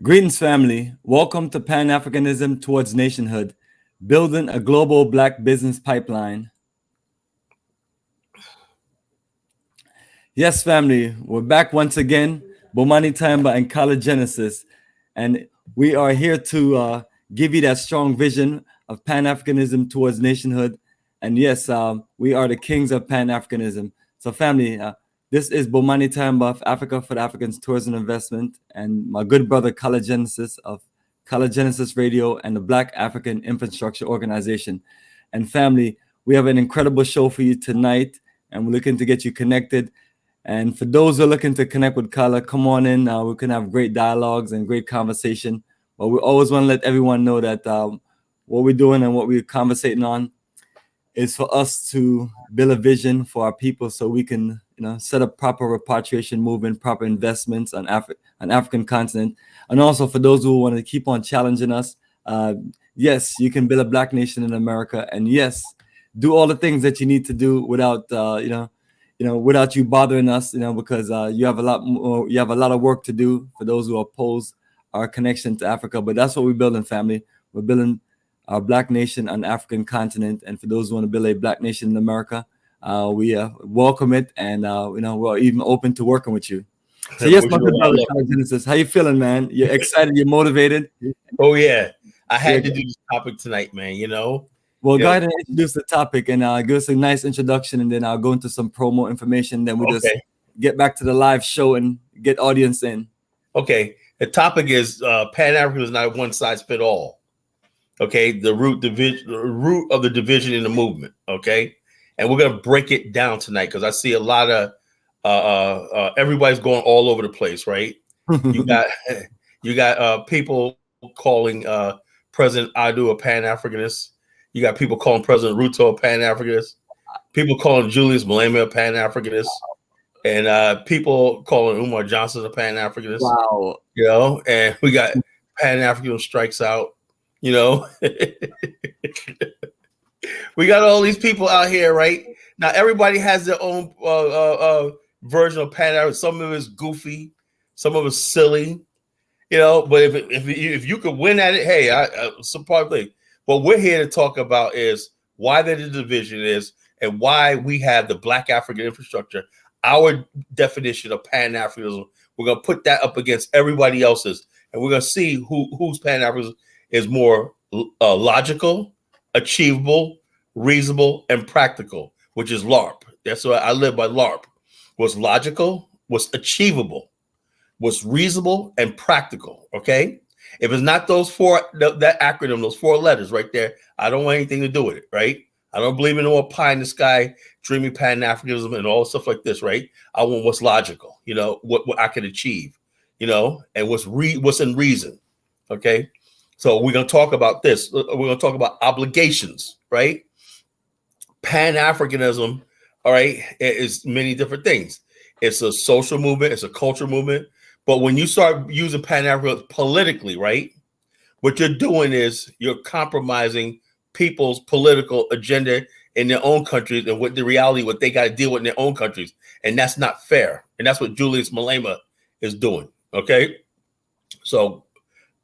Greetings, family. Welcome to Pan-Africanism towards Nationhood, building a global Black business pipeline. Yes, family, we're back once again, Bomani, Tyehimba, and Genesis, and we are here to give you that strong vision of Pan-Africanism towards nationhood. And yes, we are the kings of Pan-Africanism. So, family, this is Bomani Tyehimba of Africa for the Africans Tourism Investment, and my good brother Genesis of Genesis Radio and the Black African Infrastructure Organization. And family, we have an incredible show for you tonight, and we're looking to get you connected. And for those who are looking to connect with Kala, come on in. We can have great dialogues and great conversation. But we always want to let everyone know that what we're doing and what we're conversating on is for us to build a vision for our people, so we can, set up proper repatriation movement, proper investments on African continent, and also for those who want to keep on challenging us. Yes, you can build a Black nation in America, and yes, do all the things that you need to do without, without you bothering us, because you have a lot of work to do for those who oppose our connection to Africa. But that's what we're building, family. We're building our Black nation on the African continent, and for those who want to build a Black nation in America, we welcome it, and we're even open to working with you. So yes, my good brother Genesis, how you feeling, man? You're excited? You're motivated? Oh yeah, I had to do this topic tonight, man. Well, go ahead and introduce the topic and give us a nice introduction, and then I'll go into some promo information. Then we'll just get back to the live show and get audience in. Okay, the topic is Pan-Africanism is not a one-size-fits-all. Okay, the root of the division in the movement. Okay, and we're gonna break it down tonight because I see a lot of everybody's going all over the place, right? You got people calling President Adu a Pan-Africanist. You got people calling President Ruto a Pan-Africanist. People calling Julius Malema a Pan-Africanist, and people calling Umar Johnson a Pan-Africanist. Wow, and we got Pan-African strikes out. We got all these people out here, right? Now everybody has their own version of Pan-African. Some of it's goofy, some of it's silly, But if you could win at it, hey, I support it. What we're here to talk about is why the division is and why we have the Black African infrastructure. Our definition of Pan-Africanism, we're going to put that up against everybody else's, and we're going to see whose Pan-Africanism is more logical, achievable, reasonable, and practical, which is LARP. That's why I live by LARP. What's logical, what's achievable, what's reasonable, and practical, okay? If it's not those four, that acronym, those four letters right there, I don't want anything to do with it, right? I don't believe in all pie in the sky, dreamy Pan-Africanism and all stuff like this, right? I want what's logical, what I can achieve, and what's in reason, okay? So we're going to talk about this. We're going to talk about obligations, right? Pan-Africanism, all right, is many different things. It's a social movement. It's a cultural movement. But when you start using Pan-Africanism politically, right, what you're doing is you're compromising people's political agenda in their own countries and what they got to deal with in their own countries. And that's not fair. And that's what Julius Malema is doing, okay? So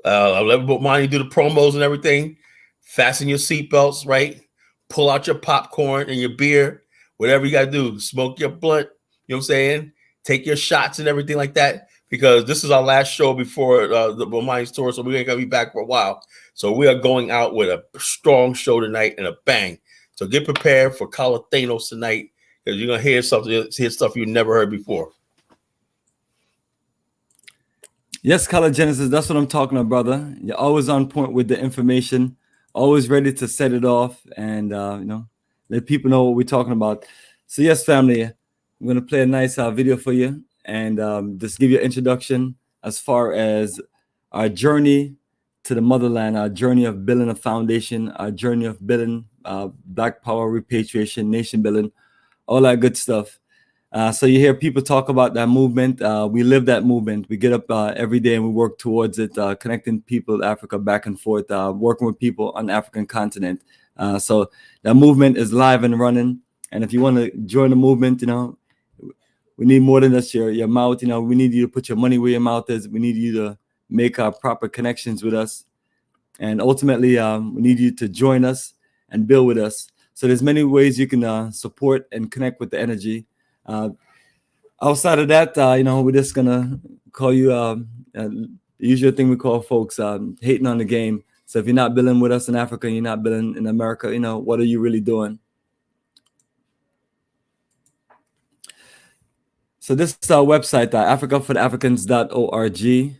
I'll let Bomani do the promos and everything. Fasten your seatbelts, right? Pull out your popcorn and your beer, whatever you got to do. Smoke your blunt, you know what I'm saying? Take your shots and everything like that, because this is our last show before the Bomani's tour, so we're going to be back for a while. So we are going out with a strong show tonight and a bang. So get prepared for Thanos tonight, because you're going to hear stuff you never heard before. Yes, Genesis, that's what I'm talking about, brother. You're always on point with the information, always ready to set it off and, let people know what we're talking about. So yes, family, I'm going to play a nice video for you and just give you an introduction as far as our journey to the motherland, our journey of building a foundation, our journey of building Black power, repatriation, nation building, all that good stuff. So you hear people talk about that movement. We live that movement. We get up every day and we work towards it, connecting people, Africa back and forth, working with people on the African continent. So that movement is live and running. And if you want to join the movement, we need more than just your mouth. We need you to put your money where your mouth is. We need you to make proper connections with us. And ultimately, we need you to join us and build with us. So there's many ways you can support and connect with the energy. Outside of that, we're just gonna call you the usual thing we call folks hating on the game. So if you're not building with us in Africa, you're not building in America, what are you really doing? So this is our website, africafortheafricans.org.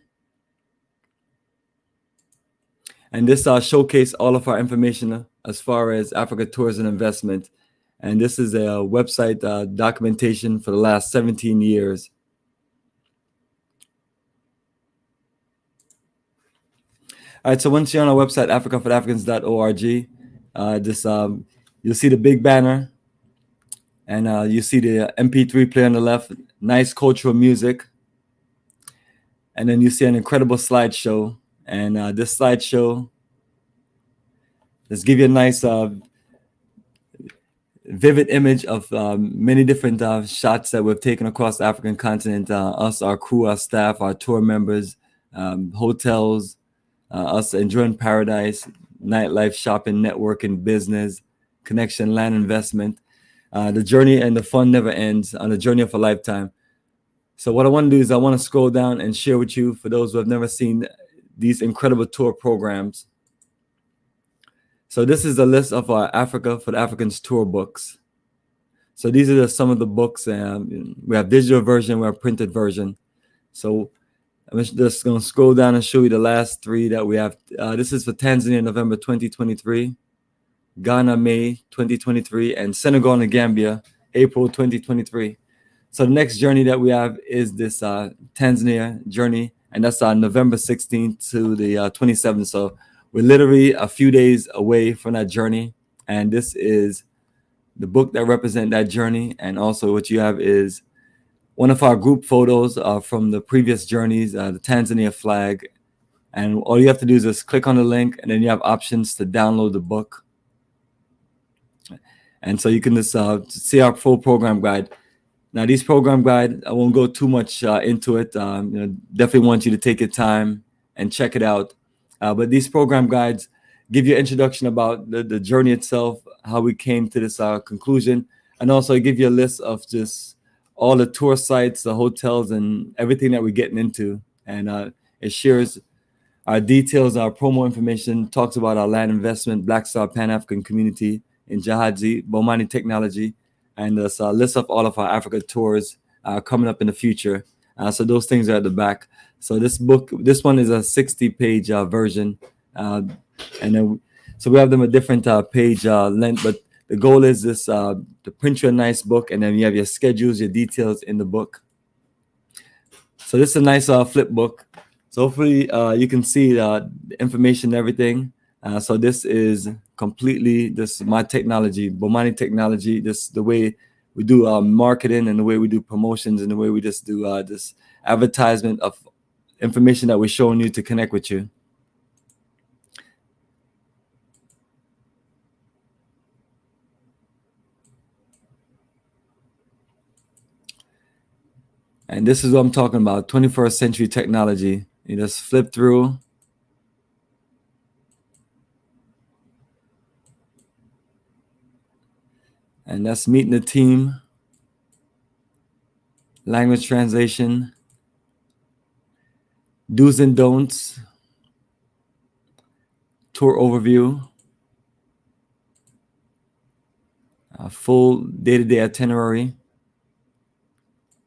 And this showcase all of our information as far as Africa tours and investment. And this is a website documentation for the last 17 years. All right, so once you're on our website, africafortheafricans.org, you'll see the big banner, and you see the MP3 player on the left, nice cultural music. And then you see an incredible slideshow. And this slideshow, let's give you a nice vivid image of many different shots that we've taken across the African continent. Us, our crew, our staff, our tour members, hotels, us enjoying paradise, nightlife, shopping, networking, business, connection, land investment. The journey and the fun never ends on the journey of a lifetime. So what I want to do is I want to scroll down and share with you, for those who have never seen these incredible tour programs. So this is a list of our Africa for the Africans tour books. So these are some of the books. We have digital version, we have printed version. So I'm just going to scroll down and show you the last three that we have. This is for Tanzania, November 2023, Ghana, May 2023, and Senegal and Gambia, April 2023. So the next journey that we have is this Tanzania journey, and that's on November 16th to the 27th. So we're literally a few days away from that journey, and this is the book that represents that journey. And also what you have is one of our group photos from the previous journeys, the Tanzania flag. And all you have to do is just click on the link, and then you have options to download the book. And so you can just see our full program guide. Now, these program guide, I won't go too much into it. Definitely want you to take your time and check it out. But these program guides give you an introduction about the journey itself, how we came to this conclusion, and also give you a list of just all the tour sites, the hotels, and everything that we're getting into. And it shares our details, our promo information, talks about our land investment, Black Star Pan-African community in Jahadzi, Bomani technology, and this list of all of our Africa tours coming up in the future. So those things are at the back. So this one is a 60-page version. And then, so we have them a different page length, but the goal is this, to print you a nice book, and then you have your schedules, your details in the book. So this is a nice flip book. So hopefully you can see the information and everything. So this is completely my technology, Bomani technology. This the way we do marketing, and the way we do promotions, and the way we just do this advertisement of information that we're showing you to connect with you. And this is what I'm talking about, 21st century technology. You just flip through. And that's meeting the team, language translation, do's and don'ts, tour overview, a full day-to-day itinerary,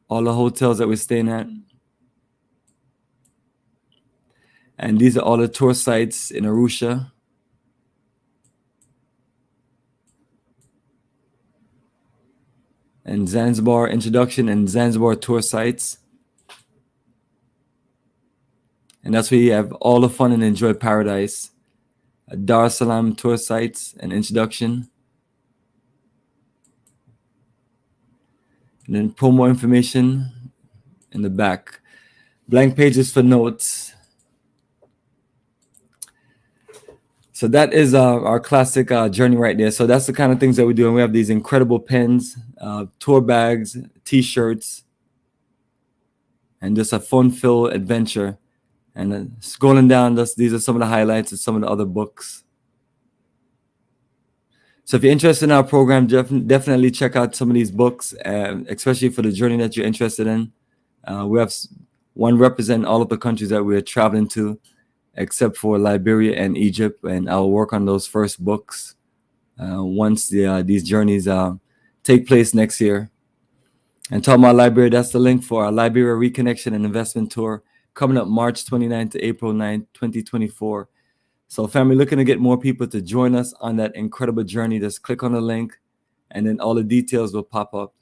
all the hotels that we're staying at. And these are all the tour sites in Arusha. And Zanzibar introduction and Zanzibar tour sites. And that's where you have all the fun and enjoy paradise. Dar es Salaam tour sites and introduction. And then promo information in the back. Blank pages for notes. So that is our classic journey right there. So that's the kind of things that we do. And we have these incredible pens, tour bags, T-shirts, and just a fun-filled adventure. And scrolling down, these are some of the highlights of some of the other books. So if you're interested in our program, definitely check out some of these books, especially for the journey that you're interested in. We have one represent all of the countries that we're traveling to, except for Liberia and Egypt, and I'll work on those first books once these journeys take place next year. And talking about Liberia, that's the link for our Liberia Reconnection and Investment Tour coming up March 29th to April 9th, 2024. So family, looking to get more people to join us on that incredible journey, just click on the link and then all the details will pop up.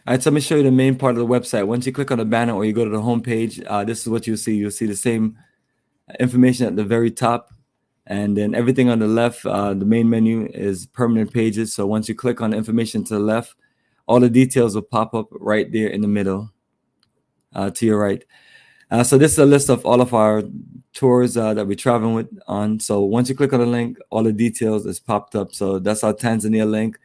All right, so let me show you the main part of the website. Once you click on the banner or you go to the home page, this is what you'll see. You'll see the same information at the very top. And then everything on the left, the main menu is permanent pages. So once you click on the information to the left, all the details will pop up right there in the middle to your right. So this is a list of all of our tours that we're traveling on. So once you click on the link, all the details is popped up. So that's our Tanzania link.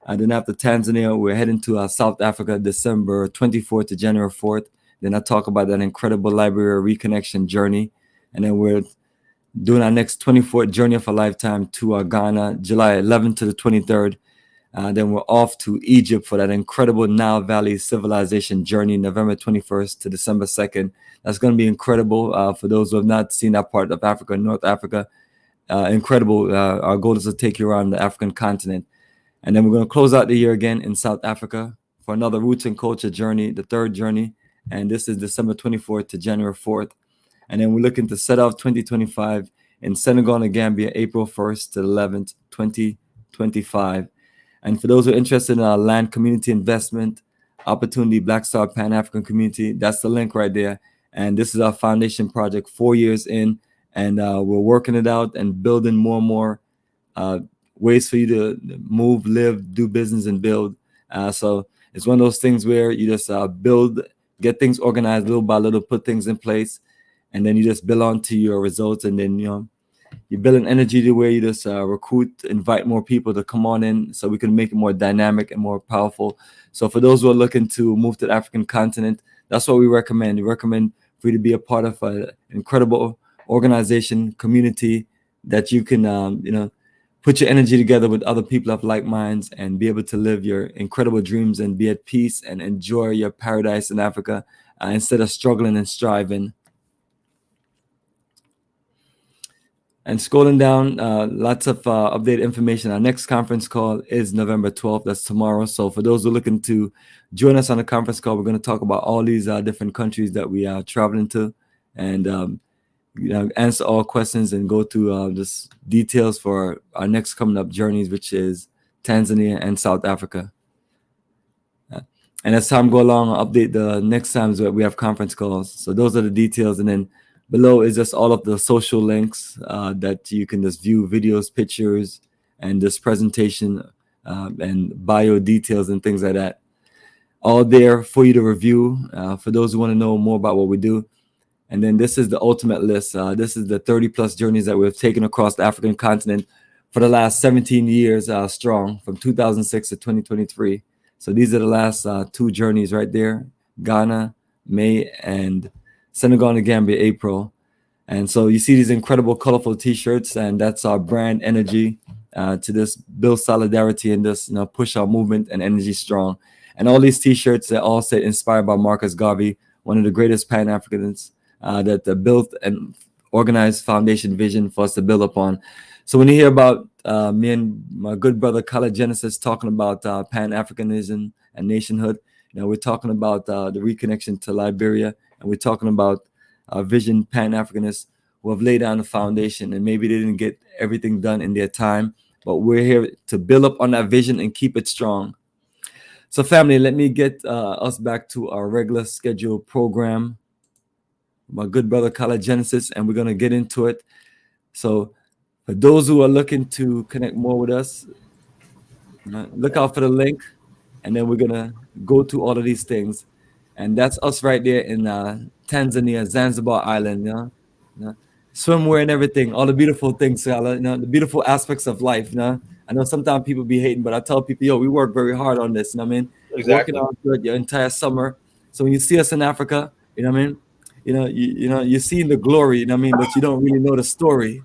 Then after Tanzania, we're heading to South Africa, December 24th to January 4th. Then I talk about that incredible Liberia Reconnection journey. And then we're doing our next 24th journey of a lifetime to Ghana, July 11th to the 23rd. Then we're off to Egypt for that incredible Nile Valley civilization journey, November 21st to December 2nd. That's going to be incredible for those who have not seen that part of Africa, North Africa. Incredible. Our goal is to take you around the African continent. And then we're going to close out the year again in South Africa for another Roots and Culture journey, the third journey. And this is December 24th to January 4th. And then we're looking to set off 2025 in Senegal and Gambia, April 1st to 11th, 2025. And for those who are interested in our land community investment opportunity, Black Star Pan-African Community, that's the link right there. And this is our foundation project, 4 years in. And we're working it out and building more and more ways for you to move, live, do business, and build. So it's one of those things where you just build, get things organized little by little, put things in place, and then you just build on to your results. And then, you build an energy to where you just recruit, invite more people to come on in so we can make it more dynamic and more powerful. So for those who are looking to move to the African continent, that's what we recommend. We recommend for you to be a part of an incredible organization, community that you can, put your energy together with other people of like minds and be able to live your incredible dreams and be at peace and enjoy your paradise in Africa instead of struggling and striving. And scrolling down, lots of updated information. Our next conference call is November 12th. That's tomorrow. So for those who are looking to join us on the conference call, we're going to talk about all these different countries that we are traveling to and answer all questions and go through just details for our next coming up journeys, which is Tanzania and South Africa. And as time go along, I'll update the next times that we have conference calls. So those are the details. And then below is just all of the social links that you can just view videos, pictures, and this presentation and bio details and things like that. All there for you to review for those who want to know more about what we do. And then this is the ultimate list. This is the 30 plus journeys that we've taken across the African continent for the last 17 years strong, from 2006 to 2023. So these are the last 2 journeys right there: Ghana, May, and Senegal and Gambia, April. And so you see these incredible, colorful T-shirts, and that's our brand energy to this build solidarity and this push our movement and energy strong. And all these T-shirts, they all say inspired by Marcus Garvey, one of the greatest Pan-Africans that built and organized foundation vision for us to build upon. So when you hear about me and my good brother Kala Genesis talking about Pan-Africanism and nationhood, we're talking about the reconnection to Liberia, and we're talking about vision Pan-Africanists who have laid down the foundation, and maybe they didn't get everything done in their time, but we're here to build up on that vision and keep it strong. So family, let me get us back to our regular scheduled program. My good brother Kala Genesis, and we're going to get into it. So for those who are looking to connect more with us, look out for the link, and then we're going to go to all of these things. And that's us right there in Tanzania, Zanzibar Island. swimwear and everything, all the beautiful things, you know, the beautiful aspects of life. You know, I know sometimes people be hating, but I tell people, yo, we work very hard on this. You know what I mean? Working Exactly. on good your entire summer. So when you see us in Africa, you know what I mean? You know, you're seeing the glory, you know what I mean, but you don't really know the story.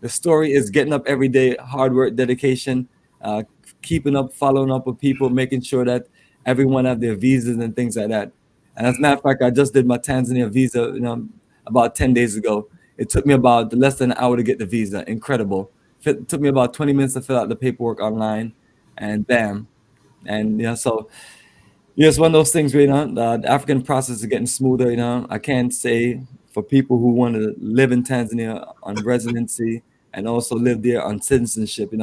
The story is getting up every day, hard work, dedication, uh, keeping up, following up with people, making sure that everyone have their visas and things like that. And as a matter of fact, I just did my Tanzania visa, you know, about 10 days ago. It took me about less than an hour to get the visa. Incredible. It took me about 20 minutes to fill out the paperwork online, and bam. And you know, so yeah, it's one of those things where, you know, the African process is getting smoother. You know, I can't say for people who want to live in Tanzania on residency and also live there on citizenship.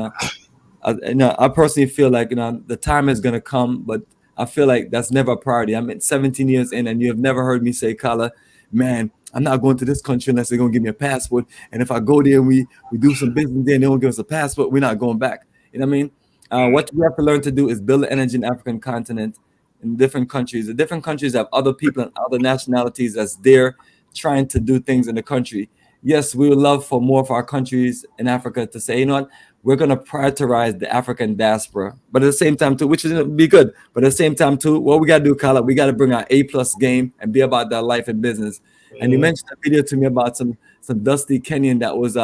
I personally feel like, you know, the time is gonna come, but I feel like that's never a priority. I'm at 17 years in, and you have never heard me say, "Kala, man, I'm not going to this country unless they're gonna give me a passport. And if I go there and we do some business there and they don't give us a passport, we're not going back." You know what I mean? What we have to learn to do is build the energy in the African continent, in different countries. The different countries have other people and other nationalities that's there trying to do things in the country. Yes, we would love for more of our countries in Africa to say, you know what, we're going to prioritize the African diaspora, but at the same time too, which is be good. But at the same time too, what we got to do, Kyle, we got to bring our A+ game and be about that life and business. And you mentioned a video to me about some dusty Kenyan that was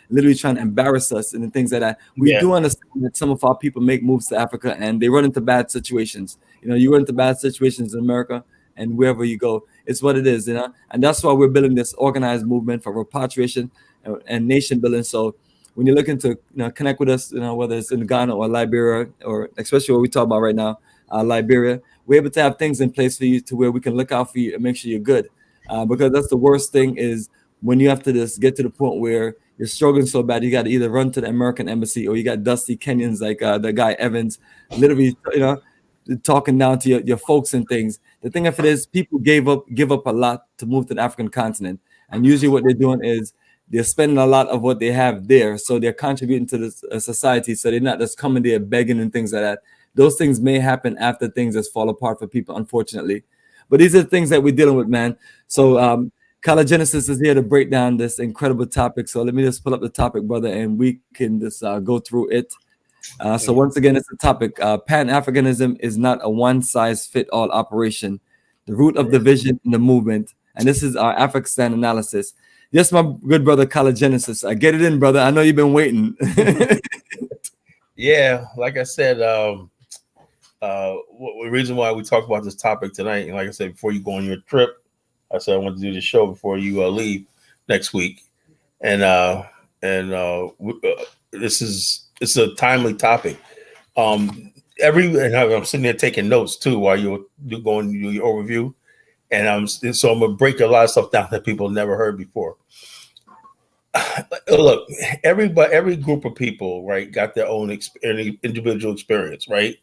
literally trying to embarrass us and things like that. We Yeah. do understand that some of our people make moves to Africa and they run into bad situations. You know, you run into bad situations in America and wherever you go, it's what it is, you know. And that's why we're building this organized movement for repatriation and nation building. So when you're looking to, you know, connect with us, you know, whether it's in Ghana or Liberia, or especially what we talk about right now, Liberia, we're able to have things in place for you to where we can look out for you and make sure you're good. Because that's the worst thing is when you have to just get to the point where you're struggling so bad, you got to either run to the American embassy or you got dusty Kenyans like the guy Evans, literally, you know, talking down to your folks and things. The thing of it is, people give up a lot to move to the African continent, and usually what they're doing is they're spending a lot of what they have there, so they're contributing to this society. So they're not just coming there begging and things like that. Those things may happen after things just fall apart for people, unfortunately. But these are the things that we're dealing with, man. So Collagenesis is here to break down this incredible topic. So let me just pull up the topic, brother, and we can just go through it. So once again, it's a topic. Pan-Africanism is not a one-size-fit-all operation. The root of the vision in the movement, and this is our Afrikstan analysis. Yes, my good brother, Collagenesis. I get it in, brother. I know you've been waiting. Yeah, like I said, the reason why we talk about this topic tonight, and like I said, before you go on your trip, I said I want to do the show before you leave next week, and this is it's a timely topic. And I'm sitting there taking notes too while you're going to do your overview, and I'm gonna break a lot of stuff down that people never heard before. Look, every group of people, right, got their own individual experience, right?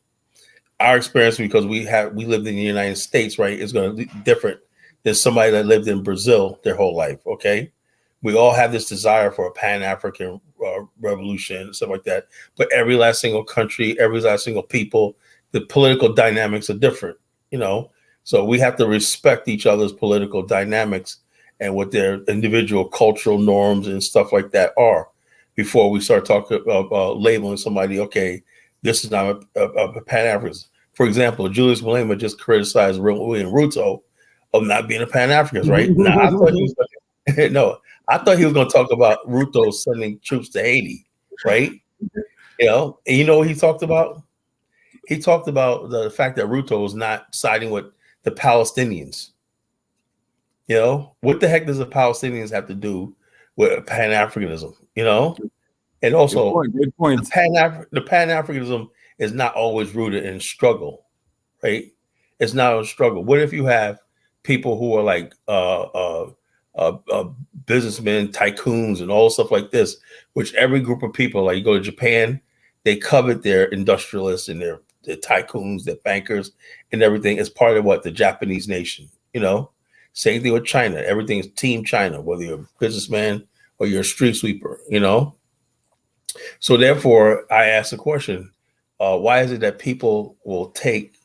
Our experience, because we lived in the United States, right, is going to be different than somebody that lived in Brazil their whole life. Okay, we all have this desire for a Pan-African revolution and stuff like that, but every last single country, every last single people, the political dynamics are different, you know. So we have to respect each other's political dynamics and what their individual cultural norms and stuff like that are before we start talking labeling somebody. Okay, this is not a Pan-African. For example, Julius Malema just criticized William Ruto of not being a Pan-Africanist, right? Now, I thought he was no, I thought he was going to talk about Ruto sending troops to Haiti, right? You know, and you know what he talked about? He talked about the fact that Ruto was not siding with the Palestinians. You know, what the heck does the Palestinians have to do with Pan-Africanism? You know, and also Good point. the Pan-Africanism is not always rooted in struggle, right? It's not a struggle. What if you have people who are like businessmen, tycoons, and all stuff like this? Which every group of people, like you go to Japan, they covet their industrialists and their tycoons, their bankers, and everything as part of what the Japanese nation. You know, same thing with China. Everything is Team China, whether you're a businessman or you're a street sweeper. You know. So therefore, I ask the question: why is it that people will take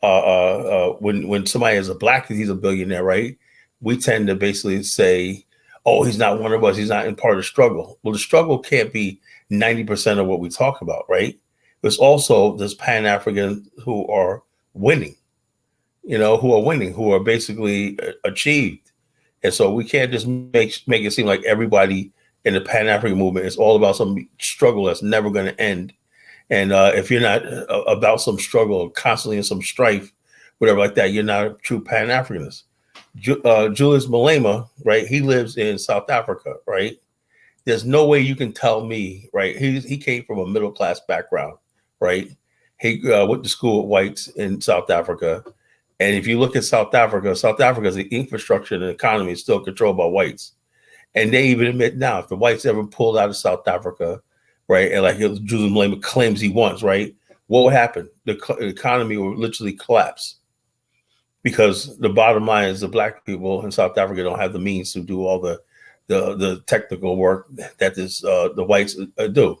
when somebody is a black, he's a billionaire, right? We tend to basically say, oh, he's not one of us. He's not in part of the struggle. Well, the struggle can't be 90% of what we talk about, right? There's also this Pan-African who are winning, who are basically achieved. And so we can't just make it seem like everybody in the Pan-African movement is all about some struggle that's never going to end. And if you're not about some struggle, constantly in some strife, whatever like that, you're not a true Pan-Africanist. Julius Malema, right? He lives in South Africa, right? There's no way you can tell me, right? He came from a middle class background, right? He went to school with whites in South Africa. And if you look at South Africa, the infrastructure and the economy is still controlled by whites. And they even admit now, if the whites ever pulled out of South Africa, right, and like Julius Malema claims he wants, right, what would happen? The economy would literally collapse, because the bottom line is the black people in South Africa don't have the means to do all the technical work that the whites do.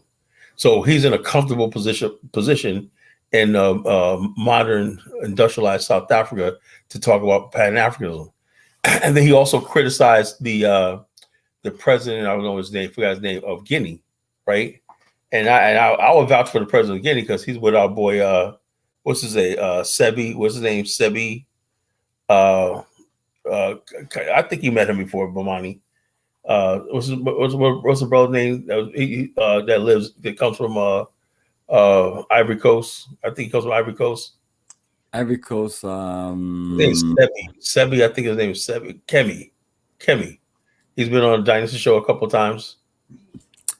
So he's in a comfortable position in modern industrialized South Africa to talk about Pan-Africanism. And then he also criticized the president, I don't know his name, forgot his name, of Guinea, right? And I would vouch for the president of Guinea because he's with our boy, what's his name, Sebi, what's his name, Sebi. I think you met him before, Bomani. What's the brother's name that comes from Ivory Coast? I think he comes from Ivory Coast. Ivory Coast. Sebi, I think his name is Sebi. Kemi. He's been on a Dynasty show a couple of times.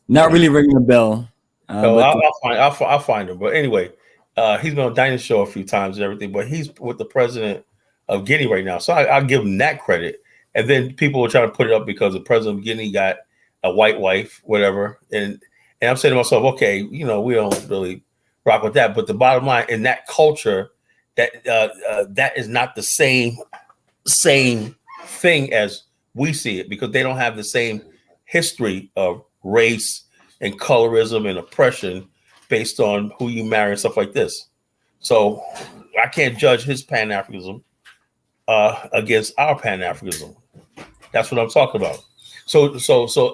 Not really ringing a bell. I'll find him. But anyway, he's been on Dynasty show a few times and everything. But he's with the president of Guinea right now, so I'll give him that credit. And then people were trying to put it up because the president of Guinea got a white wife, whatever. And I'm saying to myself, okay, we don't really rock with that. But the bottom line, in that culture, that is not the same thing as we see it, because they don't have the same history of race and colorism and oppression based on who you marry and stuff like this. So I can't judge his Pan-Africanism against our Pan-Africanism. That's what I'm talking about. So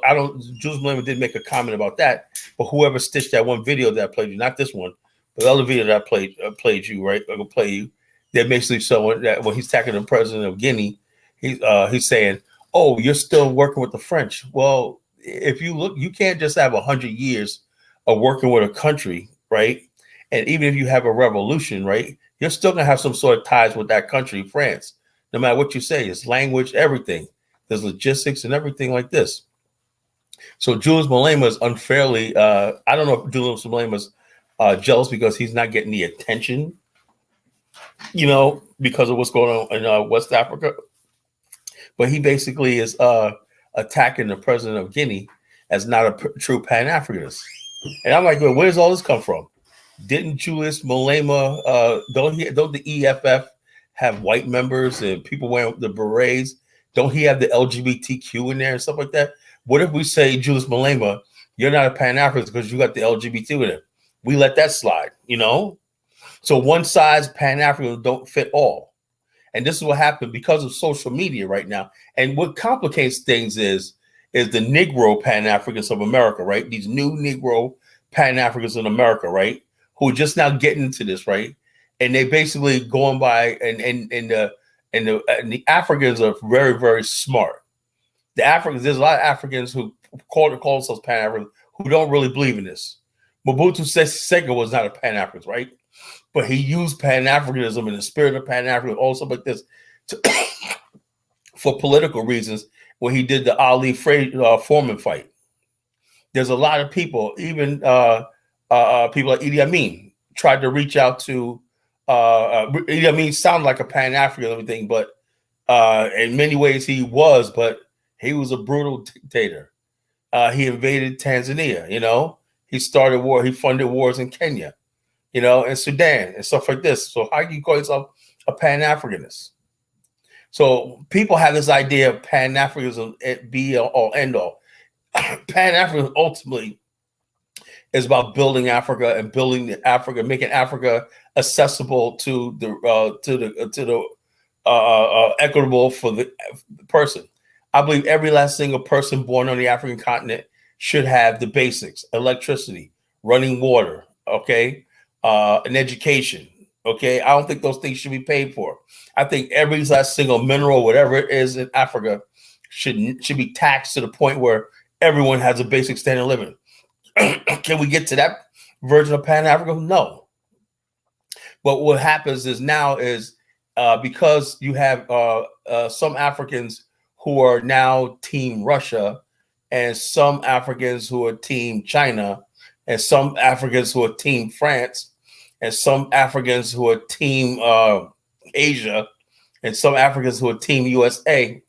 I don't. Julius Malema did make a comment about that, but whoever stitched that one video that I played you, not this one, but the other video that I played you, right? I'm gonna play you. They're basically showing that when he's attacking the president of Guinea, he's saying, "Oh, you're still working with the French." Well, if you look, you can't just have 100 years of working with a country, right? And even if you have a revolution, right, you're still gonna have some sort of ties with that country, France. No matter what you say, it's language, everything. There's logistics and everything like this. So Julius Malema is unfairly, I don't know if Julius Malema is jealous because he's not getting the attention, because of what's going on in West Africa. But he basically is attacking the president of Guinea as not a true Pan-Africanist. And I'm like, well, where does all this come from? Didn't Julius Malema, don't the EFF have white members and people wearing the berets? Don't he have the LGBTQ in there and stuff like that? What if we say, Julius Malema, you're not a Pan-Africanist because you got the LGBT in it? We let that slide, So one size Pan-Africans don't fit all. And this is what happened because of social media right now. And what complicates things is the Negro Pan-Africans of America, right? These new Negro Pan-Africans in America, right? Who are just now getting into this, right? And they basically going by and the Africans are very, very smart. The Africans, there's a lot of Africans who call themselves Pan-Africans who don't really believe in this. Mobutu Sese Seko was not a Pan-African, right? But he used Pan-Africanism and the spirit of Pan-Africanism, also like this, for political reasons when he did the Ali Foreman fight. There's a lot of people, even people like Idi Amin, tried to reach out to Idi Amin sounded like a Pan-African and everything, but in many ways he was, but he was a brutal dictator. He invaded Tanzania, he started war, he funded wars in Kenya, and Sudan and stuff like this. So how can you call yourself a Pan-Africanist? So people have this idea of Pan-Africanism be all end all. Pan-Africanism ultimately is about building Africa and making Africa accessible to the equitable for the person. I believe every last single person born on the African continent should have the basics: electricity, running water, okay, an education, okay. I don't think those things should be paid for. I think every last single mineral, whatever it is in Africa, should be taxed to the point where everyone has a basic standard of living. Can we get to that version of Pan-Africanism? No. But what happens is now is because you have some Africans who are now Team Russia, and some Africans who are Team China, and some Africans who are Team France, and some Africans who are Team Asia, and some Africans who are Team USA,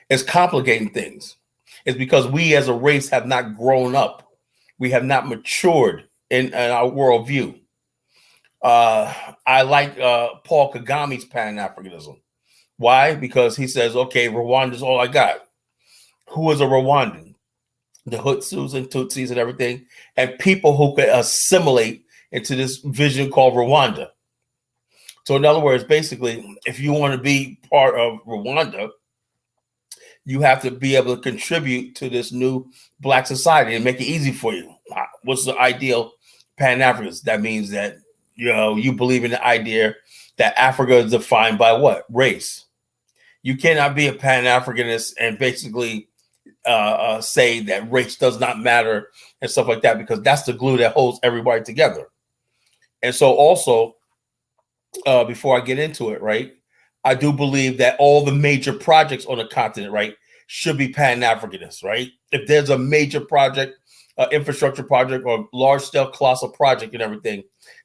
it's complicating things. It's because we as a race have not grown up. We have not matured in our worldview. I like Paul Kagame's Pan-Africanism. Why? Because he says, okay, Rwanda is all I got. Who is a Rwandan? The Hutsus and Tutsis and everything, and people who could assimilate into this vision called Rwanda. So in other words, basically, if you want to be part of Rwanda, you have to be able to contribute to this new Black society and make it easy for you. What's the ideal Pan-Africanist? That means that you believe in the idea that Africa is defined by what? Race. You cannot be a Pan-Africanist and basically say that race does not matter and stuff like that, because that's the glue that holds everybody together. And so also, before I get into it, right, I do believe that all the major projects on the continent, right, should be Pan-Africanist, right? If there's a major project, infrastructure project, or large-scale colossal project and everything,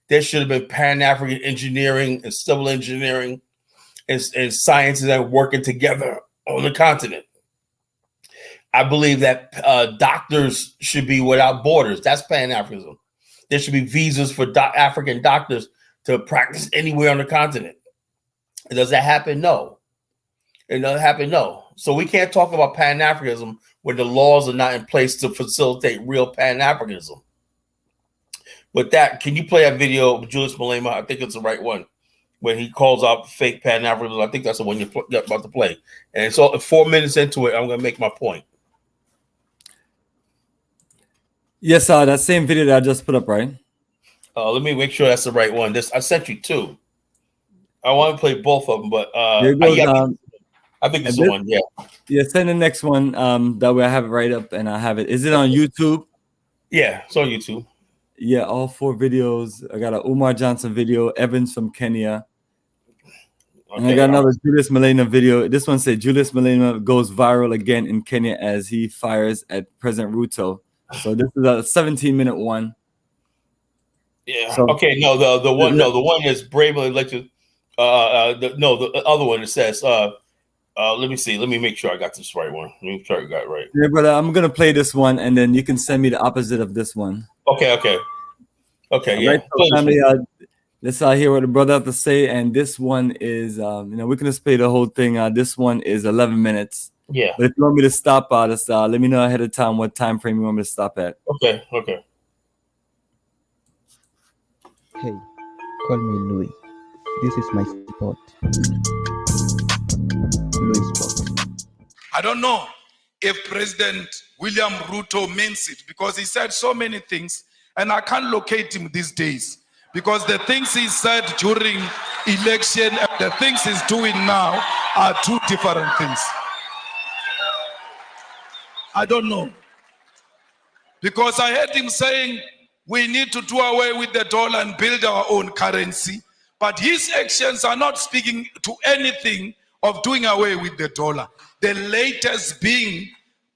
there should have been Pan-African engineering and civil engineering and sciences that are working together on the continent. I believe that doctors should be without borders. That's Pan-Africanism. There should be visas for African doctors to practice anywhere on the continent. Does that happen? No. It doesn't happen? No. So we can't talk about Pan-Africanism when the laws are not in place to facilitate real Pan-Africanism. With that, can you play that video of Julius Malema? I think it's the right one, when he calls out fake Pan-Africanism. I think that's the one you're about to play. And so 4 minutes into it, I'm going to make my point. Yes, that same video that I just put up, right? Let me make sure that's the right one. I sent you two. I want to play both of them, but there goes, I think it's the one. Yeah. Yeah, send the next one. That way I have it right up and I have it. Is it on YouTube? Yeah, it's on YouTube. Yeah, all 4 videos. I got a Umar Johnson video, Evans from Kenya. Okay, and I got another Julius Malema video. This one said Julius Malema goes viral again in Kenya as he fires at President Ruto. So this is a 17-minute one. Yeah. So, okay. No, the one. No, the one is bravely elected. The other one. It says. Let me see. Let me make sure I got this right one. Let me make sure I got it right. Yeah, brother. I'm gonna play this one, and then you can send me the opposite of this one. Okay. Yeah. Right, so family, let's hear what the brother have to say. And this one is, we can just play the whole thing. This one is 11 minutes. Yeah. But if you want me to stop, just let me know ahead of time what time frame you want me to stop at. Okay. Hey, call me Louis. This is my spot. Louis spot. I don't know if President William Ruto means it, because he said so many things and I can't locate him these days, because the things he said during election and the things he's doing now are two different things. I don't know. Because I heard him saying we need to do away with the dollar and build our own currency. But his actions are not speaking to anything of doing away with the dollar. The latest being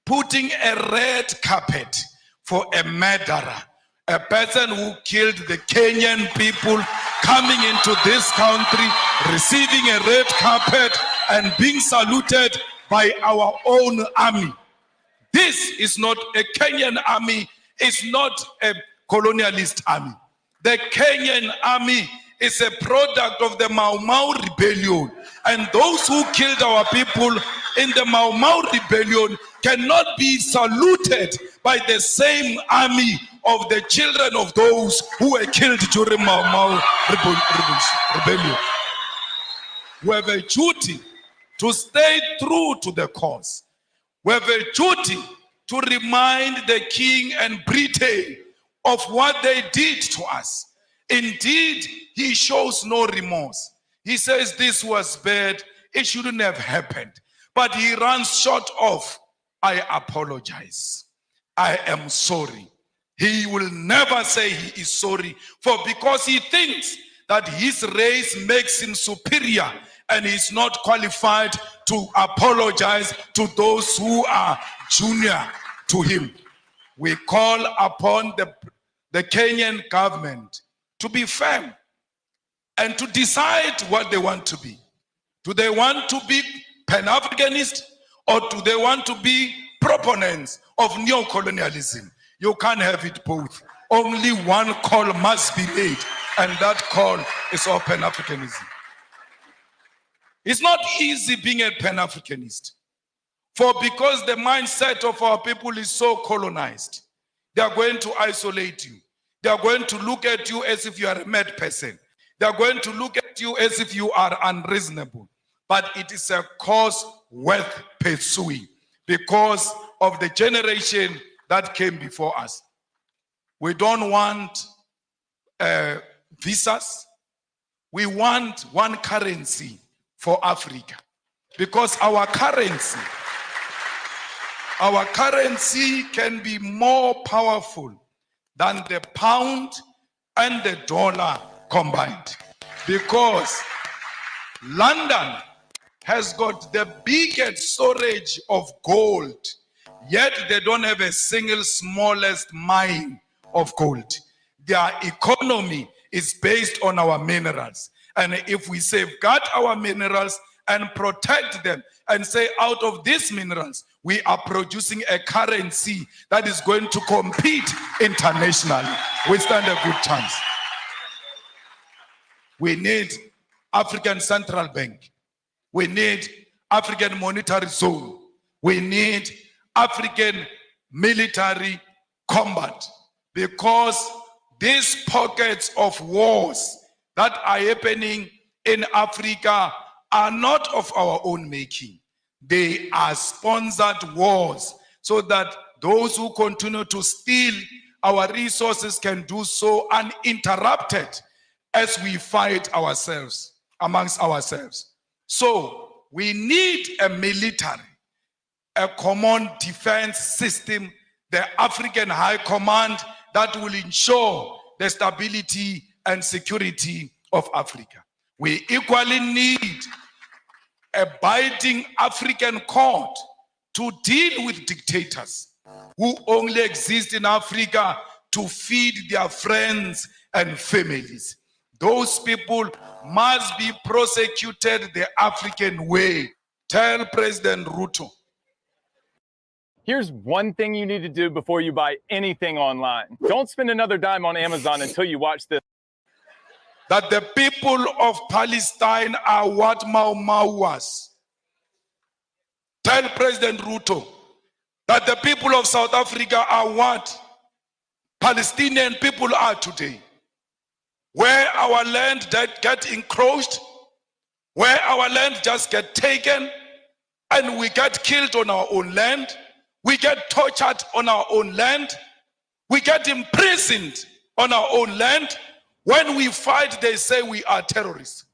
putting a red carpet for a murderer, a person who killed the Kenyan people, coming into this country, receiving a red carpet and being saluted by our own army. This is not a Kenyan army. It's not a colonialist army. The Kenyan army is a product of the Mau Mau rebellion. And those who killed our people in the Mau Mau rebellion cannot be saluted by the same army of the children of those who were killed during Mau Mau rebellion. We have a duty to stay true to the cause. We have a duty to remind the King and Britain of what they did to us. Indeed, he shows no remorse. He says this was bad, it shouldn't have happened. But he runs short of, I apologize. I am sorry. He will never say he is sorry, for because he thinks that his race makes him superior and he's not qualified to apologize to those who are junior to him. We call upon the Kenyan government to be firm and to decide what they want to be. Do they want to be Pan-Africanist, or do they want to be proponents of neo-colonialism? You can't have it both. Only one call must be made, and that call is of Pan-Africanism. It's not easy being a Pan-Africanist, for because the mindset of our people is so colonized, they are going to isolate you. They are going to look at you as if you are a mad person. They are going to look at you as if you are unreasonable. But it is a cause worth pursuing because of the generation that came before us. We don't want visas. We want one currency for Africa, because our currency can be more powerful than the pound and the dollar combined, because London has got the biggest storage of gold, yet they don't have a single smallest mine of gold. Their economy is based on our minerals. And if we safeguard our minerals and protect them and say out of these minerals, we are producing a currency that is going to compete internationally, we stand a good chance. We need African Central Bank. We need African Monetary Zone. We need African military combat, because these pockets of wars that are happening in Africa are not of our own making. They are sponsored wars so that those who continue to steal our resources can do so uninterrupted as we fight ourselves, amongst ourselves. So we need a military, a common defense system, the African High Command that will ensure the stability and security of Africa. We equally need a binding African court to deal with dictators who only exist in Africa to feed their friends and families. Those people must be prosecuted the African way. Tell President Ruto. Here's one thing you need to do before you buy anything online. Don't spend another dime on Amazon until you watch this. That the people of Palestine are what Mau Mau was. Tell President Ruto that the people of South Africa are what Palestinian people are today. Where our land get encroached, where our land just get taken, and we get killed on our own land, we get tortured on our own land, we get imprisoned on our own land. When we fight, they say we are terrorists.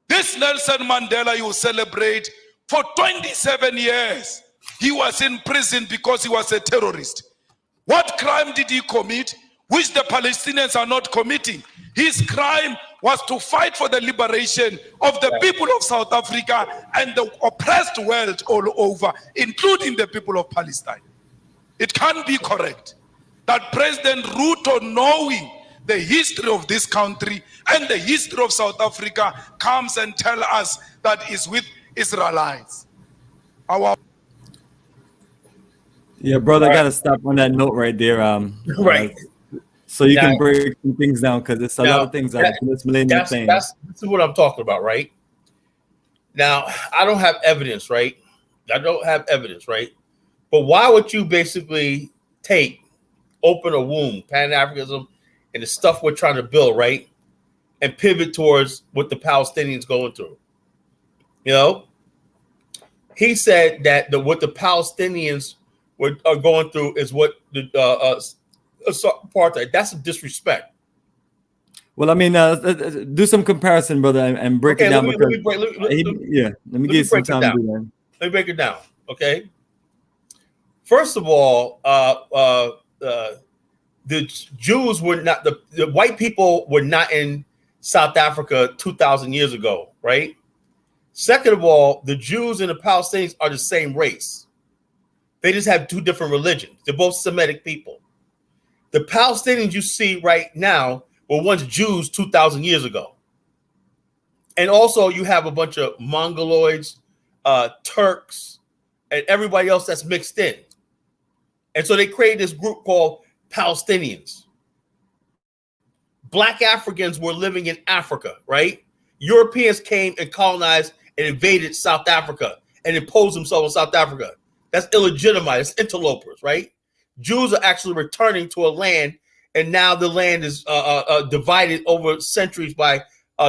This Nelson Mandela you celebrate, for 27 years, he was in prison because he was a terrorist. What crime did he commit, which the Palestinians are not committing? His crime was to fight for the liberation of the people of South Africa and the oppressed world all over, including the people of Palestine. It can't be correct that President Ruto, knowing the history of this country and the history of South Africa, comes and tells us that is with Israelites. Yeah, brother, I gotta stop on that note right there. Right. So you can break some things down, because there's a lot of things out in this millennium thing. This is what I'm talking about, right? Now, I don't have evidence, right? But why would you basically open a womb, Pan-Africanism, and the stuff we're trying to build, right? And pivot towards what the Palestinians going through. You know? he said that what the Palestinians are going through is what the apartheid. That's a disrespect. Well, I mean, do some comparison, brother, and break it down. Let me give you some time to do that. Let me break it down. Okay. First of all, the Jews were not the white people were not in South Africa 2,000 years ago, right? Second of all, the Jews and the Palestinians are the same race. They just have two different religions. They're both Semitic people. The Palestinians you see right now were once Jews 2,000 years ago. And also you have a bunch of Mongoloids, Turks, and everybody else that's mixed in. And so they created this group called Palestinians. Black Africans were living in Africa, right? Europeans came and colonized and invaded South Africa and imposed themselves on South Africa. That's illegitimate. It's interlopers, right? Jews are actually returning to a land, and now the land is divided over centuries by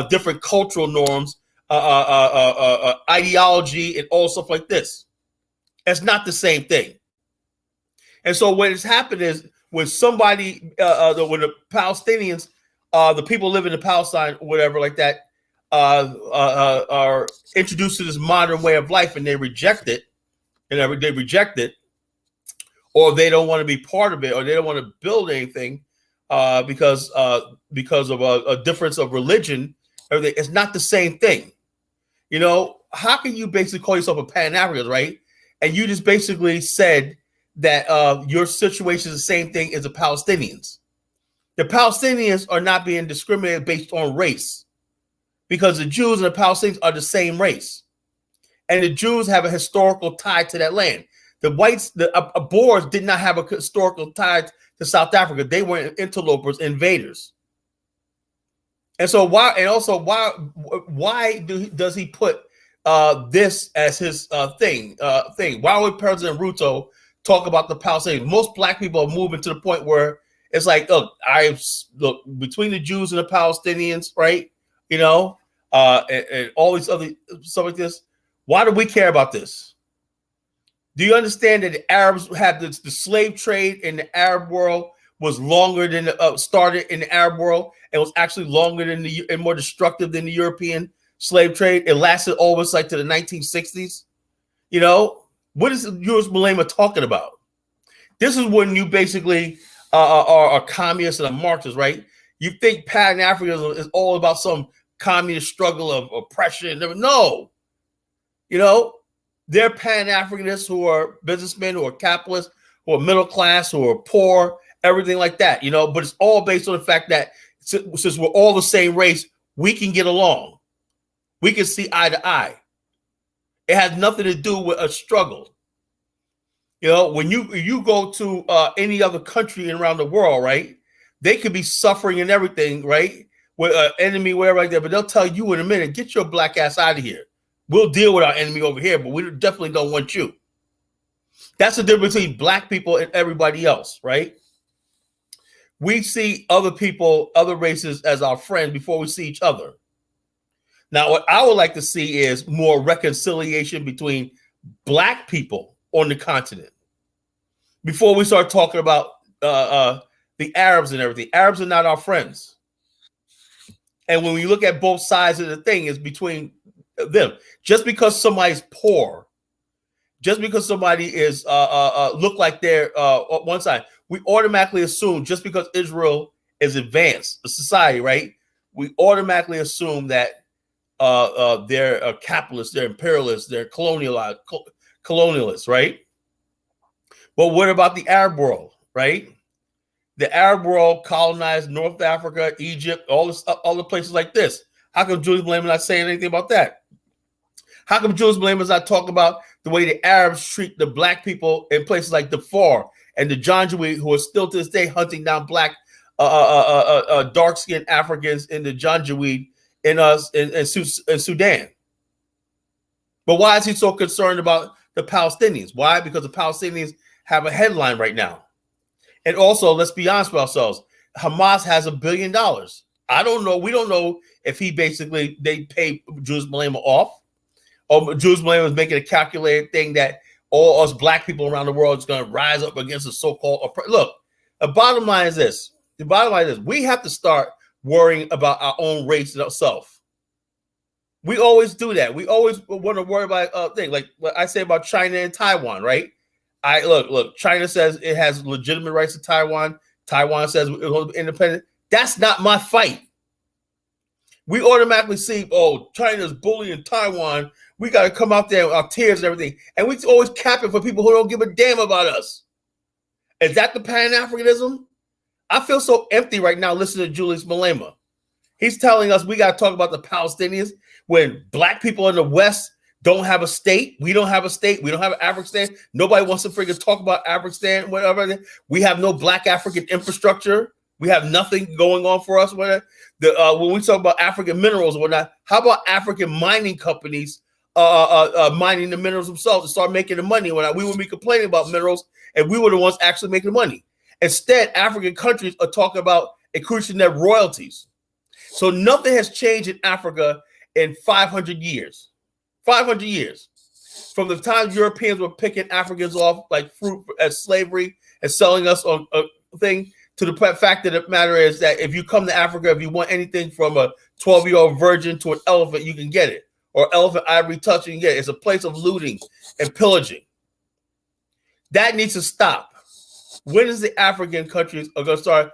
different cultural norms, ideology, and all stuff like this. It's not the same thing. And so what has happened is when somebody, when the Palestinians, the people living in Palestine, whatever like that, are introduced to this modern way of life and they reject it, or they don't want to be part of it, or they don't want to build anything because of a difference of religion. Everything, it's not the same thing. You know, how can you basically call yourself a Pan-Africanist, right? And you just basically said that your situation is the same thing as the Palestinians. The Palestinians are not being discriminated based on race, because the Jews and the Palestinians are the same race. And the Jews have a historical tie to that land. The whites, the Boers did not have a historical tie to South Africa. They were interlopers, invaders. And so why does he put this as his thing? Why would President Ruto talk about the Palestinians? Most black people are moving to the point where it's like, look, between the Jews and the Palestinians, right? You know, and all these other stuff like this. Why do we care about this? Do you understand that the Arabs had the slave trade in the Arab world was longer than started in the Arab world, and was actually longer than and more destructive than the European slave trade? It lasted almost like to the 1960s. You know, what is Jules Malema talking about? This is when you basically are a communist and a Marxist, right? You think Pan-Africanism is all about some communist struggle of oppression. No. You know, they're Pan-Africanists who are businessmen, who are capitalists, who are middle class, who are poor, everything like that, you know, but it's all based on the fact that since we're all the same race, we can get along. We can see eye to eye. It has nothing to do with a struggle. You know, when you go to any other country around the world, right, they could be suffering and everything, right, with an enemy, wherever like that, but they'll tell you in a minute, get your black ass out of here. We'll deal with our enemy over here, but we definitely don't want you. That's the difference between black people and everybody else, right? We see other people, other races as our friends before we see each other. Now, what I would like to see is more reconciliation between black people on the continent before we start talking about the Arabs and everything. Arabs are not our friends. And when we look at both sides of the thing, is between them. Just because somebody's poor, just because somebody is look like they're on one side, we automatically assume just because Israel is advanced, a society, right? We automatically assume that they're capitalists, they're imperialists, they're colonialists, right? But what about the Arab world, right? The Arab world colonized North Africa, Egypt, all the places like this. How come Julius Malema not saying anything about that? How come Julius Malema is not talking about the way the Arabs treat the black people in places like Darfur and the Janjaweed, who are still to this day hunting down black, dark-skinned Africans in the Janjaweed in Sudan? But why is he so concerned about the Palestinians? Why? Because the Palestinians have a headline right now. And also, let's be honest with ourselves, Hamas has $1 billion. I don't know. We don't know if they pay Julius Malema off, Jules Millennium was making a calculated thing that all us black people around the world is going to rise up against the so-called look. The bottom line is this. The bottom line is we have to start worrying about our own race and ourselves. We always do that. We always want to worry about things like what I say about China and Taiwan, right? Look. China says it has legitimate rights to Taiwan. Taiwan says it will be independent. That's not my fight. We automatically see, oh, China's bullying Taiwan. We got to come out there with our tears and everything. And we always cap it for people who don't give a damn about us. Is that the Pan-Africanism? I feel so empty right now listening to Julius Malema. He's telling us we got to talk about the Palestinians when black people in the West don't have a state. We don't have a state. We don't have an Afrikstan. Nobody wants to freaking talk about Afrikstan, whatever. We have no black African infrastructure. We have nothing going on for us. When we talk about African minerals or whatnot, how about African mining companies mining the minerals themselves to start making the money? When we would be complaining about minerals and we were the ones actually making the money. Instead, African countries are talking about increasing their royalties. So nothing has changed in Africa in 500 years. 500 years. From the time Europeans were picking Africans off like fruit as slavery and selling us on a thing, to the fact of the matter is that if you come to Africa, if you want anything from a 12-year-old virgin to an elephant, you can get it. Or elephant ivory touch, you can get it. It's a place of looting and pillaging. That needs to stop. When is the African countries are going to start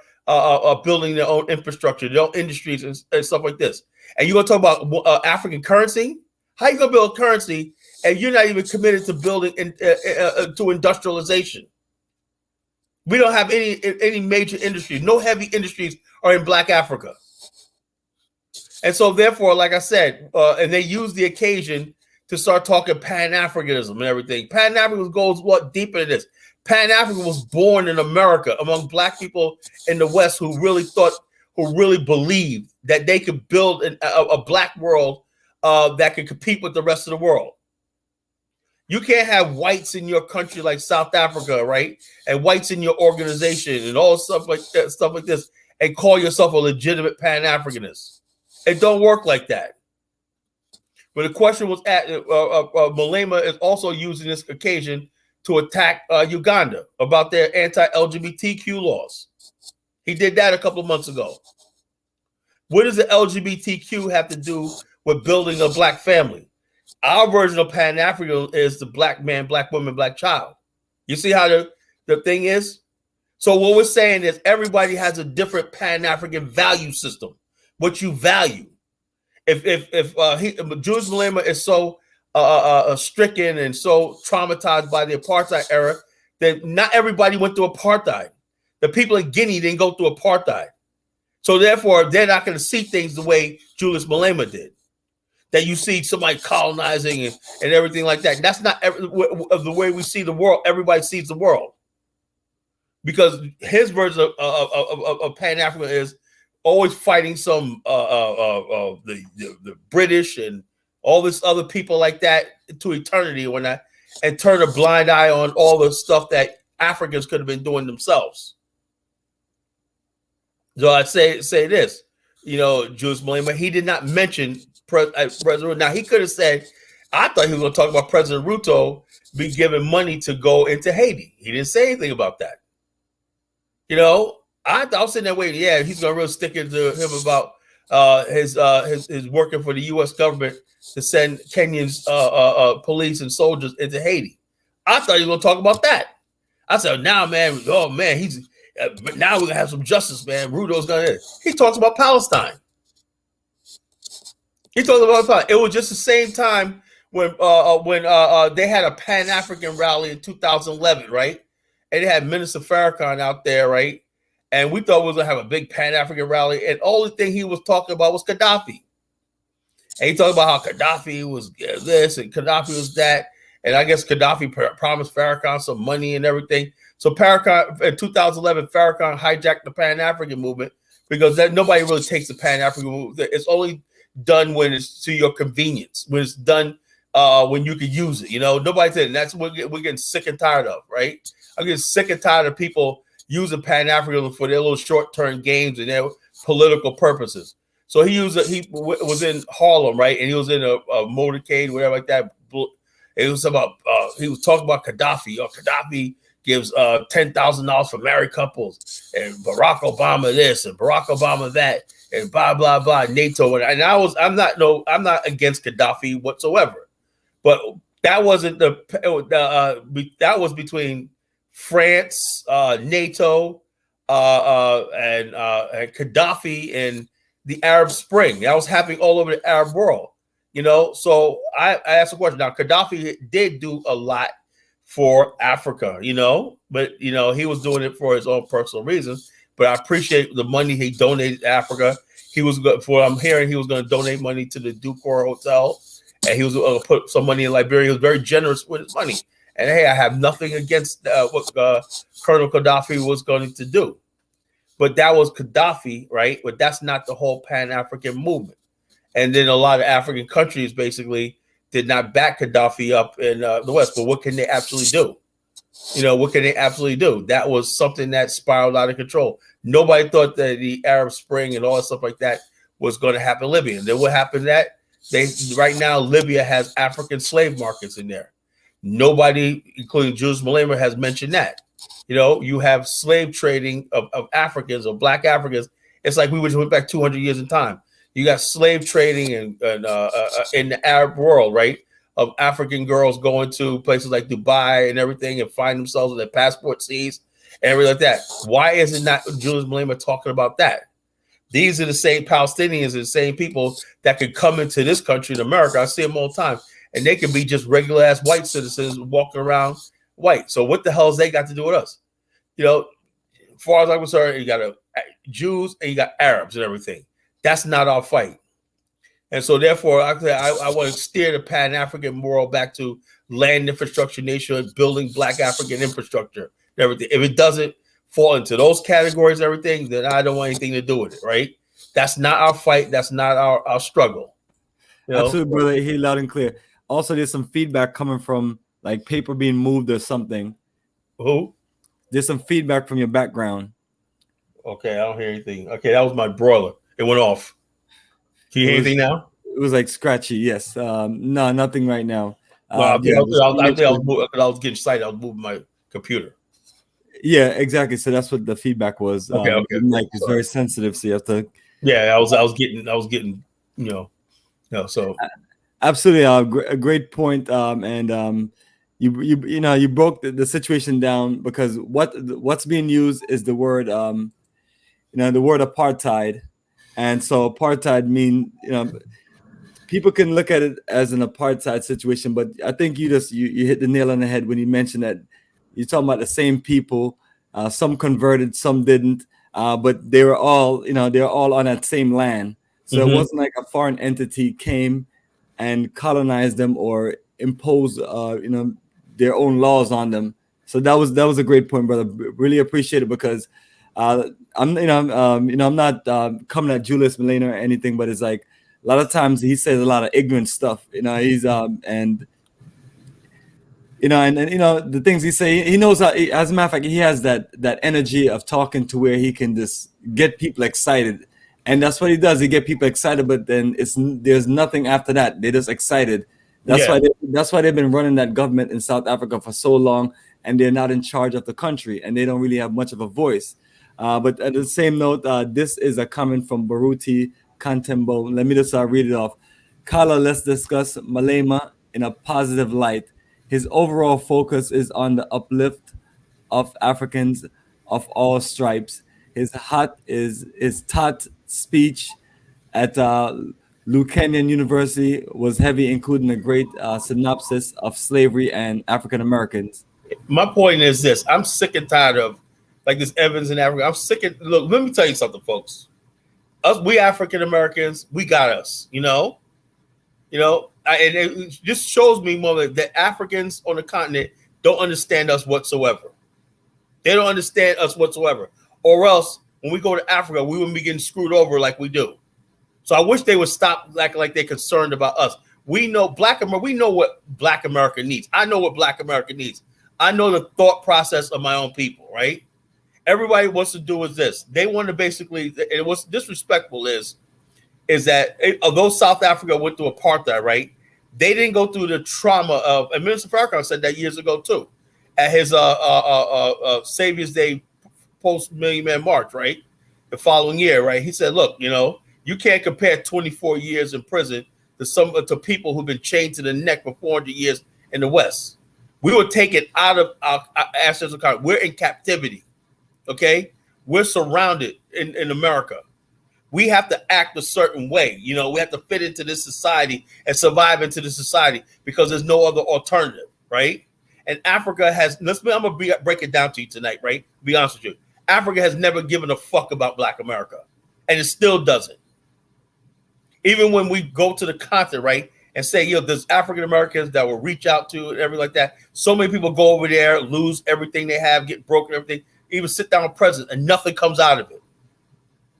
building their own infrastructure, their own industries and stuff like this? And you're going to talk about African currency? How are you going to build currency and you're not even committed to building to industrialization? We don't have any major industries. No heavy industries are in Black Africa. And so therefore, like I said, and they use the occasion to start talking Pan-Africanism and everything. Pan-Africanism goes what deeper than this. Pan-African was born in America among black people in the West who really believed that they could build a black world that could compete with the rest of the world. You can't have whites in your country like South Africa, right? And whites in your organization and all stuff like this, and call yourself a legitimate Pan-Africanist. It don't work like that. But the question was Malema is also using this occasion to attack Uganda about their anti-LGBTQ laws. He did that a couple of months ago. What does the LGBTQ have to do with building a black family? Our version of Pan-African is the black man, black woman, black child. You see how the thing is? So what we're saying is everybody has a different Pan-African value system. What you value. If Julius Malema is so stricken and so traumatized by the apartheid era, then not everybody went through apartheid. The people in Guinea didn't go through apartheid. So therefore, they're not going to see things the way Julius Malema did. That you see somebody colonizing and everything like that. That's not the way we see the world. Everybody sees the world. Because his version of Pan-African is always fighting some the British and all this other people like that to eternity or not, and turn a blind eye on all the stuff that Africans could have been doing themselves. So I say this, Julius Malema, he did not mention President. Now he could have said, I thought he was going to talk about President Ruto be given money to go into Haiti. He didn't say anything about that. I was sitting there waiting. Yeah, he's going to really stick into him about his working for the U.S. government to send Kenyans police and soldiers into Haiti. I thought he was going to talk about that. I said, now, man, now we're going to have some justice, man. Ruto's going to. He talks about Palestine. He talked about Palestine. It was just the same time when they had a Pan-African rally in 2011, right? And they had Minister Farrakhan out there, right? And we thought we was going to have a big Pan-African rally. And all the thing he was talking about was Gaddafi. And he talked about how Gaddafi was this and Gaddafi was that. And I guess Gaddafi promised Farrakhan some money and everything. So Farrakhan, in 2011, Farrakhan hijacked the Pan-African movement because nobody really takes the Pan-African movement. It's only done when it's to your convenience, when it's done when you can use it. Nobody said that's what we're getting sick and tired of, right? I'm getting sick and tired of people using Pan-Africanism for their little short-term games and their political purposes. So was in Harlem, right? And he was in a motorcade, whatever like that. It was about he was talking about Gaddafi. Gaddafi gives $10,000 for married couples, and Barack Obama this and Barack Obama that, and blah blah blah. NATO and I'm not against Gaddafi whatsoever, but that wasn't that was between France, NATO, and Gaddafi and the Arab Spring. That was happening all over the Arab world, So I asked a question. Now, Gaddafi did do a lot for Africa, but he was doing it for his own personal reasons. But I appreciate the money he donated to Africa. He was I'm hearing he was going to donate money to the Ducor Hotel, and he was going to put some money in Liberia. He was very generous with his money. And hey, I have nothing against what Colonel Gaddafi was going to do. But that was Gaddafi, right? But that's not the whole Pan-African movement. And then a lot of African countries basically did not back Gaddafi up in the West. But what can they actually do? What can they absolutely do? That was something that spiraled out of control. Nobody thought that the Arab Spring and all that stuff like that was going to happen in Libya. And then what happened right now, Libya has African slave markets in there. Nobody, including Julius Malema, has mentioned that. You have slave trading of Africans, of Black Africans. It's like we went back 200 years in time. You got slave trading in the Arab world, right? Of African girls going to places like Dubai and everything and find themselves with their passport seized and everything like that. Why is it not Julius Malema talking about that? These are the same Palestinians and the same people that could come into this country in America. I see them all the time. And they can be just regular ass white citizens walking around white. So what the hell has they got to do with us? As far as I'm concerned, you got Jews and you got Arabs and everything. That's not our fight. And so therefore, I want to steer the Pan-African moral back to land infrastructure nation, building Black African infrastructure and everything. If it doesn't fall into those categories and everything, then I don't want anything to do with it, right? That's not our fight. That's not our struggle. Absolutely, brother. He loud and clear. Also, there's some feedback coming from like paper being moved or something. Who? There's some feedback from your background. Okay, I don't hear anything. Okay, that was my broiler. It went off. Can you hear anything now? It was like scratchy. Yes. No, nothing right now. I was getting excited. I was moving my computer. Yeah, exactly. So that's what the feedback was. Okay. The mic is very sensitive, so you have to. Yeah, I was getting. So. Absolutely, a great point. You broke the situation down because what's being used is the word the word apartheid, and so apartheid mean people can look at it as an apartheid situation, but I think you hit the nail on the head when you mentioned that you're talking about the same people. Some converted, some didn't, but they were all they're all on that same land. So It wasn't like a foreign entity came and colonize them or impose their own laws on them. So that was a great point, brother. Really appreciate it because I'm not coming at Julius Malema or anything, but it's like a lot of times he says a lot of ignorant stuff. He's and the things he say, he knows how. As a matter of fact, he has that energy of talking to where he can just get people excited. And that's what he does. He get people excited, but then there's nothing after that. They're just excited. That's why they've been running that government in South Africa for so long, and they're not in charge of the country, and they don't really have much of a voice. But at the same note, this is a comment from Baruti Kantembo. Let me just read it off. Kala, let's discuss Malema in a positive light. His overall focus is on the uplift of Africans of all stripes. His taught speech at Lukenyan University was heavy, including a great synopsis of slavery and African Americans. My point is this: I'm sick and tired of like this Evans in Africa. I'm sick of look. Let me tell you something, folks. We African Americans, we got us. And it just shows me more that Africans on the continent don't understand us whatsoever. They don't understand us whatsoever. Or else, when we go to Africa, we wouldn't be getting screwed over like we do. So I wish they would stop like they're concerned about us. We know we know what Black America needs. I know what Black America needs. I know the thought process of my own people, right? Everybody wants to do is this. They want to basically, and what's disrespectful is is that although South Africa went through apartheid, right, they didn't go through the trauma of, and Minister Farrakhan said that years ago too, at his Savior's Day post-Million Man March, right, the following year, right, he said, look, you know, you can't compare 24 years in prison to people who've been chained to the neck for 400 years in the West. We were taken out of our ancestral country. We're in captivity, okay? We're surrounded in America. We have to act a certain way. You know, we have to fit into this society and survive into this society because there's no other alternative, right? And Africa has, I'm going to break it down to you tonight, right? Be honest with you. Africa has never given a fuck about Black America, and it still doesn't. Even when we go to the continent, right, and say, yo, there's African Americans that will reach out to and everything like that. So many people go over there, lose everything they have, get broken, everything, even sit down with president, and nothing comes out of it.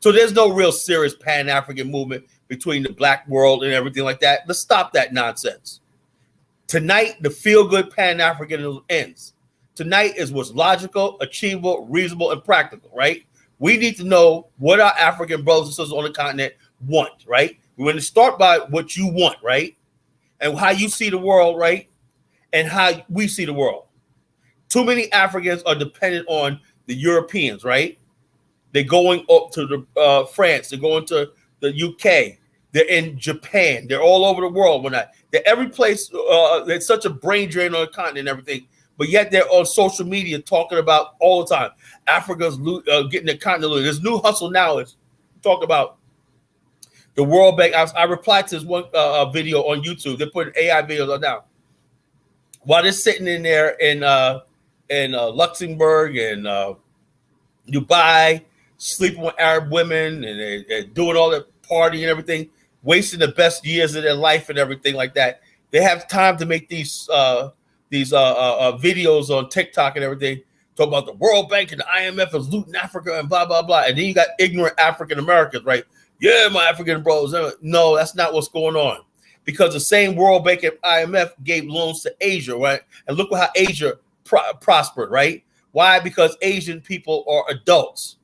So there's no real serious Pan-African movement between the Black world and everything like that. Let's stop that nonsense. Tonight, the feel-good Pan-Africanism ends. Tonight is what's logical, achievable, reasonable, and practical, right? We need to know what our African brothers and sisters on the continent want, right? We're going to start by what you want, right? And how you see the world, right? And how we see the world. Too many Africans are dependent on the Europeans, right? They're going up to the France. They're going to the UK. They're in Japan. They're all over the world. They're every place. There's such a brain drain on the continent and everything. But yet they're on social media talking about all the time. Africa's getting the continent looted. This new hustle now is talk about the World Bank. I replied to this one video on YouTube. They're putting AI videos on now. While they're sitting in there in Luxembourg and Dubai, sleeping with Arab women and they're doing all the party and everything, wasting the best years of their life and everything like that. They have time to make these videos on TikTok and everything, talk about the World Bank and the IMF is looting Africa and blah, blah, blah. And then you got ignorant African Americans, right? Yeah, my African bros. No, that's not what's going on. Because the same World Bank and IMF gave loans to Asia, right? And look how Asia prospered, right? Why? Because Asian people are adults.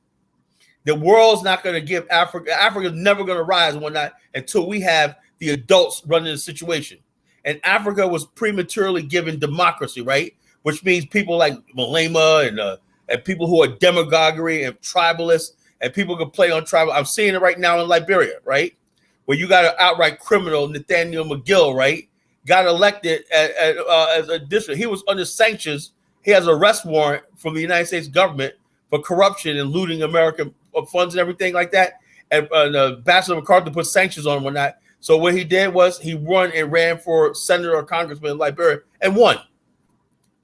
The world's not going to give Africa's never going to rise one night until we have the adults running the situation. And Africa was prematurely given democracy, right? Which means people like Malema and people who are demagoguery and tribalists and people can play on tribal. I'm seeing it right now in Liberia, right? Where you got an outright criminal, Nathaniel McGill, right? Got elected as a district. He was under sanctions. He has an arrest warrant from the United States government for corruption and looting American funds and everything like that. And Ambassador McCarthy put sanctions on him one night. So what he did was he ran for senator or congressman in Liberia and won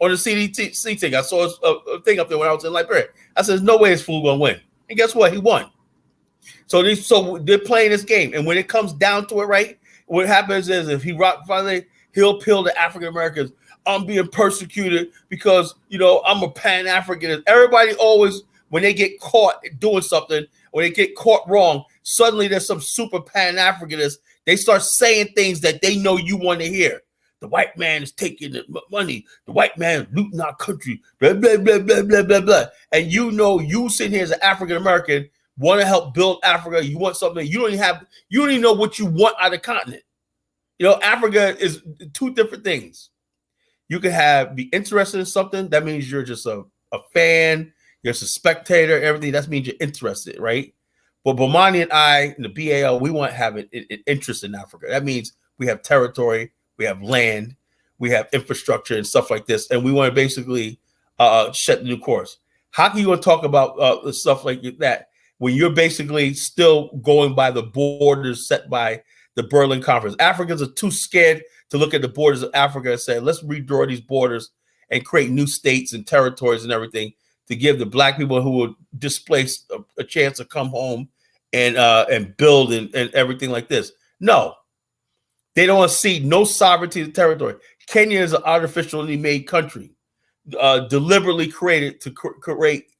on the CDC thing. I saw a thing up there when I was in Liberia. I said, "There's no way this fool gonna win." And guess what? He won. So they're playing this game. And when it comes down to it, right, what happens is if finally he'll appeal to African Americans. I'm being persecuted because, you know, I'm a Pan-Africanist. Everybody always, when they get caught doing something, when they get caught wrong, suddenly there's some super Pan-Africanist. They start saying things that they know you want to hear. The white man is taking the money. The white man is looting our country. Blah, blah, blah, blah, blah, blah, blah. And you know, you sitting here as an African-American, want to help build Africa. You want something. You don't even know what you want out of the continent. You know, Africa is two different things. You can be interested in something. That means you're just a fan. You're just a spectator. Everything. That means you're interested, right? But Bomani and I, and the BAIO, we want to have an interest in Africa. That means we have territory, we have land, we have infrastructure and stuff like this, and we want to basically set the new course. How can you want to talk about stuff like that when you're basically still going by the borders set by the Berlin Conference? Africans are too scared to look at the borders of Africa and say, let's redraw these borders and create new states and territories and everything to give the Black people who were displaced a chance to come home and build and everything like this. No, they don't want to see no sovereignty of the territory. Kenya is an artificially made country, deliberately created to create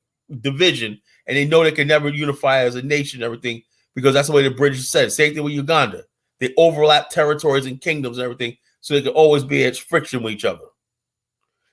division, and they know they can never unify as a nation and everything because that's the way the British said. Same thing with Uganda. They overlap territories and kingdoms and everything, so they can always be at friction with each other.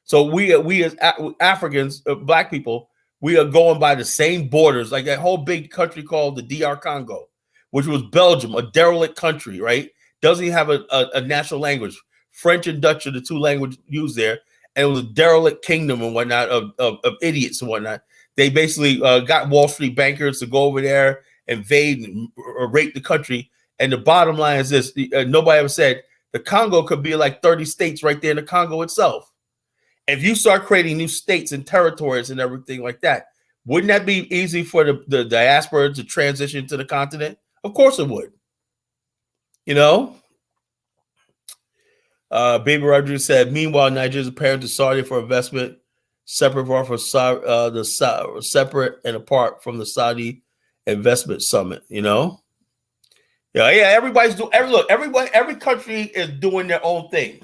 So we as Africans, Black people, we are going by the same borders, like that whole big country called the DR Congo. which was Belgium, a derelict country, right? Doesn't even have a national language. French and Dutch are the two languages used there. And it was a derelict kingdom and whatnot of idiots and whatnot. They basically got Wall Street bankers to go over there, invade and rape the country. And the bottom line is this, nobody ever said, the Congo could be like 30 states right there in the Congo itself. If you start creating new states and territories and everything like that, wouldn't that be easy for the diaspora to transition to the continent? Of course it would. You know? Baby Rodriguez said, meanwhile, Nigeria is preparing to Saudi for investment, separate and apart from the Saudi investment summit, you know? Yeah, everybody's doing every country is doing their own thing.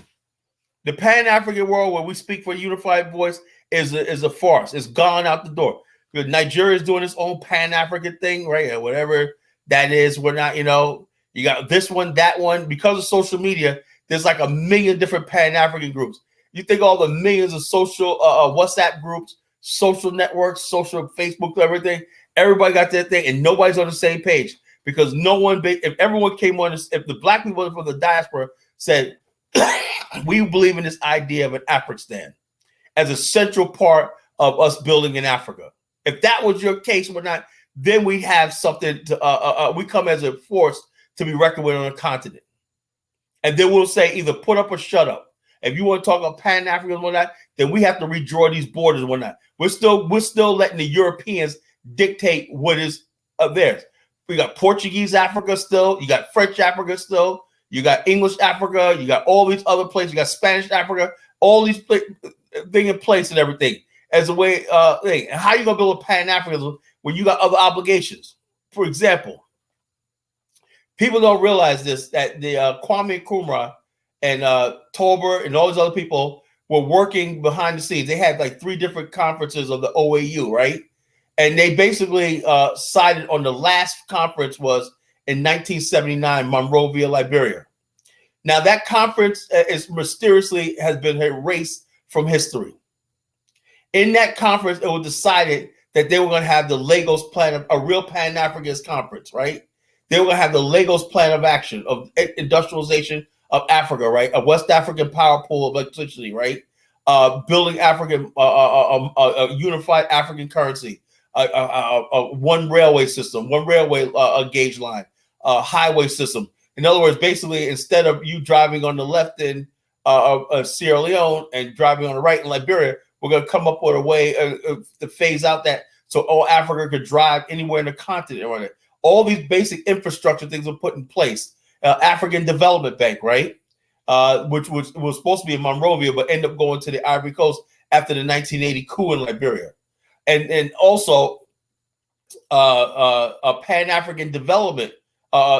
The Pan-African world where we speak for a unified voice is a farce. It's gone out the door. Nigeria is doing its own Pan-African thing, right? Whatever that is, we're not, you know, you got this one, that one. Because of social media, there's like a million different Pan-African groups. You think all the millions of social WhatsApp groups, social networks, social Facebook, everything, everybody got their thing and nobody's on the same page because no one, if everyone came on, if the black people from the diaspora said, we believe in this idea of an Afrikstan as a central part of us building in Africa. If that was your case or not, then we have something to, we come as a force to be reckoned with on a continent. And then we'll say either put up or shut up. If you want to talk about Pan-African and whatnot, then we have to redraw these borders and whatnot. We're still letting the Europeans dictate what is theirs. We got Portuguese Africa still. You got French Africa still. You got English Africa. You got all these other places. You got Spanish Africa. All these things in place and everything as a way thing. And how you gonna build a Pan-Africanism when you got other obligations? For example, people don't realize this, that the Kwame Nkrumah and Tolbert and all these other people were working behind the scenes. They had like 3 different conferences of the OAU, right? And they basically sided on the last conference was in 1979, Monrovia, Liberia. Now that conference is mysteriously has been erased from history. In that conference, it was decided that they were going to have the Lagos plan of a real Pan-Africanist conference, right? They were going to have the Lagos plan of action of industrialization of Africa, right? A West African power pool of electricity, right? Building African, a unified African currency, one railway system, one railway gauge line, highway system. In other words, basically, instead of you driving on the left in Sierra Leone and driving on the right in Liberia, we're going to come up with a way to phase out that so all Africa could drive anywhere in the continent. All these basic infrastructure things were put in place. African Development Bank, right? Which was supposed to be in Monrovia, but ended up going to the Ivory Coast after the 1980 coup in Liberia. And also a Pan-African Development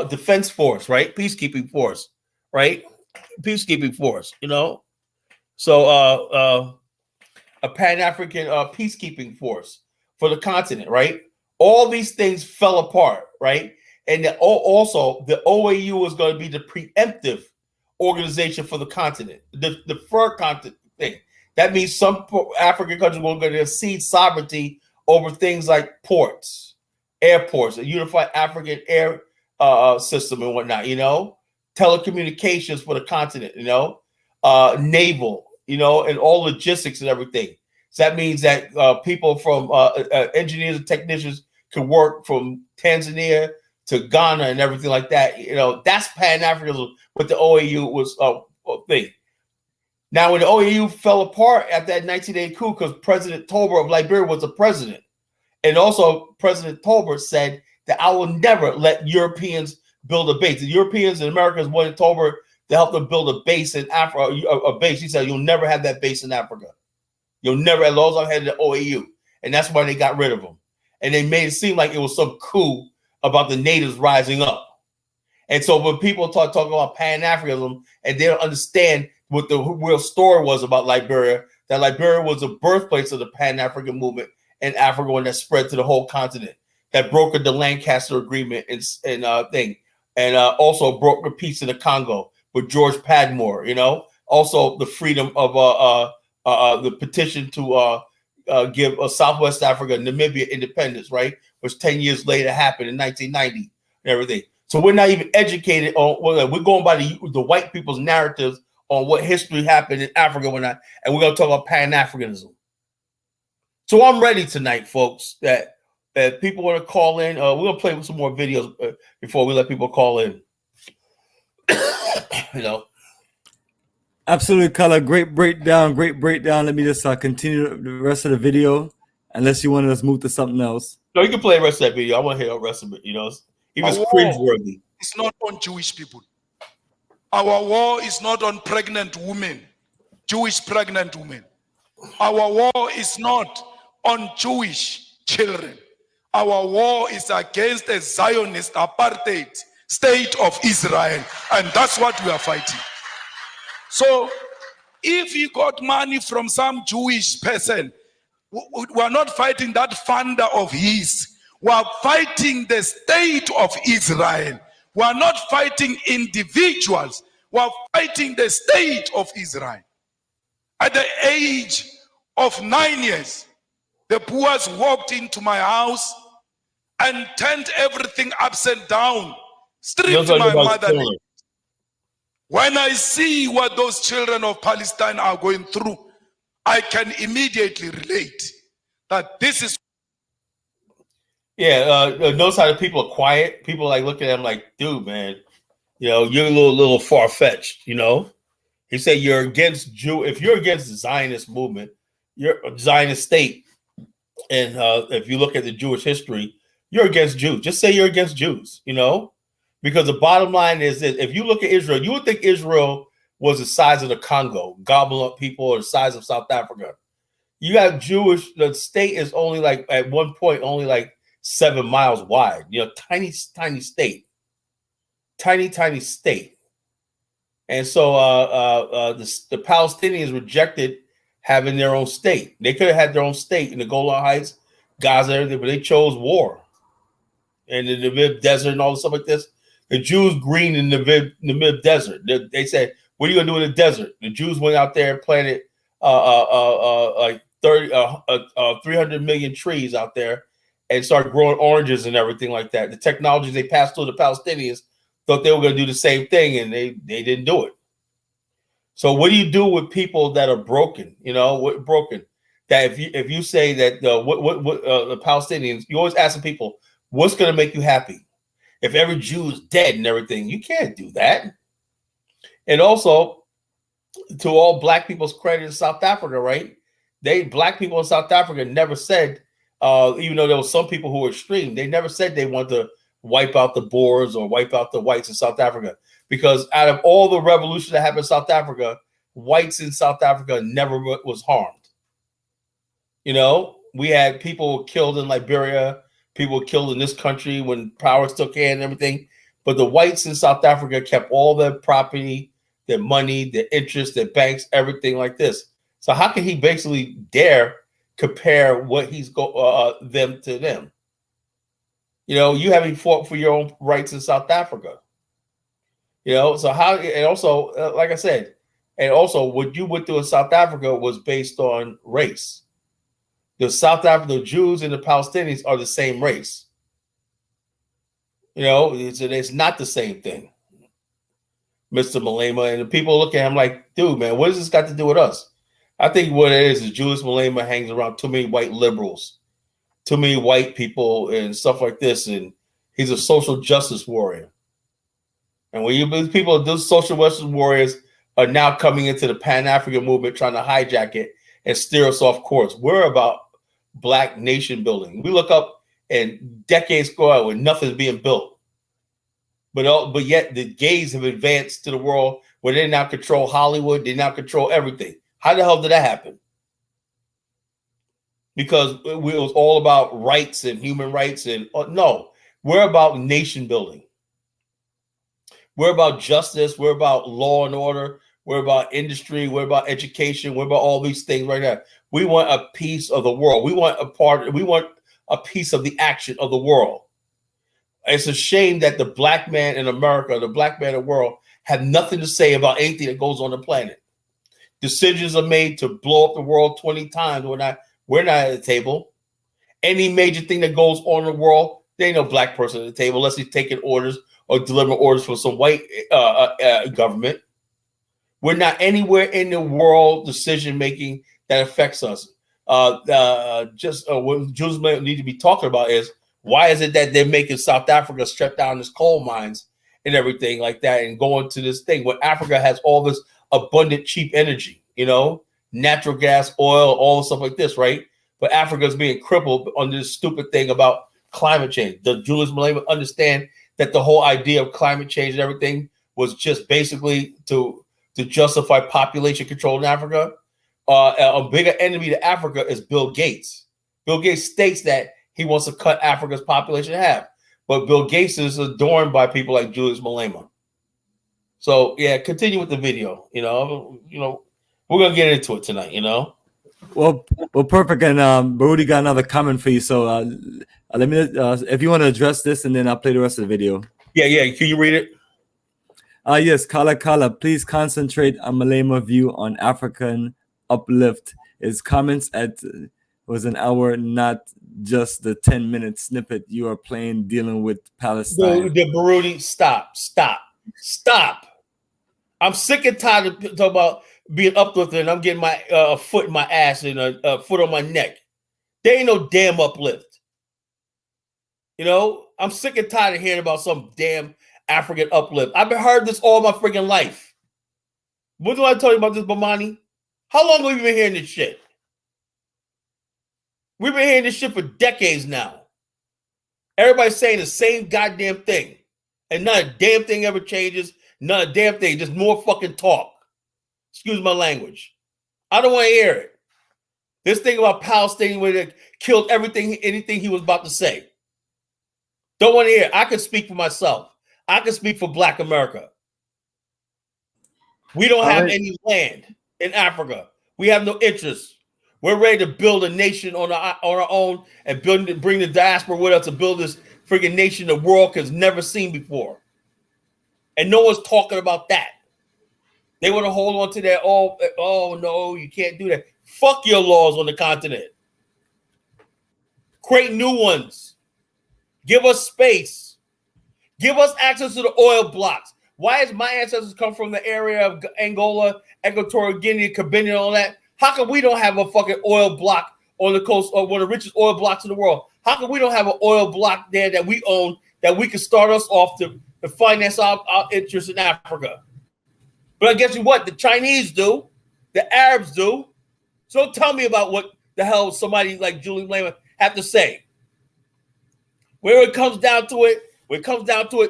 Defense Force, right? Peacekeeping force, right? Peacekeeping force, you know? So a Pan-African peacekeeping force for the continent, right? All these things fell apart, right? And also the OAU was going to be the preemptive organization for the continent, the fur continent thing. That means some African countries were going to cede sovereignty over things like ports, airports, a unified African air system and whatnot, you know, telecommunications for the continent, you know, naval, you know, and all logistics and everything. So that means that people from engineers and technicians could work from Tanzania to Ghana and everything like that. You know, that's Pan-Africanism, what the OAU was thing. Now, when the OAU fell apart at that 1980 coup, because President Tolbert of Liberia was the president, and also President Tolbert said that I will never let Europeans build a base. The Europeans and Americans wanted Tolbert to help them build a base in Africa, a base. He said, you'll never have that base in Africa. You'll never, as long as I'm headed to OAU. And that's why they got rid of him. And they made it seem like it was some coup about the natives rising up. And so when people talk about Pan-Africanism and they don't understand what the real story was about Liberia, that Liberia was the birthplace of the Pan-African movement in Africa, and that spread to the whole continent, that brokered the Lancaster Agreement and thing, and also brokered peace in the Congo with George Padmore, you know, also the freedom of the petition to give Southwest Africa, Namibia independence, right? Which 10 years later happened in 1990 and everything. So we're not even educated on. Well, we're going by the white people's narratives on what history happened in Africa and we're going to talk about Pan-Africanism. So I'm ready tonight, folks. That people want to call in. We're going to play with some more videos before we let people call in. You know. Absolutely, color. Great breakdown. Let me just continue the rest of the video, unless you want us to move to something else. No, you can play the rest of that video. I want to hear the rest of it. You know, he was cringeworthy. It's not on Jewish people. Our war is not on pregnant women, Jewish pregnant women. Our war is not on Jewish children. Our war is against a Zionist apartheid state of Israel, and that's what we are fighting. So if he got money from some Jewish person, we are not fighting that funder of his. We are fighting the state of Israel. We are not fighting individuals. We are fighting the state of Israel. At the age of 9 years, the Boers walked into my house and turned everything upside down, stripped my mother. When I see what those children of Palestine are going through, I can immediately relate that this is. Yeah, notice how the people are quiet. People like looking at him like, dude, man, you know, you're a little far-fetched, you know. He said you're against if you're against the Zionist movement, you're a Zionist state. And if you look at the Jewish history, you're against Jews. Just say you're against Jews, you know, because the bottom line is that if you look at Israel, you would think Israel was the size of the Congo, gobble up people, or the size of South Africa. You got the state is only like at one point only like 7 miles wide, you know, tiny state. And so the Palestinians rejected having their own state. They could have had their own state in the Golan Heights, Gaza, everything, but they chose war. And in the Negev desert and all the stuff like this. The Jews green in the Negev desert. They said, what are you going to do in the desert? The Jews went out there and planted like 300 million trees out there and started growing oranges and everything like that. The technologies they passed through the Palestinians thought they were going to do the same thing, and they didn't do it. So what do you do with people that are broken? You know, what broken? That if you say that the Palestinians, you always ask the people, what's going to make you happy? If every Jew is dead and everything, you can't do that. And also, to all black people's credit in South Africa, right? Black people in South Africa never said, even though there were some people who were extreme, they never said they wanted to wipe out the Boers or wipe out the whites in South Africa. Because out of all the revolution that happened in South Africa, whites in South Africa never was harmed. You know, we had people killed in Liberia, people killed in this country when power took hand and everything. But the whites in South Africa kept all their property, their money, their interest, their banks, everything like this. So how can he basically dare compare what he's them to them? You know, you haven't fought for your own rights in South Africa. You know, so how, and also, like I said, and also what you went through in South Africa was based on race. The Jews and the Palestinians are the same race. You know, it's not the same thing. Mr. Malema, and the people look at him like, dude, man, what does this got to do with us? I think what it is Jewish Malema hangs around too many white liberals, too many white people and stuff like this, and he's a social justice warrior. And when those social justice warriors are now coming into the Pan-African movement, trying to hijack it and steer us off course. We're about Black nation building. We look up and decades go out when nothing's being built. But yet the gays have advanced to the world where they now control Hollywood, they now control everything. How the hell did that happen? Because it was all about rights and human rights. And no, we're about nation building. We're about justice. We're about law and order. We're about industry. We're about education. We're about all these things right now. We want a piece of the world. We want a piece of the action of the world. It's a shame that the black man in America, the black man in the world, have nothing to say about anything that goes on the planet. Decisions are made to blow up the world 20 times. We're not at the table. Any major thing that goes on in the world, there ain't no black person at the table unless he's taking orders or delivering orders for some white government. We're not anywhere in the world decision making that affects us. What Jews need to be talking about is why is it that they're making South Africa shut down its coal mines and everything like that, and going to this thing where Africa has all this abundant, cheap energy, natural gas, oil, all the stuff like this, right? But Africa is being crippled on this stupid thing about climate change. Does Julius Malema understand that the whole idea of climate change and everything was just basically to justify population control in Africa? A bigger enemy to Africa is Bill Gates. Bill Gates states that he wants to cut Africa's population in half. But Bill Gates is adorned by people like Julius Malema. So yeah, continue with the video. We're gonna get into it tonight. Well, perfect. And Baruti got another comment for you. So let me, if you want to address this, and then I'll play the rest of the video. Yeah. Can you read it? Yes, Kala, please concentrate on Malema view on African uplift. His comments was an hour, not just the 10-minute snippet you are playing dealing with Palestine. The Baruti, stop. I'm sick and tired of talking about being uplifted, and I'm getting my foot in my ass and a foot on my neck. There ain't no damn uplift. I'm sick and tired of hearing about some damn African uplift. I've been heard this all my freaking life. What do I tell you about this, Bomani? How long have we been hearing this shit? We've been hearing this shit for decades now. Everybody's saying the same goddamn thing. And not a damn thing ever changes. Not a damn thing. Just more fucking talk. Excuse my language. I don't want to hear it. This thing about Palestine where they killed anything he was about to say. Don't want to hear it. I can speak for myself. I can speak for Black America. We don't have any land in Africa. We have no interest. We're ready to build a nation on our own and bring the diaspora with us to build this freaking nation the world has never seen before. And no one's talking about that. They want to hold on to that. Oh no, you can't do that. Fuck your laws on the continent. Create new ones. Give us space. Give us access to the oil blocks. Why is my ancestors come from the area of Angola, Equatorial Guinea, Cabinda, and all that? How come we don't have a fucking oil block on the coast, or one of the richest oil blocks in the world? How come we don't have an oil block there that we own, that we can start us off to finance our interests in Africa? But I guess what? The Chinese do. The Arabs do. So tell me about what the hell somebody like Julius Malema have to say. When it comes down to it,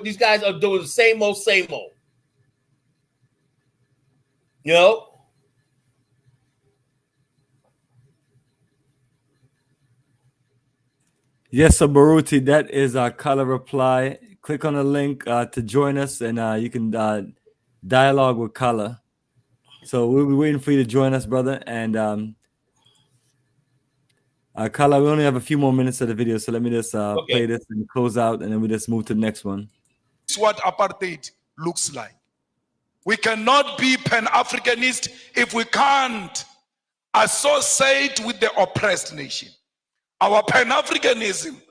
these guys are doing the same old. Yes, so Baruti, that is our color reply. Click on the link to join us, and you can dialogue with Kala. So we'll be waiting for you to join us, brother. And Kala, we only have a few more minutes of the video, so let me just play this and close out, and then we just move to the next one. This is what apartheid looks like. We cannot be Pan-Africanist if we can't associate with the oppressed nation. Our Pan-Africanism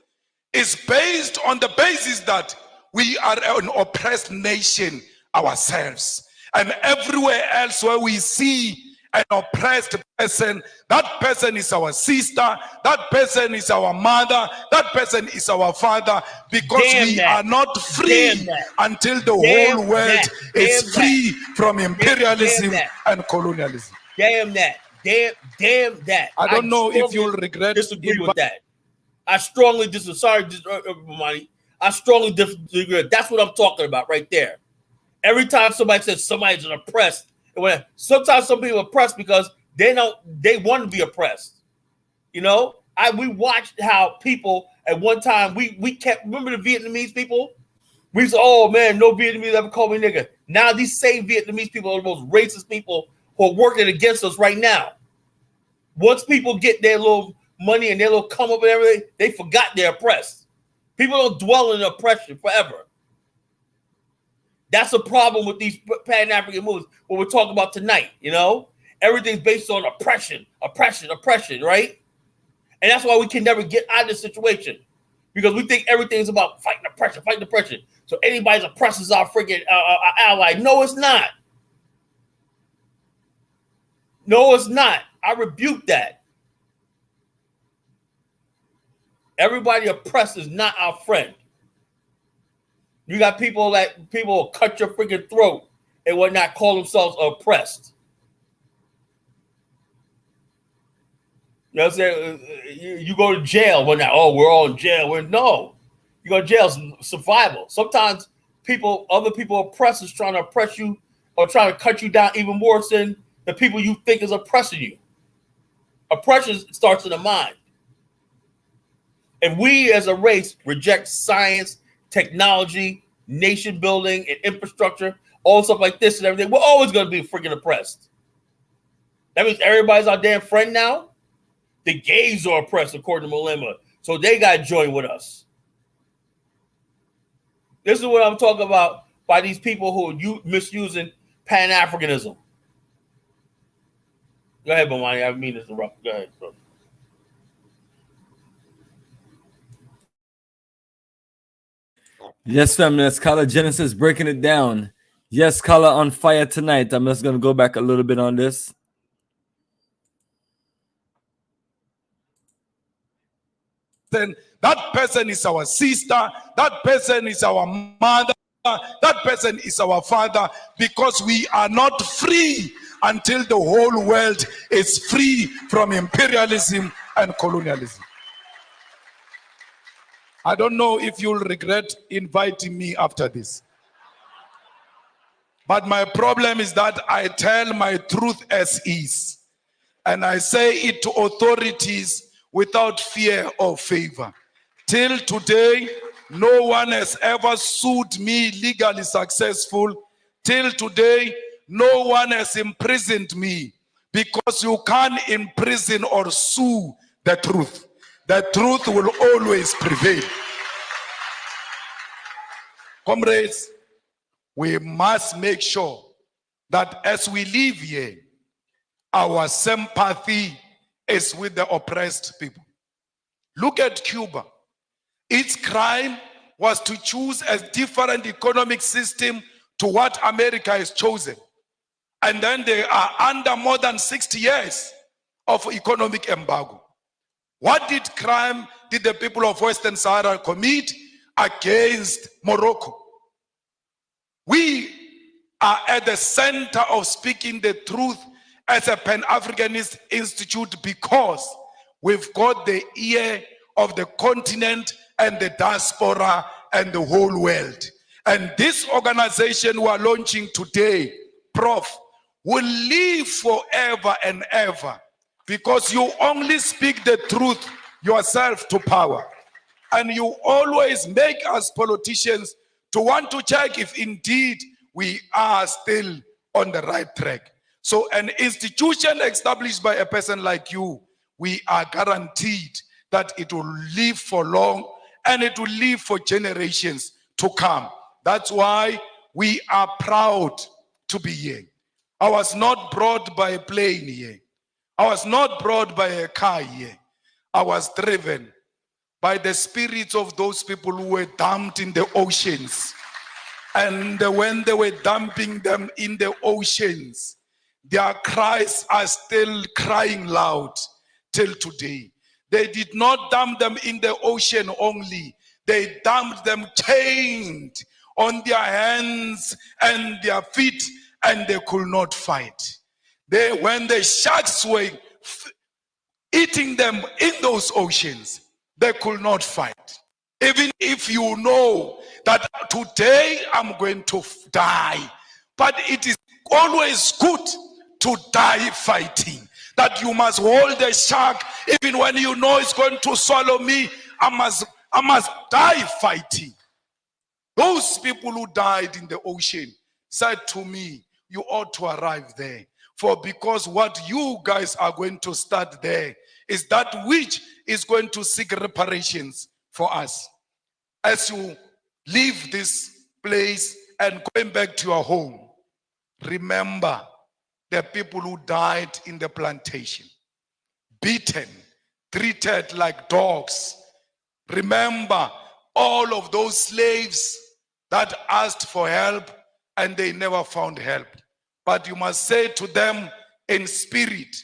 is based on the basis that we are an oppressed nation ourselves. And everywhere else where we see an oppressed person, that person is our sister, that person is our mother, that person is our father, because we are not free until the whole world is free from imperialism and colonialism. Damn that. Damn that. I don't know if you'll regret disagree with that. I strongly disagree. Sorry, Bomani. I strongly disagree. That's what I'm talking about right there. Every time somebody says somebody's oppressed, sometimes some people are oppressed because they want to be oppressed. We watched how people at one time we kept, remember the Vietnamese people? We said, oh man, no Vietnamese ever called me nigga. Now these same Vietnamese people are the most racist people who are working against us right now. Once people get their little money and their little come up and everything, they forgot they're oppressed. People don't dwell in oppression forever. That's a problem with these Pan-African movements, what we're talking about tonight, Everything's based on oppression, right? And that's why we can never get out of this situation. because we think everything's about fighting the pressure. So anybody's oppressor is our freaking ally. No, it's not. No, it's not. I rebuke that. Everybody oppressed is not our friend. You got people will cut your freaking throat and will not call themselves oppressed. You know what I'm saying? You go to jail when we're all in jail. No, you go to jail, survival. Sometimes other people oppressors trying to oppress you or trying to cut you down even more than the people you think is oppressing you. Oppression starts in the mind. If we as a race reject science, technology, nation building, and infrastructure, all stuff like this and everything, we're always going to be freaking oppressed. That means everybody's our damn friend now. The gays are oppressed, according to Malema, so they got to join with us. This is what I'm talking about by these people who are misusing Pan-Africanism. Go ahead, Bomani. I mean to interrupt. Go ahead, bro. Yes, fam. That's Color Genesis breaking it down. Yes, Color on fire tonight. I'm just going to go back a little bit on this. Then that person is our sister, that person is our mother, that person is our father, because we are not free until the whole world is free from imperialism and colonialism. I don't know if you'll regret inviting me after this. But my problem is that I tell my truth as is, and I say it to authorities without fear or favor. Till today, no one has ever sued me legally successful. Till today, no one has imprisoned me, because you can't imprison or sue the truth. The truth will always prevail. Comrades, we must make sure that as we live here, our sympathy is with the oppressed people. Look at Cuba. Its crime was to choose a different economic system to what America has chosen. And then they are under more than 60 years of economic embargo. What crime did the people of Western Sahara commit against Morocco? We are at the center of speaking the truth as a Pan-Africanist institute, because we've got the ear of the continent and the diaspora and the whole world. And this organization we are launching today, Prof, will live forever and ever, because you only speak the truth yourself to power. And you always make us politicians to want to check if indeed we are still on the right track. So an institution established by a person like you, we are guaranteed that it will live for long and it will live for generations to come. That's why we are proud to be here. I was not brought by a plane here. I was not brought by a car here. I was driven by the spirits of those people who were dumped in the oceans. And when they were dumping them in the oceans, their cries are still crying loud till today. They did not dump them in the ocean only. They dumped them chained on their hands and their feet, and they could not fight. When the sharks were eating them in those oceans, they could not fight. Even if you know that today I'm going to die, but it is always good to die fighting. That you must hold the shark even when you know it's going to swallow me. I must die fighting. Those people who died in the ocean said to me, you ought to arrive there. Because what you guys are going to start there is that which is going to seek reparations for us. As you leave this place and going back to your home, remember the people who died in the plantation, beaten, treated like dogs, Remember all of those slaves that asked for help and they never found help. But you must say to them in spirit,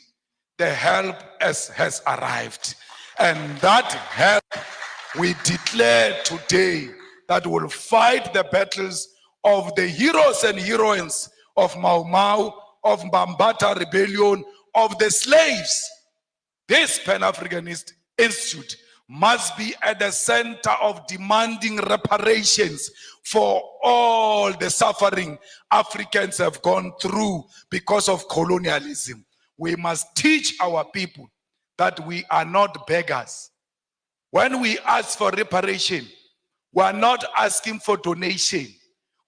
the help has arrived. And that help we declare today that will fight the battles of the heroes and heroines of Mau Mau, of Mbambata Rebellion, of the slaves. This Pan-Africanist Institute must be at the center of demanding reparations for all the suffering Africans have gone through because of colonialism. We must teach our people that we are not beggars. When we ask for reparation, we are not asking for donation.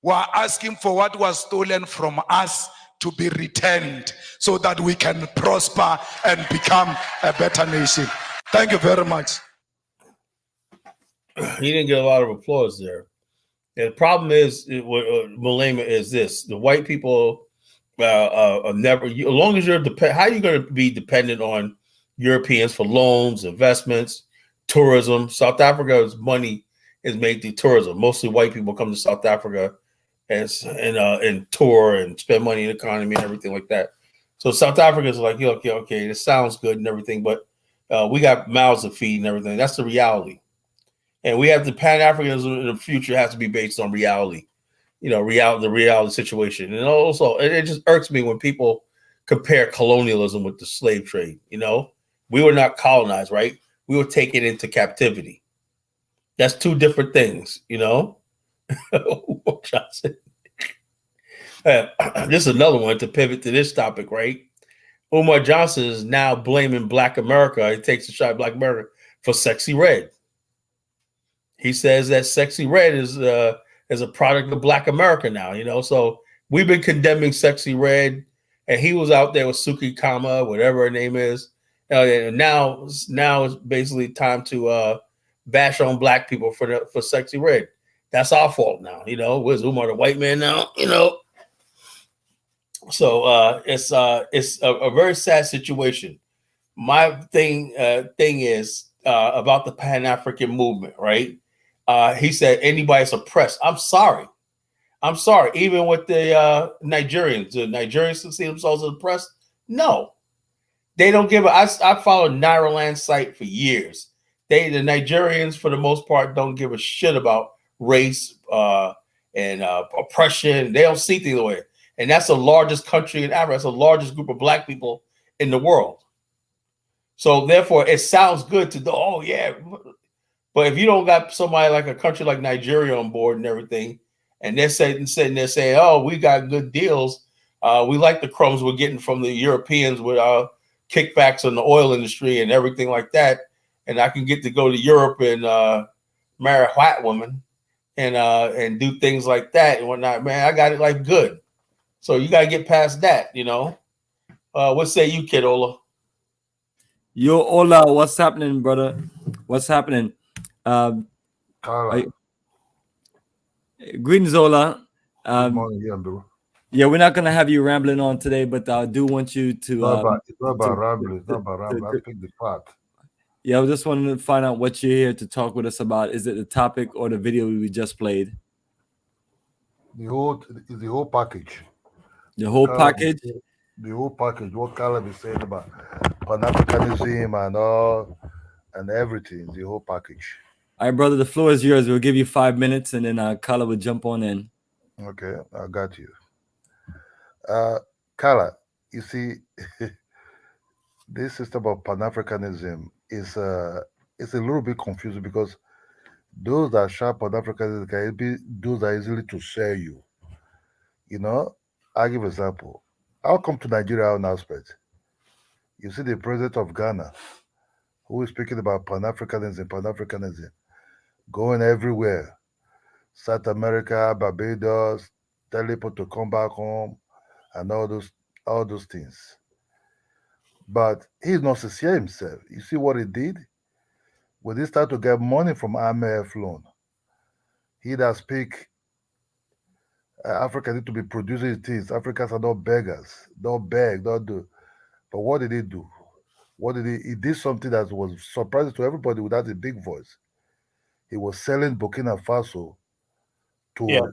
We are asking for what was stolen from us to be returned so that we can prosper and become a better nation. Thank you very much. He didn't get a lot of applause there. And the problem is, Malema, is this: the white people are never. As long as you're how are you going to be dependent on Europeans for loans, investments, tourism? South Africa's money is made through tourism. Mostly white people come to South Africa and tour and spend money in the economy and everything like that. So South Africa's like, okay, this sounds good and everything, but we got mouths to feed and everything. That's the reality. And we have the Pan-Africanism in the future has to be based on reality, the reality situation. And also, it just irks me when people compare colonialism with the slave trade. We were not colonized, right? We were taken into captivity. That's two different things, Johnson. This is another one to pivot to this topic, right? Umar Johnson is now blaming Black America. He takes a shot at Black America for Sexy Red. He says that Sexy Red is a product of Black America now, So we've been condemning Sexy Red, and he was out there with Suki Kama, whatever her name is. And now it's basically time to bash on Black people for Sexy Red. That's our fault now, Where's Umar the white man now, So it's a very sad situation. My thing is about the Pan-African movement, right? He said anybody's oppressed. I'm sorry. Even with the Nigerians see themselves as oppressed? No, they don't give I followed Nairaland's site for years. The Nigerians, for the most part, don't give a shit about race and oppression. They don't see things the way. And that's the largest country in Africa. That's the largest group of Black people in the world. So therefore, it sounds good to do. Oh yeah. But if you don't got somebody like a country like Nigeria on board and everything, and they're sitting there saying, oh, we got good deals. We like the crumbs we're getting from the Europeans with our kickbacks in the oil industry and everything like that. And I can get to go to Europe and marry a white woman and do things like that and whatnot. Man, I got it like good. So you got to get past that, What say you, Kid Ola? Yo, Ola, what's happening, brother? What's happening? Greetings, Ola. Good morning, yeah, bro. Yeah, we're not gonna have you rambling on today, but I do want you to. It's not about rambling. It's not about rambling. I picked the part. Yeah, I just wanted to find out what you're here to talk with us about. Is it the topic or the video we just played? The whole package. The whole package. The whole package. What Caleb is saying about Pan-Africanism and all and everything. The whole package. All right, brother. The floor is yours. We'll give you 5 minutes, and then Kala will jump on in. Okay, I got you. Kala, you see, this system of Pan-Africanism is a little bit confusing because those that shout Pan-Africanism can be those that are easily to sell you. I'll give an example. I'll come to Nigeria on aspect. You see the president of Ghana, who is speaking about Pan-Africanism, going everywhere. South America, Barbados, tell people to come back home, and all those things. But he's not sincere himself. You see what he did? When he started to get money from IMF loan, he that speak Africa need to be producing things. Africans are not beggars. Don't beg, don't do. But what did he do? He did something that was surprising to everybody without a big voice. he was selling Burkina Faso Yeah.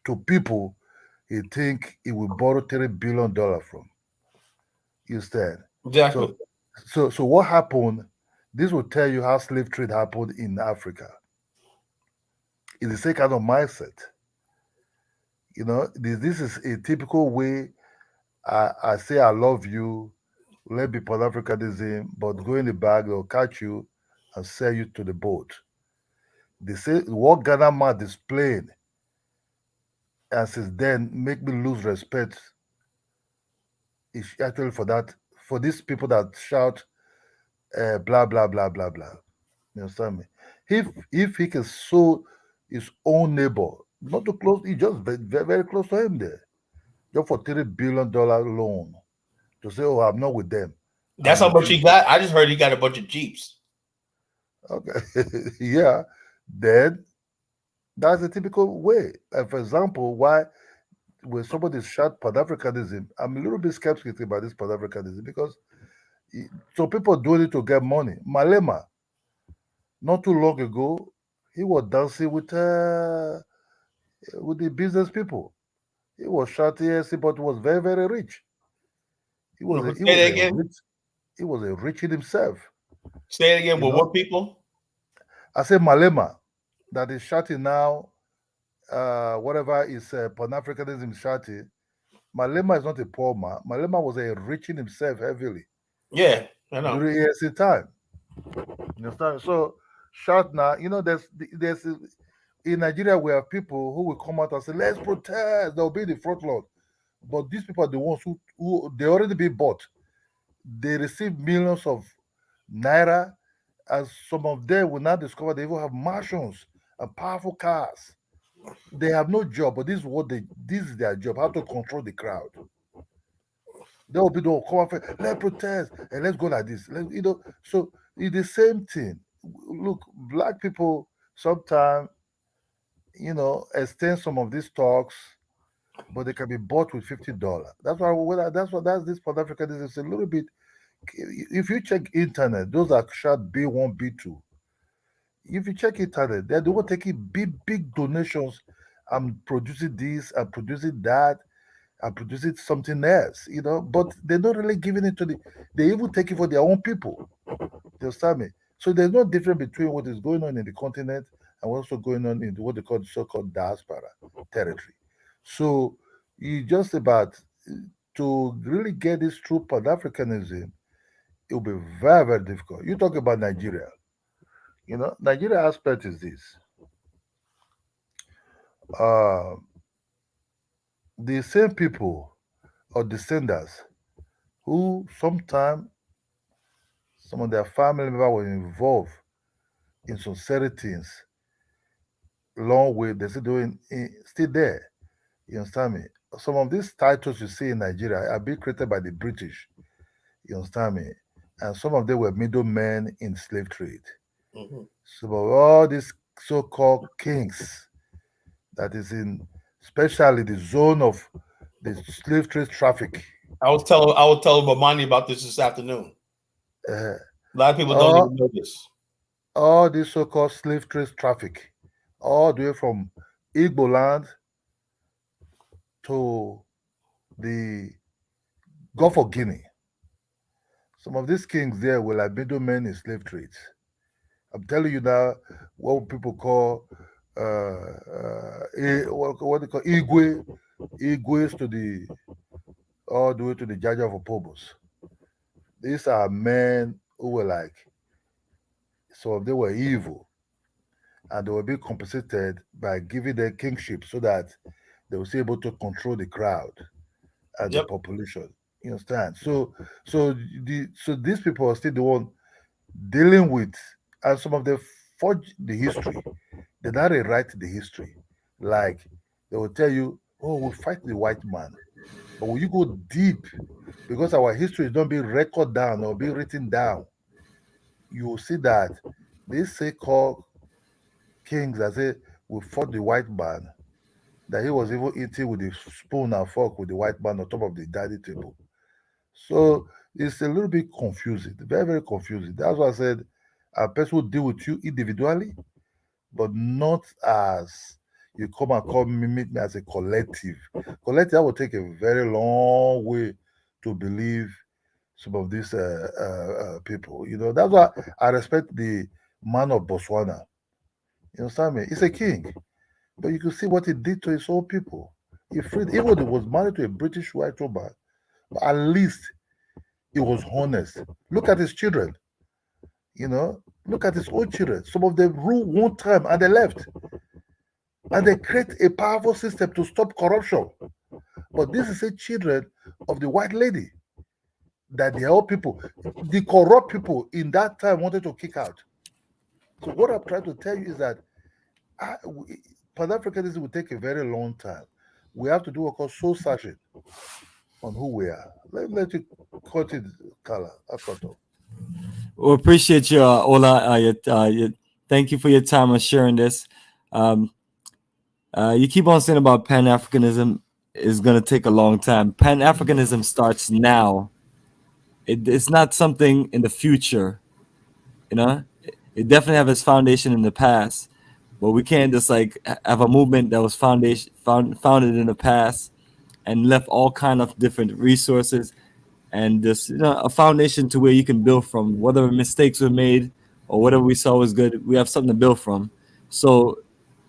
to people he think he will borrow $3 billion from. You understand? Exactly. So what happened? This will tell you how slave trade happened in Africa. It's the same kind of mindset. You know, this is a typical way I say I love you, let be Pan-Africanism, but go in the bag, they'll catch you and sell you to the boat. They say what Ghana man displayed, and since then make me lose respect is actually for these people that shout blah blah blah blah blah. You understand me? If he can sue his own neighbor, not too close, he just very, very close to him there, just for $3 billion loan to say, oh, I'm not with them. That's I'm how with much you. he got. I just heard he got a bunch of Jeeps. Okay, yeah. Then that's a typical way. For example, why when somebody shout Pan-Africanism, I'm a little bit skeptical about this Pan-Africanism because so people doing it to get money. Malema, not too long ago, he was dancing with the business people. He was shouting, yes, but was very, very rich. He was Say that again. he was a rich in himself. Say it again. You With know? what people? I say Malema that is shouting now, whatever is Pan-Africanism shouting. Malema is not a poor man. Malema was enriching himself heavily Yeah, I know. during ANC time. You understand? So shout now, you know, there's in Nigeria we have people who will come out and say, let's protest, they'll be in the front line. But these people are the ones who they already been bought. They receive millions of naira, and some of them will now discover they even have mansions and powerful cars. They have no job, but this is their job, how to control the crowd. There will be no come and say, let's protest and let's go like this. So it's the same thing. Look, black people sometimes, extend some of these talks, but they can be bought with $50. That's this South Africa. This is a little bit. If you check internet, those are shot B1, B2. If you check internet, they're the one taking big donations. I'm producing this, I'm producing that, I'm producing something else, but they're not really giving it to they even take it for their own people. You understand me? So there's no difference between what is going on in the continent and what's also going on in what they call the so-called diaspora territory. So you just about to really get this true Pan-Africanism, it will be very, very difficult. You talk about Nigeria. Nigeria aspect is this. Uh, the same people or descendants who sometimes some of their family members were involved in some certain things long way, they're still doing still there. You understand me? Some of these titles you see in Nigeria are being created by the British. You understand me? And some of them were middlemen in slave trade. Mm-hmm. So all these so-called kings that is in especially the zone of the slave trade traffic. I was telling Bomani about this afternoon. A lot of people don't even know this. All this so-called slave trade traffic, all the way from Igbo land to the Gulf of Guinea. Some of these kings there were like middlemen in slave trades. I'm telling you now, what people call what they call Igwes to all the way to the Jaja of Opobos. These are men who were like, so they were evil, and they were being compensated by giving them kingship so that they were able to control the crowd and the population. You understand? So these people are still the one dealing with, and some of them forge the history. They not rewrite the history. Like they will tell you, oh, we'll fight the white man. But when you go deep, because our history is not being recorded down or being written down, you will see that these so-called kings that say we fought the white man, that he was even eating with a spoon and fork with the white man on top of the dining table. So it's a little bit confusing, very, very confusing. That's why I said a person will deal with you individually, but not as you come and call meet me as a collective. Collective, that will take a very long way to believe some of these people. You know, that's why I respect the man of Botswana. You understand me? He's a king, but you can see what he did to his own people. He freed, even though he was married to a British white woman, but at least he was honest. Look at his children. You know, look at his own children. Some of them ruled one time and they left. And they create a powerful system to stop corruption. But this is a children of the white lady that the help people, the corrupt people in that time wanted to kick out. So what I'm trying to tell you is that Pan-Africanism will take a very long time. We have to do what called soul searching on who we are. Let you cut it, Kala. We appreciate you, Ola. Thank you for your time on sharing this. You keep on saying about Pan-Africanism is going to take a long time. Pan-Africanism starts now. It's not something in the future. You know, it definitely have its foundation in the past, but we can't just like have a movement that was founded in the past and left all kind of different resources and just, you know, a foundation to where you can build from. Whether mistakes were made or whatever we saw was good, we have something to build from. So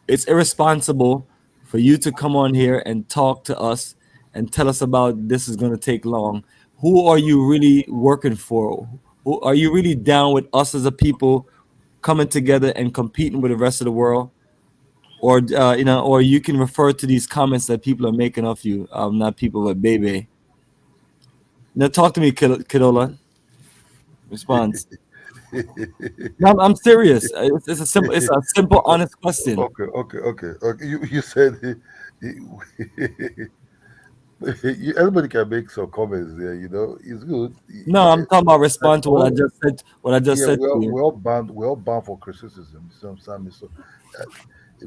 it's irresponsible for you to come on here and talk to us and tell us about this is going to take long. Who are you really working for? Who are you really down with us as a people coming together and competing with the rest of the world? Or you know, or you can refer to these comments that people are making of you, not people, but baby. Now talk to me, Kidola. Response. No, I'm serious. It's a simple, honest question. Okay. You said everybody can make some comments there. You know, it's good. No, I'm talking about respond to what I just said. What I just said. We're all bound for criticism. So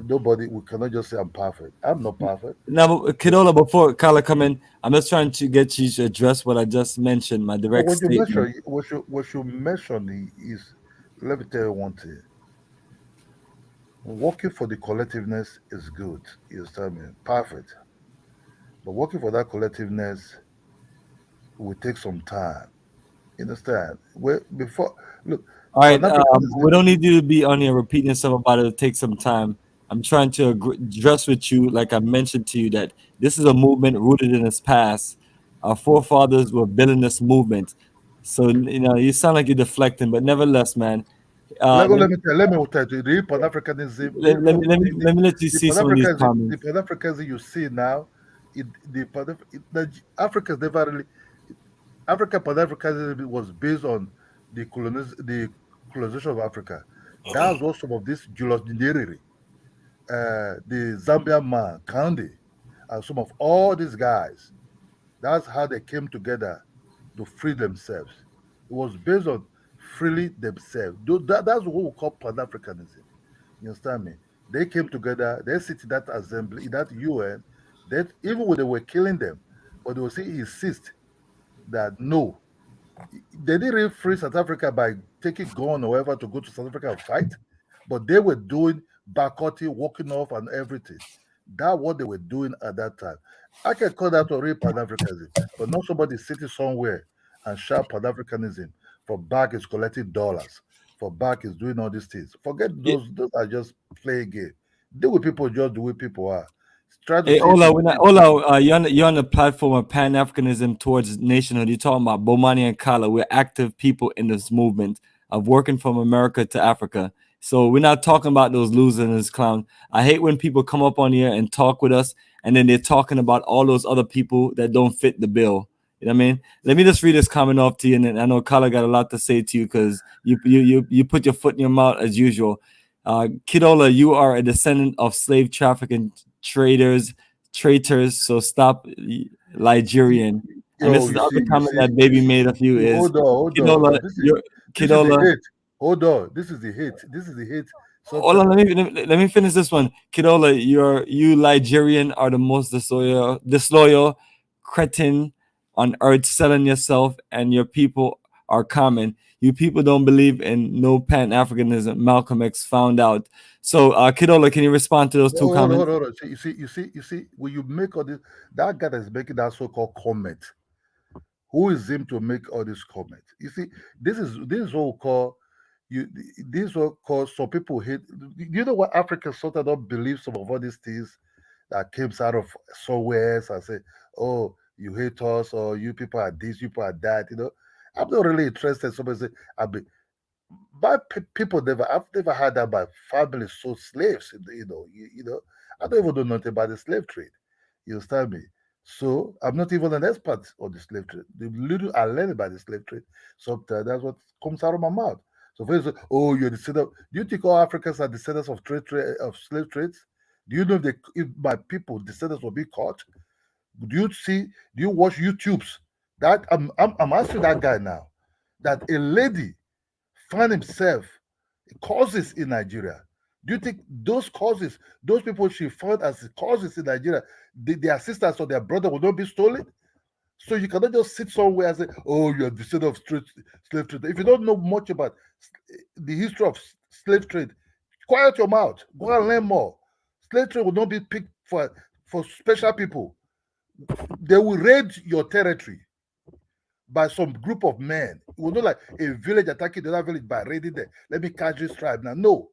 nobody, we cannot just say I'm perfect. I'm not perfect. Now, Kidola, before Kala come in, I'm just trying to get you to address what I just mentioned. My direct statement. What you mention is, let me tell you one thing. Working for the collectiveness is good. You understand me? Perfect. But working for that collectiveness will take some time. You understand? Look. All right, we don't need you to be on here repeating yourself about it. It'll take some time. I'm trying to address with you, like I mentioned to you, that this is a movement rooted in its past. Our forefathers were building this movement. So, you know, you sound like you're deflecting, but nevertheless, man. Let me tell you, the Pan-Africanism. Let me let you see some of these comments. The Pan-Africanism you see now, the Africa's never really. African Pan-Africanism was based on the colonization of Africa. That's what some of this Julius Nyerere, the Zambian man, Kandi, and some of all these guys, that's how they came together to free themselves. It was based on freely themselves. That's what we call Pan-Africanism. You understand me? They came together, they sit in that assembly, in that UN, that even when they were killing them, but they will say insist that no, they didn't really free South Africa by taking gun or whatever to go to South Africa and fight, but they were doing boycotting, walking off, and everything. That's what they were doing at that time. I can call that a real Pan-Africanism, but not somebody sitting somewhere and shout Pan-Africanism for back is collecting dollars, for back is doing all these things. Forget those are just playing game. Deal with people just the way people are. Hey, Ola, you're on the platform of Pan-Africanism towards nationhood. You're talking about Bomani and Kala. We're active people in this movement of working from America to Africa. So we're not talking about those losers and this clown. I hate when people come up on here and talk with us, and then they're talking about all those other people that don't fit the bill. You know what I mean? Let me just read this comment off to you, and then I know Kala got a lot to say to you because you put your foot in your mouth as usual. Kidola, you are a descendant of slave trafficking traitors, so stop Nigerian. And this is the other comment that baby made of you is Kidola, Kidola. Hold on, this is the hate. Hold on, let me finish this one. Kidola, you Nigerian are the most disloyal cretin on earth, selling yourself and your people are common. You people don't believe in no Pan-Africanism. Malcolm X found out. So, Kidola, can you respond to those two comments? Hold on. You see, when you make all this, that guy that's making that so-called comment, who is him to make all this comment? You see, this is what we call this is what cause some people hate. You know what Africans sort of don't believe some of all these things that came out of somewhere and say, oh, you hate us, or you people are this, you people are that. You know, I'm not really interested. Somebody say, people I've never had that. My family sold slaves. You know, I don't even know nothing about the slave trade. You understand me? So I'm not even an expert on the slave trade. The little I learned about the slave trade, sometimes that's what comes out of my mouth. So for instance, oh, you're descendant. Do you think all Africans are descendants of slave trades? Do you know if my people descendants will be caught? Do you watch YouTubes? That I'm asking that guy now, that a lady found himself causes in Nigeria. Do you think those causes, those people she found as causes in Nigeria, their sisters or their brother will not be stolen? So you cannot just sit somewhere and say, oh, you're descendant of slave trade. If you don't know much about the history of slave trade, quiet your mouth. Go and learn more. Slave trade will not be picked for special people. They will raid your territory by some group of men. It will not like a village attacking the other village by raiding them. Let me catch this tribe now. No.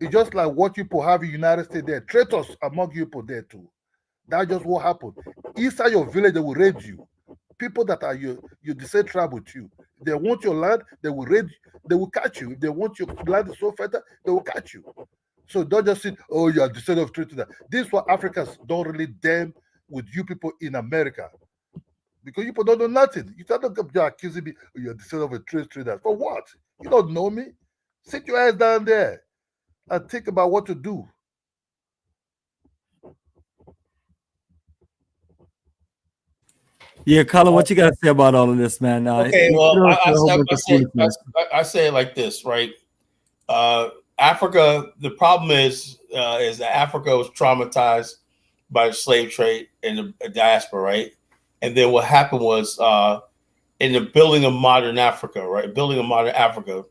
It's just like what you people have in the United States there. Traitors among you people there too. That's just what happened. Inside your village, they will raid you. People that are you the same tribe with you. If they want your land, they will raid you. They will catch you. If they want your land is so fertile, they will catch you. So don't just say, oh, you are descendant of trade. This is what Africans don't really damn with you people in America. Because you people don't know nothing. You cannot come there accusing me, oh, you're descendant of a trade trader. For what? You don't know me. Sit your ass down there and think about what to do. Yeah, Colin, what you got to say about all of this, man? Okay, well, I say it like this, right? Africa, the problem is that Africa was traumatized by the slave trade and the diaspora, right? And then what happened was in the building of modern Africa, right? Building of modern Africa,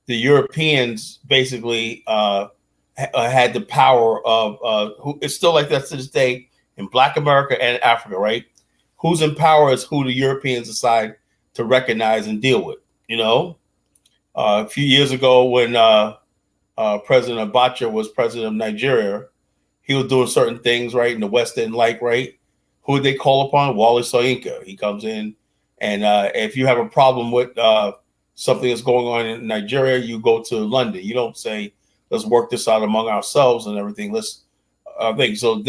the Europeans basically had the power of who it's still like that to this day in Black America and Africa, right? Who's in power is who the Europeans decide to recognize and deal with. You know, a few years ago when President Abacha was president of Nigeria, he was doing certain things, right? And the West didn't like, right? Who would they call upon? Wale Soyinka. He comes in, and if you have a problem with something that's going on in Nigeria, you go to London. You don't say, let's work this out among ourselves and everything. Let's think. So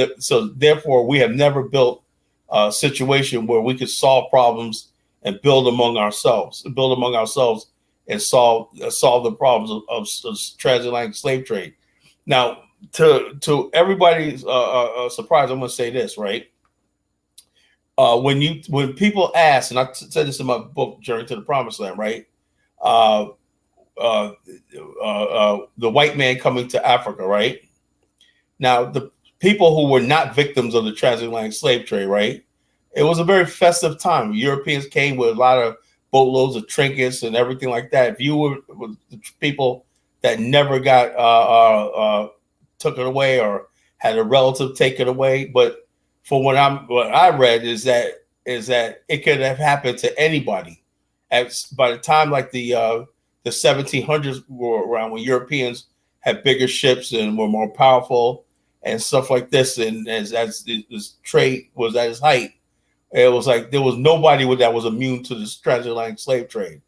therefore, we have never built a situation where we could solve problems and build among ourselves and solve the problems of transatlantic slave trade. Now, to everybody's surprise, I'm going to say this, right? When people ask, and I said this in my book, Journey to the Promised Land, right? The white man coming to Africa, right? Now, the people who were not victims of the transatlantic slave trade, right? It was a very festive time. Europeans came with a lot of boatloads of trinkets and everything like that. If you were the people that never got took it away or had a relative take it away, but for what I read is that it could have happened to anybody. By the time like the 1700s were around, when Europeans had bigger ships and were more powerful and stuff like this, and as this trade was at its height, it was like there was nobody that was immune to this transatlantic slave trade.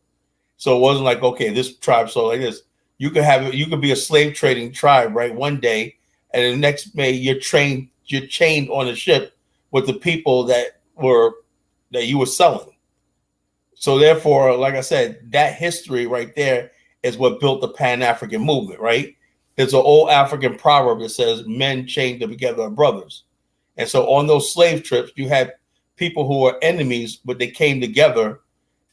So it wasn't like, okay, this tribe, so like this. You could be a slave trading tribe, right? One day, and the next day you're chained on a ship with the people that you were selling. So therefore, like I said, that history right there is what built the Pan-African movement, right? There's an old African proverb that says men chained together are brothers. And so on those slave trips, you had people who were enemies, but they came together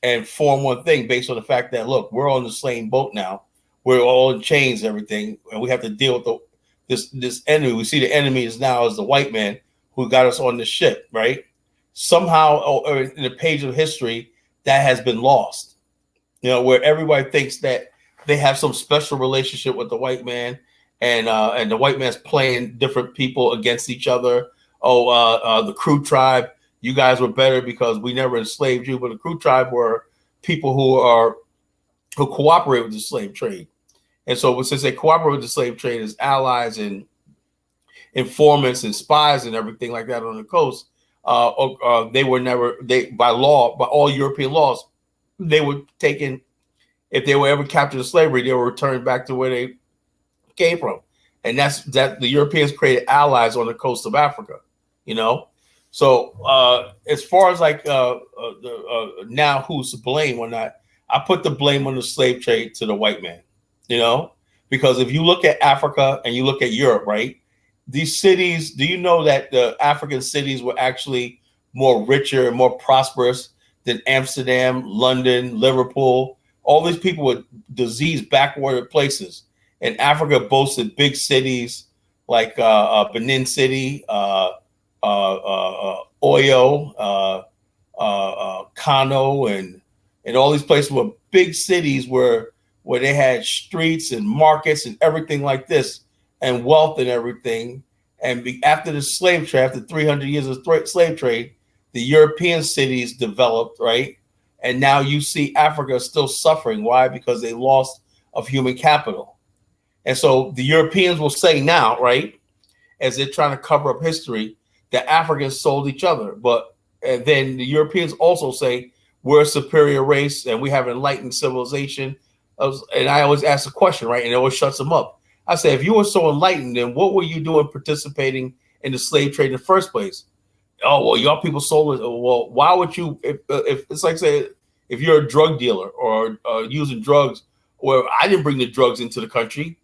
and formed one thing based on the fact that, look, we're on the same boat now. We're all in chains, everything, and we have to deal with this enemy. We see the enemy is now as the white man who got us on the ship, right? Somehow, in the page of history, that has been lost. You know, where everybody thinks that they have some special relationship with the white man, and the white man's playing different people against each other. The Crew tribe, you guys were better because we never enslaved you, but the Crew tribe were people who cooperate with the slave trade. And so since they cooperate with the slave trade as allies and informants and spies and everything like that on the coast, they were never, by all European laws, they were taken, if they were ever captured in slavery, they were returned back to where they came from. And that the Europeans created allies on the coast of Africa, you know? So as far as like now who's to blame or not, I put the blame on the slave trade to the white man, you know? Because if you look at Africa and you look at Europe, right? These cities, do you know that the African cities were actually more richer and more prosperous than Amsterdam, London, Liverpool? All these people were disease backward places. And Africa boasted big cities like Benin City, Oyo, Kano, and all these places were big cities where they had streets and markets and everything like this, and wealth and everything. And after the slave trade, after 300 years of slave trade, the European cities developed, right? And now you see Africa still suffering. Why? Because they lost of human capital. And so the Europeans will say now, right, as they're trying to cover up history, that Africans sold each other. And then the Europeans also say we're a superior race and we have enlightened civilization. And I always ask the question, right? And it always shuts them up. I say, if you were so enlightened, then what were you doing participating in the slave trade in the first place? Oh, well, y'all people sold it. Well, why would you, if it's like, say, if you're a drug dealer or using drugs, well, I didn't bring the drugs into the country,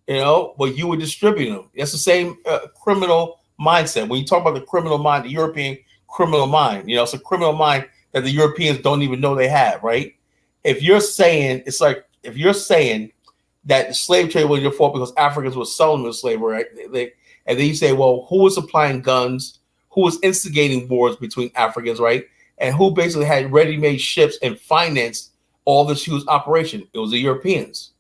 you know, but you were distributing them. That's the same criminal mindset. When you talk about the criminal mind, the European criminal mind, you know, it's a criminal mind that the Europeans don't even know they have, right? If you're saying, it's like, if you're saying that the slave trade was your fault because Africans were selling the slavery, right? And then you say, well, who was supplying guns? Who was instigating wars between Africans, right? And who basically had ready-made ships and financed all this huge operation? It was the Europeans.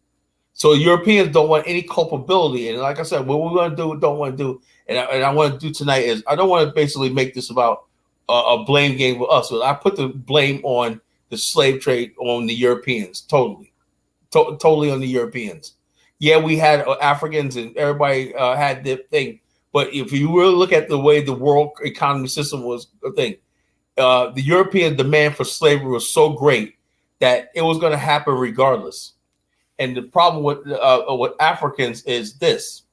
So Europeans don't want any culpability. And like I said, what we're going to do, don't want to do, and I want to do tonight is, I don't want to basically make this about a blame game with us. So I put the blame on the slave trade on the Europeans, totally on the Europeans. Yeah, we had Africans and everybody had their thing. But if you really look at the way the world economy system was a thing, the European demand for slavery was so great that it was going to happen regardless. And the problem with Africans is this.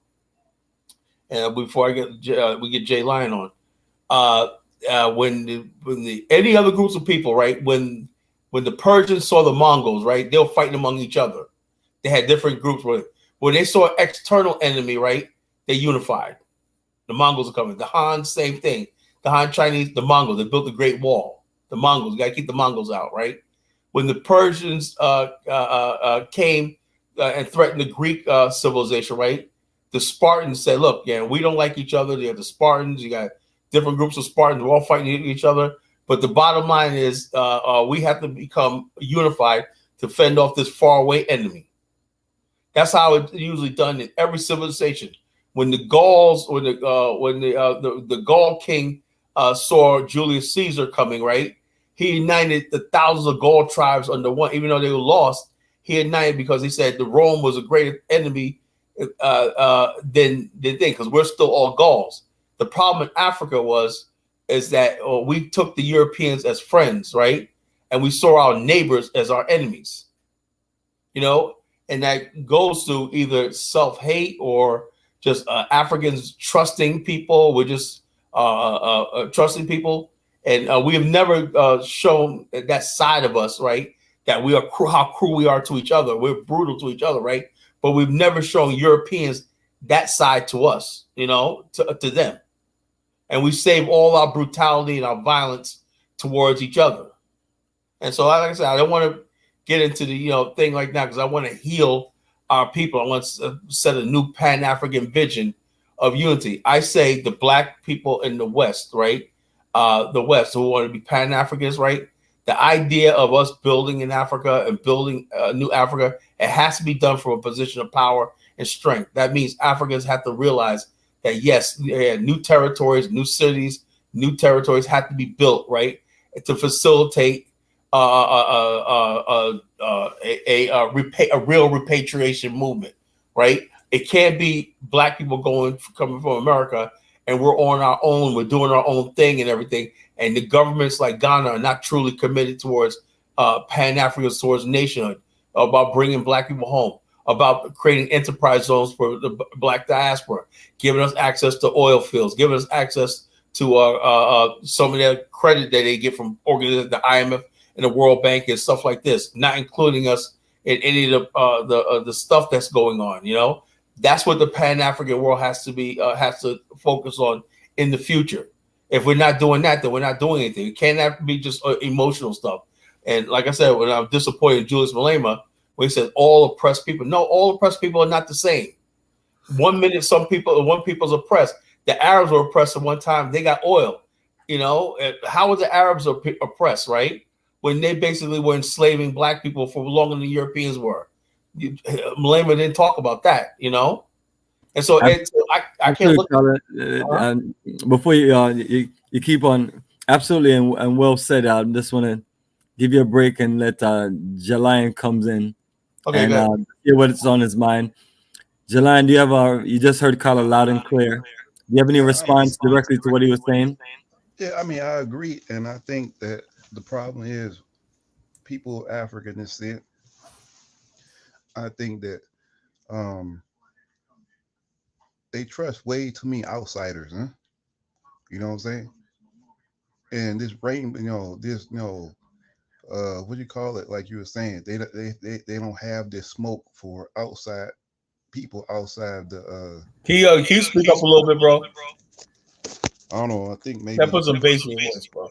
And before we get Jay Lyon on, when any other groups of people, right? When the Persians saw the Mongols, right, they were fighting among each other. They had different groups. When they saw an external enemy, right, they unified. The Mongols are coming. The Han, same thing. The Han Chinese, the Mongols, they built the Great Wall. The Mongols, you got to keep the Mongols out, right? When the Persians came and threatened the Greek civilization, right? The Spartans said, look, yeah, we don't like each other. You have the Spartans, you got different groups of Spartans, we're all fighting each other. But the bottom line is we have to become unified to fend off this faraway enemy. That's how it's usually done in every civilization. When the Gauls, when the Gaul king saw Julius Caesar coming, right? He united the thousands of Gaul tribes under one, even though they were lost. He united because he said the Rome was a greater enemy than the thing, because we're still all Gauls. The problem in Africa is that we took the Europeans as friends, right? And we saw our neighbors as our enemies, you know, and that goes to either self-hate or just Africans trusting people. We're just trusting people. And we have never shown that side of us, right? That we are how cruel we are to each other. We're brutal to each other, right? But we've never shown Europeans that side to us, you know, to them. And we save all our brutality and our violence towards each other. And so, like I said, I don't want to get into the thing like that because I want to heal our people. I want to set a new Pan-African vision of unity. I say the Black people in the West, right? The West who want to be Pan-Africans, right? The idea of us building in Africa and building new Africa, it has to be done from a position of power and strength. That means Africans have to realize that, yes, new territories, new cities, new territories have to be built, right, to facilitate a real repatriation movement, right? It can't be black people coming from America and we're on our own, we're doing our own thing and everything, and the governments like Ghana are not truly committed towards Pan-Africanism, towards nationhood, about bringing black people home, about creating enterprise zones for the black diaspora, giving us access to oil fields, giving us access to some of the credit that they get from organizations, the IMF and the World Bank and stuff like this, not including us in any of the stuff that's going on. You know, that's what the Pan-African world has to focus on in the future. If we're not doing that, then we're not doing anything. It can't be just emotional stuff. And like I said, when I'm disappointed in Julius Malema, when he said all oppressed people, no, all oppressed people are not the same. 1 minute, one people's oppressed. The Arabs were oppressed at one time. They got oil. You know, how were the Arabs oppressed, right? When they basically were enslaving black people for longer than the Europeans were. Malema didn't talk about that, you know? And so I can't look at before you keep on. Absolutely, and well said. I just want to give you a break and let Jalian comes in and hear what's on his mind. Jalian, do you have you just heard Carla loud and clear. Do you have any response directly to what he was saying? Yeah, I mean, I agree. And I think that the problem is people of African descent. I think that they trust way too many outsiders, huh? You know what I'm saying? And this brain, what do you call it? Like you were saying, they don't have this smoke for outside people outside the. Can you speak up a little bit, bro? I don't know. I think maybe that puts some bass in your voice, bro.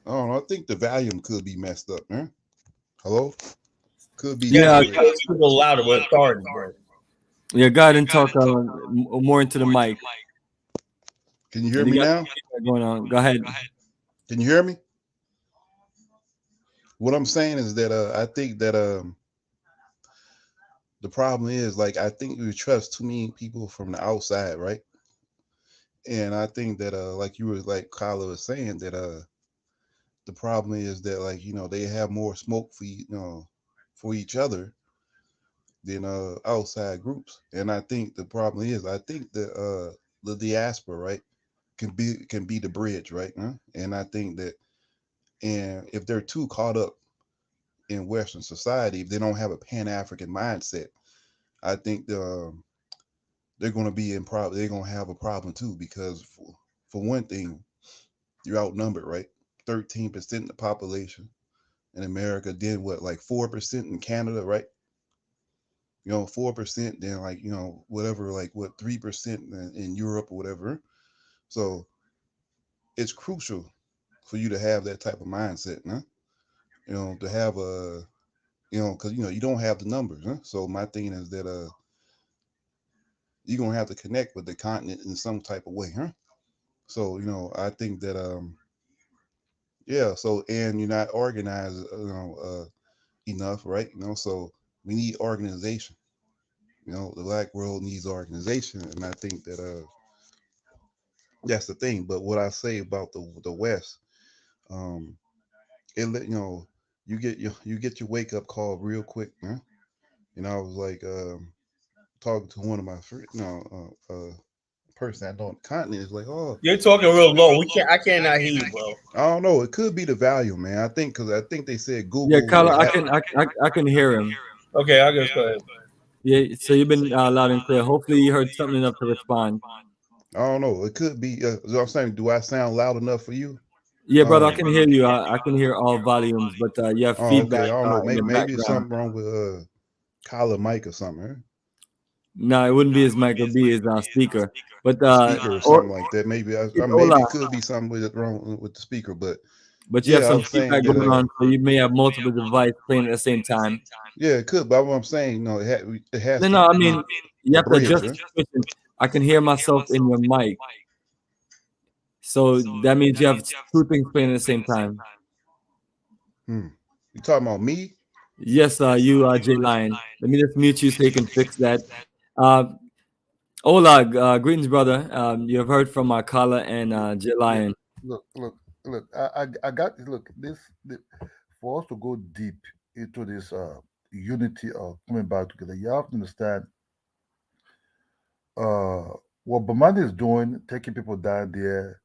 I don't know. I think the volume could be messed up, man. Hello? Could be. Yeah, it's a little louder, but it's hard, bro. Yeah, go ahead and talk more into the mic. Can you hear me now? Going on. Go ahead. Can you hear me? What I'm saying is that I think that the problem is, like, I think we trust too many people from the outside, right? And I think that like you were, like Kyla was saying, that the problem is that, like, they have more smoke for each other than outside groups. And I think the problem is, I think that the diaspora, right, can be the bridge, right? Huh? And I think that, and if they're too caught up in Western society, if they don't have a Pan-African mindset, I think they're going to be in problem. They're going to have a problem too, because for one thing, you're outnumbered, right? 13% of the population in America, then what, like 4% in Canada, right? 4%, then like, whatever, like what, 3% in Europe or whatever. So it's crucial for you to have that type of mindset, huh? To have a, because, you don't have the numbers, huh? So my thing is that you're going to have to connect with the continent in some type of way, huh? So, I think that, yeah, so, and you're not organized, enough, right? So we need organization. The Black world needs organization, and I think that that's the thing. But what I say about the West, you get your wake up call real quick, huh? I was like talking to one of my friends, person I know on the continent, is like, oh, you're talking real low. I cannot hear you, bro. I don't know. It could be the volume, man. I think because I think they said Google. Yeah, Carla, I can hear him. Okay, I'll just go ahead. Yeah, so you've been loud and clear. Hopefully you heard something enough to respond. I don't know. It could be. I'm saying, do I sound loud enough for you? Yeah, brother, I can hear you. I can hear all volumes, but you have feedback. Okay. I don't know. Maybe it's something wrong with Kyla mic or something. Right? No, it wouldn't be his mic. It would be his speaker. But speaker or something like that. Maybe maybe it could be something wrong with the speaker. But you have some feedback going on, so you may have multiple devices playing at the same time. Yeah, it could. But what I'm saying, it has. No, I mean, you have to adjust the situation. I can hear myself in your mic. So that means you have two things playing at the same time. You talking about me? Yes, you J Lion. Let me just mute you so you can fix that. Hola, greetings, brother. You have heard from Kala and J Lion. Look. I got this. For us to go deep into this unity of coming back together, you have to understand what Bomani is doing, taking people down there,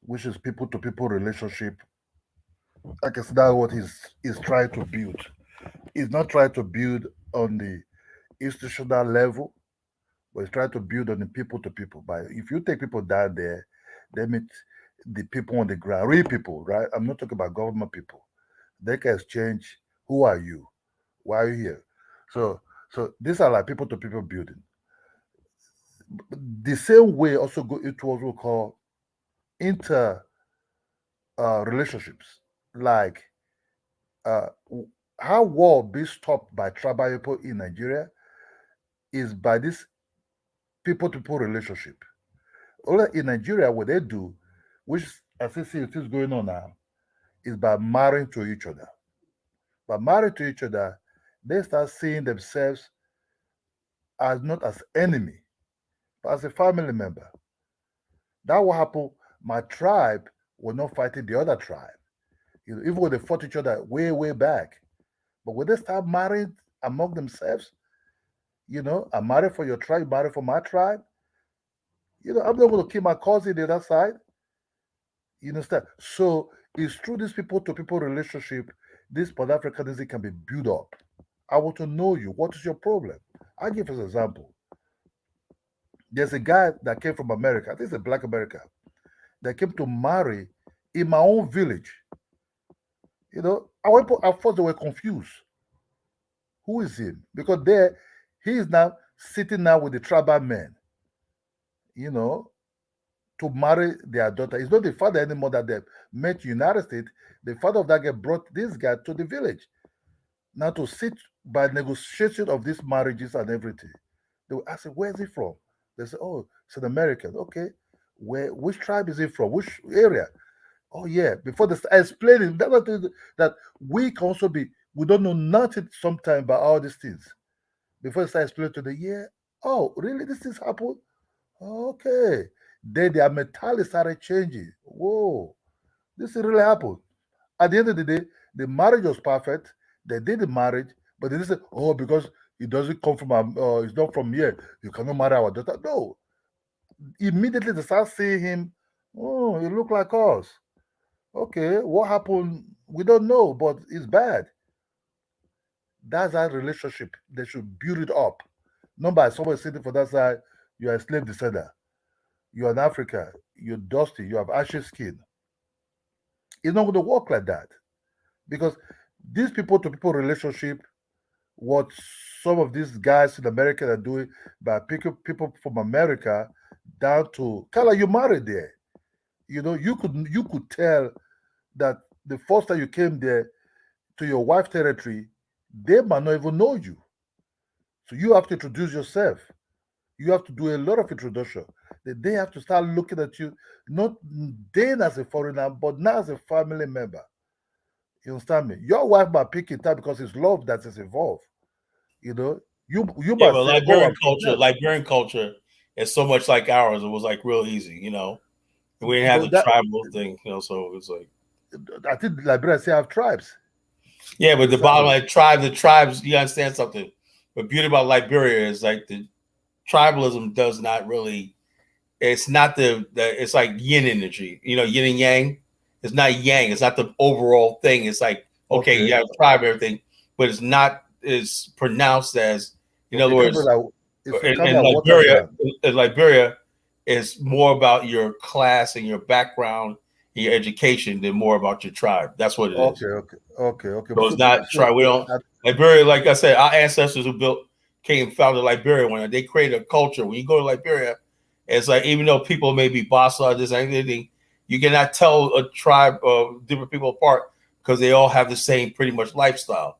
which is people to people relationship. I guess that's what he's trying to build. He's not trying to build on the institutional level, but he's trying to build on the people to people. But if you take people down there, they meet the people on the ground, real people, right? I'm not talking about government people. They can exchange. Who are you? Why are you here? So these are like people to people building. The same way also go into what we call inter relationships, like uh, how war be stopped by tribal people in Nigeria is by this people to people relationship. Only in Nigeria, what they do, which as I see it is going on now, is by marrying to each other. By marrying to each other, they start seeing themselves as not as enemy, but as a family member. That will happen. My tribe was not fighting the other tribe. Even when they fought each other way, way back. But when they start marrying among themselves, I'm married for your tribe, you married for my tribe. I'm not going to kill my cousin the other side. You understand? So it's through this people to people relationship, this Pan-Africanism can be built up. I want to know you. What is your problem? I'll give us an example. There's a guy that came from America, I think it's a black American, that came to marry in my own village. At first they were confused. Who is him? Because there, he is now sitting now with the tribal men, to marry their daughter. It's not the father anymore that they met United States. The father of that guy brought this guy to the village. Now to sit by negotiation of these marriages and everything. They were asking, where is he from? They said, oh, it's an American. Okay. Which tribe is he from? Which area? Oh, yeah. Before they start explaining, that we can also be, we don't know nothing sometimes about all these things. Before they start explaining to the, yeah, oh, really? This things happen? Okay. Then their mentality started changing. Whoa, this really happened. At the end of the day, the marriage was perfect. They did the marriage, but they didn't say, oh, because it doesn't come from, it's not from here, you cannot marry our daughter. No. Immediately they start seeing him, oh, you look like us. Okay, what happened? We don't know, but it's bad. That's our relationship. They should build it up. Not by someone sitting for that side, you are a slave descender. You're an African, you're dusty, you have ashy skin. It's not going to work like that. Because these people to people relationship, what some of these guys in America are doing by picking people from America down to Kala, you married there. You could tell that the first time you came there to your wife territory, they might not even know you. So you have to introduce yourself. You have to do a lot of introduction. They have to start looking at you, not then as a foreigner, but now as a family member. You understand me? Your wife might pick it up because it's love that is involved. You might but say, Liberian culture is so much like ours. It was like real easy, We didn't have the tribal thing, so it's like. I think Liberia say have tribes. Yeah, but the bottom line, the tribes, you understand something. The beauty about Liberia is like the tribalism does not really, it's not it's like yin energy, yin and yang. It's not yang, it's not the overall thing. It's like, okay. You have tribe, everything, but it's not as pronounced as, in other words, in Liberia, it's more about your class and your background, and your education than more about your tribe. That's what it is. Okay. So it's not tribe. We don't, Liberia, like I said, our ancestors who founded Liberia, when they created a culture. When you go to Liberia, it's like, even though people may be bossa, this and anything, you cannot tell a tribe of different people apart because they all have the same pretty much lifestyle.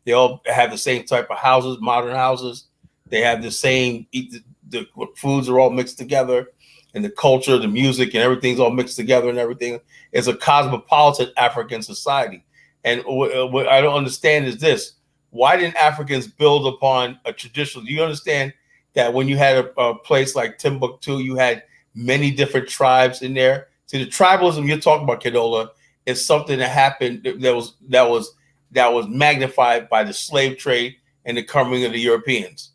They all have the same type of houses, modern houses. They have the same, the foods are all mixed together, and the culture, the music, and everything's all mixed together and everything. It's a cosmopolitan African society. And what I don't understand is this: why didn't Africans build upon a traditional? Do you understand that when you had a place like Timbuktu, you had many different tribes in there? See, the tribalism you're talking about, Kedola, is something that happened that was magnified by the slave trade and the coming of the Europeans.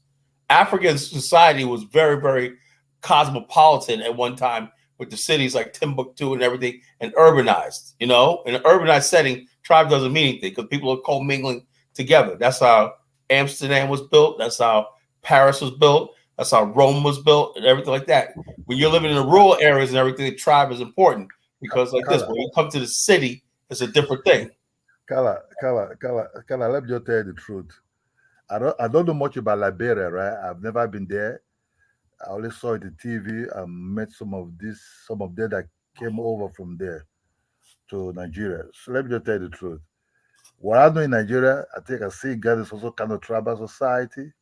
African society was very, very cosmopolitan at one time, with the cities like Timbuktu and everything, and urbanized. In an urbanized setting, tribe doesn't mean anything because people are commingling together. That's how Amsterdam was built. That's how Paris was built. That's how Rome was built, and everything like that. When you're living in the rural areas and everything, the tribe is important because, like this, when you come to the city, it's a different thing. Kala, let me just tell you the truth. I don't know much about Liberia, right? I've never been there. I only saw it on TV and met some of them that came over from there to Nigeria. So let me just tell you the truth. What I know in Nigeria, I think I see Ghana is also kind of tribal society.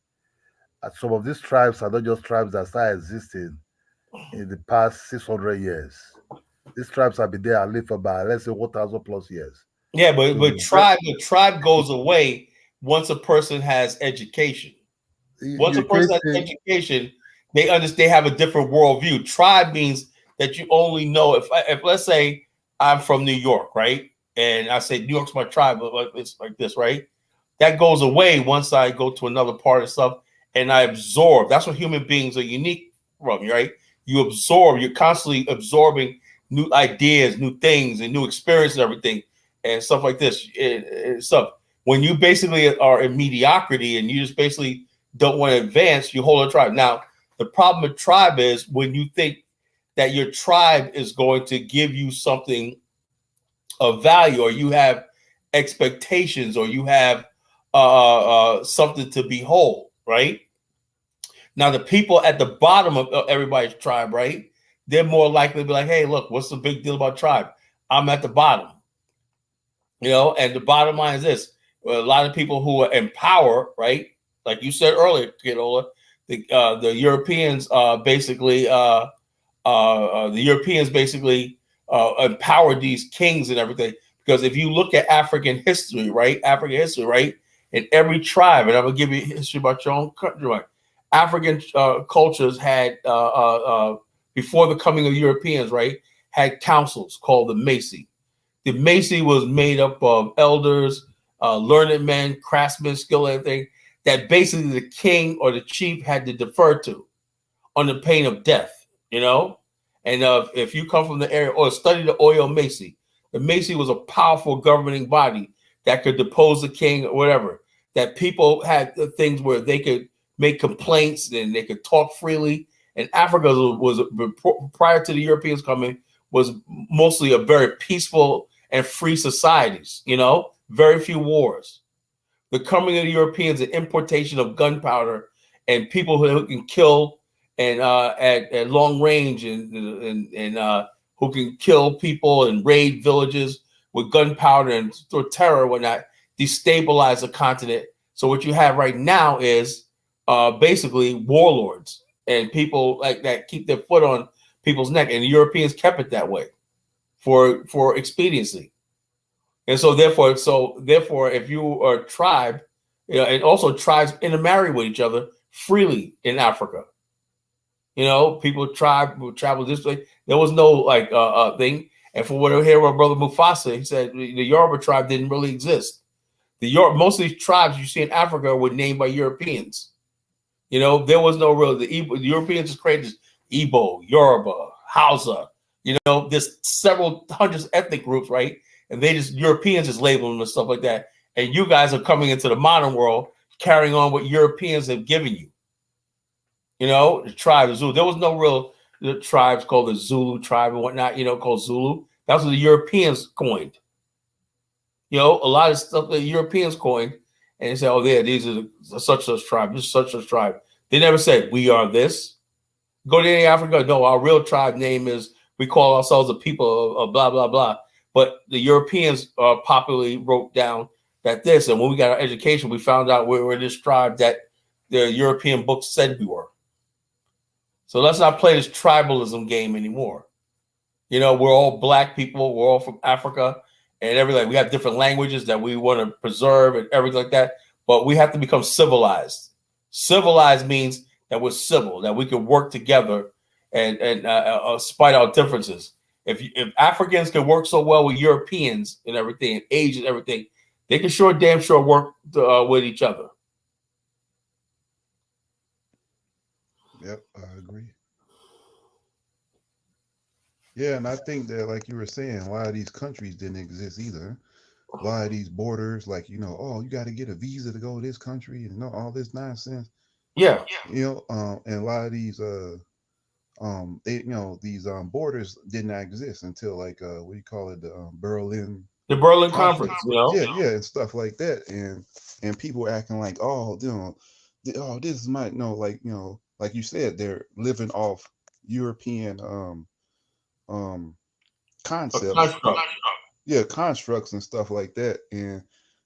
And some of these tribes are not just tribes that started existing in the past 600 years. These tribes have been there at least for about, let's say, 1,000 plus years. Yeah, but the tribe goes away once a person has education. Once a person has education, they understand, they have a different worldview. Tribe means that you only know if let's say I'm from New York, right? And I say New York's my tribe, but it's like this, right? That goes away once I go to another part of stuff and I absorb. That's what human beings are unique from, right? You absorb, you're constantly absorbing new ideas, new things, and new experiences and everything, and stuff like this. Stuff. When you basically are in mediocrity and you just basically don't want to advance, you hold a tribe. Now, the problem with tribe is when you think that your tribe is going to give you something of value, or you have expectations, or you have something to behold, right? Now, the people at the bottom of everybody's tribe, right? They're more likely to be like, hey, look, what's the big deal about tribe? I'm at the bottom. And the bottom line is this. A lot of people who are in power, right? Like you said earlier, Kedola, the Europeans basically empowered these kings and everything. Because if you look at African history, right? In every tribe, and I'm gonna give you history about your own country, right? African cultures had before the coming of Europeans, right? Had councils called the Macy. The Macy was made up of elders, learned men, craftsmen, skilled everything, that basically the king or the chief had to defer to on the pain of death, And if you come from the area or study the Oyo Macy, the Macy was a powerful governing body that could depose the king or whatever, that people had things where they could make complaints and they could talk freely. And Africa was prior to the Europeans coming, was mostly a very peaceful and free societies, very few wars. The coming of the Europeans, the importation of gunpowder and people who can kill and at long range and who can kill people and raid villages with gunpowder and through terror and whatnot, destabilize the continent. So what you have right now is basically warlords and people like that keep their foot on people's neck, and the Europeans kept it that way for expediency. And so therefore, if you are a tribe, and also tribes intermarry with each other freely in Africa. People travel this way. There was no thing. And from what I hear about Brother Mufasa, he said the Yoruba tribe didn't really exist. Most of these tribes you see in Africa were named by Europeans. There was no real. The Europeans just created Igbo, Yoruba, Hausa. There's several hundreds of ethnic groups, right? And Europeans just label them and stuff like that. And you guys are coming into the modern world, carrying on what Europeans have given you. The tribe of Zulu. There was no real tribes called the Zulu tribe and whatnot, called Zulu. That's what the Europeans coined. A lot of stuff the Europeans coined, and they say, oh, yeah, these are such tribe, this is such tribe. They never said, we are this. Go to any Africa, no, our real tribe name is, we call ourselves the people of blah, blah, blah. But the Europeans popularly wrote down that this, and when we got our education, we found out we were this tribe that the European books said we were. So let's not play this tribalism game anymore. We're all black people. We're all from Africa. and everything. We have different languages that we want to preserve and everything like that. But we have to become civilized. Civilized means that we're civil, that we can work together and spite our differences. If Africans can work so well with Europeans and everything, and Asians and everything, they can damn sure work with each other. Yep, I agree. Yeah, and I think that, like you were saying, a lot of these countries didn't exist either. A lot of these borders, like, you know, oh, you got to get a visa to go to this country and all this nonsense. Yeah. You know, and a lot of these these borders did not exist until like what do you call it, the Berlin Conference, you know. Yeah, and stuff like that, and people acting like, oh, you know, this might like, you know, like you said, they're living off European concepts, constructs and stuff like that. And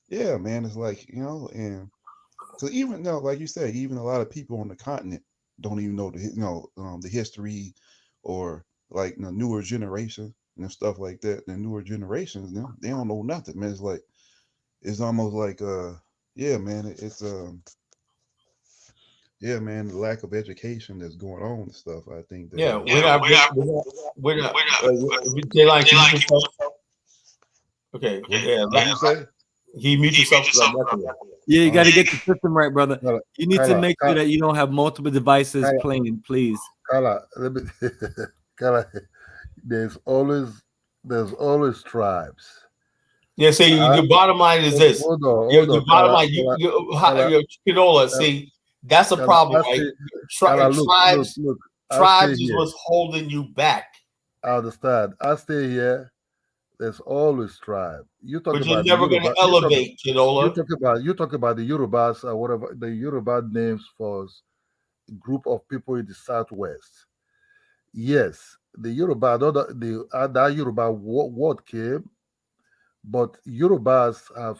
yeah, man, it's like, you know, and so even though, like you said, even a lot of people on the continent don't even know the history, or like the newer generation and stuff like that. The newer generations, they don't know nothing, man. It's like, it's almost like yeah, man, yeah, man, the lack of education that's going on and stuff. I think that we're not okay. Yeah, what you say? He mute yourself. Yeah, you got to get the system right, brother. You need to make sure that you don't have multiple devices playing, please. Kala, there's always tribes. Yeah, see, the bottom line is this. Hold on, the bottom line, your Chinola, see, that's a problem, right? Tribes is what's holding you back. I understand. I stay here. There's always tribe. You talk but about you're never going to elevate, Chinola. You talk about the Yorubas or whatever the Yoruba names for a group of people in the Southwest. Yes, the Yoruba, that Yoruba word came, but Yorubas have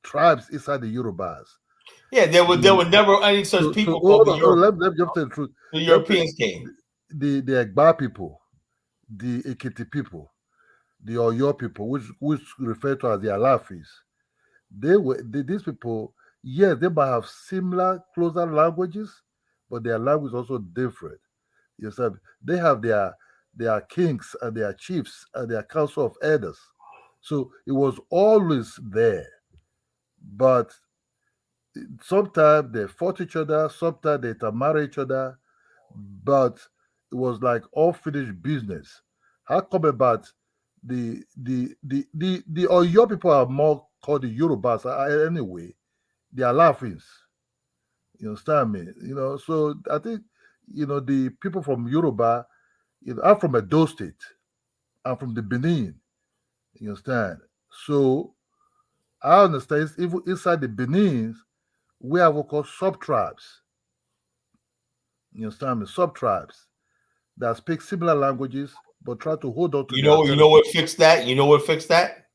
tribes inside the Yorubas. Yeah, there were never any such people. Let me just tell the truth. The Europeans came. The Egba people, the Ekiti people, the Oyo people, which refer to as the Alafis. These people. Yes, they might have similar, closer languages, but their language is also different. You said they have their kings and their chiefs and their council of elders. So it was always there. But sometimes they fought each other, sometimes they intermarry each other, but it was like unfinished business. How come about the Oyo people are more called the Yorubas anyway? They are laughing. You understand me? You know, so I think, you know, the people from Yoruba, you know, I'm from Edo State. I'm from the Benin. You understand? So I understand even inside the Benin, we have what called sub-tribes. You understand me? Sub-tribes that speak similar languages but try to hold on to you know what fixed that? You know what fixed that?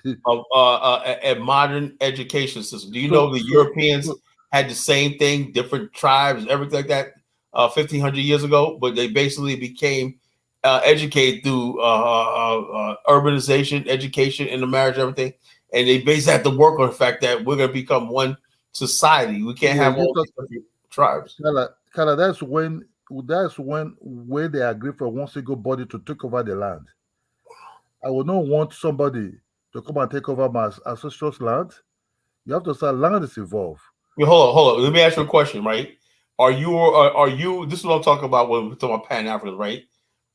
A modern education system. Do you know the Europeans had the same thing, different tribes, everything like that, 1,500 years ago, but they basically became educated through urbanization, education, intermarriage, everything, and they basically have to work on the fact that we're going to become one society. We can't have all these tribes. Kala, that's when they agree for one single body to take over the land. I would not want somebody to come and take over my ancestral land. You have to say land is involved. Hold on. Let me ask you a question, right? Are you? This is what I'm talking about when we're talking about Pan-African, right?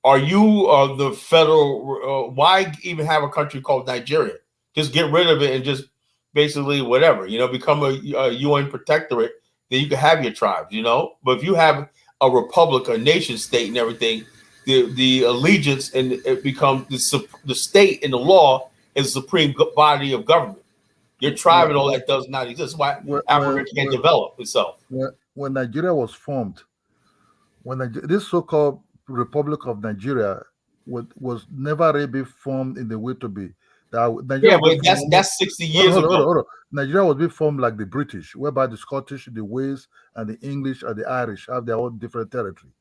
Are you the federal? Why even have a country called Nigeria? Just get rid of it and just basically whatever, you know, become a UN protectorate. Then you can have your tribes, you know. But if you have a republic, a nation state, and everything, the allegiance and it becomes the state and the law is the supreme body of government. Your tribe and all that does not exist. Why Africa can't develop itself? When Nigeria was formed, this so-called Republic of Nigeria was never really formed in the way to be. Nigeria but that's 60 years ago. Hold on. Nigeria was being formed like the British, whereby the Scottish, the Wales, and the English and the Irish have their own different territory.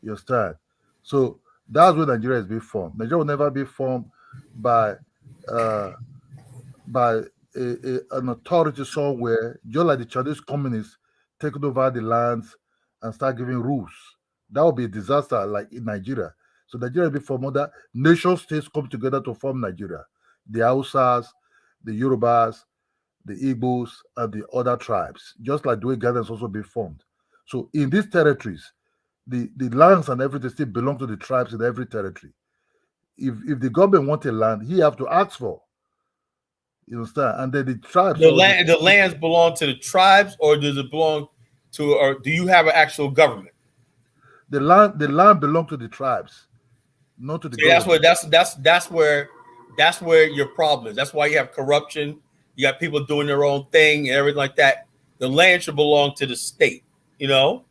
You understand? So that's where Nigeria is being formed. Nigeria will never be formed by by an authority somewhere, just like the Chinese communists taking over the lands and start giving rules. That would be a disaster, like in Nigeria. So Nigeria will be formed that nation states come together to form Nigeria. The Hausas, the Yorubas, the Igbos, and the other tribes, just like the way Ghana has also been formed. So in these territories, the lands and everything still belong to the tribes in every territory. If the government wants a land, he have to ask for. You understand? And then the tribes. The lands belong to the tribes, or does it belong to, or do you have an actual government? The land belongs to the tribes, not to the government. That's where your problem is. That's why you have corruption. You got people doing their own thing and everything like that. The land should belong to the state. The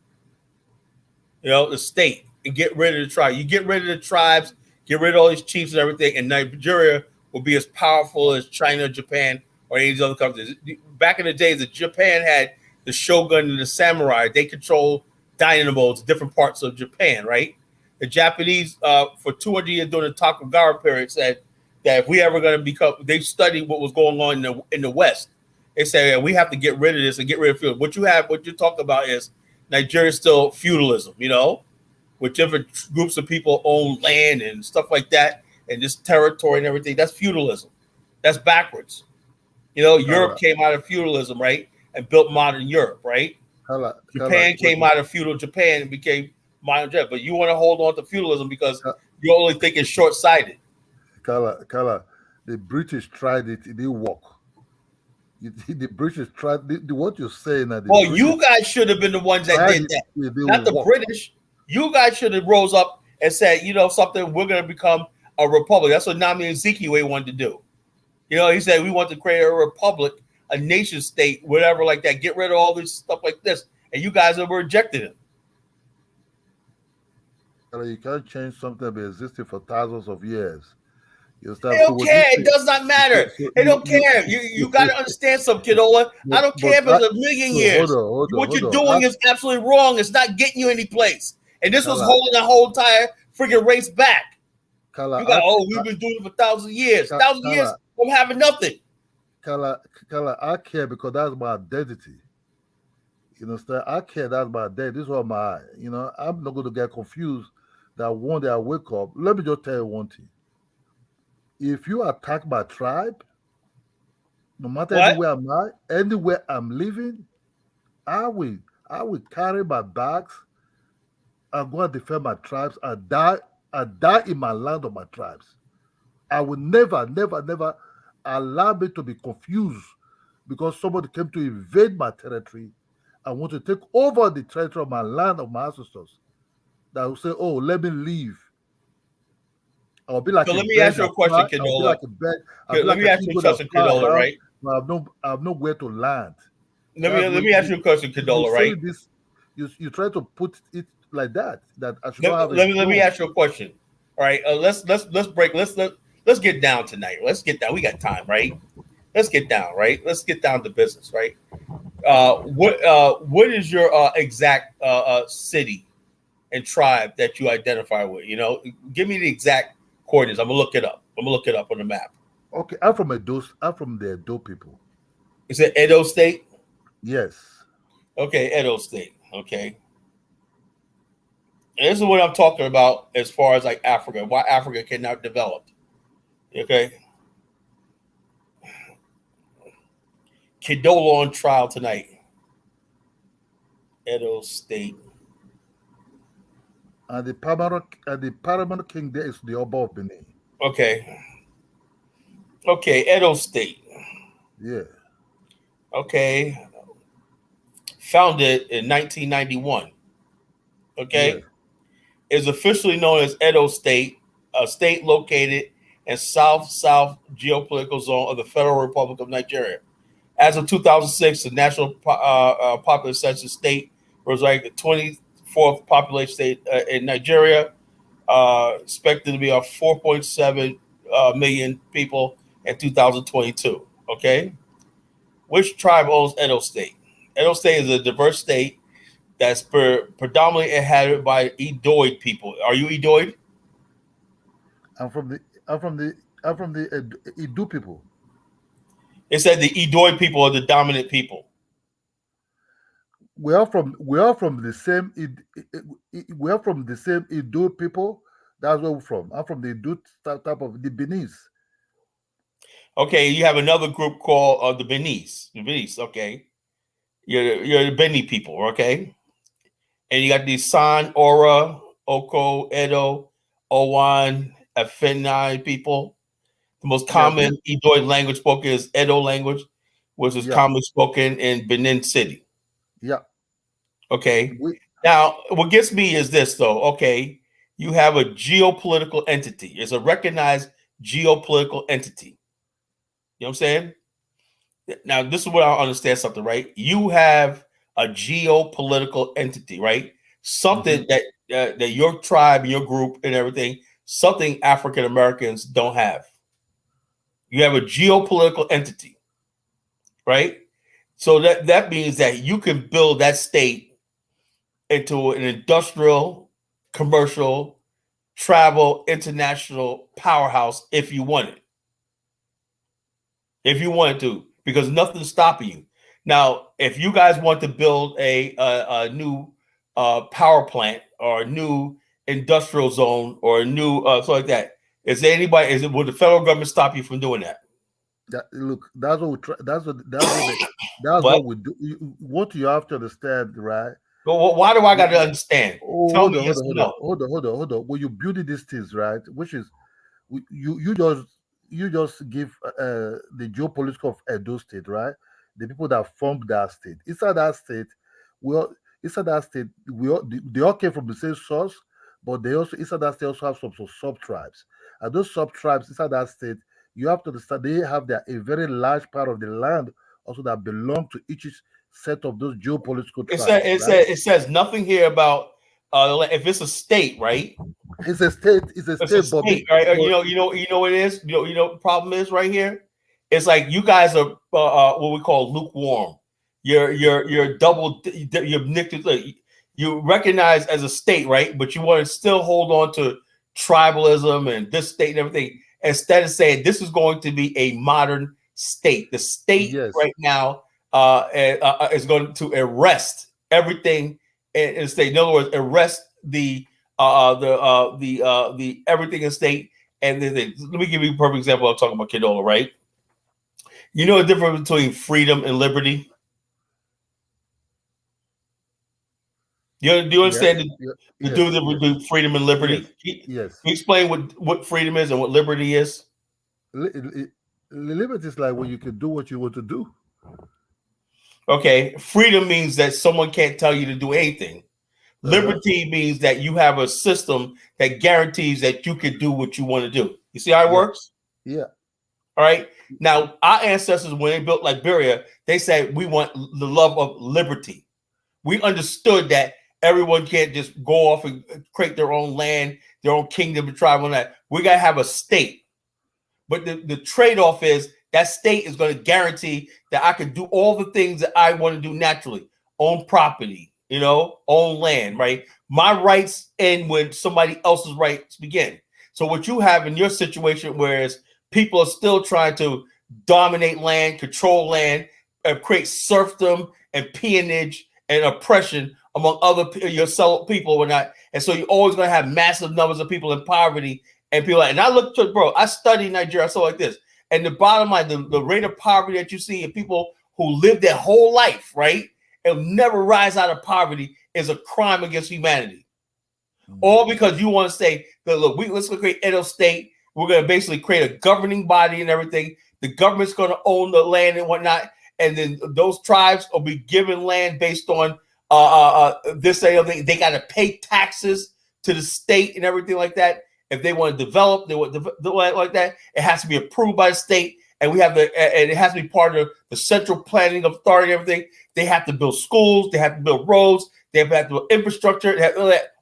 state, and get rid of the tribe. You get rid of the tribes, get rid of all these chiefs and everything, and Nigeria will be as powerful as China, Japan, or any of these other countries. Back in the days, that Japan had the shogun and the samurai. They controlled dynamos, different parts of Japan, right? The Japanese, for 200 years during the Tokugawa period, said that if we ever going to become, they studied what was going on in the West. They say we have to get rid of this and get rid of feudalism. What you're talking about is Nigeria's still feudalism, with different groups of people own land and stuff like that, and this territory and everything. That's feudalism. That's backwards. Europe came out of feudalism, right, and built modern Europe, right? Japan came out of feudal Japan and became modern Japan. But you want to hold on to feudalism because you're only thinking short-sighted. Kala, the British tried it didn't work. The British tried what you're saying. You guys should have been the ones that did that, not the British. You guys should have rose up and said, something, we're going to become a republic. That's what Nami Azikiwe wanted to do. He said we want to create a republic, a nation state, whatever like that. Get rid of all this stuff like this, and you guys have rejected it. You can't change something that been existing for thousands of years. They don't care. It does not matter. They don't care. You got to understand something, Kidola. I don't care if it's a million years. What you're doing is absolutely wrong. It's not getting you any place. And this was holding the whole entire freaking race back. We've been doing it for thousands of years. Thousands of years from having nothing. Kala, I care because that's my identity. I care, that's my identity. This is what I'm not going to get confused that one day I wake up. Let me just tell you one thing. If you attack my tribe, no matter anywhere I'm living, I will carry my bags and go and defend my tribes and die in my land of my tribes. I will never allow me to be confused because somebody came to invade my territory and want to take over the territory of my land of my ancestors. That will say, "Oh, let me leave." I'll be like. So let me ask you a question, Kidola. Let me ask you a question, Kidola. Right? I have nowhere to land. Let me ask you a question, Kidola. Right? You try to put it like that. That I should let me ask you a question. All right. Let's break. Let's get down tonight. Let's get down. We got time, right? Let's get down, right? Let's get down to business, right? What is your exact city and tribe that you identify with? Give me the exact coordinates. I'm gonna look it up. On the map. Okay, I'm from Edo. I'm from the Edo people. Is it Edo State? Yes. Okay, Edo State. Okay. And this is what I'm talking about as far as like Africa, why Africa cannot develop. Okay. Kidola on trial tonight. Edo State. And the paramount king there is the Oba of Benin. Okay, Edo State. Yeah. Okay. Founded in 1991. Okay. Yeah. Is officially known as Edo State, a state located in south-south geopolitical zone of the Federal Republic of Nigeria. As of 2006, the National Population Census state was like the 24th population state in Nigeria, expected to be 4.7 million people in 2022. Okay, which tribe owns Edo State? Edo State is a diverse state that's predominantly inhabited by Edoid people. Are you Edoid? I'm from I'm from the Idu people. It said the Idoi people are the dominant people. We are from the same we are from the same Idu people. That's where we're from. I'm from the Idu type of the Beninese. Okay, you have another group called the Benis. The Benis, okay. You're the Beni people, okay? And you got the San, Ora, Oko, Edo, Owan, Afenai people. The most common Idoi language spoken is Edo language, which is commonly spoken in Benin City. Yeah. Okay. Now, what gets me is this, though. Okay, you have a geopolitical entity. It's a recognized geopolitical entity. You know what I'm saying? Now, this is what I understand something, right? You have a geopolitical entity, right? Something that your tribe, your group, and everything, something African Americans don't have. You have a geopolitical entity, right? So that means that you can build that state into an industrial, commercial, travel, international powerhouse if you wanted. If you wanted to, because nothing's stopping you. Now, if you guys want to build a new power plant or a new industrial zone or a new something like that, will the federal government stop you from doing that? Look, that's what we try. That's what we do. What you have to understand, right? Well, why do I got to understand? Hold on. When you build these things, right? Which is you just give the geopolitical of Edo State, right? The people that formed that state. Inside that state, they all came from the same source, but they also inside that state also have some sub tribes. And those sub tribes inside that state, you have to understand they have a very large part of the land also that belong to each set of those geopolitical tribes. It says nothing here about if it's a state, right? It's a state. It's a state, right? You know what it is. You know the problem is right here. It's like you guys are what we call lukewarm. You're double. You recognize as a state, right? But you want to still hold on to tribalism and this state and everything instead of saying this is going to be a modern state. The state right now is going to arrest everything in the state. In other words, arrest the everything in state. And then let me give you a perfect example. I'm talking about Kedola, right? You know the difference between freedom and liberty? Do you understand the difference between freedom and liberty? Yes. Can you explain what freedom is and what liberty is? Liberty is like when you can do what you want to do. Okay. Freedom means that someone can't tell you to do anything. Liberty means that you have a system that guarantees that you can do what you want to do. You see how it works? Yeah. All right. Now, our ancestors, when they built Liberia, they said we want the love of liberty. We understood that everyone can't just go off and create their own land, their own kingdom and tribe on that. We got to have a state. But the trade-off is that state is going to guarantee that I can do all the things that I want to do naturally. Own property, own land, right? My rights end when somebody else's rights begin. So what you have in your situation, whereas people are still trying to dominate land, control land, create serfdom and peonage and oppression among other your fellow people or not. And so you're always going to have massive numbers of people in poverty and people and I look to, bro, I study Nigeria, I saw like this. And the bottom line, the rate of poverty that you see in people who live their whole life, right, and never rise out of poverty is a crime against humanity. All because you want to say, look, let's create Edo State. We're going to basically create a governing body and everything. The government's going to own the land and whatnot. And then those tribes will be given land based on this thing. They got to pay taxes to the state and everything like that. If they want to develop, they want to develop like that. It has to be approved by the state. And and it has to be part of the central planning authority and everything. They have to build schools. They have to build roads. They have to build infrastructure.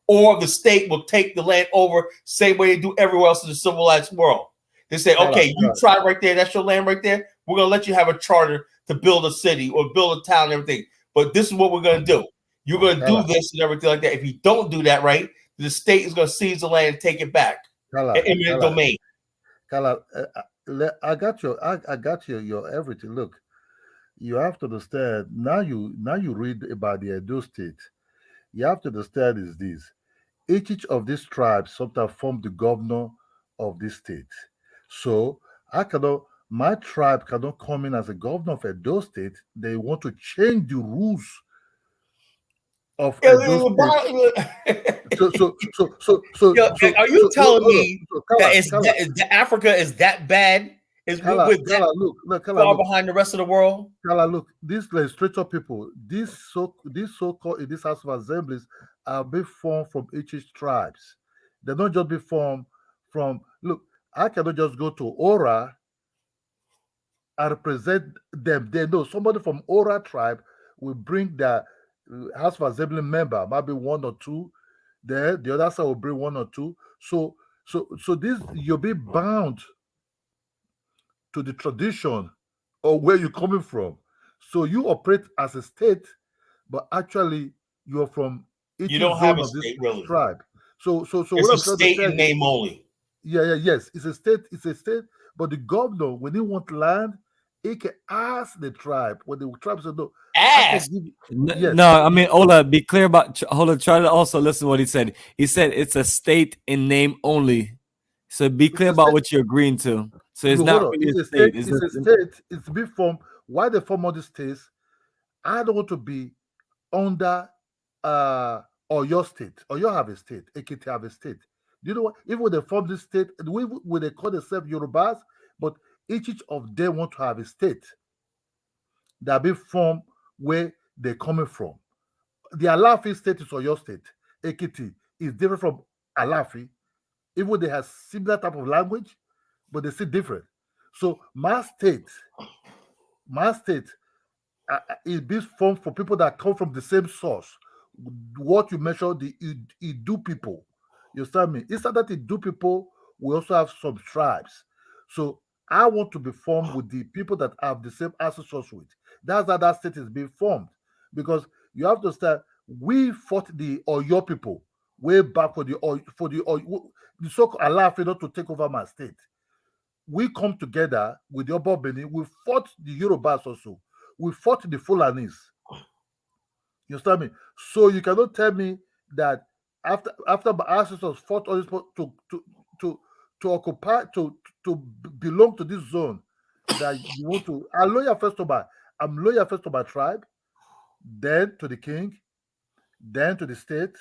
Or the state will take the land over, same way they do everywhere else in the civilized world. They say, okay, you tribe right there, that's your land right there. We're going to let you have a charter to build a city or build a town and everything. But this is what we're going to do. You're going to do this and everything like that. If you don't do that right, the state is going to seize the land and take it back. Eminent domain. Kala, I got your everything. Look, you have to understand now. You read about the Edo State. You have to understand is this: each of these tribes sometimes form the governor of this state. So I cannot. My tribe cannot come in as a governor of Edo State. They want to change the rules of Edo State. Are you telling me Kala, that Africa is that bad? Is Kala, with that look, far behind the rest of the world? Kala, look, these legislature people, these so-called in this House of Assemblies are being formed from each tribes. They're not just be formed from. Look, I cannot just go to Ora and represent them. They know somebody from Ora tribe will bring the House of Assembly member, maybe one or two. There, the other side will bring one or two. So this you'll be bound to the tradition or where you're coming from. So you operate as a state, but actually you're from each You don't zone have a of this state, really. tribe. So It's what a I'm trying state to say in name only. yes, it's a state, but the governor, when he want land, he can ask the tribe. When the tribe says no, I Ask. can give you, yes. No, I mean, Ola, be clear about Ola. Try to also listen to what he said. He said it's a state in name only. So be clear It's a about state. what you're agreeing to. So it's No, not hold on. really It's a a state. state. It's It's a just state. It's been formed. Why they form all these states? I don't want to be under or your state, or you have a state. Ekiti have a state. Do you know what? Even when they form this state, when they call themselves Yorubas, but each of them want to have a state that be formed where they're coming from. The Alafi state is your state. Ekiti is different from Alafi, even they have similar type of language, but they still different. So my state is being formed for people that come from the same source. What you measure the Idu people, you understand me? Instead that Idu people, we also have some tribes. So I want to be formed with the people that have the same ancestors with. That's how that state is being formed. Because you have to understand, we fought the Oyo people way back for the so-called Alaafin not to take over my state. We come together with the Oba Benin. We fought the Yorubas also. We fought the Fulanis. You understand me? So you cannot tell me that after my ancestors fought all this to occupy to belong to this zone, that you want to. I'm loyal first to my tribe, then to the king, then to the state,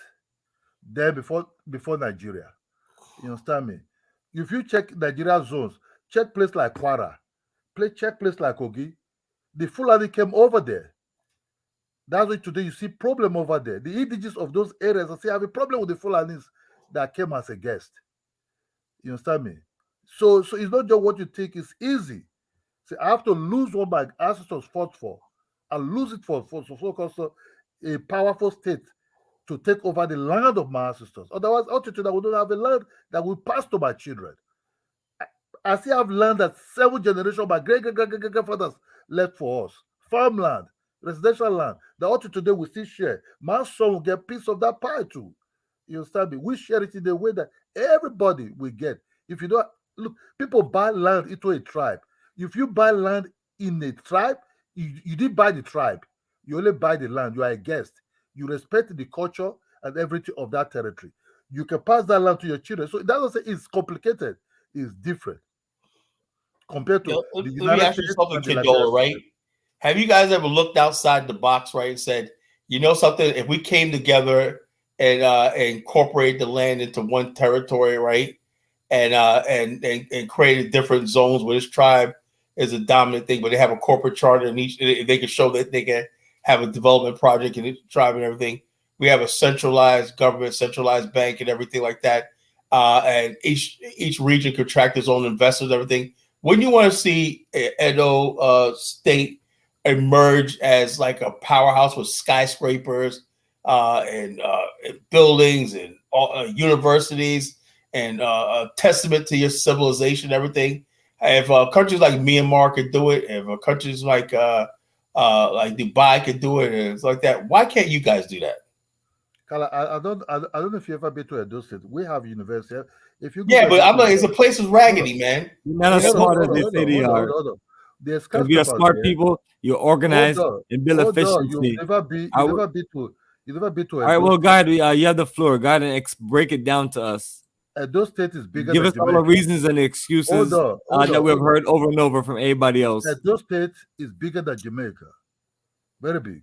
then before Nigeria. You understand me? If you check Nigeria zones, check place like Kwara, check place like Kogi, the Fulani came over there. That's why today you see problem over there. The indigenous of those areas, I say, have a problem with the Fulanis that came as a guest. You understand me? So it's not just what you think is easy. See, I have to lose what my ancestors fought for, and lose it for so-called a powerful state to take over the land of my ancestors. Otherwise, ultimately, I will not have a land that will pass to my children. I still have land that 7 generations of my great-great-great-grandfathers left for us. Farmland, residential land, that up to today we still share. My son will get piece of that pie too. You understand me? We share it in the way that everybody will get. If you don't look, people buy land into a tribe. If you buy land in a tribe, you didn't buy the tribe. You only buy the land. You are a guest. You respect the culture and everything of that territory. You can pass that land to your children. So that doesn't say it's complicated. It's different compared to the let me United ask you States something, and the Liberia. Condola, right? Have you guys ever looked outside the box, right, and said, you know something, if we came together and incorporate the land into one territory, right, and created different zones where this tribe is a dominant thing, but they have a corporate charter and each they can show that they can have a development project in each tribe and everything. We have a centralized government, centralized bank, and everything like that. And each region could attract its own investors, and everything. Wouldn't you want to see Edo State emerge as like a powerhouse with skyscrapers and buildings and universities and a testament to your civilization, everything? If countries like Myanmar could do it, if countries like Dubai could do it, and it's like that, why can't you guys do that? Kala, I don't know if you ever been to Edo State. We have university. If you go Yeah, to but Edo I'm like, State, it's a place is raggedy, man. You're not as You know, smart as they say they are. hold on. There's If you're skyscrapers smart there. people, you're Hold organized on, and build hold on. efficiency. You've never been to All right, Edo well, State. guide, you have the floor. Guide and break it down to us. Edo State is bigger Give than us all the Jamaica. reasons and excuses that we've heard over and over from everybody else. Edo State is bigger than Jamaica. Very big.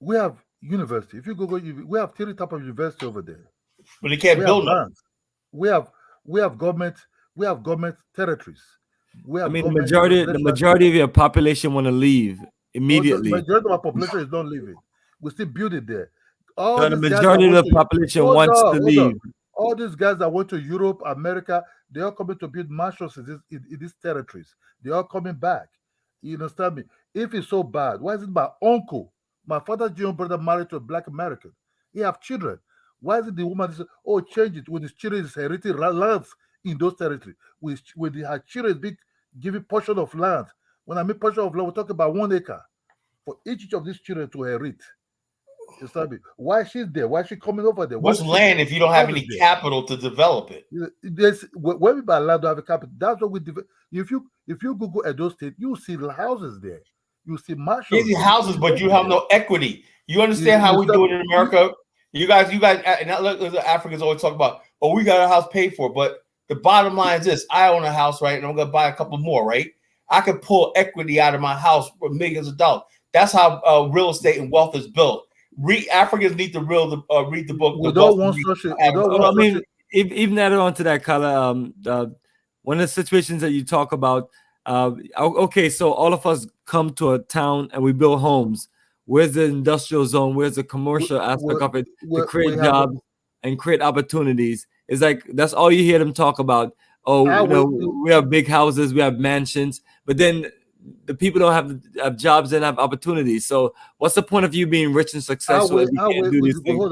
We have university. If you go, we have 3 types of university over there. but they can't We build have them. lands. We have government. We have government territories. We have I mean, government the majority of your population want to leave immediately. The majority of our population is not leaving. We still build it there. So the majority of the population wants to leave. All these guys that went to Europe, America, they are coming to build mansions in these territories. They are coming back. You understand me? If it's so bad, why is it my uncle, my father's young brother married to a black American? He have children. Why is it the woman says, oh, change it when his children is inheriting lands in those territories? When her children is being given portion of land. When I mean portion of land, we're talking about 1 acre for each of these children to inherit. You understand me? Why she's there? Why is she coming over there? What's land if you don't have any capital to develop it? When we buy land to have a capital, that's what we develop. If you Google Edo State, you see houses there. You see mansions. Easy houses, but you have no equity. You understand how we do it in America? You guys, and Africans always talk about, oh, we got a house paid for. But the bottom line is this: I own a house, right? And I'm gonna buy a couple more, right? I can pull equity out of my house for millions of dollars. That's how real estate and wealth is built. Africans need to read the book. We don't want social. I mean, even added on to that, Kala, one of the situations that you talk about, okay, so all of us come to a town and we build homes. Where's the industrial zone? Where's the commercial aspect of it to create jobs and create opportunities? It's like that's all you hear them talk about. Oh, we have big houses, we have mansions, but then the people don't have jobs and have opportunities. So what's the point of you being rich and successful if you can't do these things?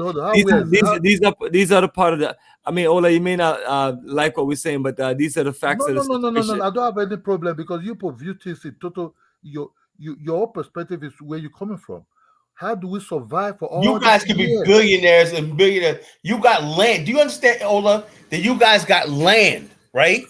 These are the part of the. I mean, Ola, you may not like what we're saying, but these are the facts. No. I don't have any problem because you put view things in total. Your perspective is where you're coming from. How do we survive for all? You guys can be billionaires and billionaires. You got land. Do you understand, Ola, that you guys got land, right?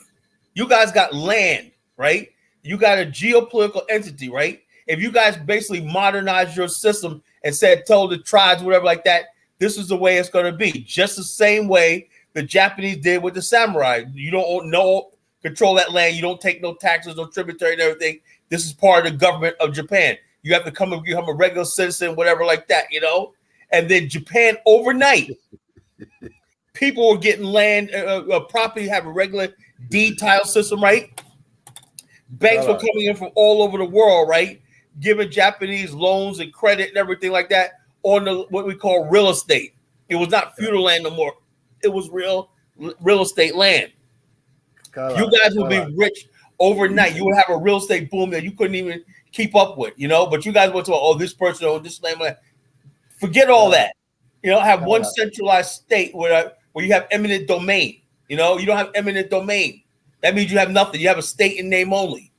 You guys got land, right? You got a geopolitical entity, right? If you guys basically modernize your system and told the tribes, whatever like that, this is the way it's going to be. Just the same way the Japanese did with the samurai. You don't control that land. You don't take no taxes, no tributary and everything. This is part of the government of Japan. You have to become a regular citizen, whatever like that, And then Japan overnight, people were getting land, property, have a regular deed title system, right? Banks were coming in from all over the world, right? Giving Japanese loans and credit and everything like that on what we call real estate. It was not feudal land no more. It was real estate land. You guys would be rich overnight. You would have a real estate boom that you couldn't even keep up with, But you guys went to, this person owns this land. Forget all that. Have one centralized state where you have eminent domain. You don't have eminent domain. That means you have nothing. You have a state in name only.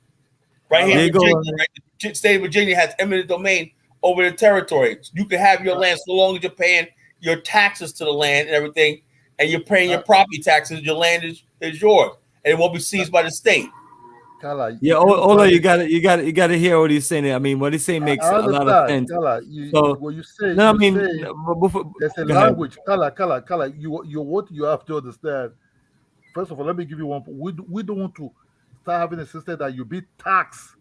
Right here in Virginia, right? The state of Virginia has eminent domain over the territory. You can have your land so long as you're paying your taxes to the land and everything, and you're paying your property taxes. Your land is yours, and it won't be seized by the state. Kala, Ola, you got to hear what he's saying. I mean, what he's saying makes a lot of sense. Kala, what you say? No, there's a language. Kala, what you have to understand. First of all, let me give you one. We don't want to start having a system that you be taxed.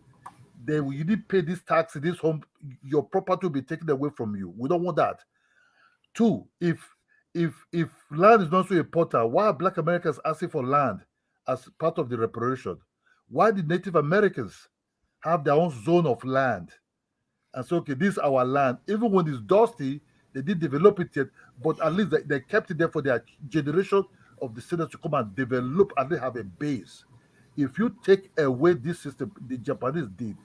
Then you need to pay this tax in this home. Your property will be taken away from you. We don't want that. 2, if land is not so important, why are Black Americans asking for land as part of the reparation? Why did Native Americans have their own zone of land? And so, okay, this is our land. Even when it's dusty, they didn't develop it yet, but at least they kept it there for their generation of the citizens to come and develop and they have a base. If you take away this system, the Japanese did,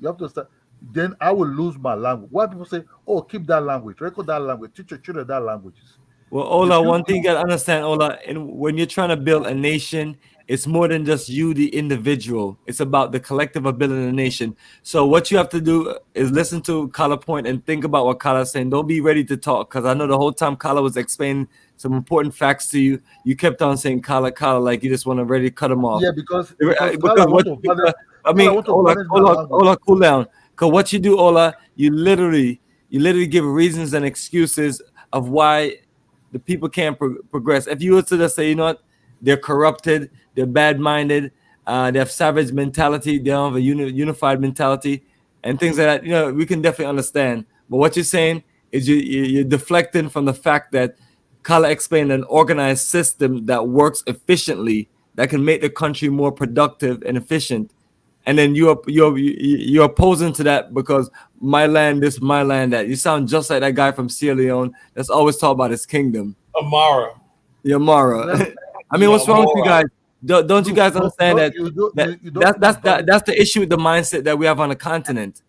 you have to start, then I will lose my language. Why people say, oh, keep that language, record that language, teach your children that languages. Well, Ola, one thing you got to understand, Ola, and when you're trying to build a nation It's more than just you, the individual. It's about the collective ability of the nation. So what you have to do is listen to Kala point and think about what Kala's saying. Don't be ready to talk, because I know the whole time Kala was explaining some important facts to you, you kept on saying Kala, like you just want to ready cut him off. Yeah, because what Ola, cool down. Because what you do, Ola, you literally give reasons and excuses of why the people can't progress. If you were to just say, you know what, they're corrupted, they're bad-minded, they have savage mentality, they don't have a unified mentality, and things like that, you know, we can definitely understand. But what you're saying is you're deflecting from the fact that Kala explained an organized system that works efficiently, that can make the country more productive and efficient. And then you're opposing to that because my land this, my land that. You sound just like that guy from Sierra Leone that's always talk about his kingdom. Amara. I mean, what's wrong with you guys? Don't you guys understand that's the issue with the mindset that we have on the continent.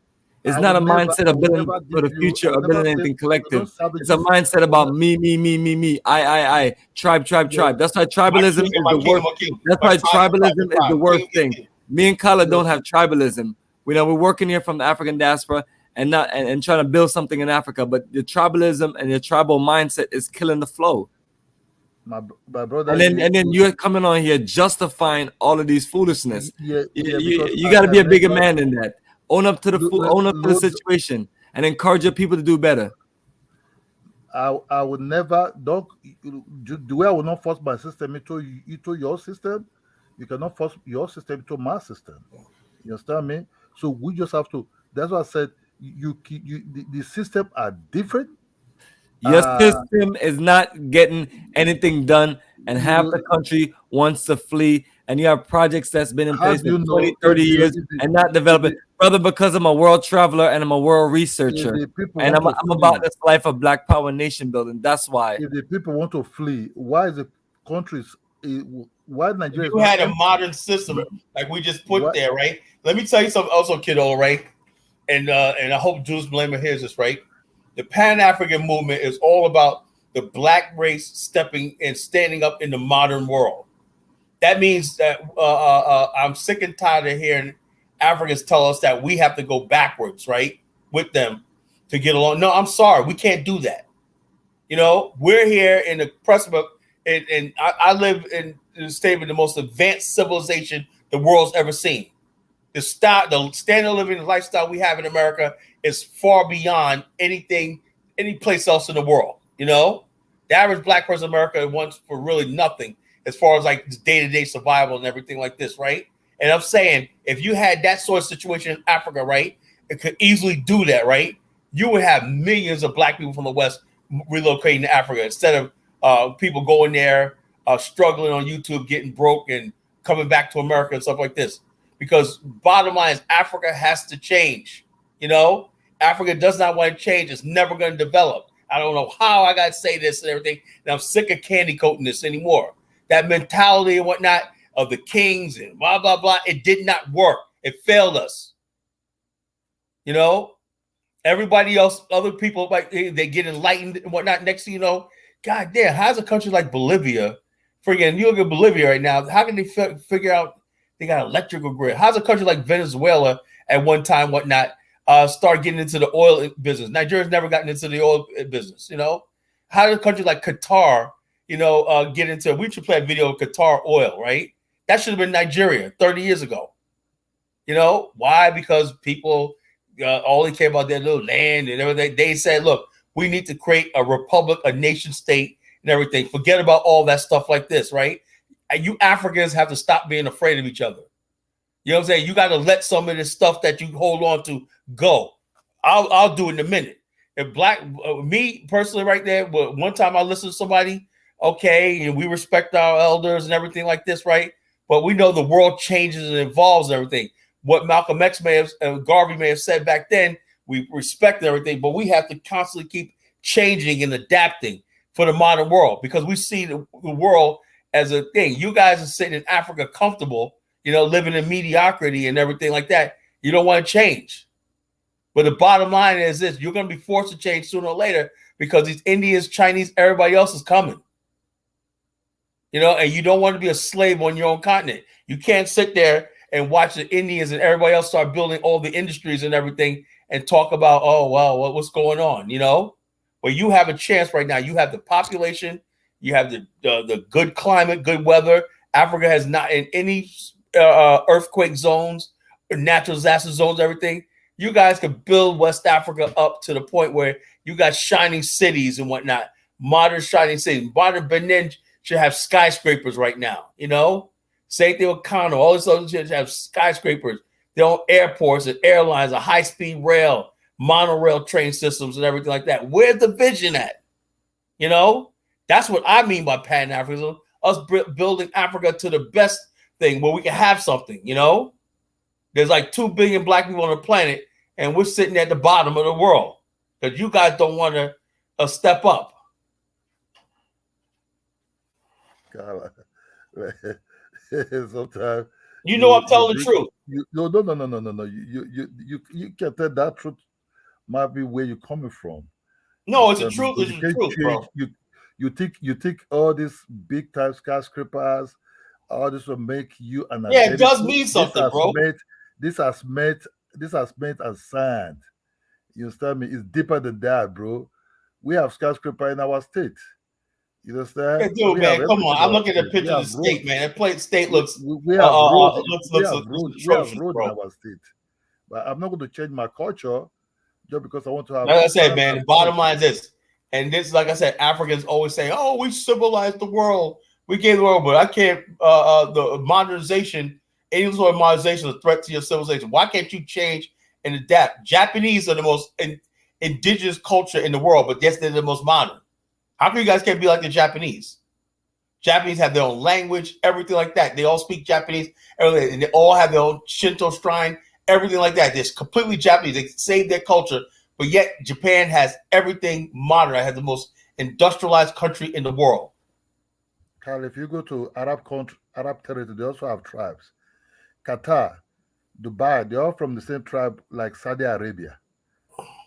It's not a mindset of building for the future or building anything collective. It's a mindset about me, I, tribe. That's why tribalism is the worst. That's why tribalism is the worst thing. Me and Kala don't have tribalism. We're working here from the African diaspora and trying to build something in Africa. But the tribalism and the tribal mindset is killing the flow. My brother, and then you're coming on here justifying all of these foolishness. You got to be a bigger man than that. Own up to the situation and encourage your people to do better. I would never the way I will not force my system into your system. You cannot force your system into my system. You understand me? So we just have to. That's why I said the system are different. Your system is not getting anything done, and half the country wants to flee, and you have projects that's been in place for 20, 30 years and not developing. Brother, because I'm a world traveler and I'm a world researcher, and I'm about this life of Black Power nation building. That's why. If the people want to flee, why is the countries... Why Nigeria? You had a modern system like we just put there, right? Let me tell you something also, kiddo, right? And I hope Jules Blamer hears this, right? The Pan-African movement is all about the Black race standing up in the modern world. That means that I'm sick and tired of hearing Africans tell us that we have to go backwards, right, with them to get along. No, I'm sorry, we can't do that. You know, we're here in the precipice. And I live in the state with the most advanced civilization the world's ever seen. The standard of living, the lifestyle we have in America is far beyond any place else in the world. You know, the average Black person in America wants for really nothing as far as like day-to-day survival and everything like this, right? And I'm saying if you had that sort of situation in Africa, right, it could easily do that, right? You would have millions of Black people from the West relocating to Africa instead of people going there, struggling on YouTube, getting broke and coming back to America and stuff like this. Because bottom line is Africa has to change. You know, Africa does not want to change. It's never going to develop. I don't know how I got to say this and everything. And I'm sick of candy coating this anymore. That mentality and whatnot of the kings and blah, blah, blah. It did not work. It failed us. You know, everybody else, other people, like they get enlightened and whatnot. Next thing you know, God damn, how's a country like Bolivia, freaking, you look at Bolivia right now, how can they figure out they got an electrical grid? How's a country like Venezuela at one time, whatnot, start getting into the oil business? Nigeria's never gotten into the oil business, you know? How did a country like Qatar, you know, get into, we should play a video of Qatar oil, right? That should have been Nigeria 30 years ago. You know, why? Because people only care about their little land and everything. They said, look, we need to create a republic, a nation state, and everything. Forget about all that stuff like this, right? And you Africans have to stop being afraid of each other. You know what I'm saying? You got to let some of this stuff that you hold on to go. I'll do it in a minute. If me personally right there, one time I listened to somebody, okay, and we respect our elders and everything like this, right? But we know the world changes and evolves and everything. What Malcolm X Garvey may have said back then, we respect everything, but we have to constantly keep changing and adapting for the modern world because we see the world as a thing. You guys are sitting in Africa comfortable, you know, living in mediocrity and everything like that. You don't want to change. But the bottom line is this, you're going to be forced to change sooner or later because these Indians, Chinese, everybody else is coming. you know, and you don't want to be a slave on your own continent. You can't sit there and watch the Indians and everybody else start building all the industries and everything and talk about, oh, well, what's going on, you know? Well, you have a chance right now. You have the population, you have the good climate, good weather. Africa has not in any earthquake zones, natural disaster zones, everything. You guys could build West Africa up to the point where you got shining cities and whatnot, modern shining cities. Modern Benin should have skyscrapers right now, you know? Same thing with Kano. All this other shit have skyscrapers, their own airports and airlines, a high-speed rail, monorail train systems and everything like that. Where's the vision at? You know? That's what I mean by Pan-Africanism, us building Africa to the best thing where we can have something, you know? There's like 2 billion black people on the planet, and we're sitting at the bottom of the world because you guys don't want to step up. God, sometimes you know I'm telling the truth. No. You can tell that truth might be where you're coming from. No, it's the truth. It's the truth, bro. You think all these big time skyscrapers, all this will make you an yeah, it does mean something, bro. This has made as sand. You understand me? It's deeper than that, bro. We have skyscraper in our state. You understand? Hey, dude, man, come on. I'm looking at the picture of the state, man. That state looks. We have roads. We have roads in our state. But I'm not going to change my culture just because I want to have. Like I said, man, the bottom line is this, and this, like I said, Africans always say, "Oh, we civilized the world. We gave the world," but I can't. The modernization, any sort of modernization, is a threat to your civilization. Why can't you change and adapt? Japanese are the most indigenous culture in the world, but yes, they're the most modern. How come you guys can't be like the Japanese? Japanese have their own language, everything like that. They all speak Japanese, everything, and they all have their own Shinto shrine, everything like that. They're completely Japanese. They saved their culture, but yet Japan has everything modern. It has the most industrialized country in the world. Carl, if you go to Arab territory, they also have tribes. Qatar, Dubai, they're all from the same tribe like Saudi Arabia.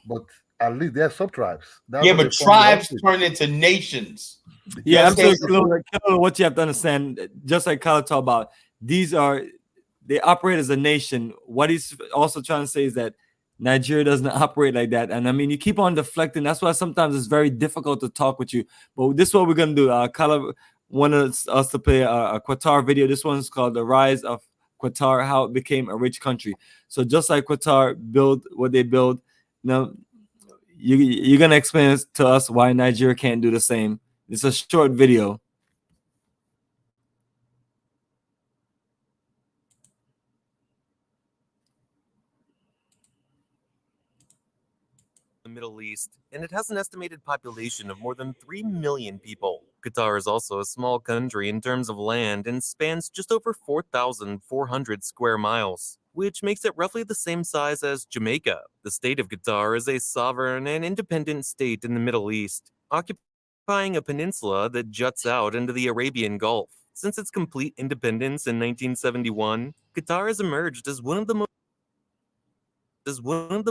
But at least they're sub-tribes. Yeah, but tribes turn into nations. Yeah, absolutely. What you have to understand, just like Kyle talked about, they operate as a nation. What he's also trying to say is that Nigeria doesn't operate like that. And I mean, you keep on deflecting. That's why sometimes it's very difficult to talk with you. But this is what we're going to do. Kyle wanted us to play a Qatar video. This one's called The Rise of Qatar, How It Became a Rich Country. So just like Qatar build what they build, now you're going to explain to us why Nigeria can't do the same. It's a short video. The Middle East, and it has an estimated population of more than 3 million people. Qatar is also a small country in terms of land and spans just over 4,400 square miles, which makes it roughly the same size as Jamaica. The state of Qatar is a sovereign and independent state in the Middle East, occupying a peninsula that juts out into the Arabian Gulf. Since its complete independence in 1971, Qatar has emerged as one of the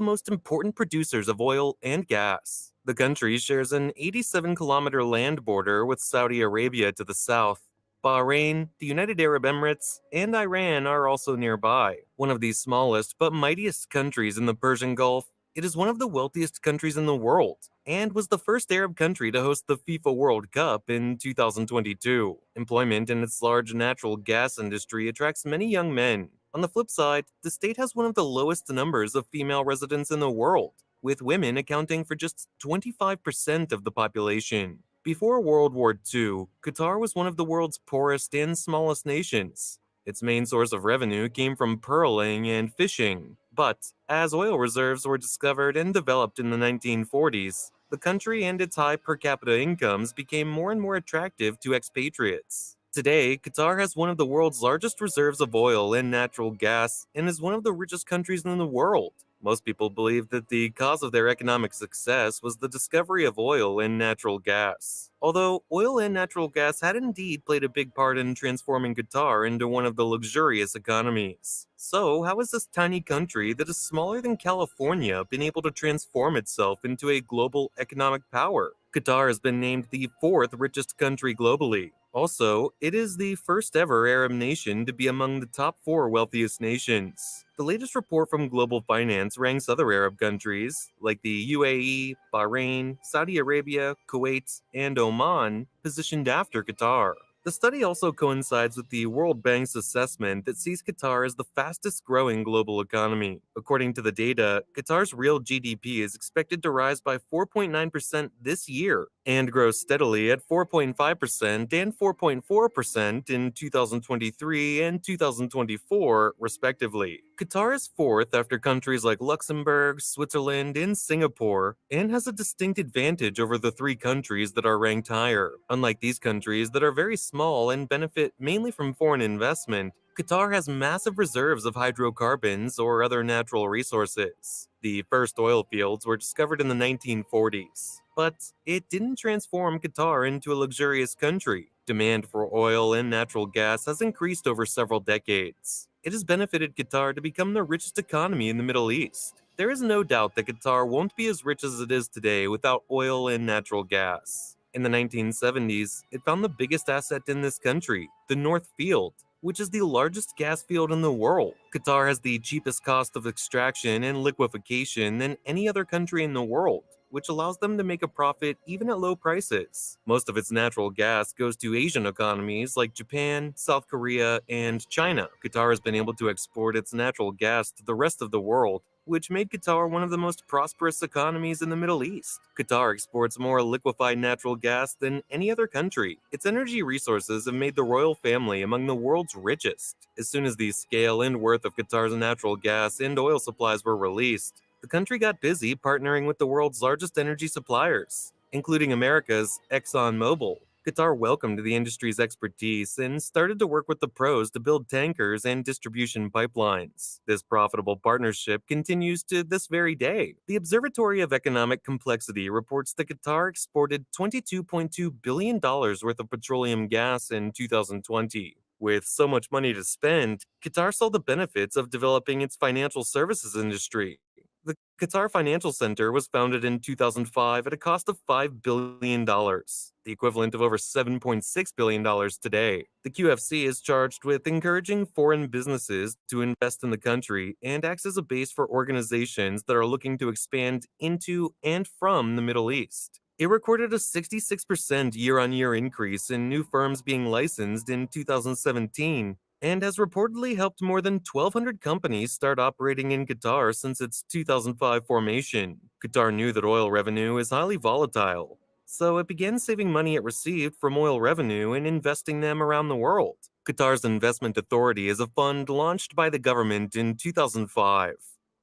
most important producers of oil and gas. The country shares an 87-kilometer land border with Saudi Arabia to the south. Bahrain, the United Arab Emirates, and Iran are also nearby. One of the smallest but mightiest countries in the Persian Gulf, it is one of the wealthiest countries in the world, and was the first Arab country to host the FIFA World Cup in 2022. Employment in its large natural gas industry attracts many young men. On the flip side, the state has one of the lowest numbers of female residents in the world, with women accounting for just 25% of the population. Before World War II, Qatar was one of the world's poorest and smallest nations. Its main source of revenue came from pearling and fishing. But as oil reserves were discovered and developed in the 1940s, the country and its high per capita incomes became more and more attractive to expatriates. Today, Qatar has one of the world's largest reserves of oil and natural gas and is one of the richest countries in the world. Most people believe that the cause of their economic success was the discovery of oil and natural gas. Although oil and natural gas had indeed played a big part in transforming Qatar into one of the luxurious economies. So, how has this tiny country that is smaller than California been able to transform itself into a global economic power? Qatar has been named the 4th richest country globally. Also, it is the first ever Arab nation to be among the top 4 wealthiest nations. The latest report from Global Finance ranks other Arab countries, like the UAE, Bahrain, Saudi Arabia, Kuwait, and Oman, positioned after Qatar. The study also coincides with the World Bank's assessment that sees Qatar as the fastest growing global economy. According to the data, Qatar's real GDP is expected to rise by 4.9% this year and grow steadily at 4.5% and 4.4% in 2023 and 2024, respectively. Qatar is 4th after countries like Luxembourg, Switzerland, and Singapore, and has a distinct advantage over the 3 countries that are ranked higher. Unlike these countries that are very small and benefit mainly from foreign investment, Qatar has massive reserves of hydrocarbons or other natural resources. The first oil fields were discovered in the 1940s, but it didn't transform Qatar into a luxurious country. Demand for oil and natural gas has increased over several decades. It has benefited Qatar to become the richest economy in the Middle East. There is no doubt that Qatar won't be as rich as it is today without oil and natural gas. In the 1970s, it found the biggest asset in this country, the North Field, which is the largest gas field in the world. Qatar has the cheapest cost of extraction and liquefaction than any other country in the world, which allows them to make a profit even at low prices. Most of its natural gas goes to Asian economies like Japan, South Korea, and China. Qatar has been able to export its natural gas to the rest of the world, which made Qatar one of the most prosperous economies in the Middle East. Qatar exports more liquefied natural gas than any other country. Its energy resources have made the royal family among the world's richest. As soon as the scale and worth of Qatar's natural gas and oil supplies were released, the country got busy partnering with the world's largest energy suppliers, including America's ExxonMobil. Qatar welcomed the industry's expertise and started to work with the pros to build tankers and distribution pipelines. This profitable partnership continues to this very day. The Observatory of Economic Complexity reports that Qatar exported $22.2 billion worth of petroleum gas in 2020. With so much money to spend, Qatar saw the benefits of developing its financial services industry. The Qatar Financial Center was founded in 2005 at a cost of $5 billion, the equivalent of over $7.6 billion today. The QFC is charged with encouraging foreign businesses to invest in the country and acts as a base for organizations that are looking to expand into and from the Middle East. It recorded a 66% year-on-year increase in new firms being licensed in 2017, and has reportedly helped more than 1,200 companies start operating in Qatar since its 2005 formation. Qatar knew that oil revenue is highly volatile, so it began saving money it received from oil revenue and investing them around the world. Qatar's Investment Authority is a fund launched by the government in 2005.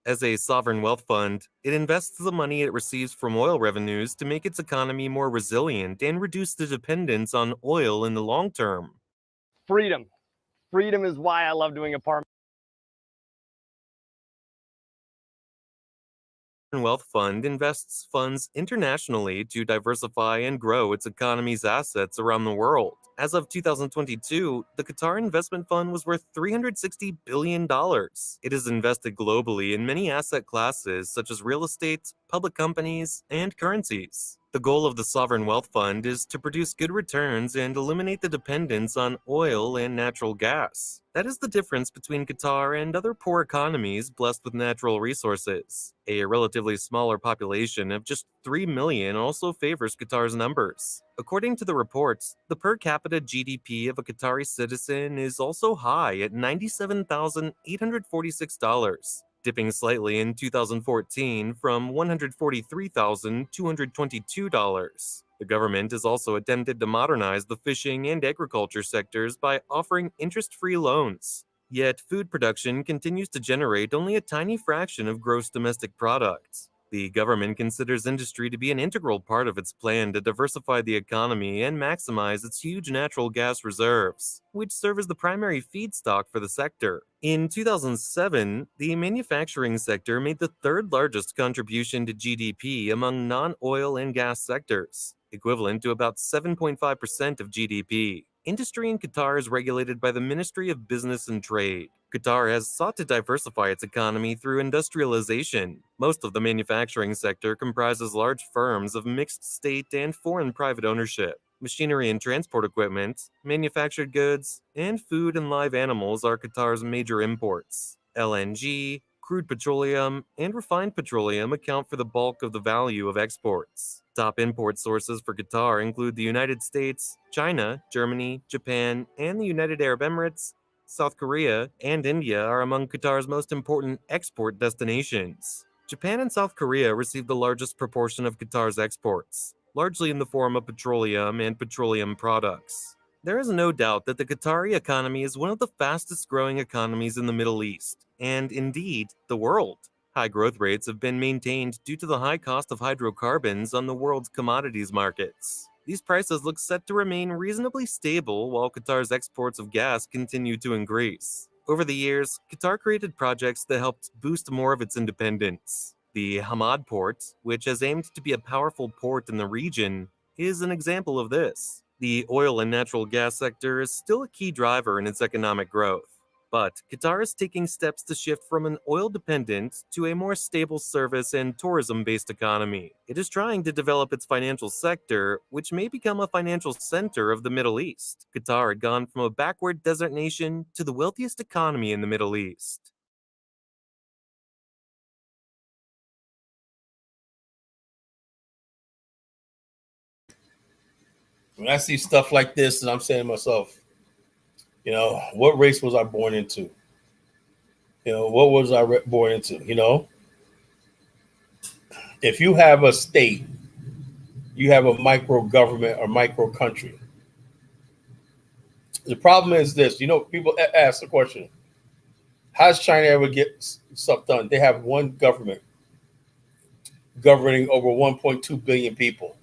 As a sovereign wealth fund, it invests the money it receives from oil revenues to make its economy more resilient and reduce the dependence on oil in the long term. Freedom. Freedom is why I love doing apartment. Wealth Fund invests funds internationally to diversify and grow its economy's assets around the world. As of 2022, the Qatar Investment Fund was worth $360 billion. It is invested globally in many asset classes such as real estate, public companies, and currencies. The goal of the Sovereign Wealth Fund is to produce good returns and eliminate the dependence on oil and natural gas. That is the difference between Qatar and other poor economies blessed with natural resources. A relatively smaller population of just 3 million also favors Qatar's numbers. According to the reports, the per capita GDP of a Qatari citizen is also high at $97,846. Dipping slightly in 2014 from $143,222. The government has also attempted to modernize the fishing and agriculture sectors by offering interest-free loans. Yet food production continues to generate only a tiny fraction of gross domestic products. The government considers industry to be an integral part of its plan to diversify the economy and maximize its huge natural gas reserves, which serve as the primary feedstock for the sector. In 2007, the manufacturing sector made the third largest contribution to GDP among non-oil and gas sectors, equivalent to about 7.5% of GDP. Industry in Qatar is regulated by the Ministry of Business and Trade. Qatar has sought to diversify its economy through industrialization. Most of the manufacturing sector comprises large firms of mixed state and foreign private ownership. Machinery and transport equipment, manufactured goods, and food and live animals are Qatar's major imports. LNG, crude petroleum, and refined petroleum account for the bulk of the value of exports. Top import sources for Qatar include the United States, China, Germany, Japan, and the United Arab Emirates. South Korea and India are among Qatar's most important export destinations. Japan and South Korea receive the largest proportion of Qatar's exports, largely in the form of petroleum and petroleum products. There is no doubt that the Qatari economy is one of the fastest growing economies in the Middle East, and indeed, the world. High growth rates have been maintained due to the high cost of hydrocarbons on the world's commodities markets. These prices look set to remain reasonably stable while Qatar's exports of gas continue to increase. Over the years, Qatar created projects that helped boost more of its independence. The Hamad port, which has aimed to be a powerful port in the region, is an example of this. The oil and natural gas sector is still a key driver in its economic growth. But Qatar is taking steps to shift from an oil-dependent to a more stable service and tourism-based economy. It is trying to develop its financial sector, which may become a financial center of the Middle East. Qatar had gone from a backward desert nation to the wealthiest economy in the Middle East. When I see stuff like this, and I'm saying to myself, you know, what race was I born into? You know, what was I born into? You know, if you have a state, you have a micro government or micro country. The problem is this, you know, people ask the question, how does China ever get stuff done? They have one government governing over 1.2 billion people.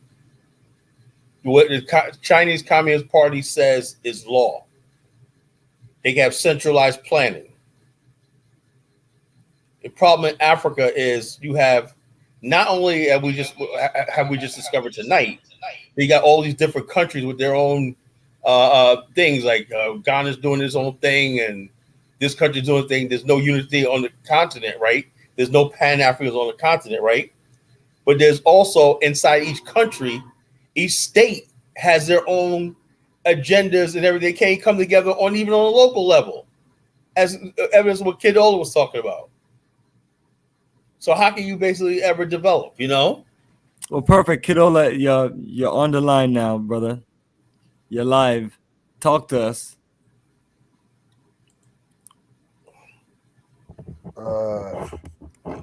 What the Chinese Communist Party says is law. They have centralized planning. The problem in Africa is you have not only have we just discovered tonight, they got all these different countries with their own things. Like Ghana's doing its own thing, and this country's doing a thing. There's no unity on the continent, right? There's no Pan-Africanism on the continent, right? But there's also inside each country, each state has their own agendas and everything. They can't come together even on a local level, as evidence of what Kid Ola was talking about. So how can you basically ever develop, you know? Well, perfect. Kidola, you're on the line now, brother. You're live. Talk to us.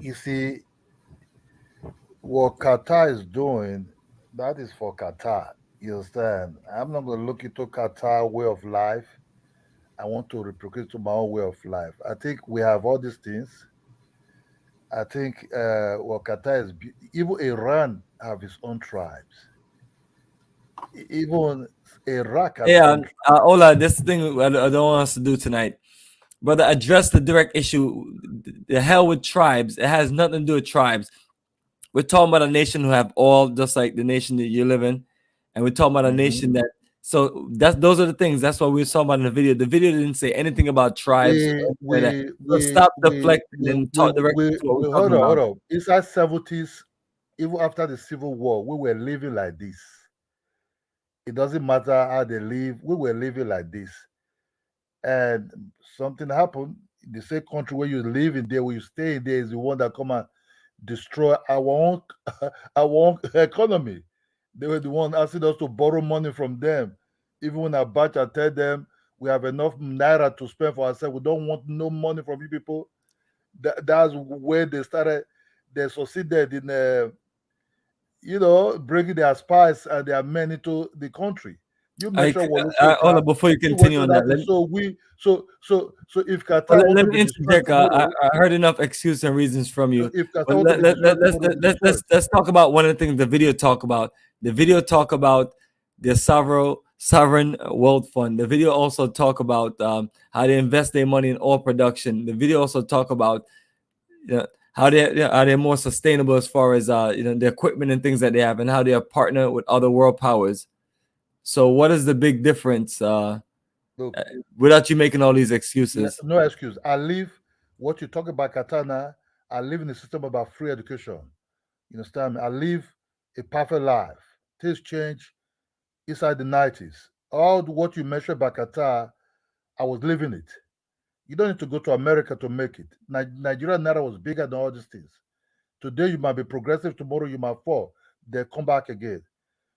You see, what Qatar is doing, that is for Qatar. You understand? I'm not going to look into Qatar way of life. I want to replicate to my own way of life. I think we have all these things. I think what Qatar is, even Iran have its own tribes. Even Iraq has Yeah, own Ola, this thing I don't want us to do tonight. Brother, address the direct issue. The hell with tribes. It has nothing to do with tribes. We're talking about a nation who have all, just like the nation that you live in. And we're talking about a nation that, so those are the things. That's what we were talking about in the video. The video didn't say anything about tribes. So stop deflecting and talk directly to what we're talking about. Hold on. Inside 70s, even after the Civil War, we were living like this. It doesn't matter how they live, we were living like this. And something happened. The same country where you live in there, where you stay in there, is the one that come and destroy our own economy. They were the one asking us to borrow money from them. Even when Abacha tell them we have enough naira to spend for ourselves, we don't want no money from you people. That's where they started. They succeeded in, bringing their spies and their men into the country. You mentioned Ola, before you continue on that, so if Qatar let me interject. I heard enough excuses and reasons from you. Let's talk about one of the things the video talk about. The video talk about the sovereign wealth fund. The video also talk about how they invest their money in oil production. The video also talk about how they're more sustainable as far as the equipment and things that they have, and how they are partnered with other world powers. So what is the big difference? Without you making all these excuses. No excuse. I live what you talk about Qatar now. I live in a system about free education. You understand me? I live a perfect life. Things change. inside the 90s. All what you mentioned about Qatar, I was living it. You don't need to go to America to make it. Nigeria Naira was bigger than all these things. Today you might be progressive, tomorrow you might fall. They come back again.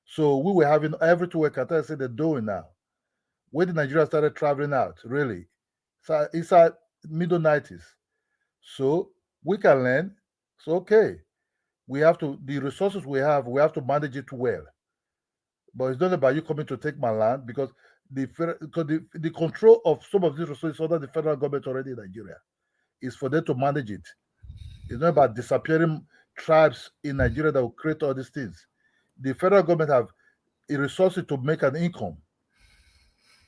So we were having everywhere Qatar said they're doing now. When did Nigeria started traveling out, really? So inside middle 90s. So we can learn. So okay. We have to the resources we have to manage it well. But it's not about you coming to take my land because the control of some of these resources under the federal government already in Nigeria is for them to manage it. It's not about disappearing tribes in Nigeria that will create all these things. The federal government have the resources to make an income.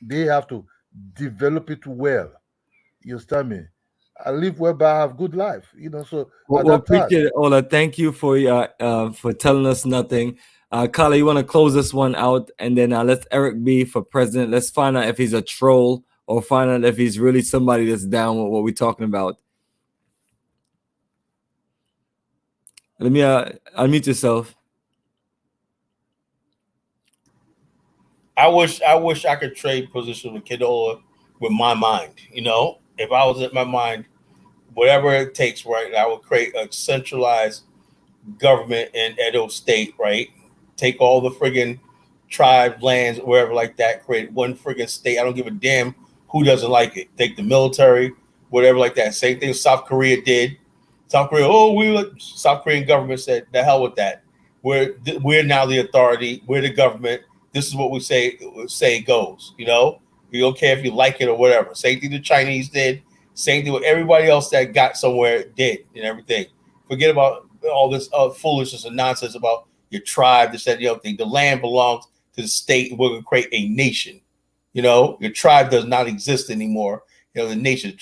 They have to develop it well. You understand me? I live whereby I have good life. So Well, appreciate it, Ola. Thank you for telling us nothing. Kala, you want to close this one out, and then let's Eric B for president. Let's find out if he's a troll or find out if he's really somebody that's down with what we're talking about. Let me unmute yourself. I wish I could trade position with Kid Ola with my mind. If I was at my mind, whatever it takes, right, I would create a centralized government in Edo State, right? Take all the friggin' tribe lands, wherever like that, create one friggin' state. I don't give a damn who doesn't like it. Take the military, whatever like that. Same thing South Korea did. South Korea, South Korean government said, the hell with that. We're now the authority. We're the government. This is what we say goes. We don't care if you like it or whatever. Same thing the Chinese did. Same thing with everybody else that got somewhere did and everything. Forget about all this foolishness and nonsense about your tribe. This, that, the other thing. The land belongs to the state, and we're going to create a nation. Your tribe does not exist anymore. The nation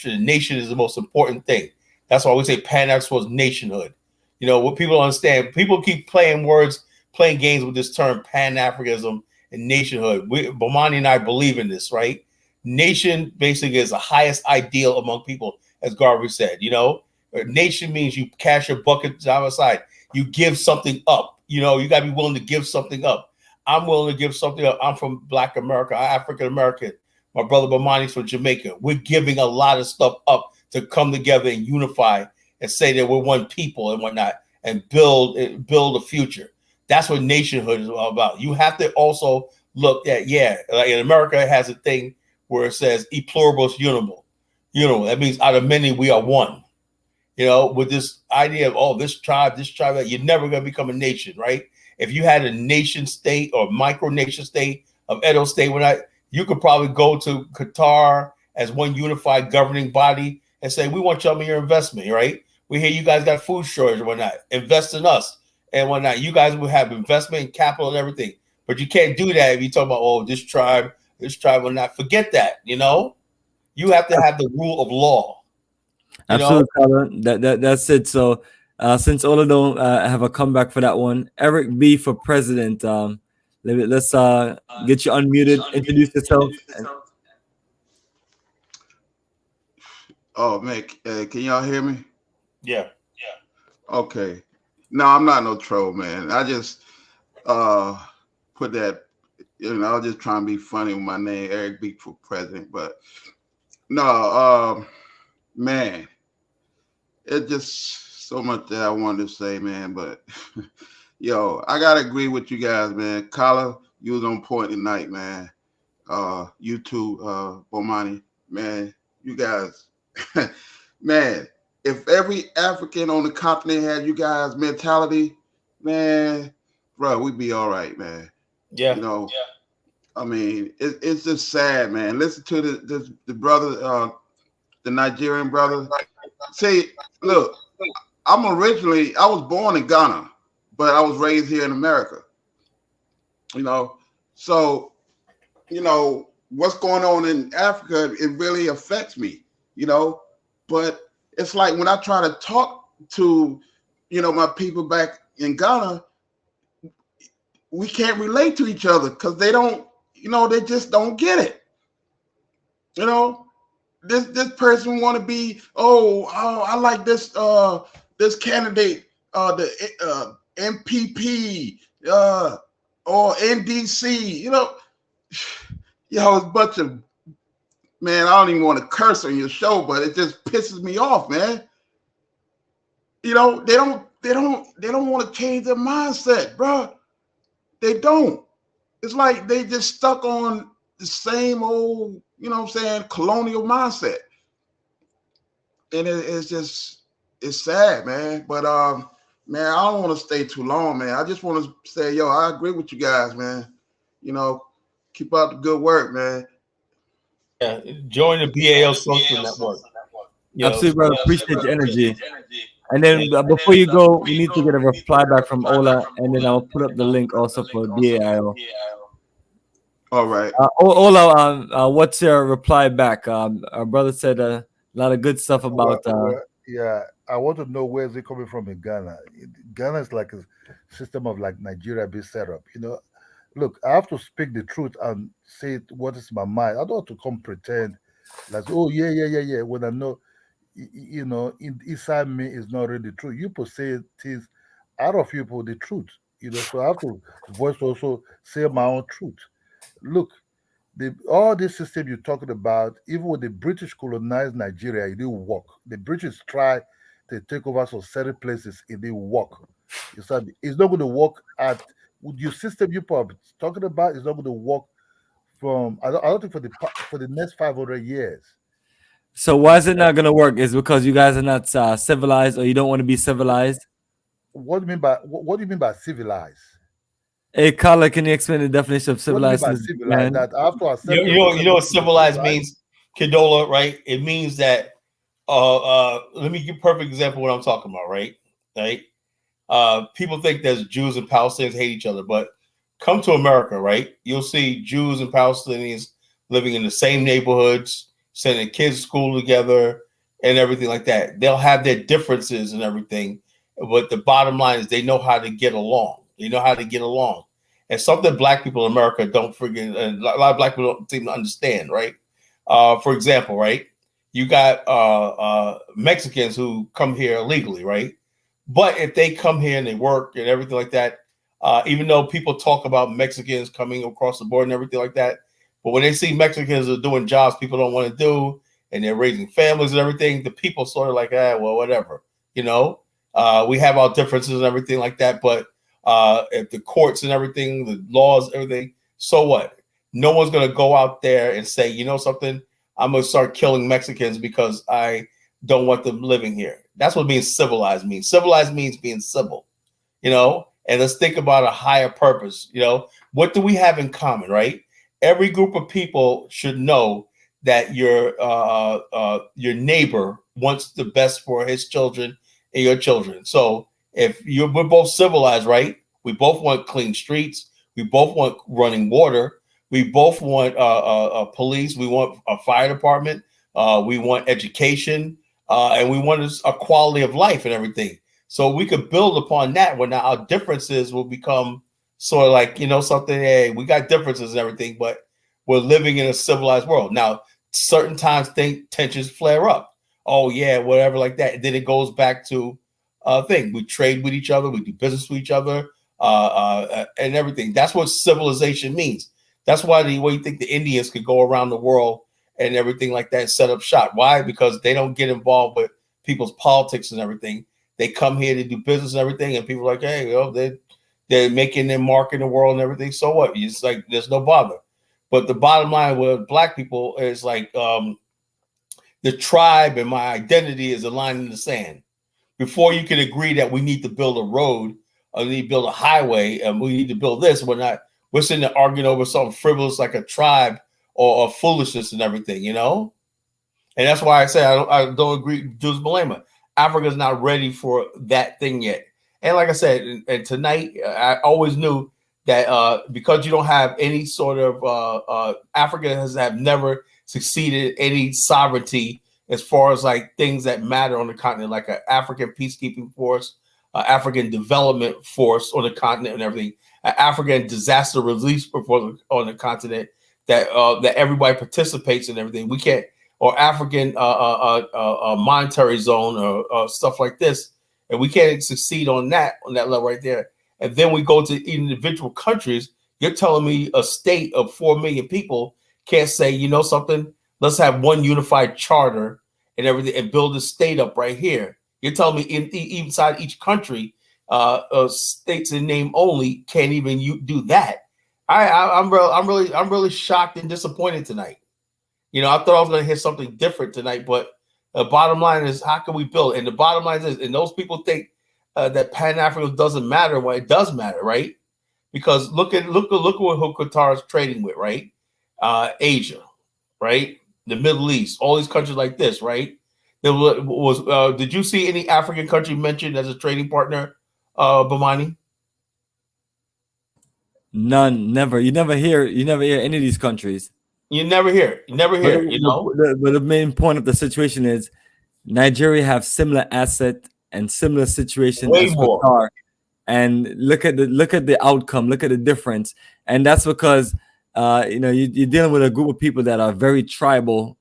is the most important thing. That's why we say Pan-Africanism was nationhood. What people don't understand, people keep playing games with this term Pan-Africanism and nationhood. Bomani and I believe in this, right? Nation basically is the highest ideal among people, as Garvey said. A nation means you cash your bucket outside. You give something up. You got to be willing to give something up. I'm willing to give something up. I'm from Black America, African American. My brother Bomani's from Jamaica. We're giving a lot of stuff up to come together and unify and say that we're one people and whatnot and build a future. That's what nationhood is all about. You have to also look at, like in America, it has a thing where it says e pluribus unum. That means out of many, we are one. With this idea of, this tribe, that you're never going to become a nation, right? If you had a nation state or micronation state of Edo State, you could probably go to Qatar as one unified governing body and say, we want some of your investment, right? We hear you guys got food shortage and whatnot. Invest in us and whatnot. You guys will have investment and capital and everything. But you can't do that if you talk about, this tribe will not. Forget that, You have to have the rule of law. Absolutely, that's it. So since Ola don't have a comeback for that one, Eric B for president. Let's get you unmuted. Introduce yourself. Oh man, can y'all hear me? Yeah. Okay. No, I'm not no troll, man. I just put that. I was just trying to be funny with my name, Eric B for president. But no, man, it's just so much that I wanted to say, man. But yo, I gotta agree with you guys, man. Kala, you was on point tonight, man. You too, Bomani, man. You guys, man. If every African on the continent had you guys' mentality, man, bro, we'd be all right, man. Yeah. I mean, it's just sad, man. Listen to the brother, the Nigerian brother. Say, look, I was born in Ghana, but I was raised here in America. So, what's going on in Africa, it really affects me, but it's like when I try to talk to, my people back in Ghana, we can't relate to each other because they don't, they just don't get it. This person want to be, I like this this candidate, the MPP, or NDC, you know, yo, it's a bunch of, man, I don't even want to curse on your show, but it just pisses me off, man. You know, they don't want to change their mindset, bro. They don't. It's like they just stuck on the same old, you know what I'm saying, colonial mindset. And it's sad, man. But man, I don't want to stay too long, man. I just want to say, yo, I agree with you guys, man. You know, keep up the good work, man. Yeah, join the BAO social network. Absolutely, brother. Appreciate your energy. And then before you go, we need to get a reply back from Ola, and then I'll put up the link also for BAIO. All right. Ola, what's your reply back? Our brother said a lot of good stuff about. Yeah, I want to know where is it coming from in Ghana. Ghana is like a system of like Nigeria being set up. You know, look, I have to speak the truth and say what is my mind. I don't want to come pretend like, oh yeah, when I know, you know, inside me is not really the truth. You people say things out of you people the truth. You know, so I have to voice also say my own truth. Look, all this system you're talking about, even when the British colonized Nigeria, it didn't work. The British tried to take over some certain places, it didn't work. You said it's not going to work at with your system you're talking about. It's not going to work from. I don't think for the next 500 years. So why is it not going to work? Is because you guys are not civilized, or you don't want to be civilized? What do you mean by what do you mean by civilized? Hey, Carla, can you explain the definition of civilized? What do you mean by civilized? That after you know what civilized means, Kedola, right? It means that let me give a perfect example of what I'm talking about, right? Right? People think that Jews and Palestinians hate each other, but come to America, right? You'll see Jews and Palestinians living in the same neighborhoods, sending kids to school together, and everything like that. They'll have their differences and everything, but the bottom line is they know how to get along. They know how to get along. And something Black people in America don't forget, and a lot of Black people don't seem to understand, right? For example, right? You got Mexicans who come here illegally, right? But if they come here and they work and everything like that, even though people talk about Mexicans coming across the board and everything like that, but when they see Mexicans are doing jobs people don't want to do, and they're raising families and everything, the people sort of like, well, whatever, you know. We have our differences and everything like that, but if the courts and everything, the laws, everything, so what? No one's going to go out there and say, you know something, I'm going to start killing Mexicans because I don't want them living here. That's what being civilized means. Civilized means being civil, you know, and let's think about a higher purpose. You know, what do we have in common, right? Every group of people should know that your neighbor wants the best for his children and your children. So if we're both civilized, right? We both want clean streets. We both want running water. We both want police. We want a fire department. We want education. And we want a quality of life and everything. So we could build upon that when our differences will become sort of like, you know, something, hey, we got differences and everything, but we're living in a civilized world. Now, certain times tensions flare up. Oh, yeah, whatever like that. And then it goes back to thing. We trade with each other. We do business with each other and everything. That's what civilization means. That's why you think the Indians could go around the world and everything like that and set up shop. Why? Because they don't get involved with people's politics and everything. They come here to do business and everything, and people are like, hey, well, they're making their mark in the world and everything. So what? It's like there's no bother. But the bottom line with Black people is like the tribe and my identity is a line in the sand. Before you can agree that we need to build a road, or we need to build a highway, and we need to build this, we're sitting there arguing over something frivolous like a tribe or foolishness and everything, you know? And that's why I say I don't agree with Jules Malema. Africa's not ready for that thing yet. And like I said, and tonight, I always knew that because you don't have any sort of Africa have never succeeded any sovereignty as far as like things that matter on the continent, like an African peacekeeping force, African development force on the continent and everything, an African disaster relief force on the continent that everybody participates in everything. We can't, or African monetary zone or stuff like this, and we can't succeed on that level right there. and then we go to individual countries, you're telling me a state of 4 million people can't say, you know something, let's have one unified charter and everything and build a state up right here. You're telling me inside each country, states in name only can't even do that. I'm really shocked and disappointed tonight. You know, I thought I was going to hear something different tonight, but the bottom line is, how can we build? And the bottom line is, and those people think that Pan-Africanism doesn't matter. Well, it does matter, right? Because look at who Qatar is trading with, right? Asia, right? The Middle East, all these countries like this, right? There was did you see any African country mentioned as a trading partner, Bomani? None, never. You never hear any of these countries. You never hear. You never hear. You know. But the main point of the situation is Nigeria have similar asset and similar situation Way as more. Qatar. And look at the outcome. Look at the difference. And that's because you're dealing with a group of people that are very tribal,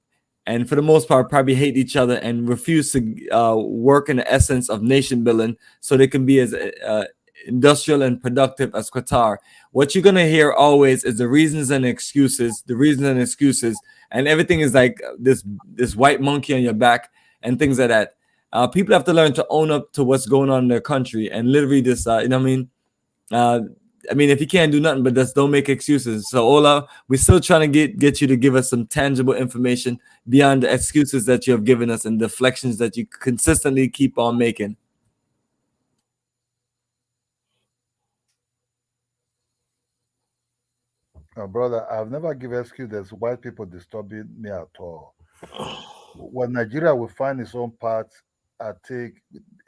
and for the most part probably hate each other and refuse to work in the essence of nation building so they can be as industrial and productive as Qatar. What you're gonna hear always is the reasons and excuses, and everything is like this white monkey on your back and things like that. People have to learn to own up to what's going on in their country and literally just if you can't do nothing but just don't make excuses. So Ola, we're still trying to get you to give us some tangible information beyond the excuses that you have given us and deflections that you consistently keep on making. Brother, I've never given excuse that white people disturbing me at all. When Nigeria will find its own path, I think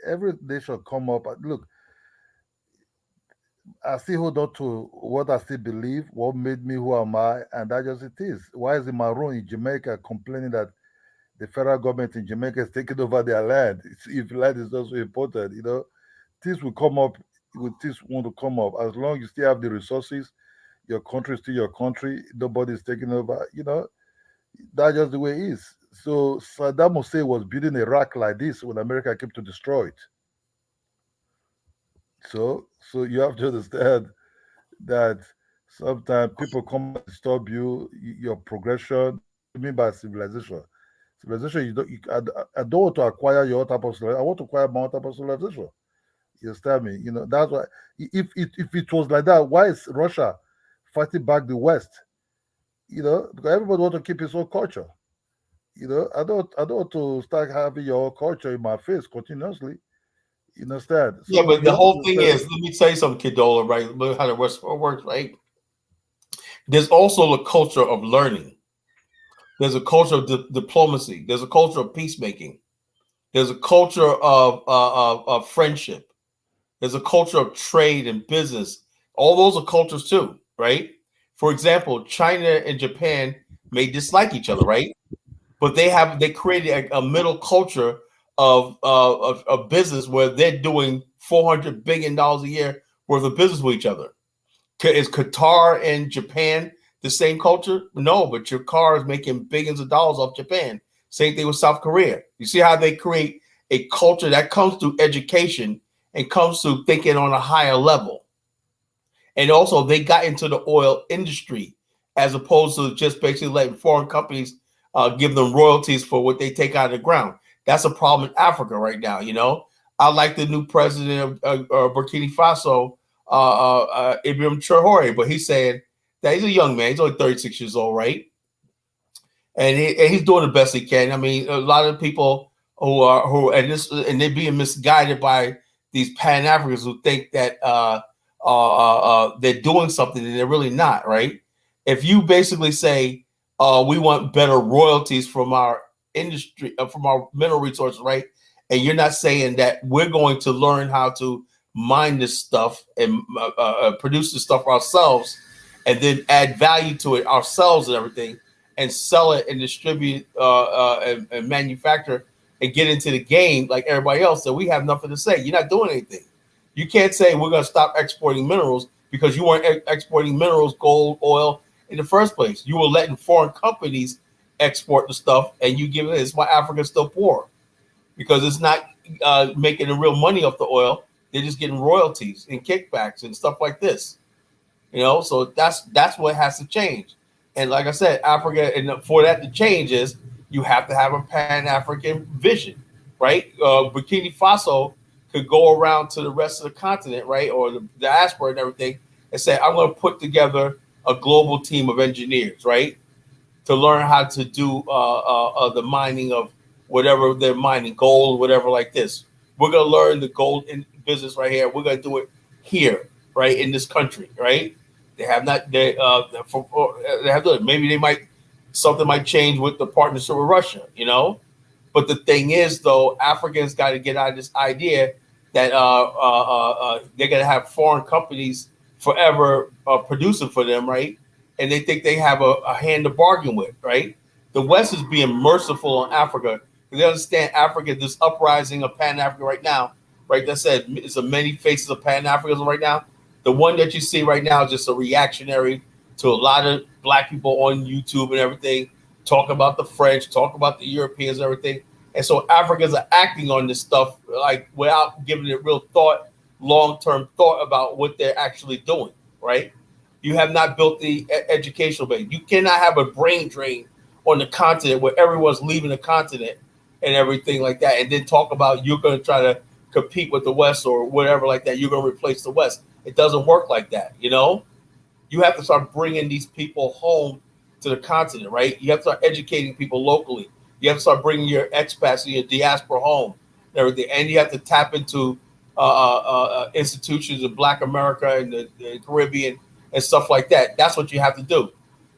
every nation come up. Look, I still hold on to what I still believe, what made me who am I, and that just it is. Why is the Maroon in Jamaica complaining that the federal government in Jamaica is taking over their land? If land is not so important, things will come up. Things want to come up as long as you still have the resources. Your country is still your country. Nobody's taking over. That's just the way it is. So Saddam Hussein was building Iraq like this when America came to destroy it. So you have to understand that sometimes people come and disturb your progression. What do you mean by civilization? Civilization, I don't want to acquire your type of civilization. I want to acquire my own type of civilization. You understand me? That's why. If it was like that, why is Russia fighting back the West? Because everybody wants to keep his own culture. I don't want to start having your own culture in my face continuously. You understand? So yeah, but the whole thing is, let me tell you something, Kidola, right? Look how the West works, right? There's also a culture of learning. There's a culture of diplomacy. There's a culture of peacemaking. There's a culture of friendship. There's a culture of trade and business. All those are cultures too, right? For example, China and Japan may dislike each other, right? But they created a middle culture of business where they're doing $400 billion a year worth of business with each other. Is Qatar and Japan the same culture? No, but your car is making billions of dollars off Japan. Same thing with South Korea. You see how they create a culture that comes through education and comes through thinking on a higher level. And also they got into the oil industry as opposed to just basically letting foreign companies give them royalties for what they take out of the ground. That's a problem in Africa right now. I like the new president of Burkina Faso, Ibrahim Traore, but he's saying that he's a young man. He's only 36 years old, right? And he's doing the best he can. I mean, a lot of people and they're being misguided by these Pan-Africans who think that they're doing something and they're really not, right? If you basically say we want better royalties from our industry, from our mineral resources, right? And you're not saying that we're going to learn how to mine this stuff and produce this stuff ourselves, and then add value to it ourselves and everything, and sell it and distribute and manufacture and get into the game like everybody else. So we have nothing to say. You're not doing anything. You can't say we're going to stop exporting minerals because you weren't exporting minerals, gold, oil in the first place. You were letting foreign companies export the stuff, and you give it. It's why Africa's still poor, because it's not making the real money off the oil. They're just getting royalties and kickbacks and stuff like this. So that's what has to change. And like I said, Africa, and for that to change is you have to have a Pan-African vision, right? Burkina Faso could go around to the rest of the continent, right, or the diaspora and everything, and say, I'm going to put together a global team of engineers, right, to learn how to do the mining of whatever they're mining, gold, whatever like this. We're going to learn the gold in business right here. We're going to do it here, right, in this country, right? They have not. They have to. Maybe something might change with the partnership with Russia, But the thing is, though, Africans got to get out of this idea that they're going to have foreign companies forever producing for them, right? And they think they have a hand to bargain with, right? The West is being merciful on Africa. They understand Africa, this uprising of Pan-Africa right now, right? That said, it's a many faces of Pan-Africanism right now. The one that you see right now is just a reactionary to a lot of black people on YouTube and everything, talk about the French, talk about the Europeans and everything. And so Africans are acting on this stuff like without giving it real thought, long-term thought about what they're actually doing, right? You have not built the educational base. You cannot have a brain drain on the continent where everyone's leaving the continent and everything like that, and then talk about you're going to try to compete with the West or whatever like that. You're going to replace the West. It doesn't work like that, You have to start bringing these people home to the continent, right? You have to start educating people locally. You have to start bringing your expats and your diaspora home and everything. And you have to tap into institutions in Black America and the Caribbean and stuff like that. That's what you have to do.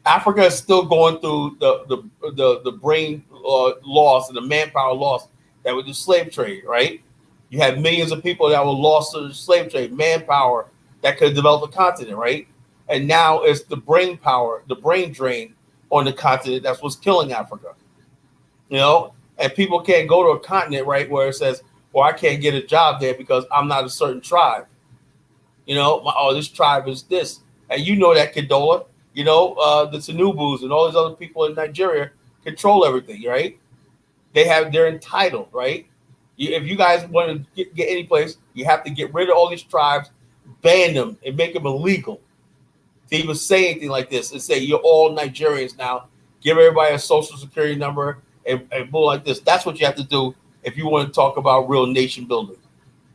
Africa is still going through the brain loss and the manpower loss that was the slave trade, right? You had millions of people that were lost to the slave trade, manpower that could develop the continent, right? And now it's the brain power, the brain drain on the continent. That's what's killing Africa, and people can't go to a continent, right, where it says, well, I can't get a job there because I'm not a certain tribe. This tribe is this. And that Kedola, the Tanubus and all these other people in Nigeria control everything, right? They're entitled, right? If you guys want to get any place, you have to get rid of all these tribes, ban them, and make them illegal to even say anything like this and say you're all Nigerians now. Give everybody a social security number and bull like this. That's what you have to do if you want to talk about real nation building.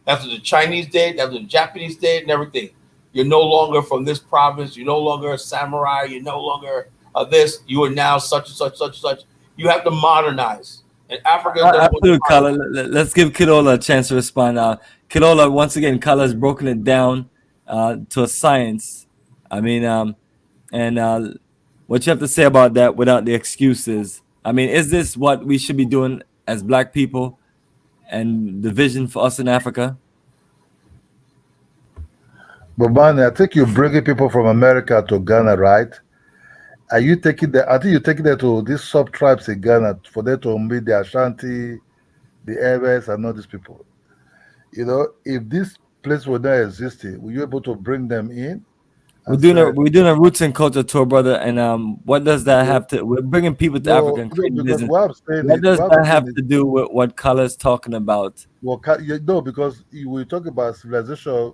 That's what the Chinese did. That's what the Japanese did, and everything. You're no longer from this province. You're no longer a samurai. You're no longer this. You are now such and such, such and such. You have to modernize. And Africa. Absolutely, Kala. Let's give Kidola a chance to respond. Kidola, once again, Kala has broken it down to a science. I mean, what you have to say about that without the excuses? I mean, is this what we should be doing as Black people and the vision for us in Africa? Bomani, I think you're bringing people from America to Ghana, right? Are you taking them? I think you're taking them to these sub tribes in Ghana for them to meet the Ashanti, the Eves, and all these people. If this place were not existing, were you able to bring them in? We're doing a roots and culture tour, brother. And what does that have to? We're bringing people to Africa and creating business. What does that have to do with what Kala is talking about? Well, because we talk about civilization.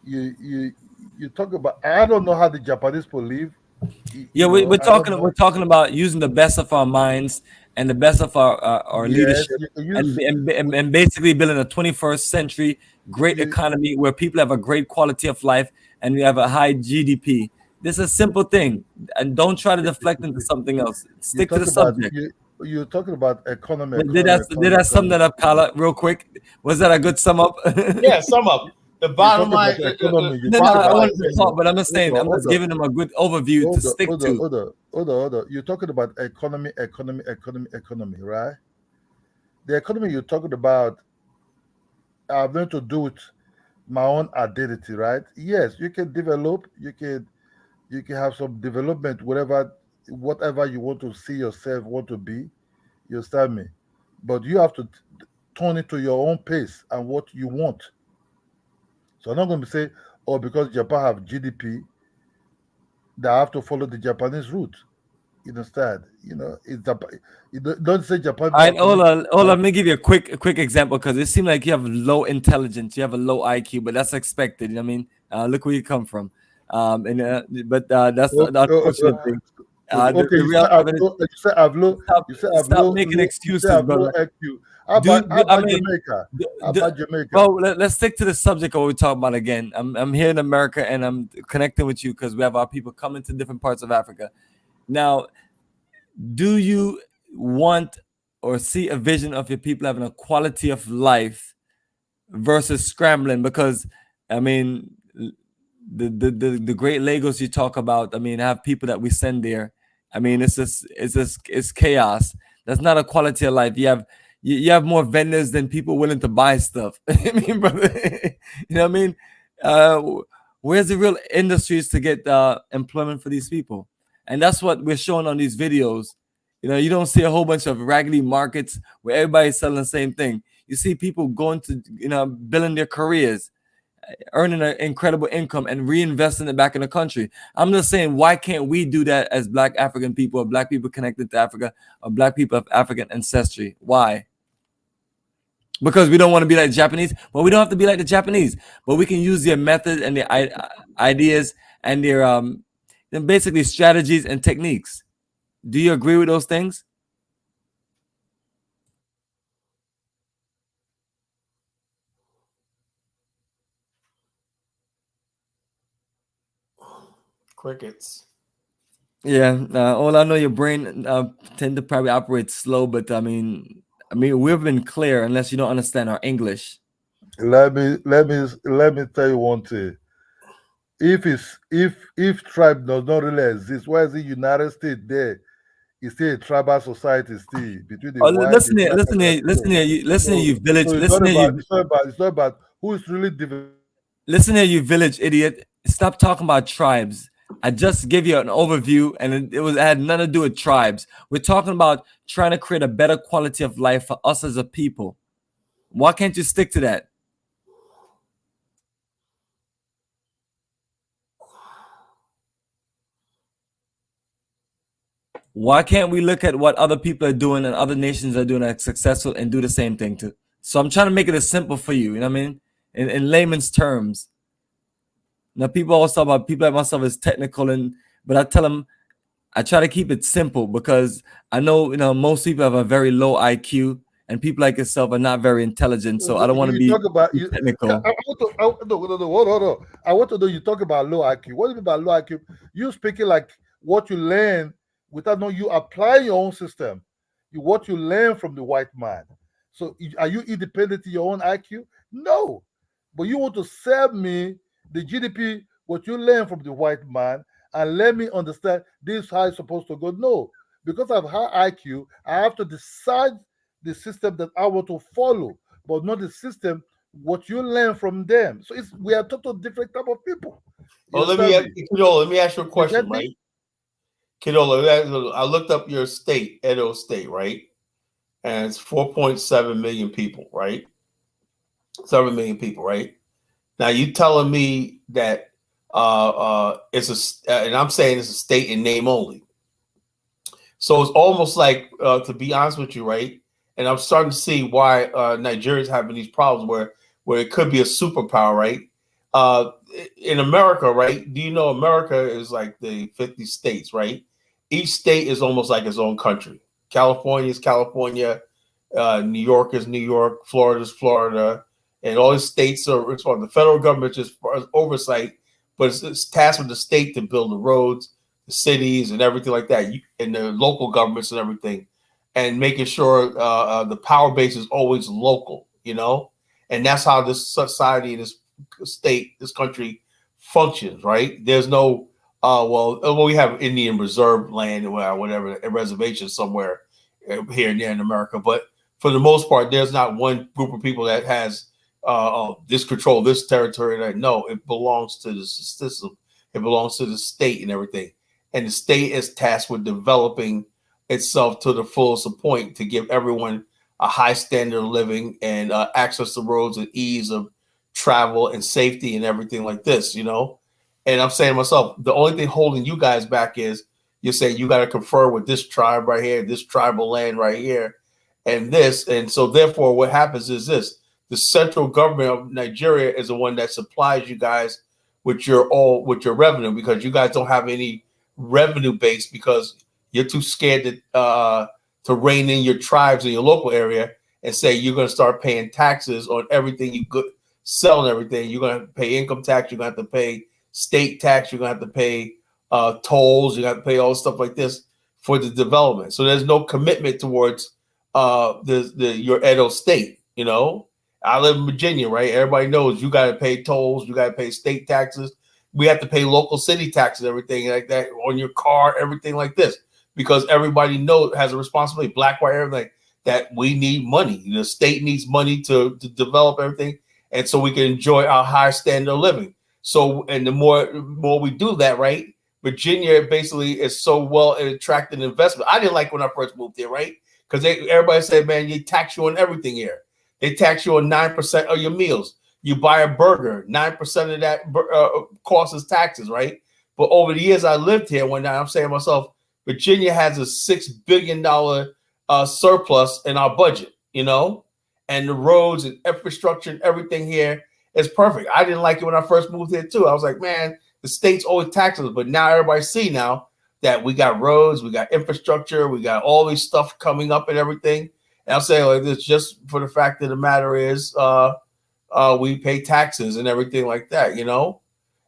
You talk about. I don't know how the Japanese people live. We're talking about using the best of our minds and the best of our leadership, and basically building a 21st century great economy where people have a great quality of life and we have a high GDP. This is a simple thing, and don't try to deflect into something else. Stick to the subject. You're talking about economy. Did I sum that up, Kala, real quick? Was that a good sum up? Yeah, sum up. The bottom line. I wanted to talk, but I'm just saying, I'm just giving them a good overview to stick to. Hold on. You're talking about economy, right? The economy you're talking about are going to do with my own identity, right? Yes, you can develop, you can have some development, whatever you want to see yourself, want to be, you understand me? But you have to turn it to your own pace and what you want. So I'm not going to say, because Japan have GDP, that I have to follow the Japanese route. You understand? You know, it's Japan. You don't say Japan. All right, Ola, let me give you a quick example because it seems like you have low intelligence, you have a low IQ, but that's expected. You know what I mean? Look where you come from. But that's the unfortunate thing. Okay, The you real say I've evidence. low. You say I've low. You say I've Stop low. making You say excuses, I've low brother. IQ. How about Jamaica? How about Jamaica? Bro, let's stick to the subject of what we're talking about again. I'm here in America and I'm connecting with you because we have our people coming to different parts of Africa. Now, do you want or see a vision of your people having a quality of life versus scrambling? Because I mean, the Great Lagos you talk about, I mean, have people that we send there. I mean, it's chaos. That's not a quality of life. You have more vendors than people willing to buy stuff. I mean, brother, you know what I mean? Where's the real industries to get employment for these people? And that's what we're showing on these videos. You know, you don't see a whole bunch of raggedy markets where everybody's selling the same thing. You see people going to, you know, building their careers, earning an incredible income and reinvesting it back in the country. I'm just saying, why can't we do that as Black African people, or Black people connected to Africa, or Black people of African ancestry? Why? Because we don't want to be like the Japanese. Well, we don't have to be like the Japanese, but we can use their methods and their ideas and their basically strategies and techniques. Do you agree with those things? Crickets. Yeah, all I know, your brain tend to probably operate slow, but I mean, we've been clear unless you don't understand our English. Let me tell you one thing. If tribe does not really exist, why is the United States there? It's still a tribal society still between the white. Listen here, you village. So it's not about who is really developing. Listen here, you village idiot. Stop talking about tribes. I just gave you an overview, and it had nothing to do with tribes. We're talking about trying to create a better quality of life for us as a people. Why can't you stick to that? Why can't we look at what other people are doing and other nations are doing that's successful and do the same thing too? So I'm trying to make it as simple for you. You know what I mean? In layman's terms. Now people always talk about people like myself as technical, but I tell them I try to keep it simple because I know, you know, most people have a very low IQ and people like yourself are not very intelligent. So I don't want to be technical. Hold on. I want to know, you talk about low IQ. What do you mean by low IQ? You speaking like what you learn without knowing, you apply your own system. What you learn from the white man. So are you independent to your own IQ? No. But you want to sell me the GDP, what you learn from the white man, and let me understand this is how it's supposed to go. No. Because I have high IQ, I have to decide the system that I want to follow, but not the system what you learn from them. So we are totally different type of people. Let me ask you a question, right? Kidola, I looked up your state, Edo State, right? And it's 4.7 million people, right? 7 million people, right? Now you telling me that it's and I'm saying it's a state in name only. So it's almost like, to be honest with you, right? And I'm starting to see why Nigeria's having these problems where it could be a superpower, right? In America, right? Do you know America is like the 50 states, right? Each state is almost like its own country. California is California, New York is New York, Florida is Florida, and all the states are responsible. The federal government just oversight, but it's tasked with the state to build the roads, the cities, and everything like that, and the local governments and everything, and making sure the power base is always local, you know? And that's how this society, this state, this country functions, right? There's no, we have Indian reserve land or whatever, a reservation somewhere here and there in America. But for the most part, there's not one group of people that has this control, this territory. No, it belongs to the system. It belongs to the state and everything. And the state is tasked with developing itself to the fullest point to give everyone a high standard of living and access to roads and ease of travel and safety and everything like this, you know? And I'm saying to myself, the only thing holding you guys back is You say you got to confer with this tribe right here, this tribal land right here, and this. And so therefore what happens is this: the central government of Nigeria is the one that supplies you guys with your revenue, because you guys don't have any revenue base because you're too scared to rein in your tribes in your local area and say you're going to start paying taxes on everything you sell and everything. You're going to pay income tax. You're going to have to pay state tax. You're going to have to pay tolls. You got to pay all stuff like this for the development. So there's no commitment towards your Edo state. You know, I live in Virginia, right? Everybody knows you got to pay tolls. You got to pay state taxes. We have to pay local city taxes, everything like that on your car, everything like this, because everybody has a responsibility, black, white, everything, that we need money. The state needs money to develop everything, and so we can enjoy our high standard of living. So, and the more we do that, right? Virginia basically is so well attracting investment. I didn't like when I first moved here, right? Because everybody said, man, they tax you on everything here. They tax you on 9% of your meals. You buy a burger, 9% of that cost is taxes, right? But over the years I lived here, I'm saying to myself, Virginia has a $6 billion surplus in our budget, you know, and the roads and infrastructure and everything here is perfect. I didn't like it when I first moved here too. I was like, man, the state's always taxes us, but now everybody see now that we got roads, we got infrastructure, we got all these stuff coming up and everything. And I'm saying like this just for the fact of the matter is we pay taxes and everything like that, you know?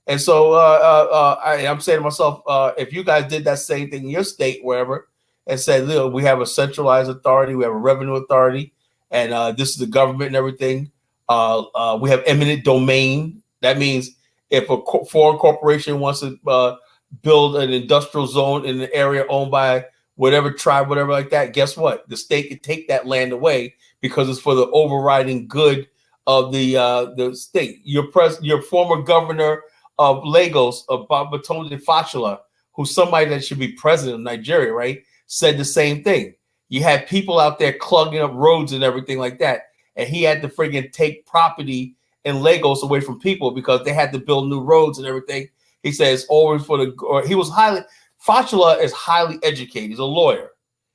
And so I'm saying to myself, if you guys did that same thing in your state, wherever, and said, look, we have a centralized authority, we have a revenue authority, and this is the government and everything. We have eminent domain. That means if a foreign corporation wants to build an industrial zone in an area owned by whatever tribe, whatever like that, guess what? The state can take that land away because it's for the overriding good of the state. Your former governor of Lagos, Babatunde Fashola, who's somebody that should be president of Nigeria, right, said the same thing. You had people out there clogging up roads and everything like that, and he had to friggin' take property in Lagos away from people because they had to build new roads and everything. He says always Fashola is highly educated. He's a lawyer.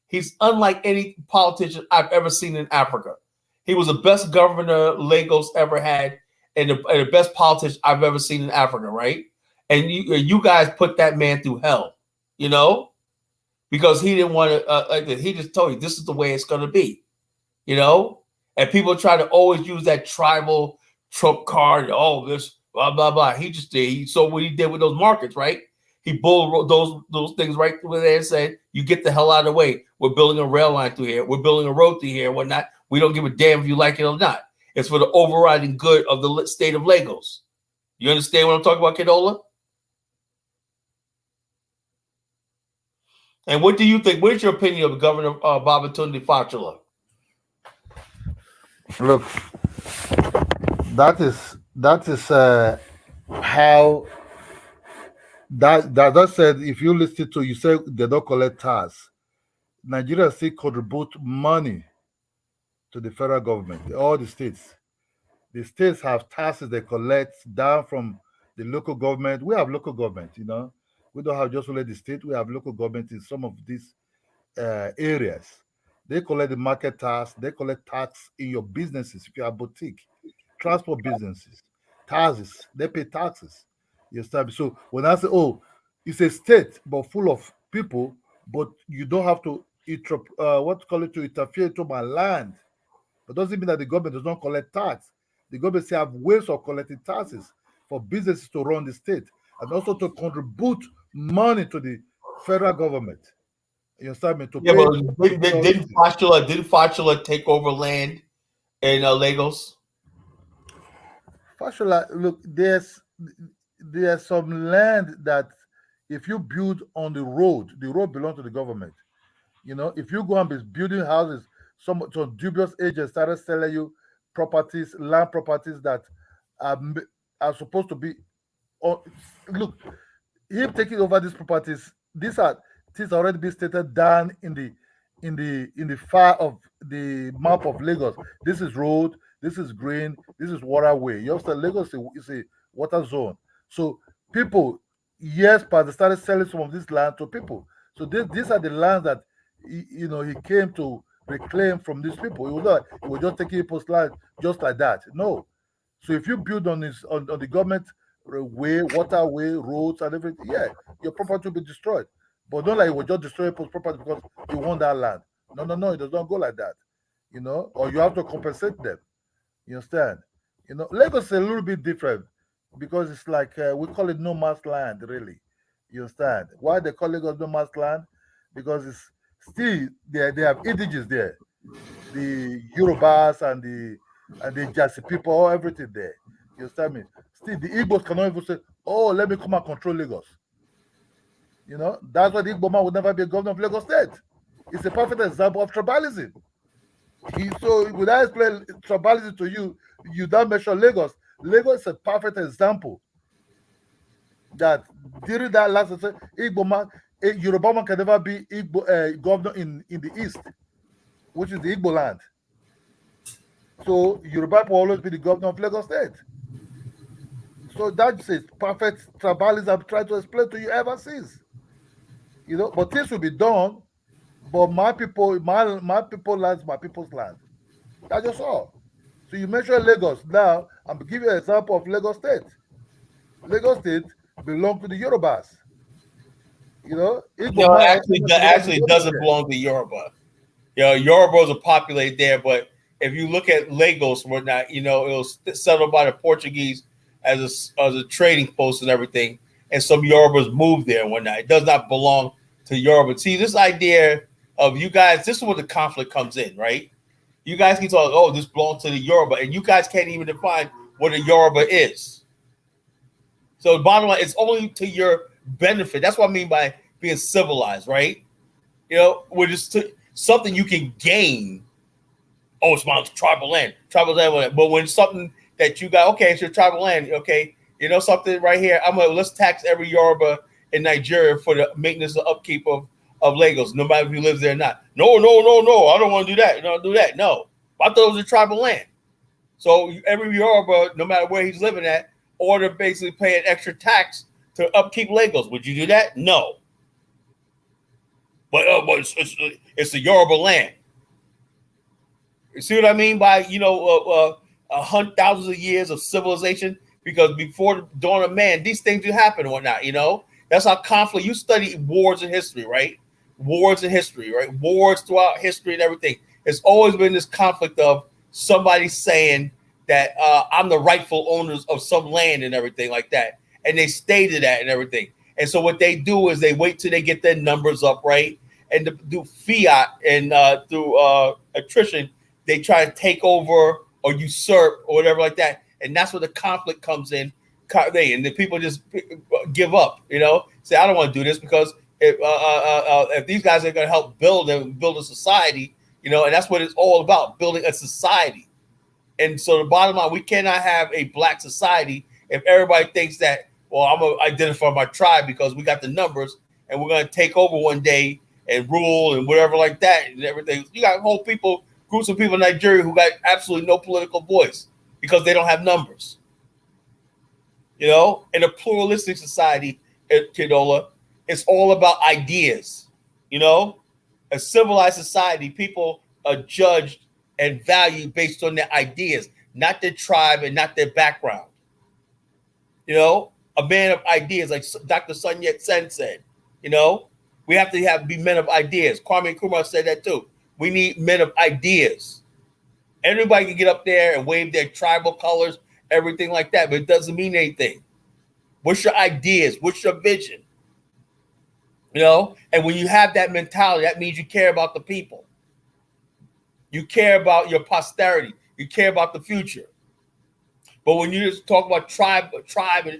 He's unlike any politician I've ever seen in Africa. He was the best governor Lagos ever had and the best politician I've ever seen in Africa, right? And you guys put that man through hell, you know, because he didn't want to, he just told you this is the way it's going to be, you know? And people try to always use that tribal Trump card. Oh, this blah, blah, blah. He just did. He saw what he did with those markets, right? He bulled those things right through there and said, you get the hell out of the way. We're building a rail line through here. We're building a road through here and whatnot. We don't give a damn if you like it or not. It's for the overriding good of the state of Lagos. You understand what I'm talking about, Kedola? And what do you think? What's your opinion of Governor Babatunde Fashola? Look, that is how that said. If you listen to, you say they don't collect tax. Nigeria still contribute money to the federal government. All the states have taxes they collect down from the local government. We have local government, you know. We don't have just only the state. We have local government in some of these areas. They collect the market tax. They collect tax in your businesses. If you have boutique, transport businesses, taxes. They pay taxes. You understand? So when I say, oh, it's a state but full of people, but you don't have to to interfere into my land. But doesn't mean that the government does not collect tax. The government still have ways of collecting taxes for businesses to run the state and also to contribute money to the federal government. You understand me? But didn't Fashola take over land in Lagos? Fashola, look, there's some land that if you build on the road belongs to the government. You know, if you go and be building houses, some dubious agents started selling you land properties that are supposed to be. Look, him taking over these properties, these are things already been stated down in the far of the map of Lagos. This is road, this is green, this is waterway. You understand? Lagos is a water zone. So people, years past, they started selling some of this land to people. So these are the lands that he came to reclaim from these people. He was just taking people's land just like that. No. So if you build on the government way, waterway, roads, and everything, yeah, your property will be destroyed. But not like it will just destroy people's property because you want that land. No, it does not go like that. Or you have to compensate them. You understand? Lagos is a little bit different because it's like we call it no man's land, really. You understand? Why they call Lagos no man's land? Because it's still they have indigenous there, the Yorubas and the Jasi people, everything there. You understand me? Still, the Igbos cannot even say, "Oh, let me come and control Lagos." That's why the Igbo man would never be a governor of Lagos State. It's a perfect example of tribalism. So when I explain tribalism to you, you don't mention Lagos. Lagos is a perfect example that during that last Igbo man, a Yoruba man can never be Igbo, governor in the east, which is the Igbo land. So Yoruba will always be the governor of Lagos State. So that's a perfect tribalism I've tried to explain to you ever since. But things will be done, but my people lands, my people's land. That's just all. So you mentioned Lagos. Now I'm giving you an example of Lagos State. Lagos State belongs to the Yorubas. No, actually doesn't belong to Yoruba. Yorubas are populated there, but if you look at Lagos and whatnot, it was settled by the Portuguese as a trading post and everything, and some Yorubas moved there and whatnot. It does not belong to Yoruba. See, this idea of you guys, this is where the conflict comes in, right? You guys can talk, oh, this belongs to the Yoruba, and you guys can't even define what a Yoruba is. So the bottom line, it's only to your benefit. That's what I mean by being civilized, right? We're just something you can gain. Oh, it's my tribal land. But when it's something that you got, okay, it's your tribal land. Okay, something right here. Let's tax every Yoruba in Nigeria for the maintenance and upkeep of Lagos, no matter if he lives there or not. No. I don't want to do that. Don't do that. No. I thought it was a tribal land. So every Yoruba, no matter where he's living at, ought to basically pay an extra tax to upkeep Lagos. Would you do that? No. But it's the Yoruba land. You see what I mean by, thousands of years of civilization? Because before the dawn of man, these things do happen and whatnot, That's how conflict, you study wars in history, right? Wars in history, right? Wars throughout history and everything. It's always been this conflict of somebody saying that I'm the rightful owners of some land and everything like that. And they stay to that and everything. And so what they do is they wait till they get their numbers up, right? And to do fiat and through attrition, they try to take over or usurp or whatever like that. And that's where the conflict comes in. And the people just give up, say, I don't want to do this because if these guys are going to help build a society, and that's what it's all about, building a society. And so the bottom line, we cannot have a black society if everybody thinks that, well, I'm going to identify my tribe because we got the numbers and we're going to take over one day and rule and whatever like that and everything. You got groups of people in Nigeria who got absolutely no political voice because they don't have numbers. In a pluralistic society, Kidola, it's all about ideas. A civilized society, people are judged and valued based on their ideas, not their tribe and not their background. A man of ideas, like Dr. Sun Yat-sen said, we have to be men of ideas. Kwame Nkrumah said that too. We need men of ideas. Everybody can get up there and wave their tribal colors, everything like that, but it doesn't mean anything. What's your ideas? What's your vision? And when you have that mentality, that means you care about the people. You care about your posterity. You care about the future. But when you just talk about tribe and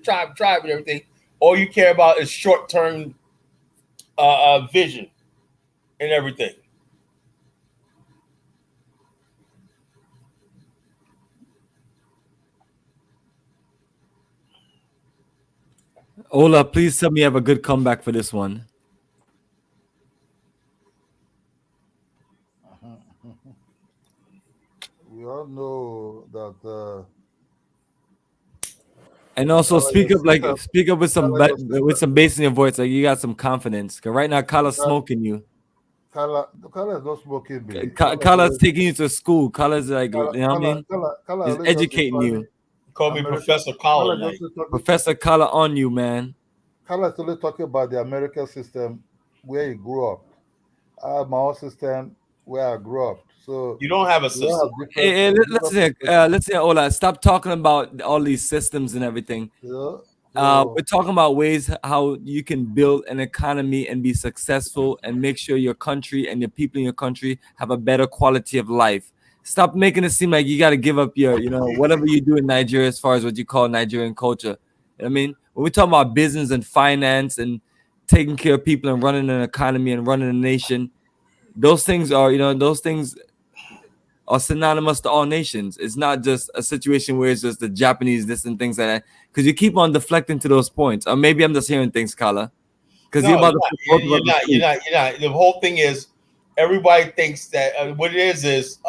everything, all you care about is short-term vision and everything. Ola, please tell me you have a good comeback for this one. We all know that And also speak up with some Kala, bass in your voice, like you got some confidence. Cause right now Kala's smoking you. Kala is not smoking me. Kala's taking you to school. Kala's like, you know what I mean? Kala He's only just educating you. Call me Professor Collar. Professor Kala on you, man. Kala is only talking about the American system where he grew up. I have my own system where I grew up. So you don't have a system. Hey, let's say, Ola, stop talking about all these systems and everything. Yeah. We're talking about ways how you can build an economy and be successful and make sure your country and the people in your country have a better quality of life. Stop making it seem like you got to give up your, whatever you do in Nigeria as far as what you call Nigerian culture. You know what I mean, when we talk about business and finance and taking care of people and running an economy and running a nation, those things are, are synonymous to all nations. It's not just a situation where it's just the Japanese, this and things like that. Because you keep on deflecting to those points. Or maybe I'm just hearing things, Kala. Because you're not. The whole thing is everybody thinks that what it is there's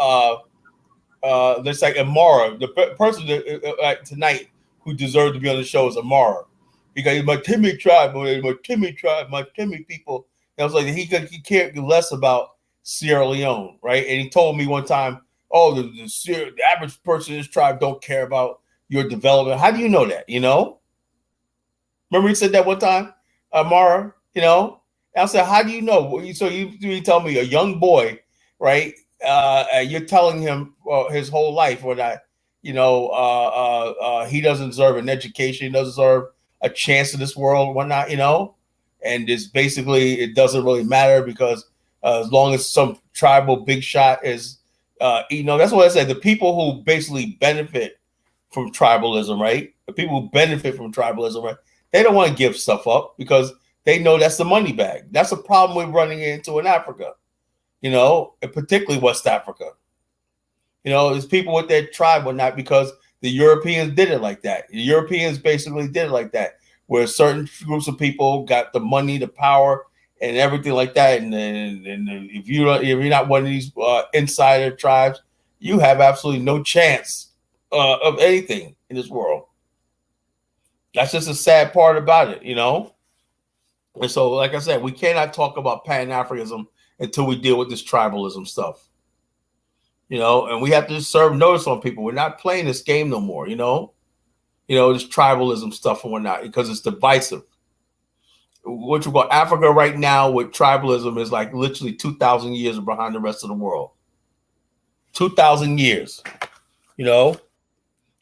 like Amara, the person that, tonight who deserved to be on the show is Amara. Because my Timmy tribe, my Timmy people. And I was like, he cared less about Sierra Leone, right? And he told me one time, oh, the average person in this tribe don't care about your development. How do you know that? Remember he said that one time, Amara. And I said, how do you know? So you tell me a young boy, right? You're telling him his whole life or that, he doesn't deserve an education, he doesn't deserve a chance in this world, whatnot, and it's basically it doesn't really matter because as long as some tribal big shot is, that's what I said. The people who basically benefit from tribalism, right? The people who benefit from tribalism, right? They don't want to give stuff up because they know that's the money bag. That's a problem we're running into in Africa, and particularly West Africa. There's people with their tribe, whatnot, because the Europeans did it like that. The Europeans basically did it like that, where certain groups of people got the money, the power, and everything like that. And if you're not one of these insider tribes, you have absolutely no chance of anything in this world. That's just a sad part about it, And so, like I said, we cannot talk about Pan-Africanism until we deal with this tribalism stuff. And we have to serve notice on people. We're not playing this game no more, this tribalism stuff and whatnot, because it's divisive. What you call Africa right now with tribalism is like literally 2,000 years behind the rest of the world. 2,000 years, It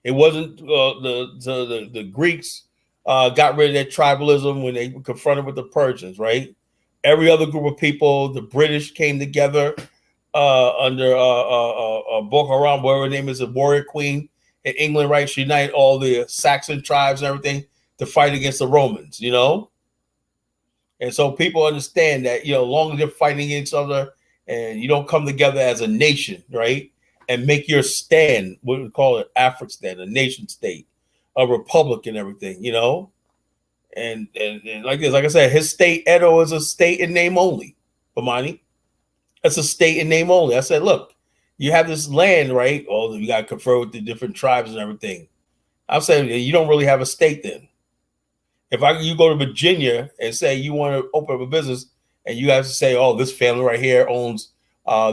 wasn't the Greeks got rid of their tribalism when they were confronted with the Persians, right? Every other group of people, the British came together under Boko Haram, whatever her name is, a warrior queen in England, right? She united all the Saxon tribes and everything to fight against the Romans, And so people understand that, as long as they're fighting against each other and you don't come together as a nation, right? And make your stand, what we call it, Afrikstan, a nation state, a republic and everything, And like this, like I said, his state, Edo, is a state in name only, Bomani. It's a state in name only. I said, look, you have this land, right? Oh, you got to confer with the different tribes and everything. I'm saying you don't really have a state then. If you go to Virginia and say you want to open up a business and you have to say, oh, this family right here owns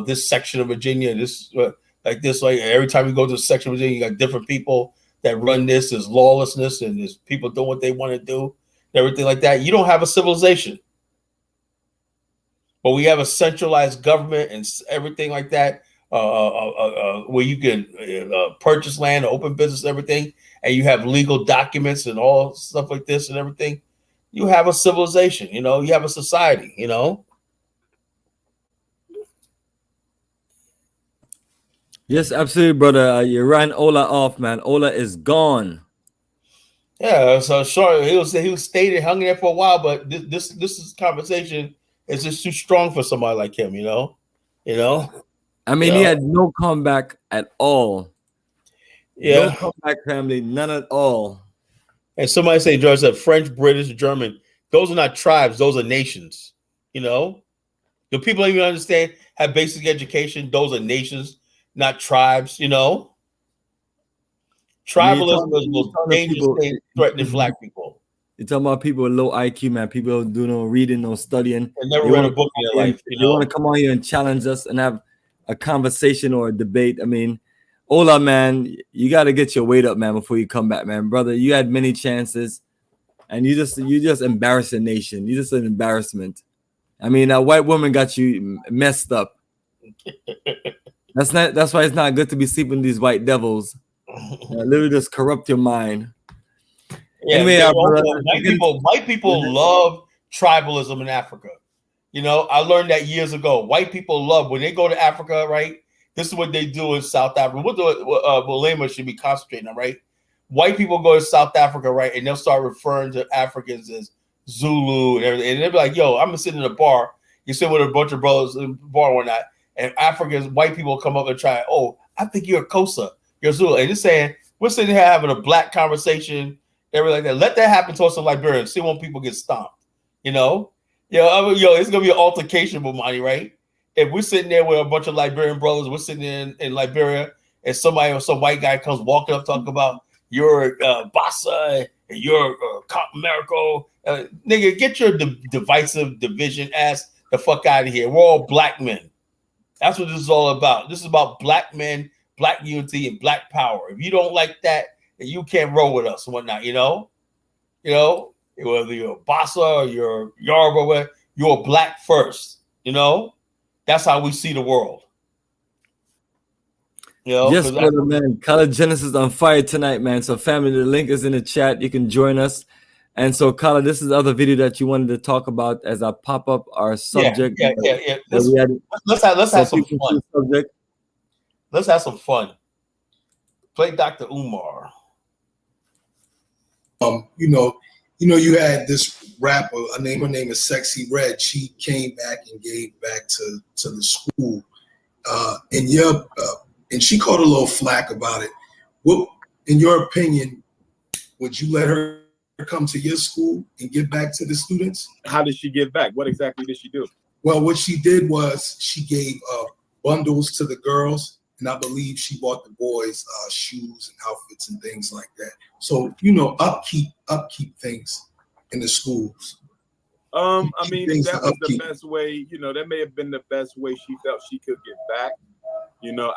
this section of Virginia, this like every time you go to a section of Virginia, you got different people that run this. There's lawlessness and there's people doing what they want to do, and everything like that. You don't have a civilization. But we have a centralized government and everything like that, where you can purchase land, open business, and everything, and you have legal documents and all stuff like this and everything. You have a civilization, you have a society, Yes, absolutely, brother. You ran Ola off, man. Ola is gone. Yeah, so sure, he was stayed hung there for a while, but this conversation is just too strong for somebody like him, I mean, he had no comeback at all. Yeah, no comeback, family, none at all. And somebody say, George said, French, British, German. Those are not tribes; those are nations. Do people even understand? Have basic education? Those are nations, not tribes. Tribalism is the most dangerous people, thing threatening black people. You're talking about people with low IQ, man. People don't do no reading, no studying. They never read a book in their life. They want to come on here and challenge us and have a conversation or a debate. I mean, Ola, man, you got to get your weight up, man, before you come back, man. Brother, you had many chances, and you just embarrass the nation. You're just an embarrassment. I mean, that white woman got you messed up. That's why it's not good to be sleeping with these white devils. Literally just corrupt your mind. Yeah, anyway, white people love tribalism in Africa. You know, I learned that years ago. White people love when they go to Africa, right? This is what they do in South Africa. What Lema should be concentrating on, right? White people go to South Africa, right, and they'll start referring to Africans as Zulu and everything. And they'll be like, yo, I'm sitting in a bar. You sit with a bunch of brothers in a bar one night, and Africans, white people come up and try, oh, I think you're a Kosa. You're Zulu. And they're saying, we're sitting here having a black conversation, everything like that. Let that happen to us in Liberia. See when people get stomped, you know? It's going to be an altercation with money, right? If we're sitting there with a bunch of Liberian brothers, we're sitting in Liberia, and some white guy comes walking up talking about you're Bassa and you're Americo. Nigga, get your divisive division ass the fuck out of here. We're all black men. That's what this is all about. This is about black men, black unity, and black power. If you don't like that, then you can't roll with us and whatnot, you know? Whether you're Bassa or you're Yoruba, you're black first, you know? That's how we see the world. Yes, brother, man. College Genesis on fire tonight, man. So, family, the link is in the chat. You can join us. And so, Kala, this is the other video that you wanted to talk about as I pop up our subject. Yeah. Let's have some fun. Let's have some fun. Play Dr. Umar. You had this rapper. Her name is Sexy Red. She came back and gave back to the school, and she caught a little flack about it. What, in your opinion, would you let her come to your school and give back to the students? How did she give back? What exactly did she do? Well, what she did was she gave bundles to the girls, and I believe she bought the boys shoes and outfits and things like that. So, upkeep things in the schools. I mean, that was the best way, that may have been the best way she felt she could give back.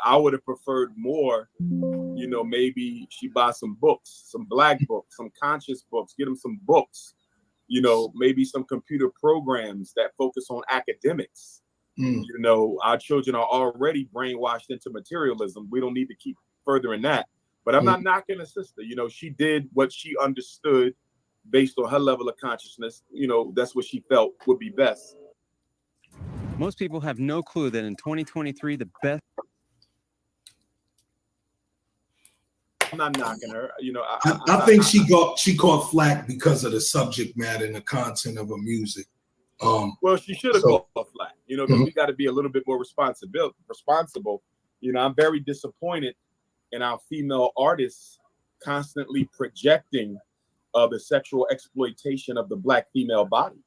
I would have preferred more, maybe she buy some books, some black books, some conscious books, get them some books, maybe some computer programs that focus on academics. Our children are already brainwashed into materialism. We don't need to keep furthering that. But I'm not knocking the sister. She did what she understood based on her level of consciousness. That's what she felt would be best. Most people have no clue that in 2023, the best. I'm not knocking her. I think she caught flack because of the subject matter and the content of her music. Well, she should have caught flack, because we got to be a little bit more responsible. I'm very disappointed in our female artists constantly projecting the sexual exploitation of the black female body.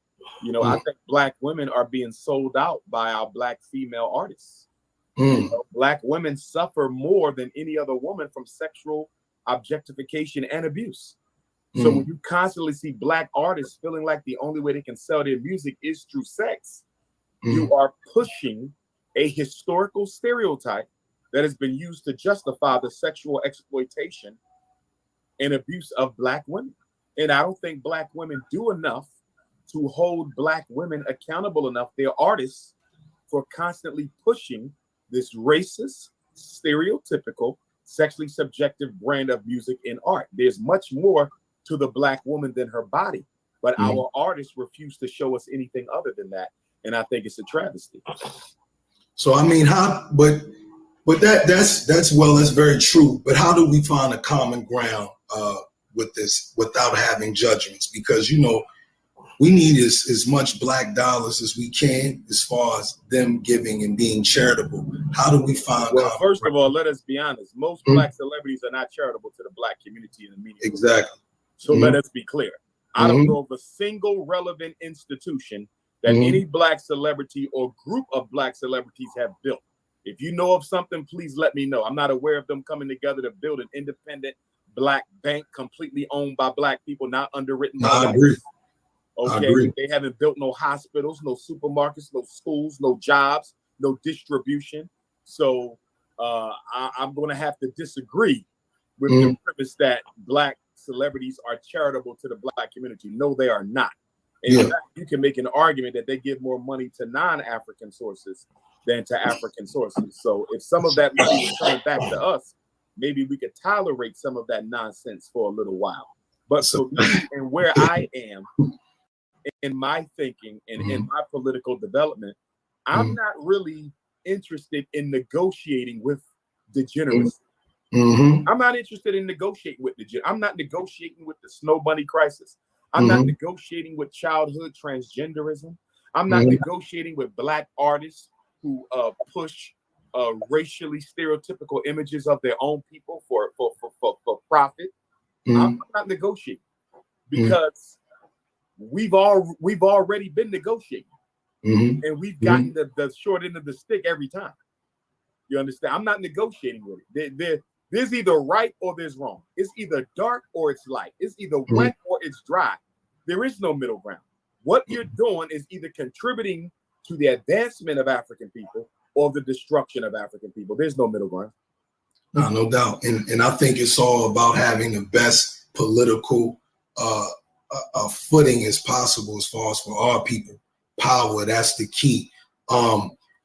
I think black women are being sold out by our black female artists. Black women suffer more than any other woman from sexual objectification and abuse. So when you constantly see black artists feeling like the only way they can sell their music is through sex, you are pushing a historical stereotype that has been used to justify the sexual exploitation and abuse of black women. And I don't think black women do enough to hold black women accountable enough, their artists, for constantly pushing this racist, stereotypical, sexually subjective brand of music and art. There's much more to the black woman than her body, but our artists refuse to show us anything other than that. And I think it's a travesty. So, I mean, that's very true. But how do we find a common ground with this without having judgments? Because, we need as much black dollars as we can as far as them giving and being charitable. How do we find? Well, first of all, let us be honest. Most black celebrities are not charitable to the black community in the media. Exactly. So let us be clear. I don't know of a single relevant institution that any black celebrity or group of black celebrities have built. If you know of something, please let me know. I'm not aware of them coming together to build an independent black bank completely owned by black people, not underwritten by I whites. agree. Okay, I agree. they haven't built no hospitals, no supermarkets, no schools, no jobs, no distribution. So I'm going to have to disagree with the premise that black celebrities are charitable to the black community. No, they are not. In fact, you can make an argument that they give more money to non-African sources than to African sources. So if some of that money is coming back to us, maybe we could tolerate some of that nonsense for a little while. But for me and where I am in my thinking and in my political development, I'm not really interested in negotiating with degeneracy. I'm not interested in negotiating with I'm not negotiating with the snow bunny crisis. I'm not negotiating with childhood transgenderism. I'm not negotiating with black artists who push racially stereotypical images of their own people for profit. I'm not negotiating because we've already been negotiating, and we've gotten the short end of the stick every time. You understand? I'm not negotiating with it. There's either right or there's wrong. It's either dark or it's light. It's either wet or it's dry. There is no middle ground. What you're doing is either contributing to the advancement of African people or the destruction of African people. There's no middle ground. No doubt. And I think it's all about having the best political footing as possible as far as for our people. Power, that's the key.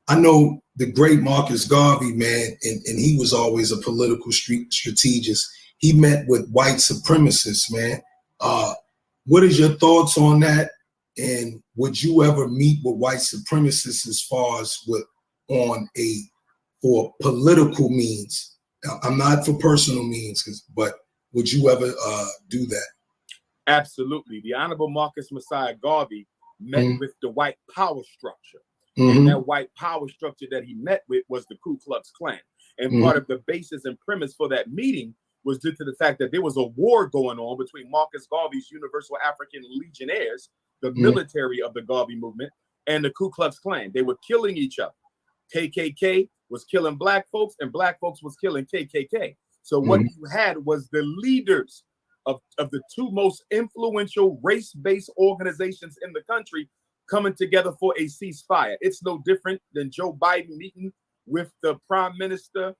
I know the great Marcus Garvey, man, and he was always a political strategist. He met with white supremacists, man. What is your thoughts on that? And would you ever meet with white supremacists as far as for political means? I'm not for personal means, but would you ever do that? Absolutely. The Honorable Marcus Messiah Garvey met with the white power structure. And that white power structure that he met with was the Ku Klux Klan. And part of the basis and premise for that meeting was due to the fact that there was a war going on between Marcus Garvey's Universal African Legionnaires, the military of the Garvey movement, and the Ku Klux Klan. They were killing each other. KKK was killing black folks, and black folks was killing KKK. So what you had was the leaders of the two most influential race-based organizations in the country coming together for a ceasefire. It's no different than Joe Biden meeting with the Prime Minister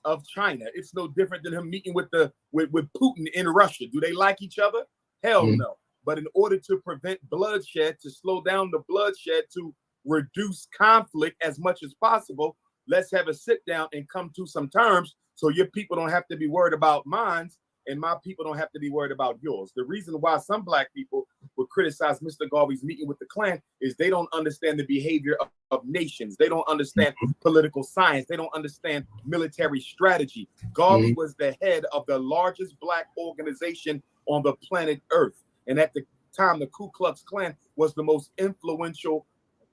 of China. It's no different than him meeting with Putin in Russia. Do they like each other? Hell no. But in order to prevent bloodshed, to slow down the bloodshed, to reduce conflict as much as possible, let's have a sit down and come to some terms so your people don't have to be worried about mine and my people don't have to be worried about yours. The reason why some black people would criticize Mr. Garvey's meeting with the Klan is they don't understand the behavior of nations. They don't understand political science. They don't understand military strategy. Garvey was the head of the largest black organization on the planet Earth. And at the time, the Ku Klux Klan was the most influential,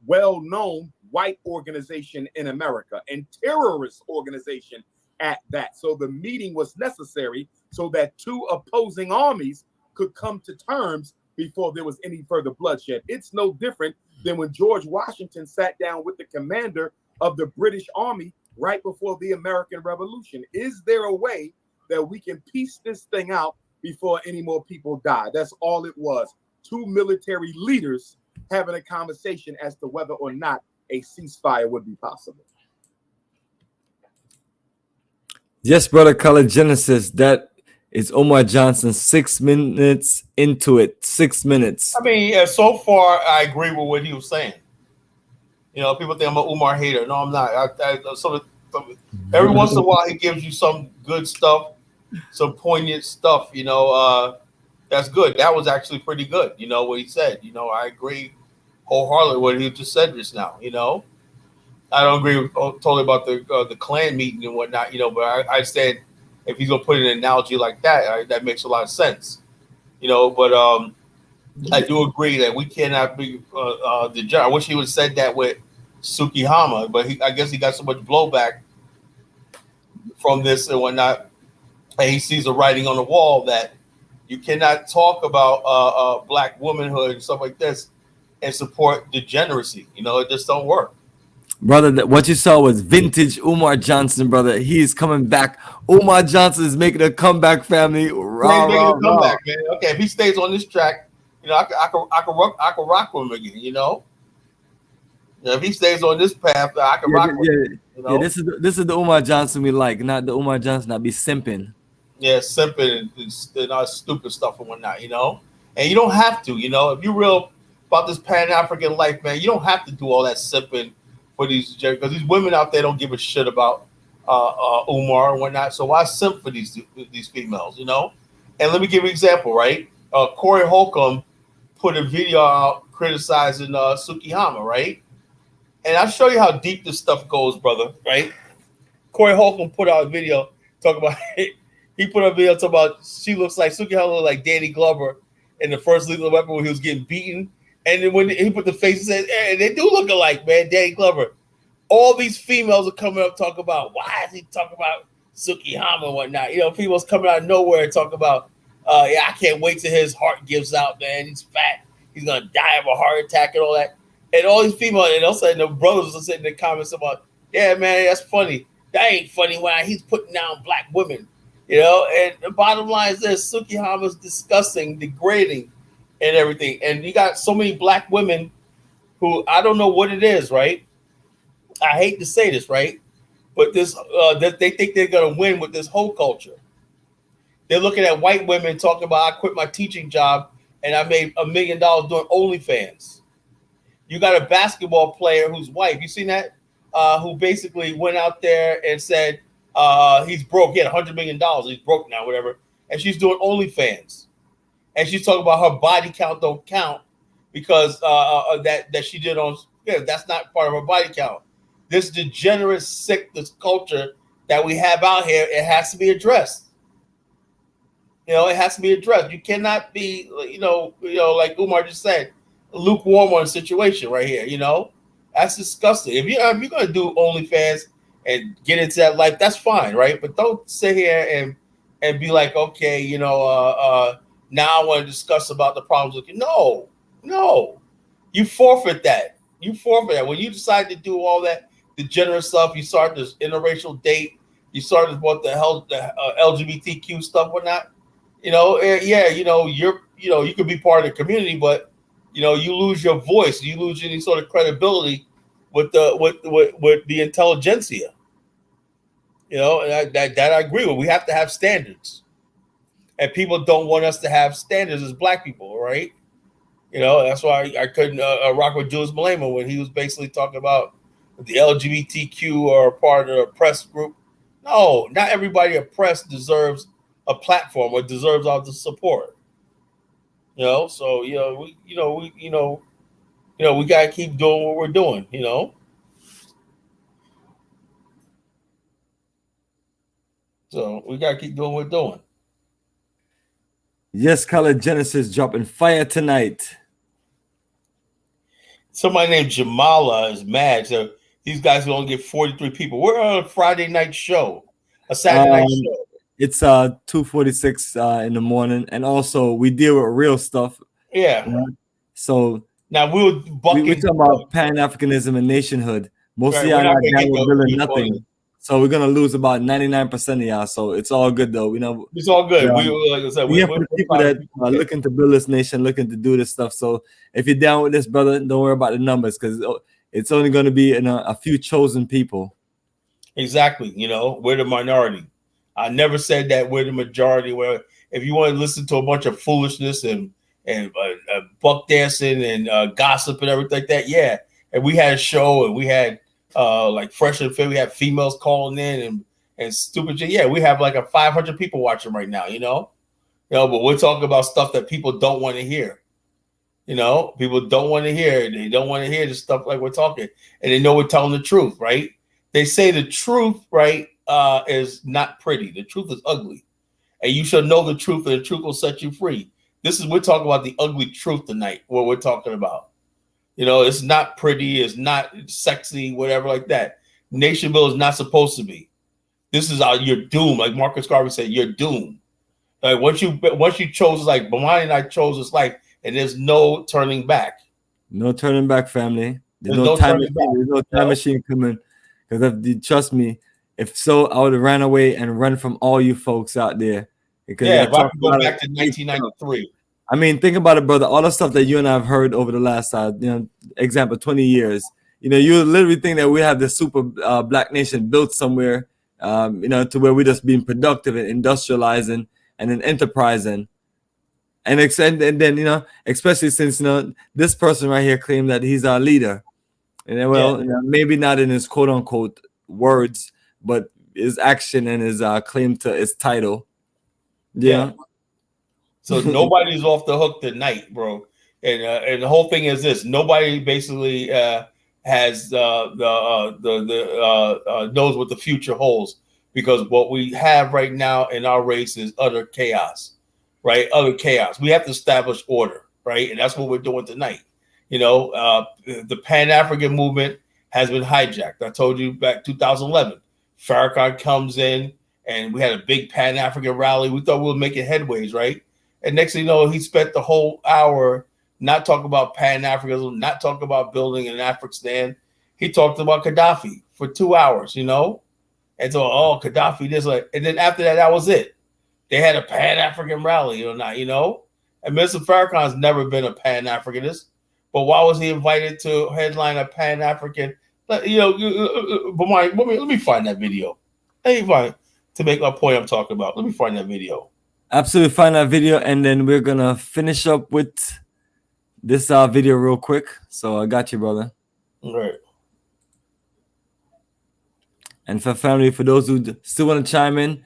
well-known white organization in America and terrorist organization at that. So the meeting was necessary so that two opposing armies could come to terms before there was any further bloodshed. It's no different than when George Washington sat down with the commander of the British Army right before the American Revolution. Is there a way that we can piece this thing out before any more people die? That's all it was. Two military leaders having a conversation as to whether or not a ceasefire would be possible. Yes, brother, Color Genesis. That is Omar Johnson. 6 minutes into it. 6 minutes. I mean, so far, I agree with what he was saying. You know, people think I'm an Umar hater. No, I'm not. Every once in a while, he gives you some good stuff, some poignant stuff. You know, that's good. That was actually pretty good. You know what he said. You know, I agree wholeheartedly with what he just said just now. You know, I don't agree with, totally about the Klan meeting and whatnot. You know, but I said if he's gonna put an analogy like that, that makes a lot of sense. You know, but I do agree that we cannot be I wish he would have said that with Tsukihama, but I guess he got so much blowback from this and whatnot, and he sees the writing on the wall that you cannot talk about black womanhood and stuff like this and support degeneracy. You know, it just don't work. Brother, what you saw was vintage Umar Johnson, brother. He's coming back. Umar Johnson is making a comeback, family. Yeah, Rah, he's making rah, a comeback, rah. man. Okay, if he stays on this track, you know, I can rock with him again. You know, if he stays on this path, I can rock with him. You know? Yeah. This is the Umar Johnson we like, not the Umar Johnson that be simping. Yeah, simping and all stupid stuff and whatnot. You know, and you don't have to. You know, if you're real about this Pan-African life, man, you don't have to do all that simping for these, because these women out there don't give a shit about Umar and whatnot. So why simp for these females, you know? And let me give you an example, right? Corey Holcomb put a video out criticizing Tsukihama, right? And I'll show you how deep this stuff goes, brother, right? Corey Holcomb put out a video talking about he put out a video talking about she looks like Tsukihama looks like Danny Glover in the first Lethal Weapon when he was getting beaten. And then when he put the face and said, hey, they do look alike, man, Danny Glover. All these females are coming up talking about, why is he talking about Tsukihama and whatnot? You know, females coming out of nowhere and talk about, yeah, I can't wait till his heart gives out, man. He's fat. He's going to die of a heart attack and all that. And all these females, and all of a sudden the brothers are sitting in the comments about, yeah, man, that's funny. That ain't funny when he's putting down black women. You know, and the bottom line is this, Tsukihama's disgusting, degrading, and everything. And you got so many black women who, I don't know what it is, right? I hate to say this, right? But this that they think they're gonna win with this whole culture. They're looking at white women talking about, I quit my teaching job and I made $1 million doing OnlyFans. You got a basketball player who's white. You seen that? Who basically went out there and said he's broke. He had $100 million. He's broke now, whatever. And she's doing OnlyFans. And she's talking about her body count don't count because that she did on. Yeah, that's not part of her body count. This degenerate, sick, this culture that we have out here, it has to be addressed. You know, it has to be addressed. You cannot be, you know, like Umar just said, lukewarm on a situation right here. You know, that's disgusting. If you're going to do OnlyFans and get into that life, that's fine, right? But don't sit here and be like, okay, you know, now I want to discuss about the problems with you. No, you forfeit that. You forfeit that. When you decide to do all that degenerate stuff, you start this interracial date, you start what the hell, the LGBTQ stuff, whatnot. You know, yeah, you know, you could be part of the community, but you know, you lose your voice, you lose any sort of credibility with the intelligentsia. You know, and that I agree with. We have to have standards, and people don't want us to have standards as black people, right? You know, that's why I couldn't rock with Julius Malema when he was basically talking about the LGBTQ or part of the oppressed group. No, not everybody oppressed deserves a platform or deserves our support. You know, so we gotta keep doing what we're doing. You know, so we gotta keep doing what we're doing. Yes, Color Genesis dropping fire tonight. Somebody named Jamala is mad. So these guys will only get 43 people. We're on a Friday night show, a Saturday night show. It's 2:46 in the morning, and also we deal with real stuff. Yeah. So now we're talking about Pan-Africanism and nationhood. Most of y'all not down with building nothing. So we're gonna lose about 99% of y'all. So it's all good though. We know it's all good. Like I said, we have people that are looking to build this nation, looking to do this stuff. So if you're down with this, brother, don't worry about the numbers because it's only going to be in a few chosen people. Exactly. You know, we're the minority. I never said that we're the majority. Where if you want to listen to a bunch of foolishness and buck dancing and gossip and everything like that, yeah. And we had a show and we had like Fresh and Fit, we had females calling in and stupid shit. Yeah, we have like 500 people watching right now. You know, but we're talking about stuff that people don't want to hear. You know, people don't want to hear. They don't want to hear the stuff like we're talking, and they know we're telling the truth, right? They say the truth, right, is not pretty. The truth is ugly, and you should know the truth, and the truth will set you free. We're talking about the ugly truth tonight. What we're talking about, you know, it's not pretty, it's not sexy, whatever like that. Nation building is not supposed to be. This is you're doomed, like Marcus Garvey said. You're doomed. Like once you chose, like Bomani and I chose this life. And there's no turning back. No turning back, family. There's no time machine. There's no time No. machine coming. Because trust me, if so, I would have ran away and run from all you folks out there. Because Yeah, y'all if I talk could go about back it. to 1993. I mean, think about it, brother. All the stuff that you and I have heard over the last, example, 20 years. You literally think that we have this super black nation built somewhere, to where we're just being productive and industrializing and then enterprising. And then, especially since, this person right here claimed that he's our leader. And then, well, maybe not in his quote unquote words, but his action and his claim to his title. Yeah. So nobody's off the hook tonight, bro. And the whole thing is this: nobody basically has knows what the future holds, because what we have right now in our race is utter chaos, right? Utter chaos. We have to establish order, right? And that's what we're doing tonight. The Pan-African movement has been hijacked. I told you back 2011, Farrakhan comes in and we had a big Pan-African rally. We thought we were making headways, right? And next thing you know, he spent the whole hour not talking about Pan-Africanism, not talking about building an Afrikstan. He talked about Gaddafi for 2 hours, And so, Gaddafi, this, and then after that was it. They had a Pan-African rally or not, And Mr. Farrakhan's never been a Pan-Africanist. But why was he invited to headline a Pan-African? But let me find that video. To make my point I'm talking about. Let me find that video. Absolutely, find that video, and then we're gonna finish up with this video real quick. So I got you, brother. All right. And for family, for those who still want to chime in,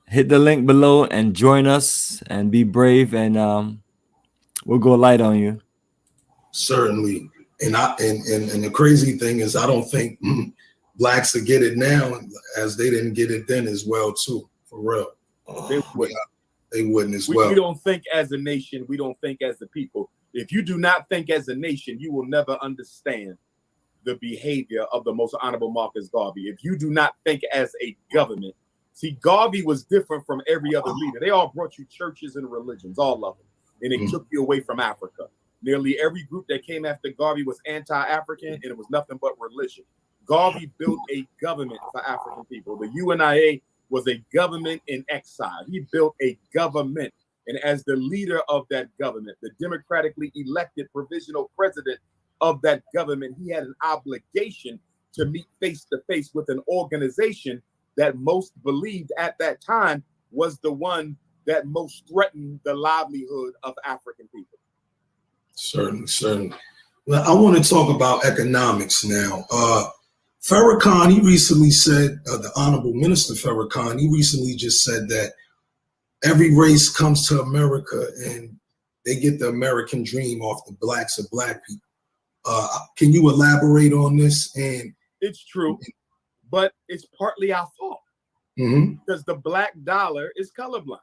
hit the link below and join us and be brave, and we'll go light on you. Certainly. And the crazy thing is, I don't think blacks will get it now as they didn't get it then as well too. For real. They wouldn't as well. We don't think as a nation. We don't think as a people. If you do not think as a nation, you will never understand the behavior of the most honorable Marcus Garvey. If you do not think as a government, see, Garvey was different from every other leader. They all brought you churches and religions, all of them, and it took you away from Africa. Nearly every group that came after Garvey was anti-African, and it was nothing but religion. Garvey built a government for African people. The UNIA was a government in exile. He built a government. And as the leader of that government, the democratically elected provisional president of that government, he had an obligation to meet face to face with an organization that most believed at that time was the one that most threatened the livelihood of African people. Certainly. Well, I want to talk about economics now. Farrakhan, he recently said, the Honorable Minister Farrakhan, he recently just said that every race comes to America and they get the American dream off the blacks of black people. Can you elaborate on this? And it's true, but it's partly our fault because the black dollar is colorblind.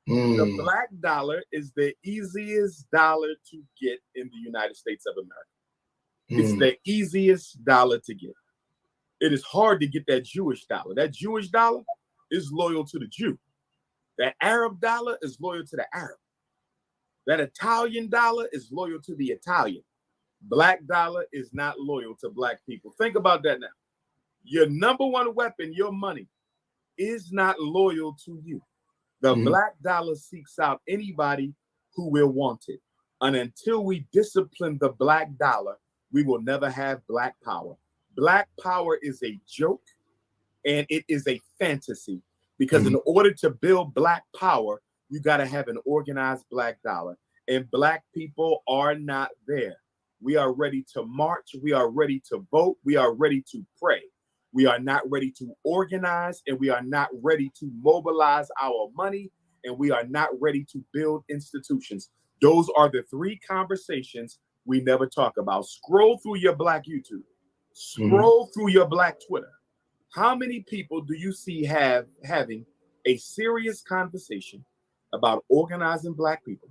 The black dollar is the easiest dollar to get in the United States of America. It's the easiest dollar to get. It is hard to get that Jewish dollar. That Jewish dollar is loyal to the Jew. That Arab dollar is loyal to the Arab. That Italian dollar is loyal to the Italian. Black dollar is not loyal to black people. Think about that now. Your number one weapon, your money, is not loyal to you. The black dollar seeks out anybody who will want it. And until we discipline the black dollar, we will never have black power. Black power is a joke and it is a fantasy, because in order to build black power, you got to have an organized black dollar. And black people are not there. We are ready to march. We are ready to vote. We are ready to pray. We are not ready to organize, and we are not ready to mobilize our money, and we are not ready to build institutions. Those are the three conversations we never talk about. Scroll through your black YouTube. Scroll through your black Twitter. How many people do you see having a serious conversation about organizing black people,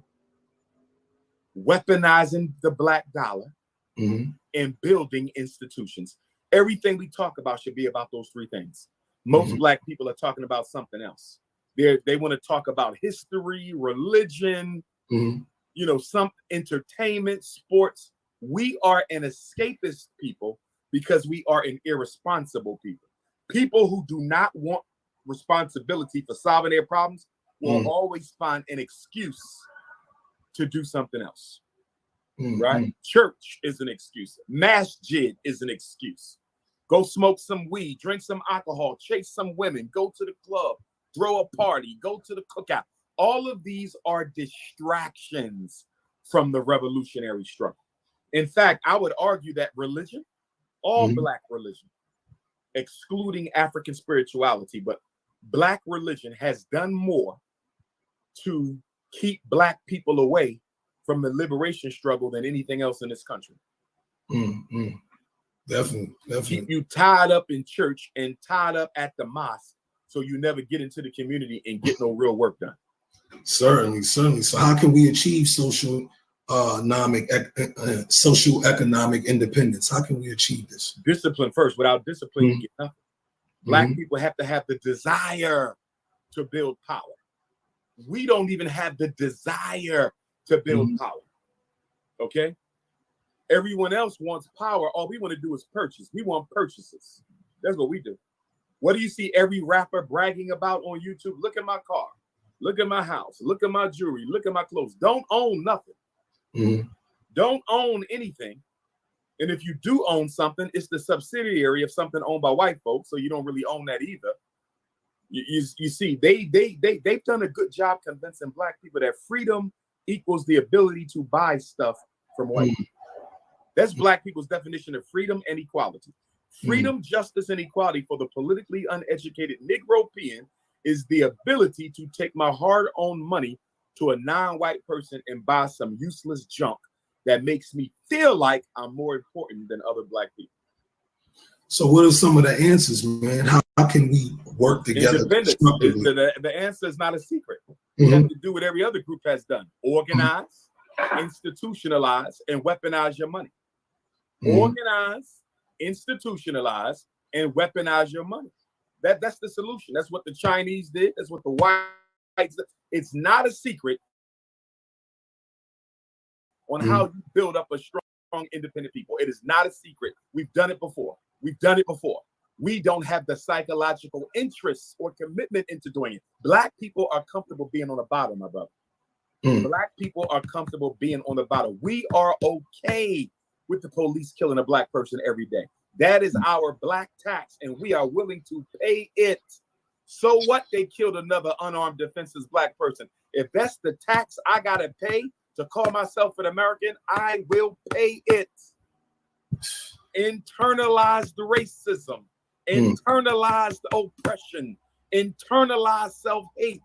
weaponizing the black dollar, and building institutions? Everything we talk about should be about those three things. Most black people are talking about something else. They want to talk about history, religion, you know, some entertainment, sports. We are an escapist people because we are an irresponsible people. People who do not want responsibility for solving their problems will always find an excuse to do something else. Right? Church is an excuse. Masjid is an excuse. Go smoke some weed, drink some alcohol, chase some women, go to the club, throw a party, go to the cookout. All of these are distractions from the revolutionary struggle. In fact, I would argue that religion, all black religion, excluding African spirituality, but black religion has done more to keep black people away from the liberation struggle than anything else in this country. Definitely. Keep you tied up in church and tied up at the mosque so you never get into the community and get no real work done. Certainly. So how can we achieve social economic independence? How can we achieve this? Discipline first. Without discipline, you get nothing. Black people have to have the desire to build power. We don't even have the desire to build power. Okay? Everyone else wants power. All we want to do is purchase. We want purchases. That's what we do. What do you see every rapper bragging about on YouTube? Look at my car. Look at my house. Look at my jewelry. Look at my clothes. Don't own nothing. Don't own anything. And if you do own something, it's the subsidiary of something owned by white folks, so you don't really own that either. You see, they've done a good job convincing black people that freedom equals the ability to buy stuff from white people. That's black people's definition of freedom and equality. Freedom, justice, and equality for the politically uneducated Negropean is the ability to take my hard-earned money to a non-white person and buy some useless junk that makes me feel like I'm more important than other black people. So what are some of the answers, man? How can we work together? The answer is not a secret. You have to do what every other group has done. Organize, institutionalize, and weaponize your money. Organize, institutionalize, and weaponize your money. That's the solution. That's what the Chinese did. That's what the whites did. It's not a secret on how you build up a strong, independent people. It is not a secret. We've done it before. We don't have the psychological interest or commitment into doing it. Black people are comfortable being on the bottom, my brother. Black people are comfortable being on the bottom. We are okay with the police killing a black person every day. That is our black tax, and we are willing to pay it. So what? They killed another unarmed, defenseless black person. If that's the tax I gotta pay to call myself an American, I will pay it. Internalized racism, internalized oppression, internalized self-hate.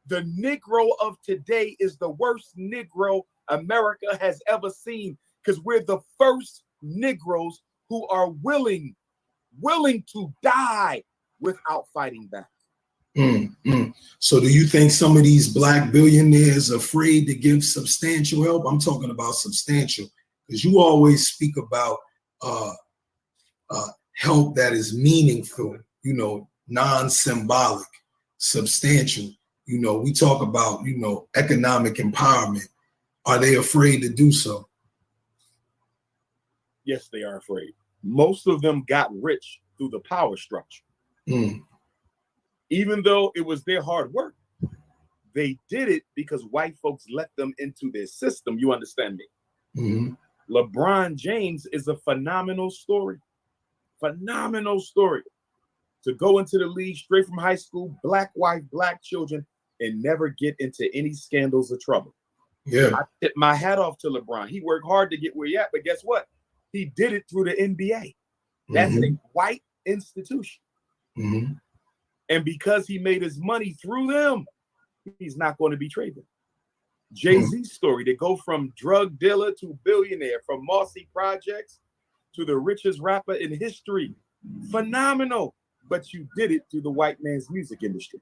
The Negro of today is the worst Negro America has ever seen, because we're the first Negroes who are willing to die without fighting back. So do you think some of these black billionaires are afraid to give substantial help? I'm talking about substantial, because you always speak about help that is meaningful, you know, non-symbolic, substantial. You know, we talk about, you know, economic empowerment. Are they afraid to do so? Yes, they are afraid. Most of them got rich through the power structure. Even though it was their hard work, they did it because white folks let them into their system. You understand me? LeBron James is a phenomenal story. Phenomenal story. To go into the league straight from high school, black wife, black children, and never get into any scandals or trouble. Yeah. I tip my hat off to LeBron. He worked hard to get where he at, but guess what? He did it through the NBA. That's a white institution. And because he made his money through them, he's not going to betray them. Jay-Z's story, to go from drug dealer to billionaire, from Marcy Projects to the richest rapper in history. Phenomenal. But you did it through the white man's music industry.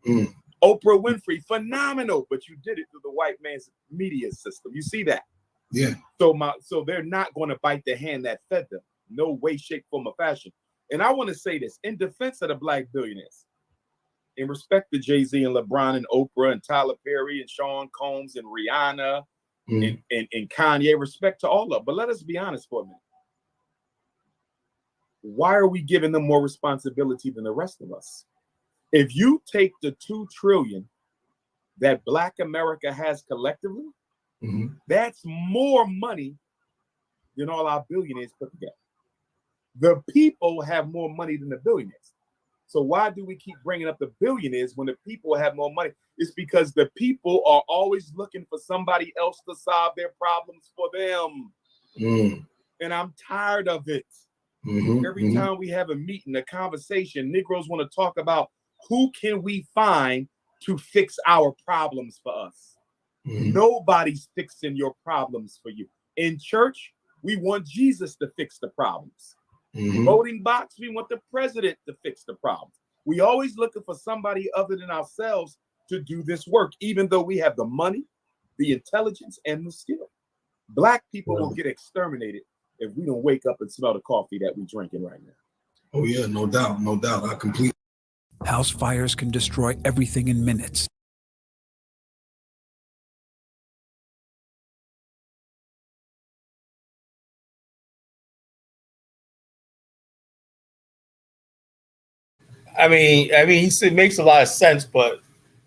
Oprah Winfrey, phenomenal. But you did it through the white man's media system. You see that? Yeah. So they're not going to bite the hand that fed them. No way, shape, form, or fashion. And I want to say this in defense of the black billionaires, in respect to Jay-Z and LeBron and Oprah and Tyler Perry and Sean Combs and Rihanna and Kanye, respect to all of them. But let us be honest for a minute. Why are we giving them more responsibility than the rest of us? If you take the $2 trillion that Black America has collectively, that's more money than all our billionaires put together. The people have more money than the billionaires. So why do we keep bringing up the billionaires when the people have more money? It's because the people are always looking for somebody else to solve their problems for them. And I'm tired of it. Every time we have a meeting, a conversation, Negroes want to talk about who can we find to fix our problems for us. Nobody's fixing your problems for you. In church, we want Jesus to fix the problems. Voting box, we want the president to fix the problems. We always looking for somebody other than ourselves to do this work, even though we have the money, the intelligence, and the skill. Black people will get exterminated if we don't wake up and smell the coffee that we're drinking right now. Oh yeah, no doubt, no doubt. I completely. House fires can destroy everything in minutes. I mean, it makes a lot of sense, but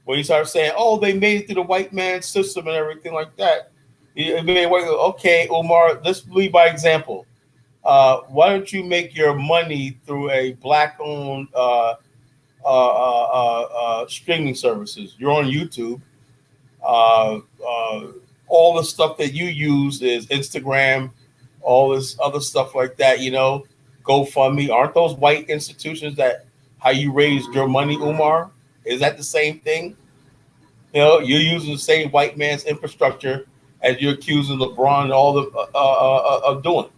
when you start saying, "Oh, they made it through the white man's system and everything like that," okay, Umar, let's lead by example. Why don't you make your money through a Black-owned streaming services? You're on YouTube. All the stuff that you use is Instagram, all this other stuff like that. GoFundMe. Aren't those white institutions that how you raised your money, Umar? Is that the same thing? You're using the same white man's infrastructure as you're accusing LeBron and all of doing.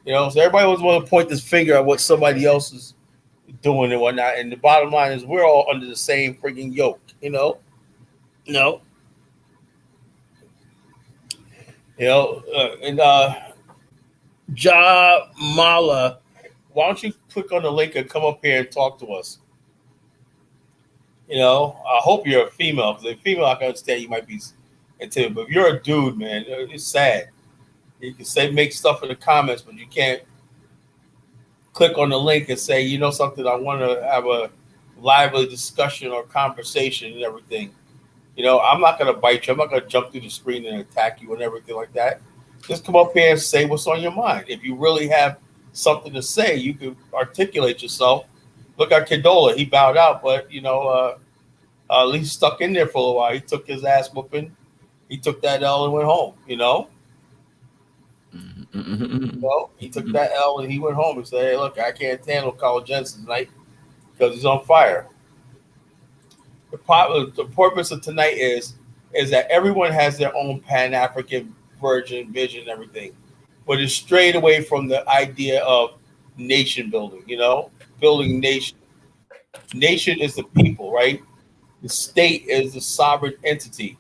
So everybody always want to point this finger at what somebody else is doing and whatnot. And the bottom line is we're all under the same freaking yoke, Ja Mala, why don't you click on the link and come up here and talk to us? I hope you're a female, because a female, I can understand you might be intimidated, but if you're a dude, man, it's sad. You can make stuff in the comments, but you can't click on the link and say, something, I want to have a lively discussion or conversation and everything. I'm not going to bite you. I'm not going to jump through the screen and attack you and everything like that. Just come up here and say what's on your mind. If you really have something to say, you can articulate yourself. Look at Kedola. He bowed out, but, at least stuck in there for a while. He took his ass whooping. He took that L and went home, He took that L and he went home and said, "Hey, look, I can't handle Carl Jensen tonight because he's on fire." The purpose of tonight is that everyone has their own Pan-African vision and everything, but it's strayed away from the idea of nation building, building nation. Nation is the people, right? The state is the sovereign entity.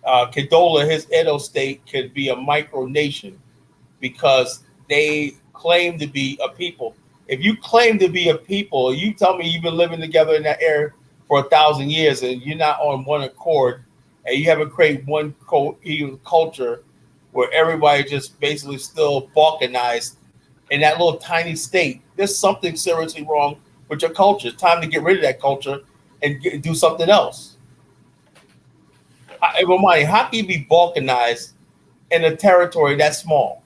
Kedola, his Edo state, could be a micronation because they claim to be a people. If you claim to be a people, you tell me you've been living together in that area for 1,000 years and you're not on one accord and you haven't created one culture where everybody just basically still balkanized in that little tiny state, there's something seriously wrong with your culture. It's time to get rid of that culture and do something else. Bomani, how can you be balkanized in a territory that small?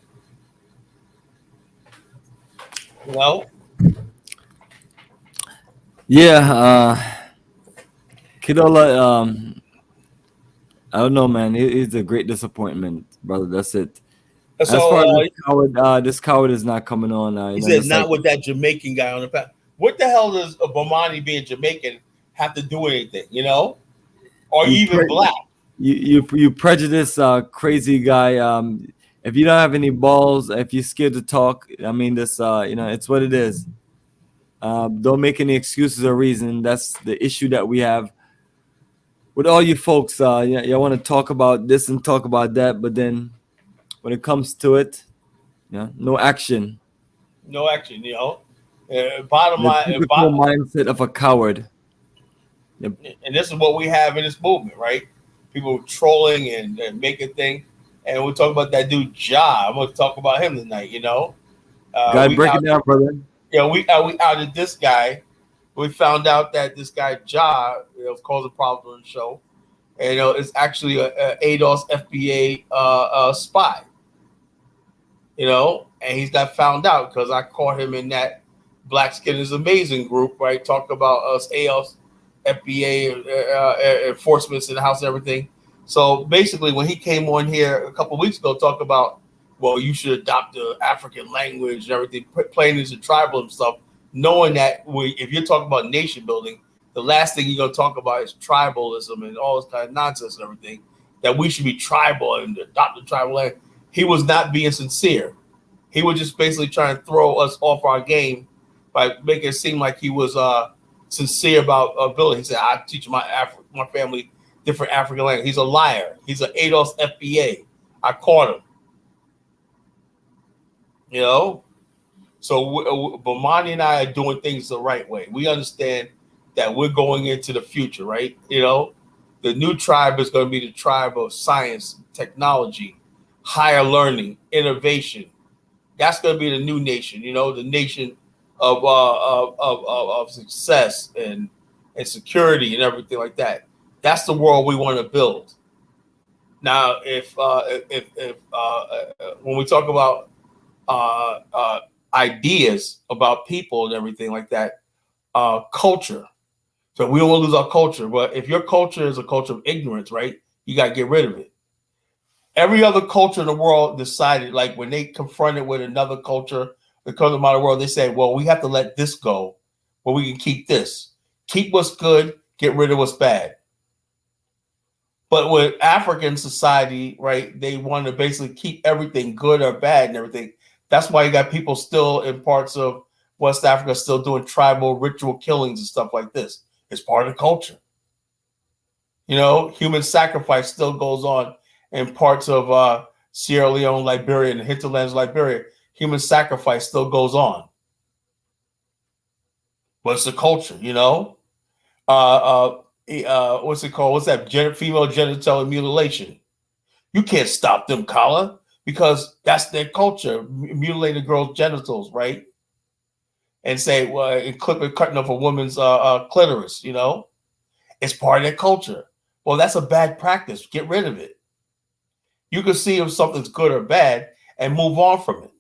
Yeah, Kedola, I don't know, man. It's a great disappointment, brother. That's it. As far as this coward is not coming on. He said not with that Jamaican guy on the path. What the hell does Bomani being Jamaican have to do with anything, Or even black? You prejudice, crazy guy. If you don't have any balls, if you're scared to talk, this, it's what it is. Don't make any excuses or reason. That's the issue that we have with all you folks. You want to talk about this and talk about that, but then when it comes to it, no action. No action, Bottom The line, typical mindset of a coward. Yep. and this is what we have in this movement, right? People trolling and making things. And we'll talk about that dude Ja. I'm going to talk about him tonight. God, break it down, brother. We outed this guy. We found out that this guy Ja caused a problem on the show, and it's actually a ADOS FBA spy. And he's got found out because I caught him in that Black Skin is Amazing group, right? Talk about us ADOS FBA enforcements in the house and everything. So basically, when he came on here a couple of weeks ago, talk about, well, you should adopt the African language and everything, playing into tribal and stuff, knowing that if you're talking about nation building, the last thing you're going to talk about is tribalism and all this kind of nonsense and everything, that we should be tribal and adopt the tribal language. He was not being sincere. He was just basically trying to throw us off our game by making it seem like he was sincere about ability. He said, I teach my family different African language. He's a liar. He's an ADOS FBA. I caught him. So Bomani and I are doing things the right way. We understand that we're going into the future, right? The new tribe is going to be the tribe of science, technology, higher learning, innovation. That's going to be the new nation, the nation of success and security and everything like that. That's the world we want to build. Now, if when we talk about ideas about people and everything like that, culture. So we don't want to lose our culture. But if your culture is a culture of ignorance, right, you got to get rid of it. Every other culture in the world decided, like when they confronted with another culture that comes out of the world, they say, well, we have to let this go, but we can keep this. Keep what's good, get rid of what's bad. But with African society, right, they want to basically keep everything good or bad and everything. That's why you got people still in parts of West Africa still doing tribal ritual killings and stuff like this. It's part of the culture. Human sacrifice still goes on in parts of Sierra Leone, Liberia, and the hinterlands of Liberia. Human sacrifice still goes on. But it's the culture, what's it called? What's that? Female genital mutilation. You can't stop them, Kala, because that's their culture. Mutilating a girl's genitals, right? And say, well, and cutting off a woman's clitoris. It's part of their culture. Well, that's a bad practice. Get rid of it. You can see if something's good or bad and move on from it.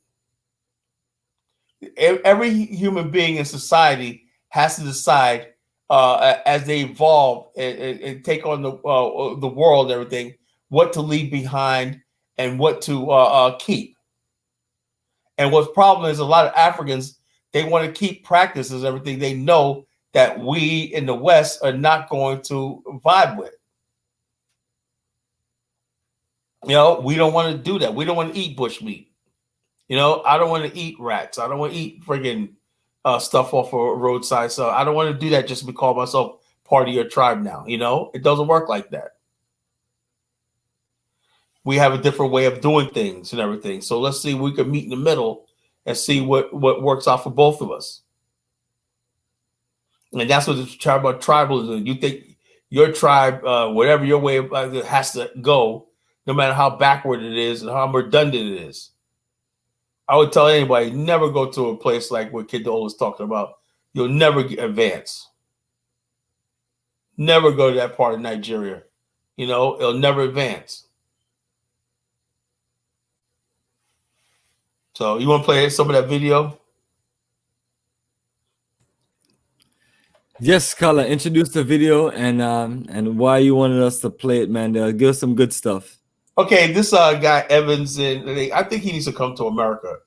Every human being in society has to decide as they evolve and take on the world and everything, what to leave behind and what to keep. And what's problem is a lot of Africans, they want to keep practices and everything they know that we in the West are not going to vibe with. We don't want to do that. We don't want to eat bush meat. I don't want to eat rats. I don't want to eat friggin' stuff off a roadside. So I don't want to do that just to call myself part of your tribe now. It doesn't work like that. We have a different way of doing things and everything. So let's see if we can meet in the middle and see what works out for both of us. And that's what it's about tribalism. You think your tribe, whatever your way of life has to go, no matter how backward it is and how redundant it is. I would tell anybody, never go to a place like what Kidola was talking about. You'll never advance. Never go to that part of Nigeria. It'll never advance. So you want to play some of that video? Yes, Kala, introduce the video and why you wanted us to play it, man. Give us some good stuff. Okay, this guy Evans, I think he needs to come to America.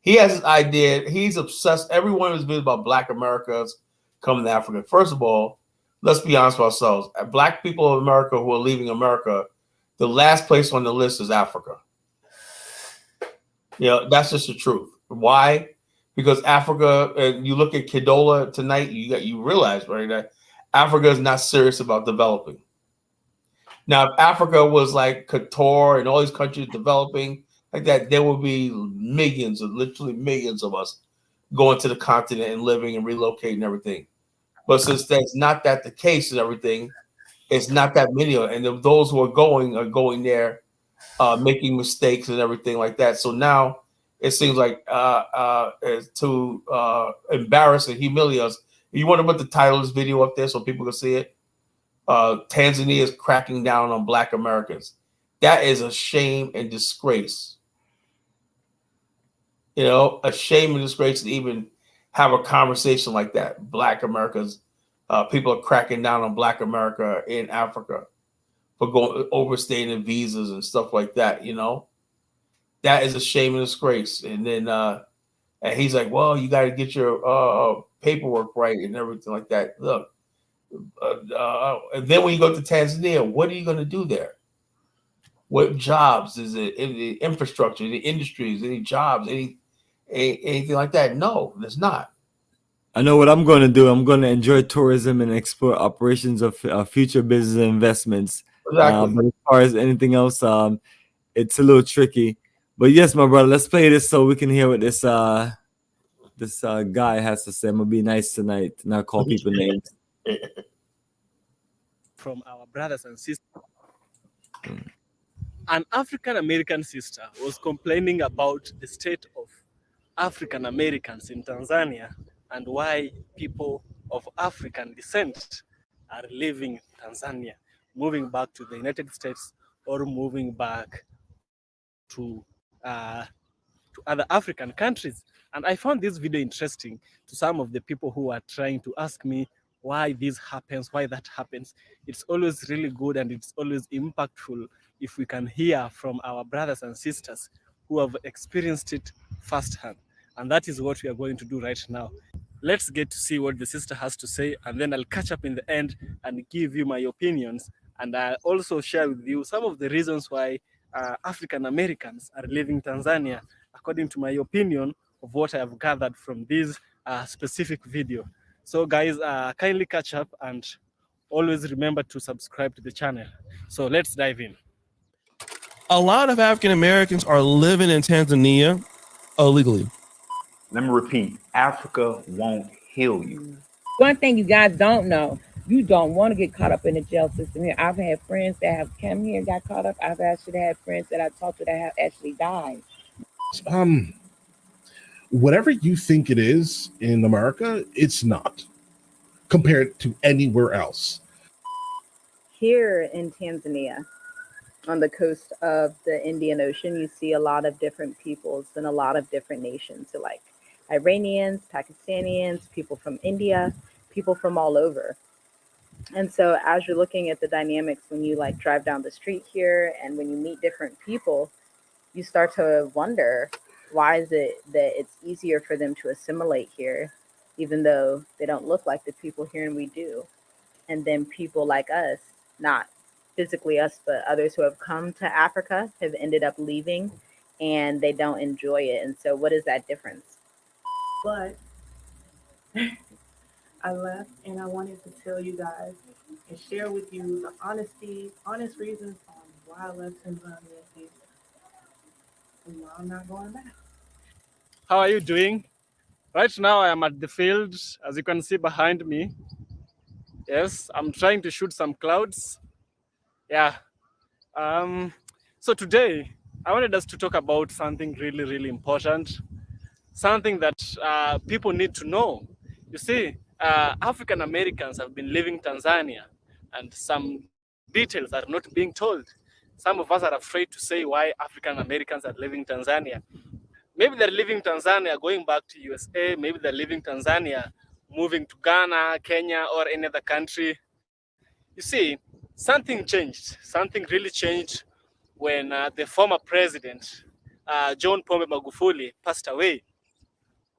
He has this idea. He's obsessed. Everyone has been about Black Americans coming to Africa. First of all, let's be honest with ourselves. Black people of America who are leaving America, the last place on the list is Africa. That's just the truth. Why? Because Africa, and you look at Kidola tonight, you realize, right, that Africa is not serious about developing. Now, if Africa was like Qatar and all these countries developing like that, there would be millions, literally millions of us going to the continent and living and relocating and everything. But since that's not the case and everything, it's not that many. And those who are going there, making mistakes and everything like that. So now it seems like to embarrass and humiliate us. You want to put the title of this video up there so people can see it? Tanzania is cracking down on Black Americans. That is a shame and disgrace. You know, a shame and disgrace to even have a conversation like that. Black Americans, people are cracking down on Black America in Africa for going overstaying in visas and stuff like that. You know, that is a shame and disgrace. And then and he's like, well, you got to get your paperwork right and everything like that. Look, and then when you go to Tanzania, what are you going to do there? What jobs is it? Any infrastructure, any industries, any jobs, anything like that? No, there's not. I know what I'm going to do. I'm going to enjoy tourism and explore operations of future business and investments. Exactly. But as far as anything else, it's a little tricky. But yes, my brother, let's play this so we can hear what this guy has to say. I'm gonna be nice tonight, not call people names. From our brothers and sisters. An African American sister was complaining about the state of African Americans in Tanzania and why people of African descent are leaving Tanzania, moving back to the United States or moving back to other African countries. And I found this video interesting to some of the people who are trying to ask me why this happens, why that happens. It's always really good and it's always impactful if we can hear from our brothers and sisters who have experienced it firsthand. And that is what we are going to do right now. Let's get to see what the sister has to say, and then I'll catch up in the end and give you my opinions. And I'll also share with you some of the reasons why African Americans are leaving Tanzania, according to my opinion of what I have gathered from this specific video. So guys, kindly catch up and always remember to subscribe to the channel. So let's dive in. A lot of African Americans are living in Tanzania illegally. Let me repeat, Africa won't heal you. One thing you guys don't know, you don't want to get caught up in the jail system here. I've had friends that have come here and got caught up. I've actually had friends that I talked to that have actually died. Whatever you think it is in America, it's not compared to anywhere else. Here in Tanzania, on the coast of the Indian Ocean, you see a lot of different peoples and a lot of different nations. So like Iranians, Pakistanians, people from India, people from all over. And so as you're looking at the dynamics when you like drive down the street here and when you meet different people, you start to wonder, why is it that it's easier for them to assimilate here, even though they don't look like the people here and we do? And then people like us, not physically us, but others who have come to Africa have ended up leaving and they don't enjoy it. And so what is that difference? But I left and I wanted to tell you guys and share with you the honest reasons on why I left Tanzania and why I'm not going back. How are you doing? Right now I am at the field, as you can see behind me. Yes, I'm trying to shoot some clouds. Yeah. So today I wanted us to talk about something really, really important. Something that people need to know. You see, African Americans have been leaving Tanzania and some details are not being told. Some of us are afraid to say why African Americans are leaving Tanzania. Maybe they're leaving Tanzania, going back to USA. Maybe they're leaving Tanzania, moving to Ghana, Kenya, or any other country. You see, something changed. Something really changed when the former president, John Pombe Magufuli, passed away.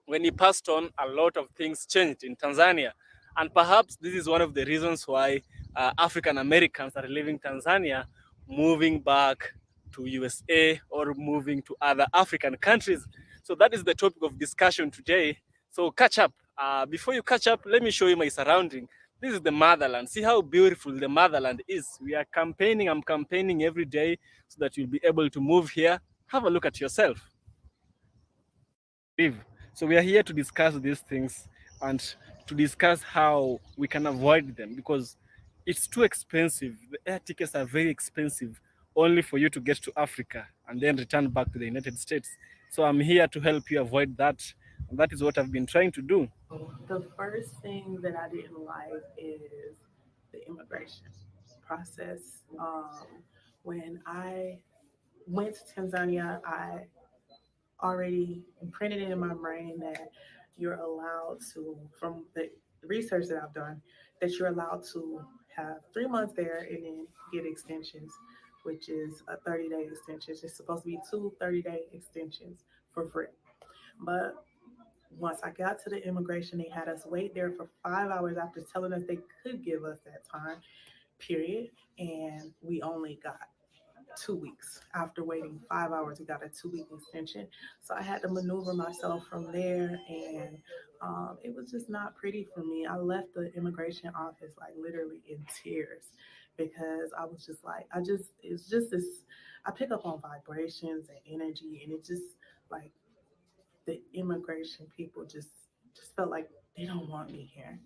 When he passed on, a lot of things changed in Tanzania. And perhaps this is one of the reasons why African Americans are leaving Tanzania, moving back to USA or moving to other African countries. So that is the topic of discussion today. So catch up. Before you catch up, let me show you my surrounding. This is the motherland. See how beautiful the motherland is. We are campaigning. I'm campaigning every day so that you'll be able to move here. Have a look at yourself. So we are here to discuss these things and to discuss how we can avoid them, because it's too expensive. The air tickets are very expensive, only for you to get to Africa and then return back to the United States. So I'm here to help you avoid that. And that is what I've been trying to do. The first thing that I didn't like is the immigration process. When I went to Tanzania, I already imprinted it in my brain that you're allowed to, from the research that I've done, that you're allowed to have 3 months there and then get extensions, which is a 30-day extension. It's supposed to be 2 30-day extensions for free. But once I got to the immigration, they had us wait there for 5 hours after telling us they could give us that time period. And we only got 2 weeks. After waiting 5 hours, we got a 2-week extension. So I had to maneuver myself from there, and it was just not pretty for me. I left the immigration office like literally in tears, because I was just like, it's just this, I pick up on vibrations and energy, and it just like the immigration people just felt like they don't want me here.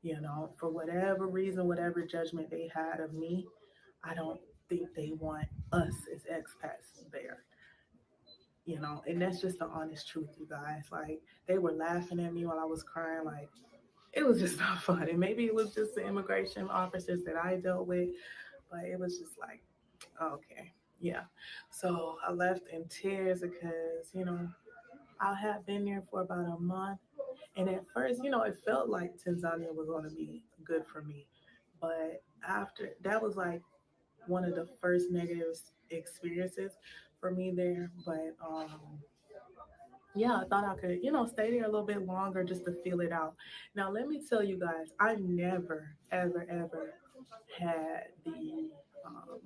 You know, for whatever reason, whatever judgment they had of me, I don't think they want us as expats there. You know, and that's just the honest truth, you guys. Like, they were laughing at me while I was crying. Like, it was just not funny. Maybe it was just the immigration officers that I dealt with, but it was just like, okay, yeah. So I left in tears because, you know, I had been there for about a month. And at first, you know, it felt like Tanzania was going to be good for me. But after that was like one of the first negative experiences for me there. But yeah, I thought I could, you know, stay there a little bit longer just to feel it out. Now, let me tell you guys, I never, ever, ever had um,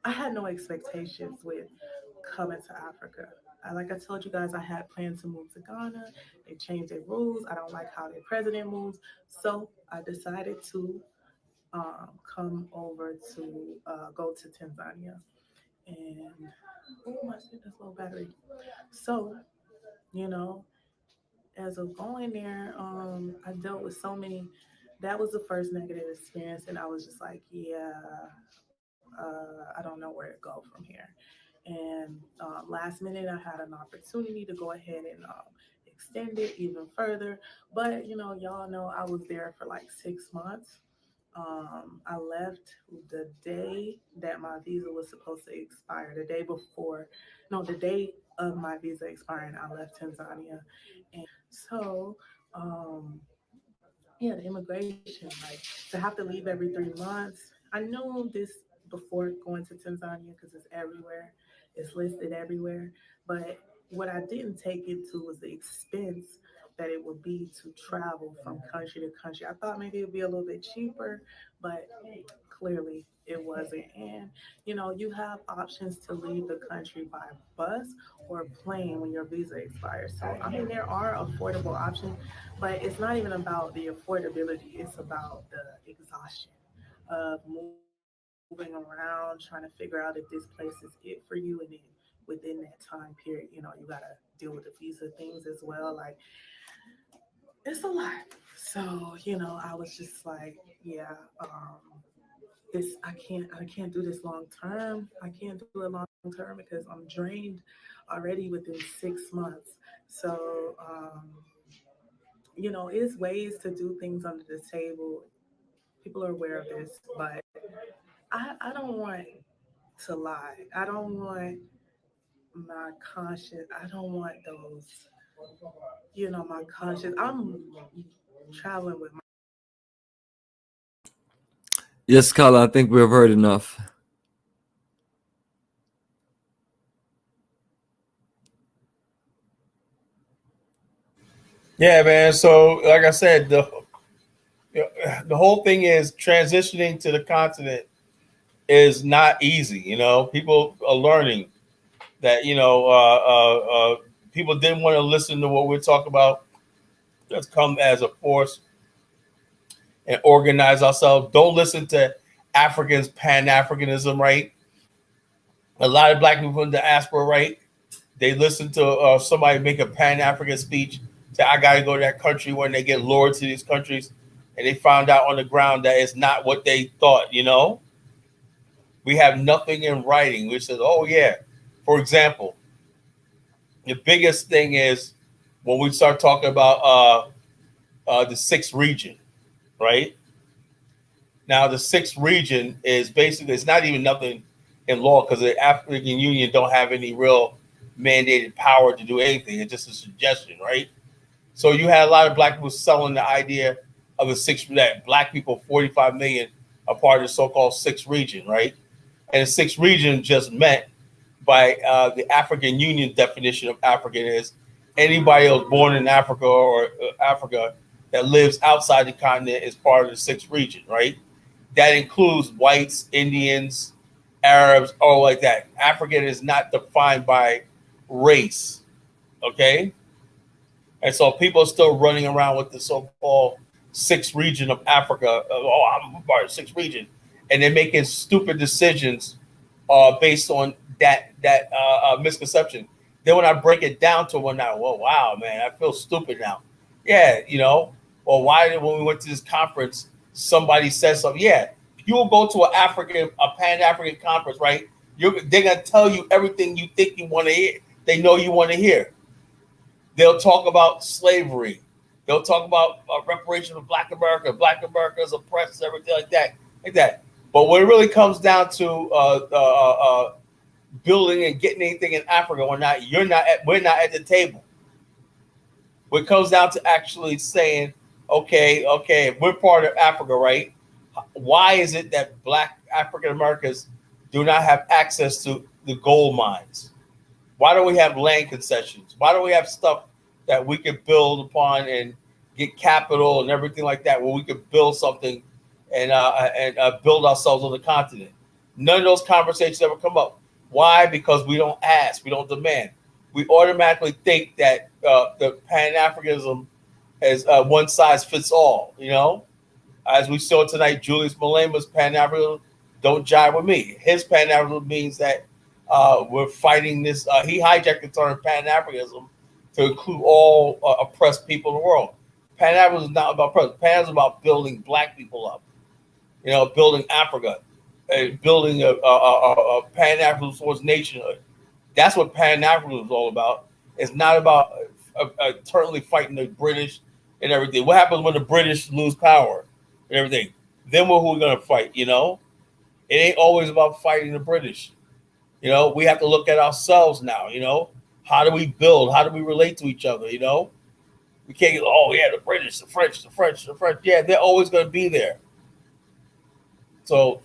I had no expectations with coming to Africa. Like I told you guys, I had planned to move to Ghana. They changed their rules. I don't like how their president moves. So I decided to come over to go to Tanzania. And oh my goodness, low battery. So, you know, as of going there, I dealt with so many. That was the first negative experience, and I was just like, yeah, I don't know where to go from here. And last minute, I had an opportunity to go ahead and extend it even further. But you know, y'all know I was there for like 6 months. I left the day that my visa was supposed to expire, the day before, no, the day of my visa expiring, I left Tanzania. And so, yeah, the immigration, like to have to leave every 3 months. I knew this before going to Tanzania because it's everywhere, it's listed everywhere. But what I didn't take into was the expense that it would be to travel from country to country. I thought maybe it would be a little bit cheaper, but clearly it wasn't. And you know, you have options to leave the country by bus or plane when your visa expires. So I mean, there are affordable options, but it's not even about the affordability. It's about the exhaustion of moving around, trying to figure out if this place is it for you, and then within that time period, you know, you gotta deal with the visa things as well. Like, it's a lot. So, you know, I was just like, yeah, this I can't do this long term. I can't do it long term because I'm drained already within 6 months. So, you know, it's ways to do things under the table. People are aware of this, but I don't want to lie. I don't want my conscience. I don't want those, you know, my conscience. I'm traveling with my. Yes, Carla, I think we've heard enough. Yeah, man. So, like I said, the whole thing is transitioning to the continent is not easy. You know, people are learning that, you know, people didn't want to listen to what we're talking about. Let's come as a force and organize ourselves. Don't listen to Africans, Pan-Africanism, right? A lot of black people in the diaspora, right? They listen to somebody make a Pan-African speech, say, I got to go to that country, when they get lured to these countries, and they found out on the ground that it's not what they thought, you know? We have nothing in writing. We said, oh, yeah. For example, the biggest thing is when we start talking about the sixth region, right? Now, the sixth region is basically, it's not even nothing in law, because the African Union don't have any real mandated power to do anything. It's just a suggestion, right? So you had a lot of black people selling the idea of that black people, 45 million, are part of the so-called sixth region, right? And the sixth region just meant, by the African Union definition of African, is anybody else born in Africa or Africa that lives outside the continent is part of the sixth region, right? That includes whites, Indians, Arabs, all like that. African is not defined by race, okay? And so people are still running around with the so-called sixth region of Africa. Oh, I'm part of the sixth region. And they're making stupid decisions based on that misconception. Then when I break it down to one now, well, wow, man, I feel stupid now. Yeah, you know, well, why did, when we went to this conference, somebody said something? Yeah, you will go to a Pan-African conference, right? They're gonna tell you everything you think you want to hear. They know you want to hear. They'll talk about slavery. They'll talk about reparation of Black America. Black America is oppressed, everything like that. But when it really comes down to building and getting anything in Africa, we're not at the table. When it comes down to actually saying, okay, if we're part of Africa, right? Why is it that Black African Americans do not have access to the gold mines? Why don't we have land concessions? Why don't we have stuff that we can build upon and get capital and everything like that, where we could build something and build ourselves on the continent? None of those conversations ever come up. Why? Because we don't ask, we don't demand. We automatically think that the Pan-Africanism is one size fits all. You know, as we saw tonight, Julius Malema's Pan-Africanism don't jive with me. His Pan-Africanism means that we're fighting this. He hijacked the term Pan-Africanism to include all oppressed people in the world. Pan-Africanism is not about oppressed. Pan is about building Black people up. You know, building Africa, building a Pan-Africanism towards nationhood. That's what Pan-Africanism is all about. It's not about eternally fighting the British and everything. What happens when the British lose power and everything? Then who are we going to fight, you know? It ain't always about fighting the British. You know, we have to look at ourselves now, you know? How do we build? How do we relate to each other, you know? We can't get, oh, yeah, the British, the French. Yeah, they're always going to be there. So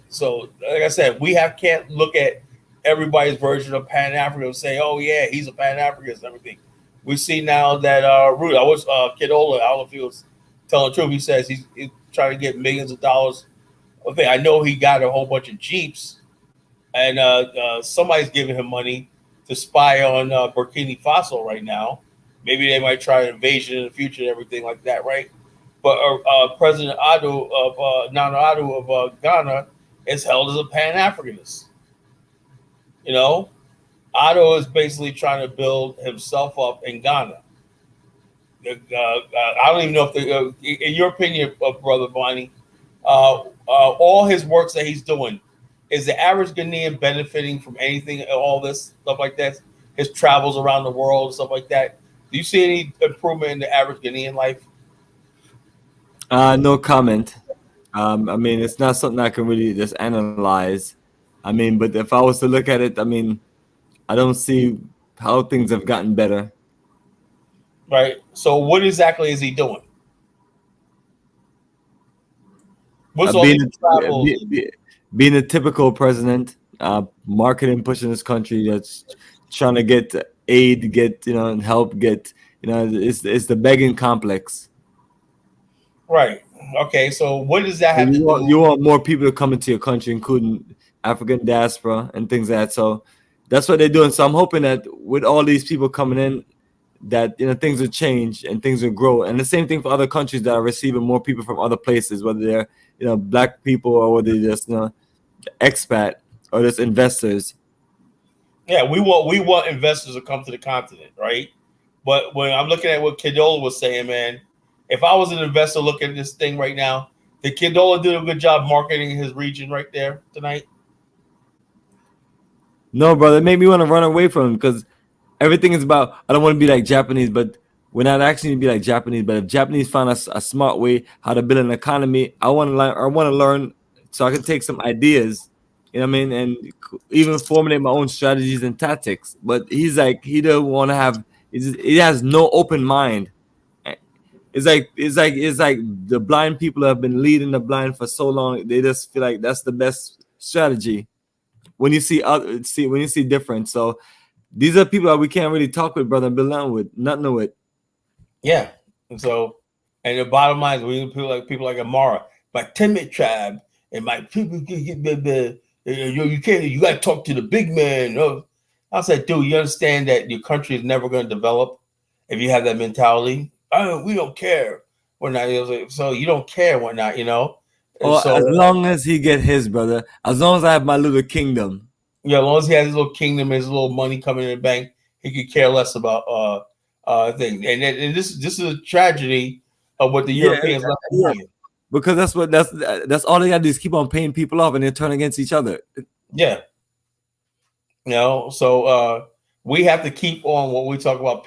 like I said, can't look at everybody's version of Pan-African and say, oh, yeah, he's a Pan-Africanist and everything. We see now that Rudy, Kid Ola, I don't know if he was telling the truth. He says he's trying to get millions of dollars. Okay, I know he got a whole bunch of Jeeps, and somebody's giving him money to spy on Burkina Faso right now. Maybe they might try an invasion in the future and everything like that, right? But President Nana Addo of Ghana is held as a Pan-Africanist. You know, Addo is basically trying to build himself up in Ghana. I don't even know if, in your opinion, Brother Bonnie, all his works that he's doing, is the average Ghanaian benefiting from anything, all this stuff like that? His travels around the world and stuff like that. Do you see any improvement in the average Ghanaian life? No comment. I mean, it's not something I can really just analyze. I mean, but if I was to look at it, I mean, I don't see how things have gotten better. Right. So what exactly is he doing? What's all these travels? Being a typical president, marketing, pushing this country, that's trying to get aid, get, you know, and help, get, you know, it's the begging complex. Right. Okay. So what does that have to do? You want more people to come into your country, including African Diaspora and things like that. So that's what they're doing. So I'm hoping that with all these people coming in, that, you know, things will change and things will grow. And the same thing for other countries that are receiving more people from other places, whether they're, you know, Black people or whether they're just, you know, expat or just investors. Yeah, we want investors to come to the continent, right? But when I'm looking at what Kedola was saying, man, if I was an investor looking at this thing right now, did Kedola do a good job marketing his region right there tonight? No, brother, it made me want to run away from him because everything is about. I don't want to be like Japanese, but we're not actually to be like Japanese. But if Japanese find a smart way how to build an economy, I want to learn. I want to learn so I can take some ideas. You know what I mean, and even formulate my own strategies and tactics. But he's like he don't want to have. He has no open mind. It's like the blind people have been leading the blind for so long. They just feel like that's the best strategy. When you see different, so these are people that we can't really talk with, brother, build nothing with. Yeah, and so, and the bottom line is we people like Amara, my timid tribe, and my people you can't. You got to talk to the big man. No, I said, dude, you understand that your country is never going to develop if you have that mentality. Oh, we don't care. We're not. So you don't care, whatnot, you know. Or So as long as he get his, brother. As long as I have my little kingdom. yeah, as long as he has his little kingdom, his little money coming in the bank, he could care less about thing. And this is a tragedy of what the Europeans left behind. Because that's all they got to do is keep on paying people off and they turn against each other. Yeah. You know, so we have to keep on what we talk about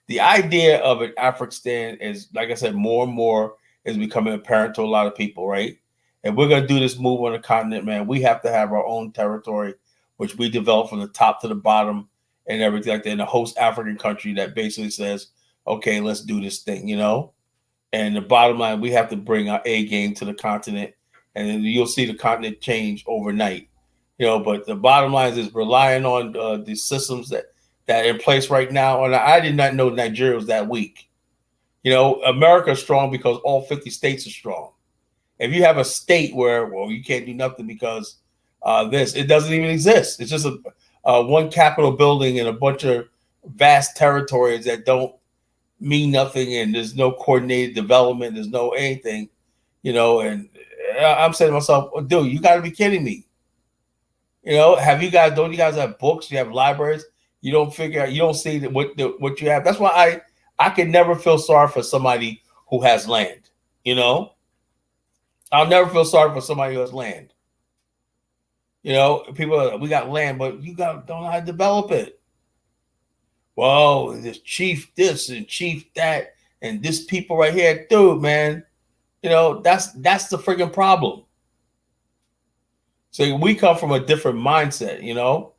the idea of an Afrikstan is, like I said, more and more is becoming apparent to a lot of people, right? And we're going to do this move on the continent, man. We have to have our own territory, which we develop from the top to the bottom and everything like that, in a host African country that basically says, okay, let's do this thing, you know? And the bottom line, we have to bring our A game to the continent, and then you'll see the continent change overnight, you know. But the bottom line is relying on the systems that are in place right now. And I did not know Nigeria was that weak. You know, America is strong because all 50 states are strong. If you have a state where, well, you can't do nothing because it doesn't even exist. It's just a one Capitol building and a bunch of vast territories that don't mean nothing, and there's no coordinated development. There's no anything, you know. And I'm saying to myself, oh, dude, you got to be kidding me. You know, don't you guys have books? You have libraries. You don't figure out. You don't see what you have. That's why I can never feel sorry for somebody who has land. You know, I'll never feel sorry for somebody who has land. You know, people, we got land, but you don't know how to develop it. Well, this chief this and chief that, and this people right here, dude, man. You know, that's the freaking problem. So we come from a different mindset, you know.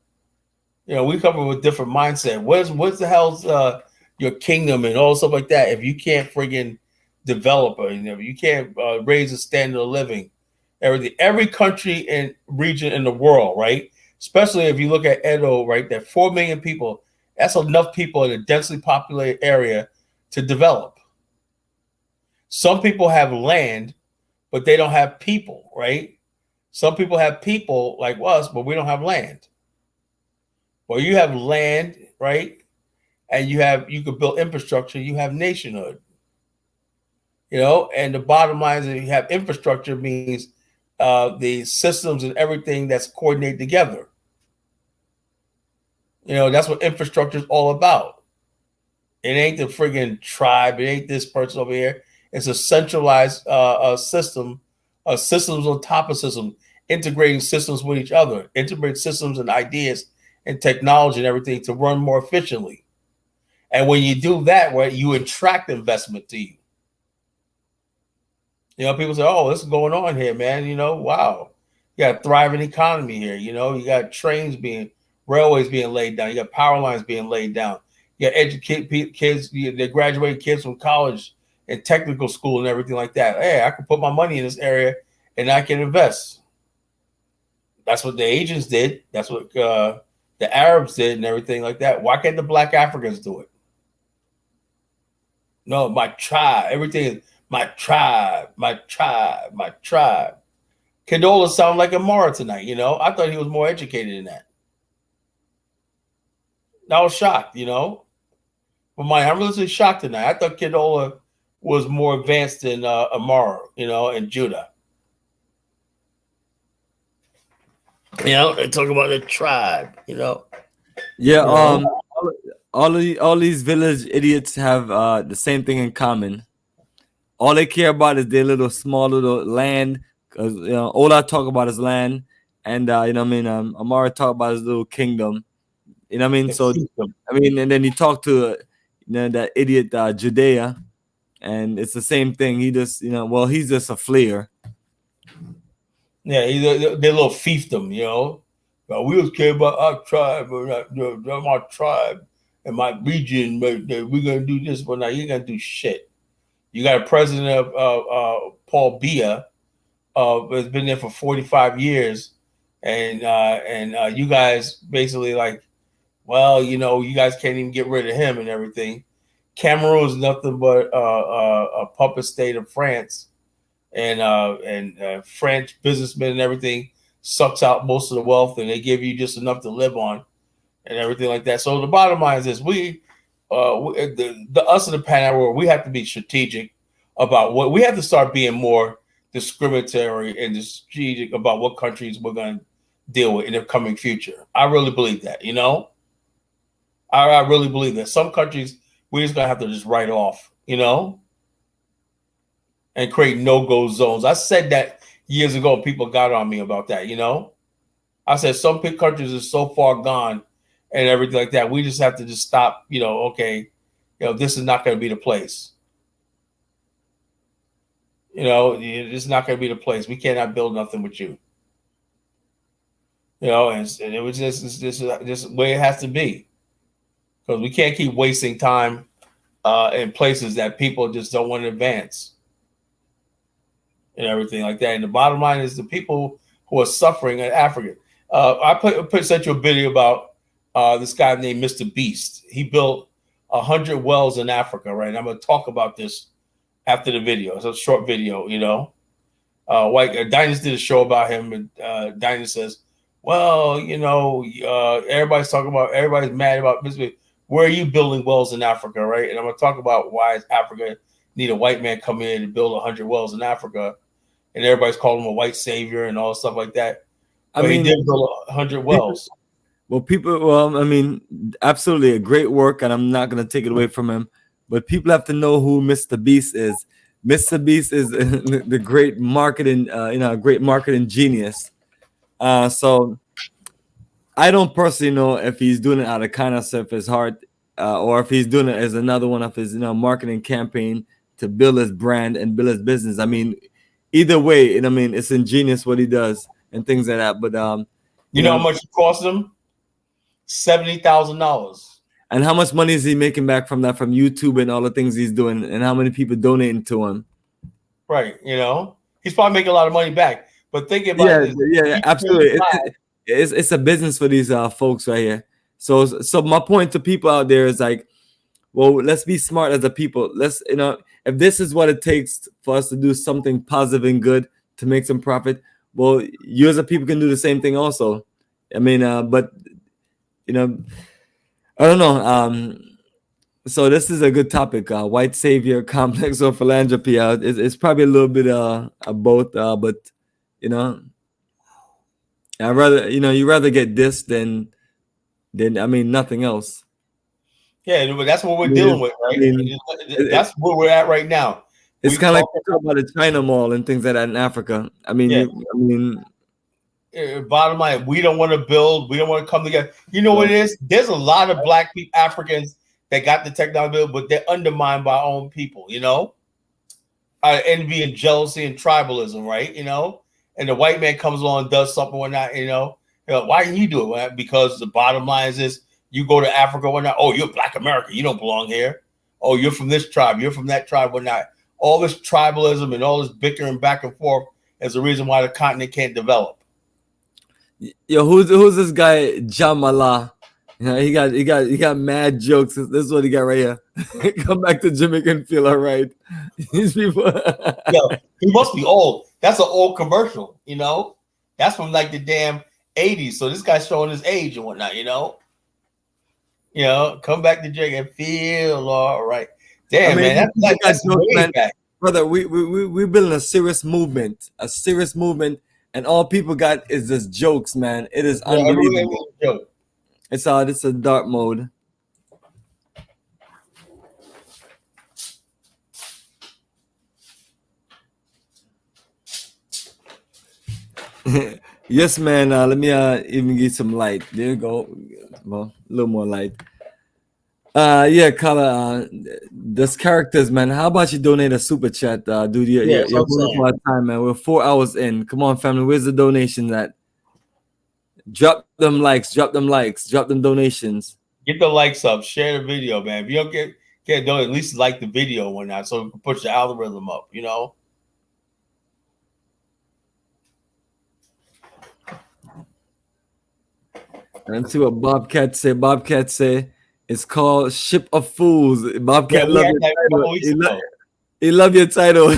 You know, we come from a different mindset. What's the hell's your kingdom and all stuff like that? If you can't friggin' develop it, if you can't raise the standard of living, every country and region in the world, right? Especially if you look at Edo, right? That 4 million people, that's enough people in a densely populated area to develop. Some people have land, but they don't have people, right? Some people have people like us, but we don't have land. Well, you have land, right? And you could build infrastructure. You have nationhood, you know. And the bottom line is that you have infrastructure means the systems and everything that's coordinated together. You know, that's what infrastructure is all about. It ain't the friggin' tribe. It ain't this person over here. It's a centralized system, systems on top of systems, integrating systems with each other, integrate systems and ideas and technology and everything to run more efficiently. And when you do that, right, you attract investment to you. You know, people say, oh, what's going on here, man? You know, wow. You got a thriving economy here. You know, you got railways being laid down. You got power lines being laid down. You got educate kids, they graduated kids from college and technical school and everything like that. Hey, I can put my money in this area and I can invest. That's what the Asians did. That's what the Arabs did and everything like that. Why can't the Black Africans do it? No, my tribe. Everything is my tribe, my tribe, my tribe. Kedola sounded like Amara tonight, you know. I thought he was more educated than that. I was shocked, you know. But I'm really shocked tonight. I thought Kedola was more advanced than Amara, you know, and Judah. You know, they talk about the tribe, you know. Yeah, You know? all these village idiots have the same thing in common. All they care about is their little small little land. Cause all I talk about is land, and Amara talk about his little kingdom. You know what I mean? So and then you talk to that idiot Judea, and it's the same thing. He just he's just a flair. Yeah, they little fiefdom, you know. We was care about our tribe or not my tribe and my region, but we're gonna do this, but now you ain't gonna do shit. You got a president of Paul Biya, has been there for 45 years, and you guys basically like, well, you guys can't even get rid of him and everything. Cameroon is nothing but a puppet state of France, and French businessmen and everything sucks out most of the wealth, and they give you just enough to live on, and everything like that. So the bottom line is this: us in the Pan-African world, we have to be strategic about what we have to start being more discriminatory and strategic about what countries we're going to deal with in the coming future. I really believe that, I really believe that some countries we're just going to have to just write off, and create no-go zones. I said that years ago. People got on me about that, I said some countries are so far gone and everything like that. We just have to just stop, okay, this is not going to be the place. It's not going to be the place. We cannot build nothing with you. And it was just the way it has to be. Because we can't keep wasting time in places that people just don't want to advance. And everything like that. And the bottom line is the people who are suffering in Africa. I sent you a video about this guy named Mr. Beast. He built 100 wells in Africa, right? And I'm going to talk about this after the video. It's a short video, Dinus did a show about him, and Dinus says, well, everybody's mad about Mr. Where are you building wells in Africa, right? And I'm going to talk about why Africa need a white man come in and build 100 wells in Africa, and everybody's calling him a white savior and all stuff like that. But he did build 100 wells. Absolutely a great work, and I'm not going to take it away from him. But people have to know who Mr. Beast is. Mr. Beast is the great marketing, great marketing genius. So I don't personally know if he's doing it out of kindness of his heart, or if he's doing it as another one of his, marketing campaign to build his brand and build his business. Either way, it's ingenious what he does and things like that. But you know how much it cost him? $70,000. And how much money is he making back from that, from YouTube and all the things he's doing, and how many people donating to him? Right, he's probably making a lot of money back. But think about it. Yeah, absolutely. It's a business for these folks right here. So my point to people out there is like, well, let's be smart as a people. Let's if this is what it takes for us to do something positive and good to make some profit, well, you as a people can do the same thing also. But I don't know. So this is a good topic. White savior complex or philanthropy. It's probably a little bit of both. But I'd rather you rather get this than nothing else. Yeah, but that's what we're dealing with, right? That's where we're at right now. It's kind of like talk about the China Mall and things like that in Africa. Bottom line, we don't want to build. We don't want to come together. You know what it is? There's a lot of black people, Africans that got the technology, but they're undermined by our own people. Envy and jealousy and tribalism, right? And the white man comes along and does something or not. Why can you do it? Well, because the bottom line is this: you go to Africa or not. Oh, you're Black American. You don't belong here. Oh, you're from this tribe. You're from that tribe or not. All this tribalism and all this bickering back and forth is the reason why the continent can't develop. Yo, who's this guy Jamala? He got mad jokes. This is what he got right here. Come back to Jamaican feel all right. These people. Yo, he must be old. That's an old commercial. That's from like the damn 80s. So this guy's showing his age and whatnot. Come back to Jamaica and feel all right. Damn, man, that's way back. Brother. We're building a serious movement. And all people got is just jokes, man. It is unbelievable. It's a dark mode. Yes, man. Let me even get some light. There you go. Well, a little more light. Yeah, Color. Those characters, man. How about you donate a super chat, dude? Yeah, You're that's what I'm holding for our time, man. We're 4 hours in. Come on, family. Where's the donation at? Drop them likes. Drop them likes. Drop them donations. Get the likes up. Share the video, man. If you don't get done, at least like the video or not, so we can push the algorithm up. You know. And see what Bobcat say. Bobcat say it's called Ship of Fools. Bobcat love your title. He love your title.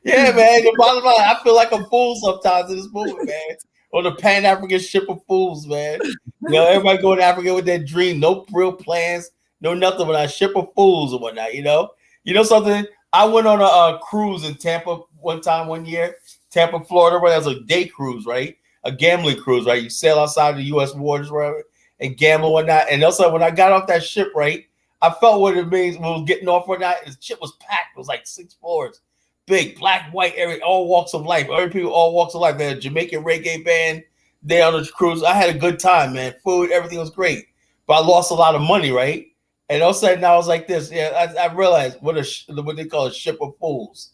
Yeah, man. The bottom line, I feel like a fool sometimes in this movie, man. Or the Pan-African Ship of Fools, man. You know, everybody going to Africa with their dream, no real plans, no nothing but a ship of fools or whatnot. You know something. I went on a cruise in Tampa one year, Tampa, Florida, where there's a day cruise, right? A gambling cruise, right? You sail outside the U.S. waters, wherever, and gamble and whatnot. And also, when I got off that ship, right, I felt what it means when we were getting off or not. The ship was packed. It was like 6 floors. Big, black, white, all walks of life. Every people, all walks of life. They had a Jamaican reggae band there on the cruise. I had a good time, man. Food, everything was great. But I lost a lot of money, right? And all of a sudden, I was like this. Yeah, I realized what they call a ship of fools,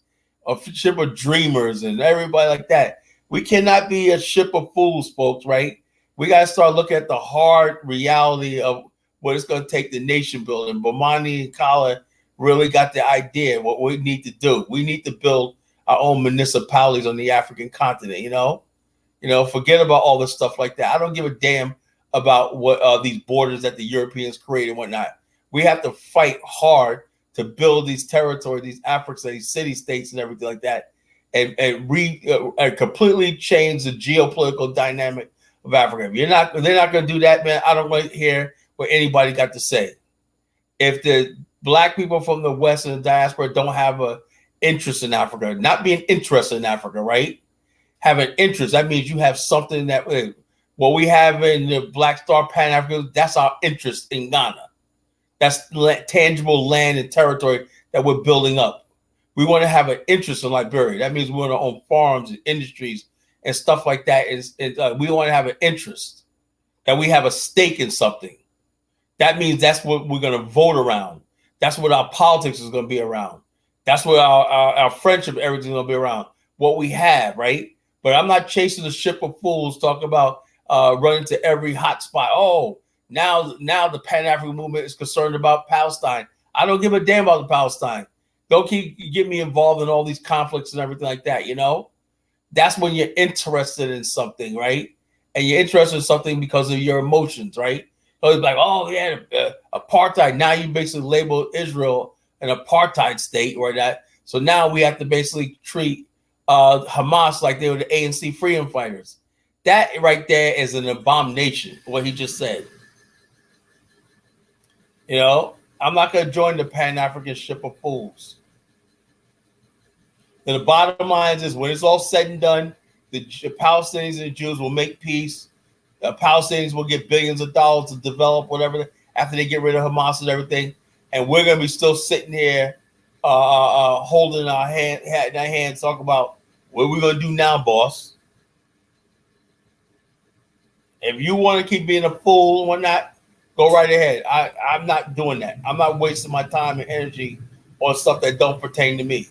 a ship of dreamers, and everybody like that. We cannot be a ship of fools, folks, right? We got to start looking at the hard reality of what it's going to take the nation building. Bomani and Kala really got the idea what we need to do. We need to build our own municipalities on the African continent, you know, forget about all this stuff like that. I don't give a damn about what these borders that the Europeans created and whatnot. We have to fight hard to build these territories, these Africa, these city states and everything like that, and completely change the geopolitical dynamic of Africa. If they're not going to do that, man, I don't want to hear what anybody got to say. If the Black people from the West and the diaspora don't have an interest in Africa, not being interested in Africa, right? Have an interest. That means you have something that what we have in the Black Star Pan-African, that's our interest in Ghana. That's tangible land and territory that we're building up. We want to have an interest in Liberia. That means we want to own farms and industries and stuff like that. We want to have an interest, that we have a stake in something. That means that's what we're going to vote around. That's what our politics is going to be around. That's what our friendship, everything's going to be around. What we have, right? But I'm not chasing the ship of fools talking about running to every hot spot. Oh, now the Pan-African movement is concerned about Palestine. I don't give a damn about the Palestine. Don't get me involved in all these conflicts and everything like that, you know? That's when you're interested in something, right? And you're interested in something because of your emotions, right? So it's like, oh, yeah, apartheid. Now you basically label Israel an apartheid state or that. So now we have to basically treat Hamas like they were the ANC freedom fighters. That right there is an abomination, what he just said. You know, I'm not going to join the Pan-African ship of fools. And the bottom line is when it's all said and done, the Palestinians and the Jews will make peace. The Palestinians will get billions of dollars to develop whatever after they get rid of Hamas and everything. And we're going to be still sitting here holding our hands, talking about what we're going to do now, boss. If you want to keep being a fool and whatnot, go right ahead. I'm not doing that. I'm not wasting my time and energy on stuff that don't pertain to me.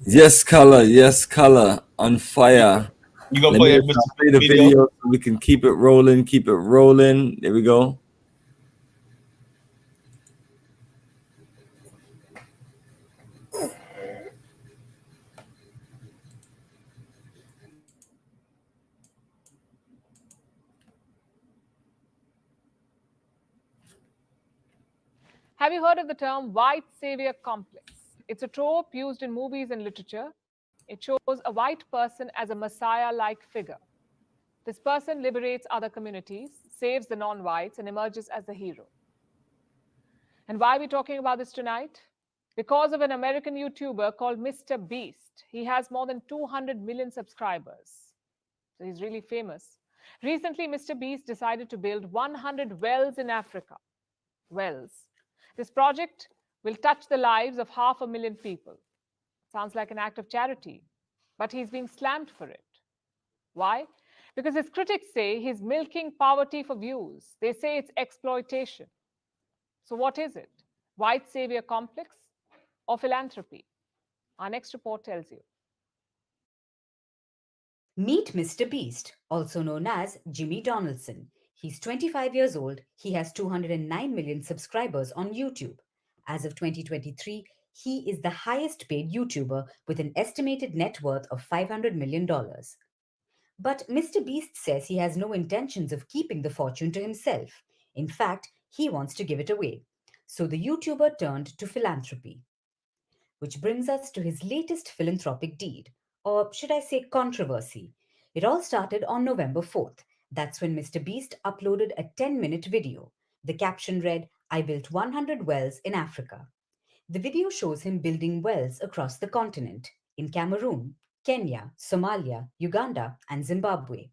Yes, Color. Yes, Color. On fire. You gonna play the video so we can keep it rolling. Keep it rolling. There we go. Have you heard of the term white savior complex? It's a trope used in movies and literature. It shows a white person as a messiah-like figure. This person liberates other communities, saves the non-whites, and emerges as the hero. And why are we talking about this tonight? Because of an American YouTuber called Mr. Beast. He has more than 200 million subscribers. So he's really famous. Recently, Mr. Beast decided to build 100 wells in Africa. Wells. This project will touch the lives of 500,000 people. Sounds like an act of charity, but he's being slammed for it. Why? Because his critics say he's milking poverty for views. They say it's exploitation. So what is it? White savior complex or philanthropy? Our next report tells you. Meet Mr. Beast, also known as Jimmy Donaldson. He's 25 years old. He has 209 million subscribers on YouTube. As of 2023, he is the highest paid YouTuber with an estimated net worth of $500 million. But Mr. Beast says he has no intentions of keeping the fortune to himself. In fact, he wants to give it away. So the YouTuber turned to philanthropy. Which brings us to his latest philanthropic deed, or should I say controversy. It all started on November 4th. That's when Mr. Beast uploaded a 10-minute video. The caption read, "I built 100 wells in Africa." The video shows him building wells across the continent, in Cameroon, Kenya, Somalia, Uganda, and Zimbabwe.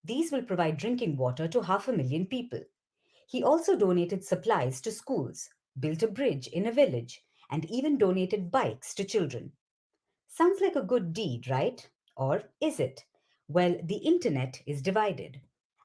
These will provide drinking water to 500,000 people. He also donated supplies to schools, built a bridge in a village, and even donated bikes to children. Sounds like a good deed, right? Or is it? Well, the internet is divided.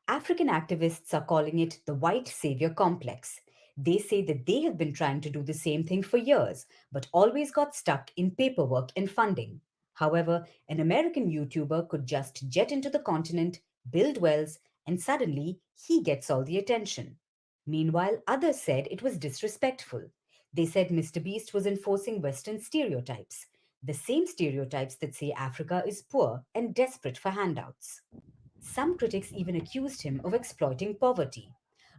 African activists are calling it the white savior complex. They say that they have been trying to do the same thing for years, but always got stuck in paperwork and funding. However, an American YouTuber could just jet into the continent, build wells, and suddenly he gets all the attention. Meanwhile, others said it was disrespectful. They said Mr. Beast was enforcing Western stereotypes, the same stereotypes that say Africa is poor and desperate for handouts. Some critics even accused him of exploiting poverty,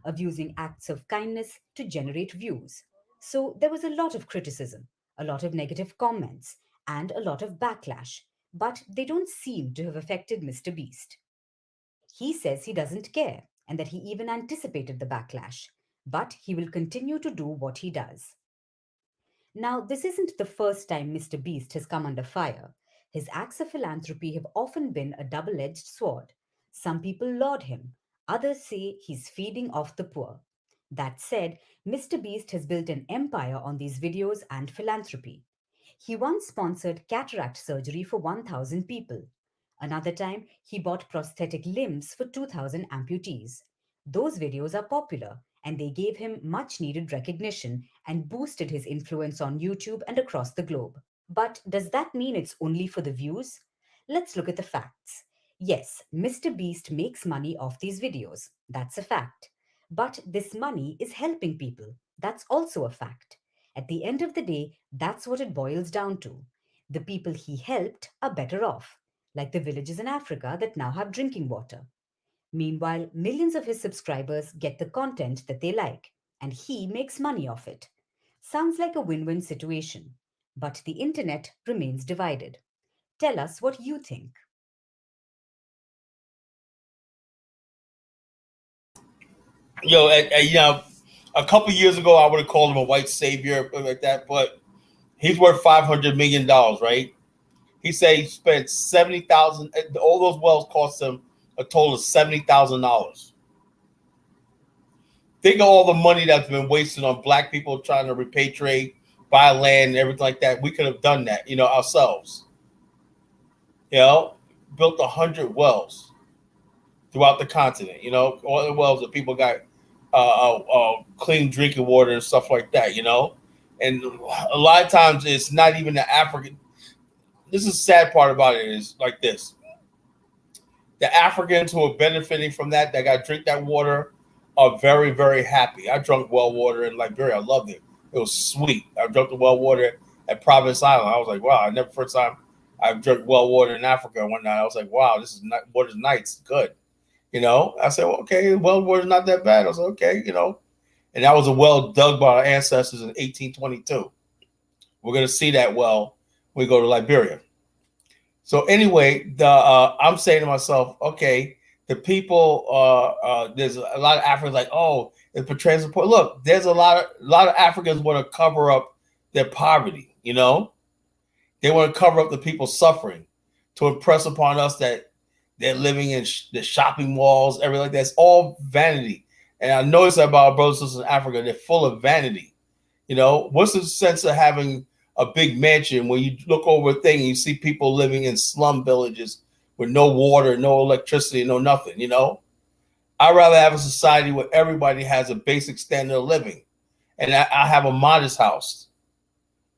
of using acts of kindness to generate views. So there was a lot of criticism, a lot of negative comments, and a lot of backlash, but they don't seem to have affected Mr. Beast. He says he doesn't care and that he even anticipated the backlash, but he will continue to do what he does. Now, this isn't the first time Mr. Beast has come under fire. His acts of philanthropy have often been a double-edged sword. Some people laud him, others say he's feeding off the poor. That said, Mr. Beast has built an empire on these videos and philanthropy. He once sponsored cataract surgery for 1,000 people. Another time, he bought prosthetic limbs for 2,000 amputees. Those videos are popular, and they gave him much-needed recognition and boosted his influence on YouTube and across the globe. But does that mean it's only for the views? Let's look at the facts. Yes, Mr. Beast makes money off these videos. That's a fact. But this money is helping people. That's also a fact. At the end of the day, that's what it boils down to. The people he helped are better off, like the villages in Africa that now have drinking water. Meanwhile, millions of his subscribers get the content that they like, and he makes money off it. Sounds like a win-win situation, but the internet remains divided. Tell us what you think. Yo, you know, a couple years ago, I would have called him a white savior like that, but he's worth $500 million, right? He said he spent $70,000. All those wells cost him a total of $70,000. Think of all the money that's been wasted on black people trying to repatriate, buy land, and everything like that. We could have done that, you know, ourselves. You know, built 100 wells throughout the continent. You know, all the wells that people got clean drinking water and stuff like that. You know, and a lot of times it's not even the African. This is the sad part about it is like this. The Africans who are benefiting from that got to drink that water are very, very happy. I drank well water in Liberia. I loved it. It was sweet. I drank the well water at Providence Island. I was like, wow, first time I drank well water in Africa one night. I was like, wow, this is water's nice. It's good. You know, I said, well, okay, well water's not that bad. I was like, okay, you know. And that was a well dug by our ancestors in 1822. We're going to see that well when we go to Liberia. So anyway, I'm saying to myself, okay, the people, there's a lot of Africans like, oh, it's portraying support. Look, there's a lot of Africans want to cover up their poverty. You know, they want to cover up the people suffering to impress upon us that they're living in the shopping malls, everything like that. It's all vanity. And I noticed that about our brothers and sisters in Africa, they're full of vanity. You know, what's the sense of having a big mansion when you look over a thing and you see people living in slum villages with no water, no electricity, no nothing, you know? I'd rather have a society where everybody has a basic standard of living. And I have a modest house.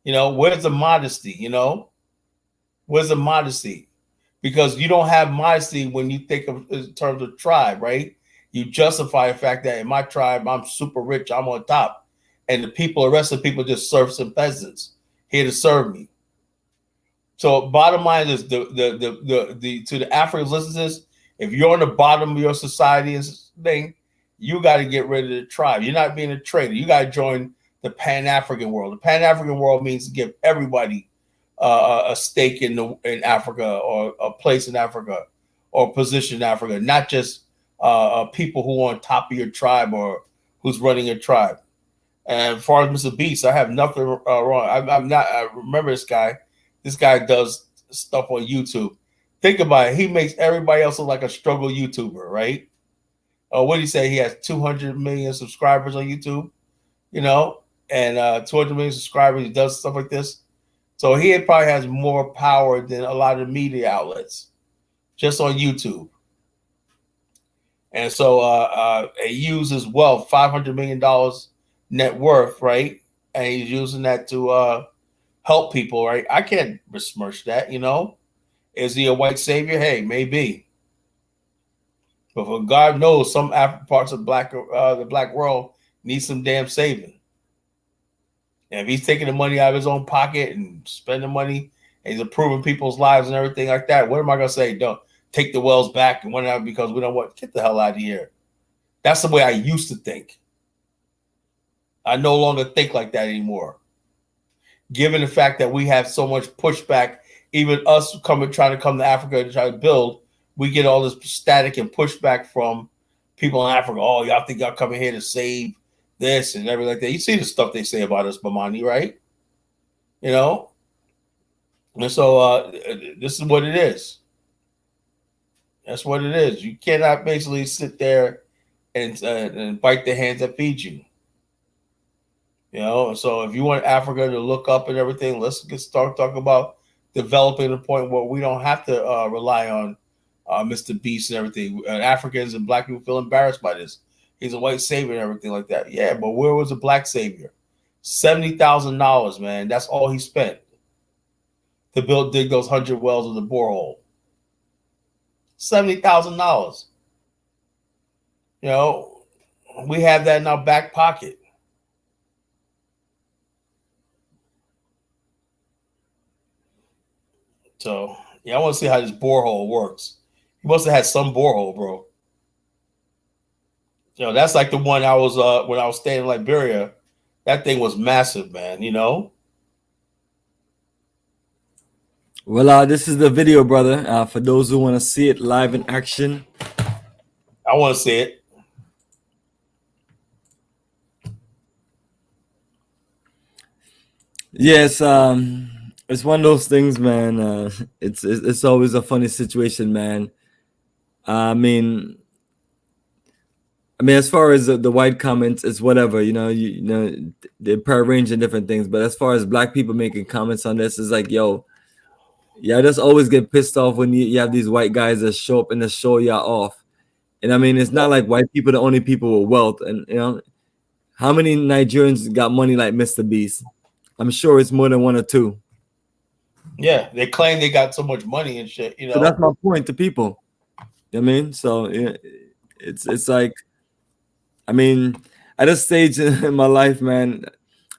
You know, where's the modesty, you know? Where's the modesty? Because you don't have modesty when you think of in terms of tribe, right? You justify the fact that in my tribe, I'm super rich, I'm on top. And the rest of the people just serfs and peasants here to serve me. So bottom line is to the Africans listening to this, if you're on the bottom of your society and thing, you got to get rid of the tribe. You're not being a trader. You got to join the Pan-African world. The Pan-African world means to give everybody a stake in Africa, or a place in Africa, or a position in Africa, not just people who are on top of your tribe or who's running your tribe. And as far as Mr. Beast, I have nothing wrong. I remember this guy. This guy does stuff on YouTube. Think about it. He makes everybody else look like a struggle YouTuber, right? What did he say? He has 200 million subscribers on YouTube, you know, and 200 million subscribers. He does stuff like this. So he probably has more power than a lot of media outlets just on YouTube. And so he uses wealth, $500 million net worth, right? And he's using that to help people, right? I can't besmirch that, you know. Is he a white savior? Hey, maybe. But for God knows, some parts of the black world need some damn saving. And if he's taking the money out of his own pocket and spending money, and he's improving people's lives and everything like that, what am I going to say? Don't take the wells back and whatever because we don't want get the hell out of here. That's the way I used to think. I no longer think like that anymore. Given the fact that we have so much pushback, even us trying to come to Africa to try to build, we get all this static and pushback from people in Africa. Oh, y'all think y'all coming here to save this and everything like that. You see the stuff they say about us, Bomani, right? You know? And so this is what it is. That's what it is. You cannot basically sit there and bite the hands that feed you. You know, so if you want Africa to look up and everything, let's start talking about developing a point where we don't have to rely on Mr. Beast and everything. Africans and black people feel embarrassed by this. He's a white savior and everything like that. Yeah, but where was the black savior? $70,000, man. That's all he spent to dig those 100 wells in the borehole. $70,000. You know, we have that in our back pocket. So, yeah, I want to see how this borehole works. He must have had some borehole, bro. You know, that's like the one I was when I was staying in Liberia. That thing was massive, man, you know? Well, this is the video, brother. For those who want to see it live in action. I want to see it. Yes, it's one of those things, man. It's always a funny situation, man. I mean, as far as the white comments, it's whatever, you know, they're prearranging different things. But as far as black people making comments on this, it's like, yo, yeah, I just always get pissed off when you have these white guys that show up and just show y'all off. And I mean, it's not like white people the only people with wealth. And you know, how many Nigerians got money like Mr. Beast? I'm sure it's more than one or two. Yeah, they claim they got so much money and shit, you know. So that's my point to people. You know what I mean? So yeah, it's like, I mean, at this stage in my life, man,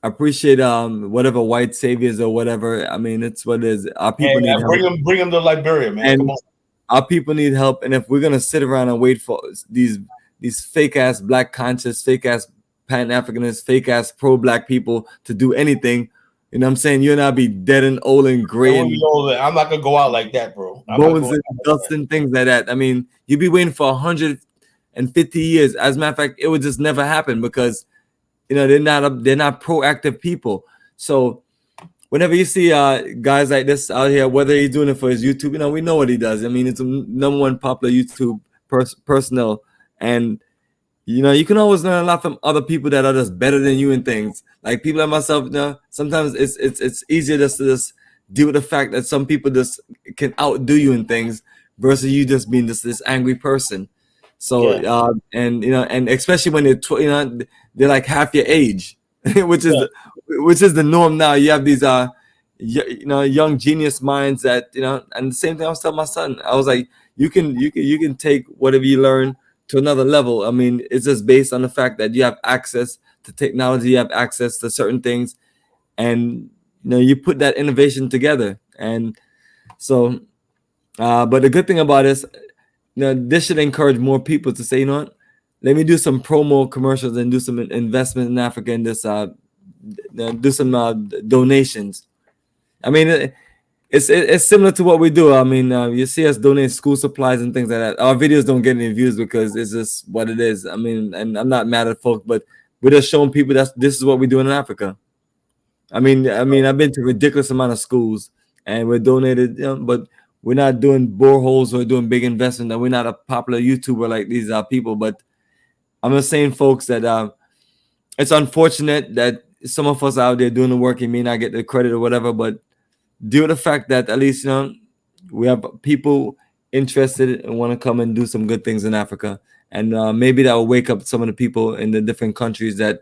I appreciate whatever white saviors or whatever. I mean, it's what it is. Our people need help. Bring them to Liberia, man. And come on. Our people need help. And if we're gonna sit around and wait for these fake ass black conscious, fake ass Pan-Africanists, fake ass pro-black people to do anything, You know what I'm saying? You'll not be dead and old and gray and I'm not gonna go out like that, bro. bones and dust and things like that. I mean, you'd be waiting for 150 years. As a matter of fact, it would just never happen because they're not proactive people. So whenever you see guys like this out here, whether he's doing it for his YouTube, we know what he does. I mean, it's a #1 popular YouTube personnel, and you can always learn a lot from other people that are just better than you in things. Like people like myself, sometimes it's easier just to just deal with the fact that some people just can outdo you in things versus you just being this angry person. So and especially when they're like half your age, which is the norm now. You have these young genius minds that and the same thing I was telling my son. I was like, you can take whatever you learn to another level. I mean, it's just based on the fact that you have access to technology, you have access to certain things, and you put that innovation together. And so but the good thing about this, this should encourage more people to say, let me do some promo commercials and do some investment in Africa and just do some donations. I mean, it's similar to what we do. I mean, you see us donate school supplies and things like that. Our videos don't get any views because it's just what it is. I mean, and I'm not mad at folk, but we're just showing people that this is what we do in Africa. I mean, I've been to a ridiculous amount of schools and we're donated, but we're not doing boreholes or doing big investment. And we're not a popular YouTuber like these people. But I'm just saying, folks, that it's unfortunate that some of us out there doing the work, you may not get the credit or whatever, but due to the fact that at least we have people interested and want to come and do some good things in Africa, and maybe that will wake up some of the people in the different countries that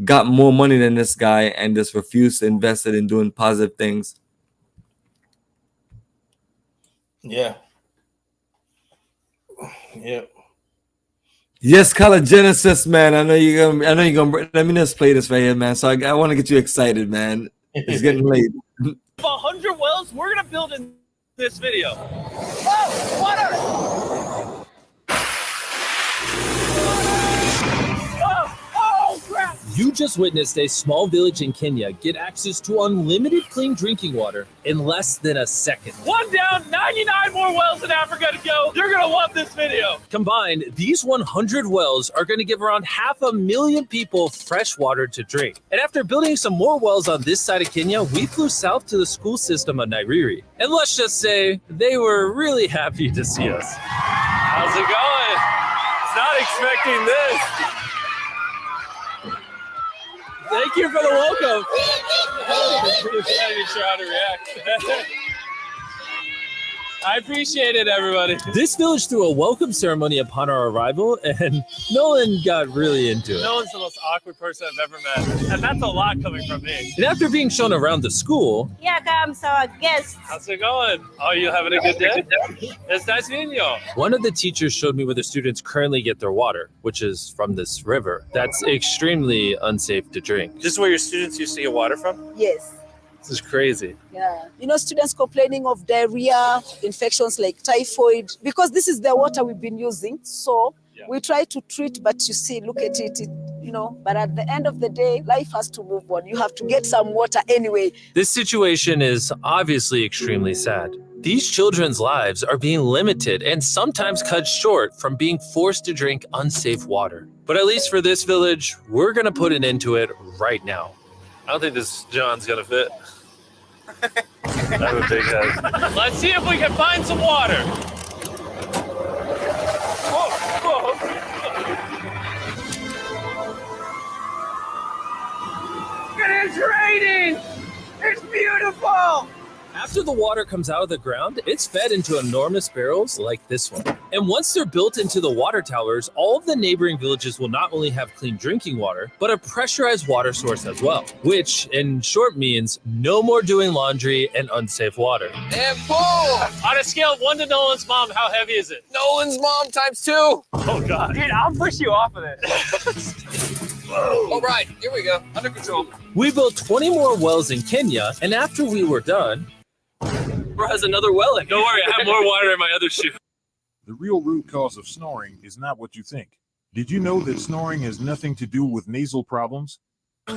got more money than this guy and just refused to invest it in doing positive things. Yeah. Yes, Color Genesis, man. I know you're gonna. Let me just play this right here, man. So I want to get you excited, man. It's getting late. 100 wells we're gonna build in this video. Oh, water! Oh, crap! You just witnessed a small village in Kenya get access to unlimited clean drinking water in less than a second. 1 down, 99 more wells in Africa to go. You're gonna love this video. Combined, these 100 wells are going to give around 500,000 people fresh water to drink. And after building some more wells on this side of Kenya, we flew south to the school system of Nairiri. And let's just say they were really happy to see us. How's it going? I was not expecting this. Thank you for the welcome. I'm not even sure how to react. I appreciate it, everybody. This village threw a welcome ceremony upon our arrival, and Nolan got really into it. Nolan's the most awkward person I've ever met, and that's a lot coming from me. And after being shown around the school, Here comes our guest. How's it going? Oh, you having a good day? It's nice meeting you. one of the teachers showed me where the students currently get their water, which is from this river. That's extremely unsafe to drink. This is where your students used to get water from? Yes. This is crazy. Yeah. Students complaining of diarrhea, infections like typhoid, because this is the water we've been using. So we try to treat, but you see, look at it, but at the end of the day, life has to move on. You have to get some water anyway. This situation is obviously extremely sad. These children's lives are being limited and sometimes cut short from being forced to drink unsafe water. But at least for this village, we're going to put an end to it right now. I don't think this John's gonna fit. I have a big head. Let's see if we can find some water. Whoa. It is raining! It's beautiful! After the water comes out of the ground, it's fed into enormous barrels like this one. And once they're built into the water towers, all of the neighboring villages will not only have clean drinking water, but a pressurized water source as well, which in short means no more doing laundry and unsafe water. And pull! On a scale of 1 to Nolan's mom, how heavy is it? Nolan's mom times 2. Oh, God. Dude, I'll push you off of it. All right, here we go. Under control. We built 20 more wells in Kenya, and after we were done, Bro has another well in. Don't worry, I have more water in my other shoe. The real root cause of snoring is not what you think. Did you know that snoring has nothing to do with nasal problems?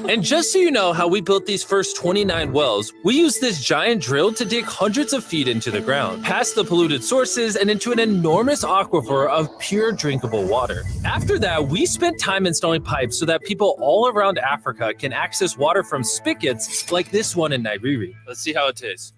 And just so you know how we built these first 29 wells, we used this giant drill to dig hundreds of feet into the ground, past the polluted sources and into an enormous aquifer of pure drinkable water. After that, we spent time installing pipes so that people all around Africa can access water from spigots like this one in Nairiri. Let's see how it tastes.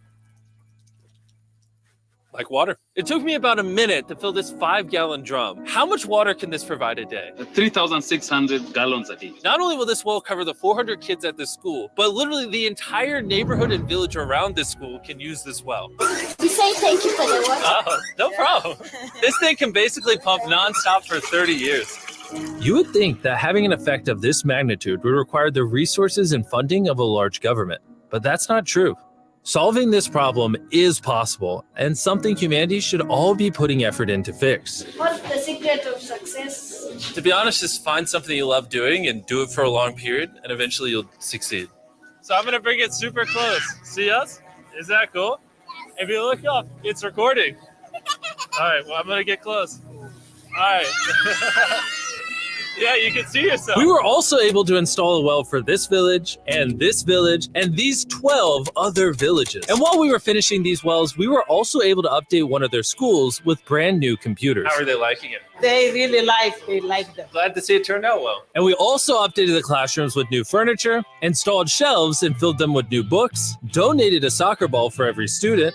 Like water. It took me about a minute to fill this 5-gallon drum. How much water can this provide a day? 3,600 gallons a day. Not only will this well cover the 400 kids at this school, but literally the entire neighborhood and village around this school can use this well. We say thank you for the water. Oh, no problem. This thing can basically pump nonstop for 30 years. You would think that having an effect of this magnitude would require the resources and funding of a large government, but that's not true. Solving this problem is possible and something humanity should all be putting effort in to fix. What's the secret of success? To be honest, just find something you love doing and do it for a long period, and eventually you'll succeed. So I'm gonna bring it super close. See us? Is that cool? If you look up, it's recording. All right, well, I'm gonna get close. All right. Yeah, you can see yourself. We were also able to install a well for this village, and these 12 other villages. And while we were finishing these wells, we were also able to update one of their schools with brand new computers. How are they liking it? They really like them. Glad to see it turned out well. And we also updated the classrooms with new furniture, installed shelves and filled them with new books, donated a soccer ball for every student,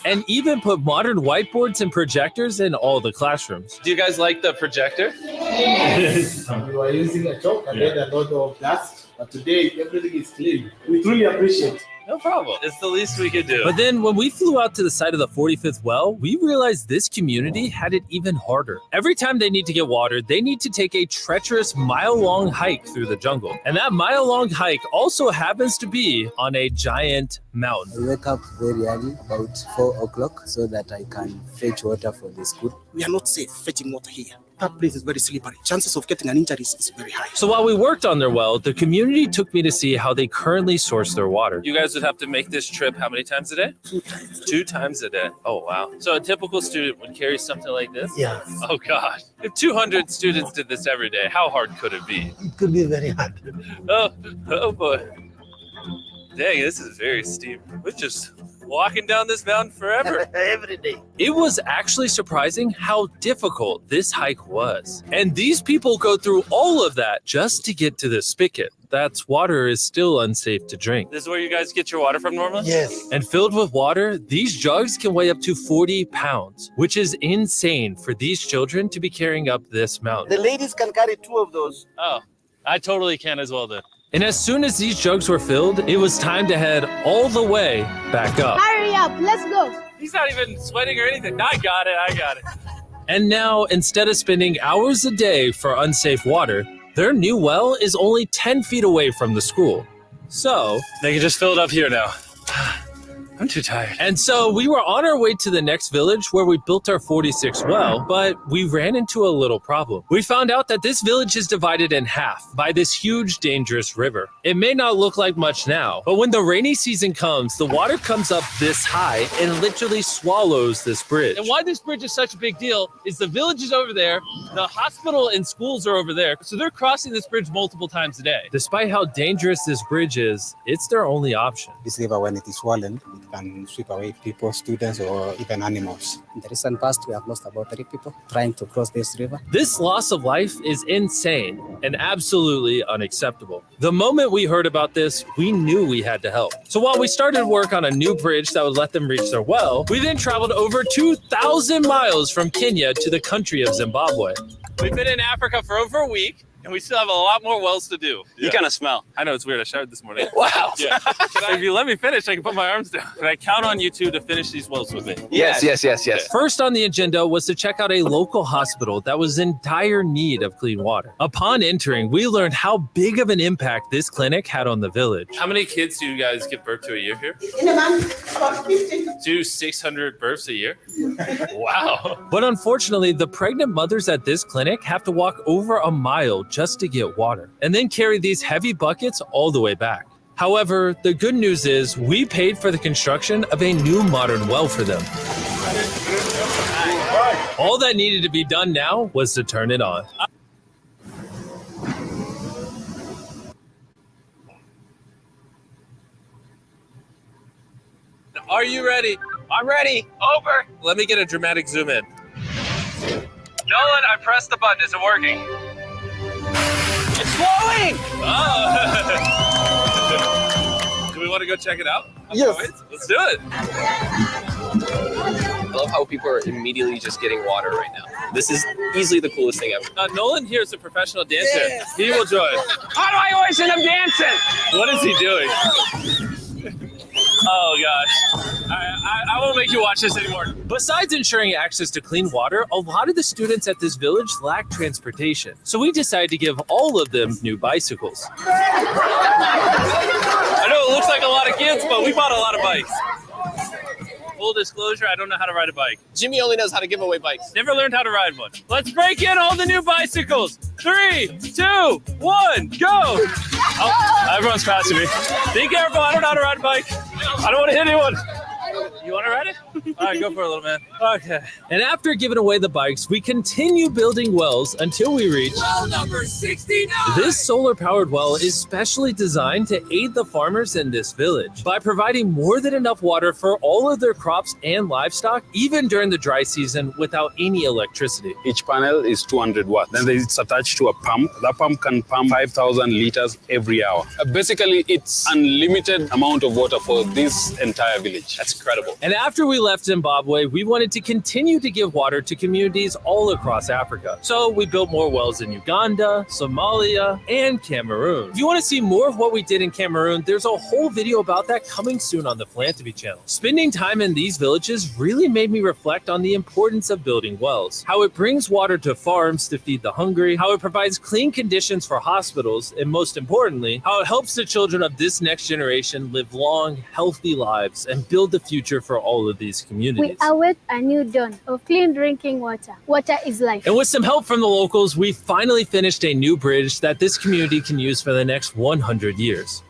and even put modern whiteboards and projectors in all the classrooms. Do you guys like the projector? Yes. We were using a chalk and then a lot of dust, but today everything is clean. We truly appreciate it. No problem. It's the least we could do. But then when we flew out to the site of the 45th well, we realized this community had it even harder. Every time they need to get water, they need to take a treacherous mile-long hike through the jungle. And that mile-long hike also happens to be on a giant mountain. I wake up very early, about 4 o'clock, so that I can fetch water for the school. We are not safe fetching water here. That place is very slippery. Chances of getting an injury is very high. So while we worked on their well, the community took me to see how they currently source their water. You guys would have to make this trip how many times a day? 2 times. 2 times a day. Oh, wow. So a typical student would carry something like this? Yes. Oh, God. If 200 students did this every day, how hard could it be? It could be very hard. Oh boy. Dang, this is very steep. We're just walking down this mountain forever. Every day. It was actually surprising how difficult this hike was. And these people go through all of that just to get to the spigot. That's water is still unsafe to drink. This is where you guys get your water from normally? Yes. And filled with water, these jugs can weigh up to 40 pounds, which is insane for these children to be carrying up this mountain. The ladies can carry 2 of those. Oh, I totally can as well then. And as soon as these jugs were filled, it was time to head all the way back up. Hurry up, let's go. He's not even sweating or anything. I got it. And now, instead of spending hours a day for unsafe water, their new well is only 10 feet away from the school. So they can just fill it up here now. I'm too tired. And so we were on our way to the next village where we built our 46th well, but we ran into a little problem. We found out that this village is divided in half by this huge, dangerous river. It may not look like much now, but when the rainy season comes, the water comes up this high and literally swallows this bridge. And why this bridge is such a big deal is the village is over there, the hospital and schools are over there, so they're crossing this bridge multiple times a day. Despite how dangerous this bridge is, it's their only option. This river, when it is swollen, can sweep away people, students, or even animals. In the recent past, we have lost about 3 people trying to cross this river. This loss of life is insane and absolutely unacceptable. The moment we heard about this, we knew we had to help. So while we started work on a new bridge that would let them reach their well, we then traveled over 2,000 miles from Kenya to the country of Zimbabwe. We've been in Africa for over a week, and we still have a lot more wells to do. You kind of smell. I know, it's weird. I showered this morning. Wow. Yeah. If you let me finish, I can put my arms down. Can I count on you two to finish these wells with me? Yes. First on the agenda was to check out a local hospital that was in dire need of clean water. Upon entering, we learned how big of an impact this clinic had on the village. How many kids do you guys give birth to a year here? In a month, about 50. Do 600 births a year? Wow. But unfortunately, the pregnant mothers at this clinic have to walk over a mile just to get water, and then carry these heavy buckets all the way back. However, the good news is we paid for the construction of a new modern well for them. All that needed to be done now was to turn it on. Are you ready? I'm ready. Over. Let me get a dramatic zoom in. Nolan, I pressed the button. Is it working? It's flowing. Oh. Do we want to go check it out? Yes. Let's do it. I love how people are immediately just getting water right now. This is easily the coolest thing ever. Nolan here is a professional dancer. Yes. He will join. How do I always end up dancing? What is he doing? Oh gosh, I won't make you watch this anymore. Besides ensuring access to clean water, a lot of the students at this village lack transportation. So we decided to give all of them new bicycles. I know it looks like a lot of kids, but we bought a lot of bikes. Full disclosure, I don't know how to ride a bike. Jimmy only knows how to give away bikes. Never learned how to ride one. Let's break in all the new bicycles. 3, 2, 1, go! Oh, everyone's passing me. Be careful, I don't know how to ride a bike. I don't want to hit anyone. You want to ride it? All right, go for it, little man. Okay. And after giving away the bikes, we continue building wells until we reach well number 69. This solar-powered well is specially designed to aid the farmers in this village by providing more than enough water for all of their crops and livestock, even during the dry season, without any electricity. Each panel is 200 watts. Then it's attached to a pump. That pump can pump 5,000 liters every hour. Basically, it's unlimited amount of water for this entire village. That's incredible. And after we left Zimbabwe, we wanted to continue to give water to communities all across Africa. So we built more wells in Uganda, Somalia, and Cameroon. If you want to see more of what we did in Cameroon, there's a whole video about that coming soon on the Philanthropy channel. Spending time in these villages really made me reflect on the importance of building wells, how it brings water to farms to feed the hungry, how it provides clean conditions for hospitals, and most importantly, how it helps the children of this next generation live long, healthy lives and build the future for all of these communities. We await a new dawn of clean drinking water. Water is life. And with some help from the locals, we finally finished a new bridge that this community can use for the next 100 years.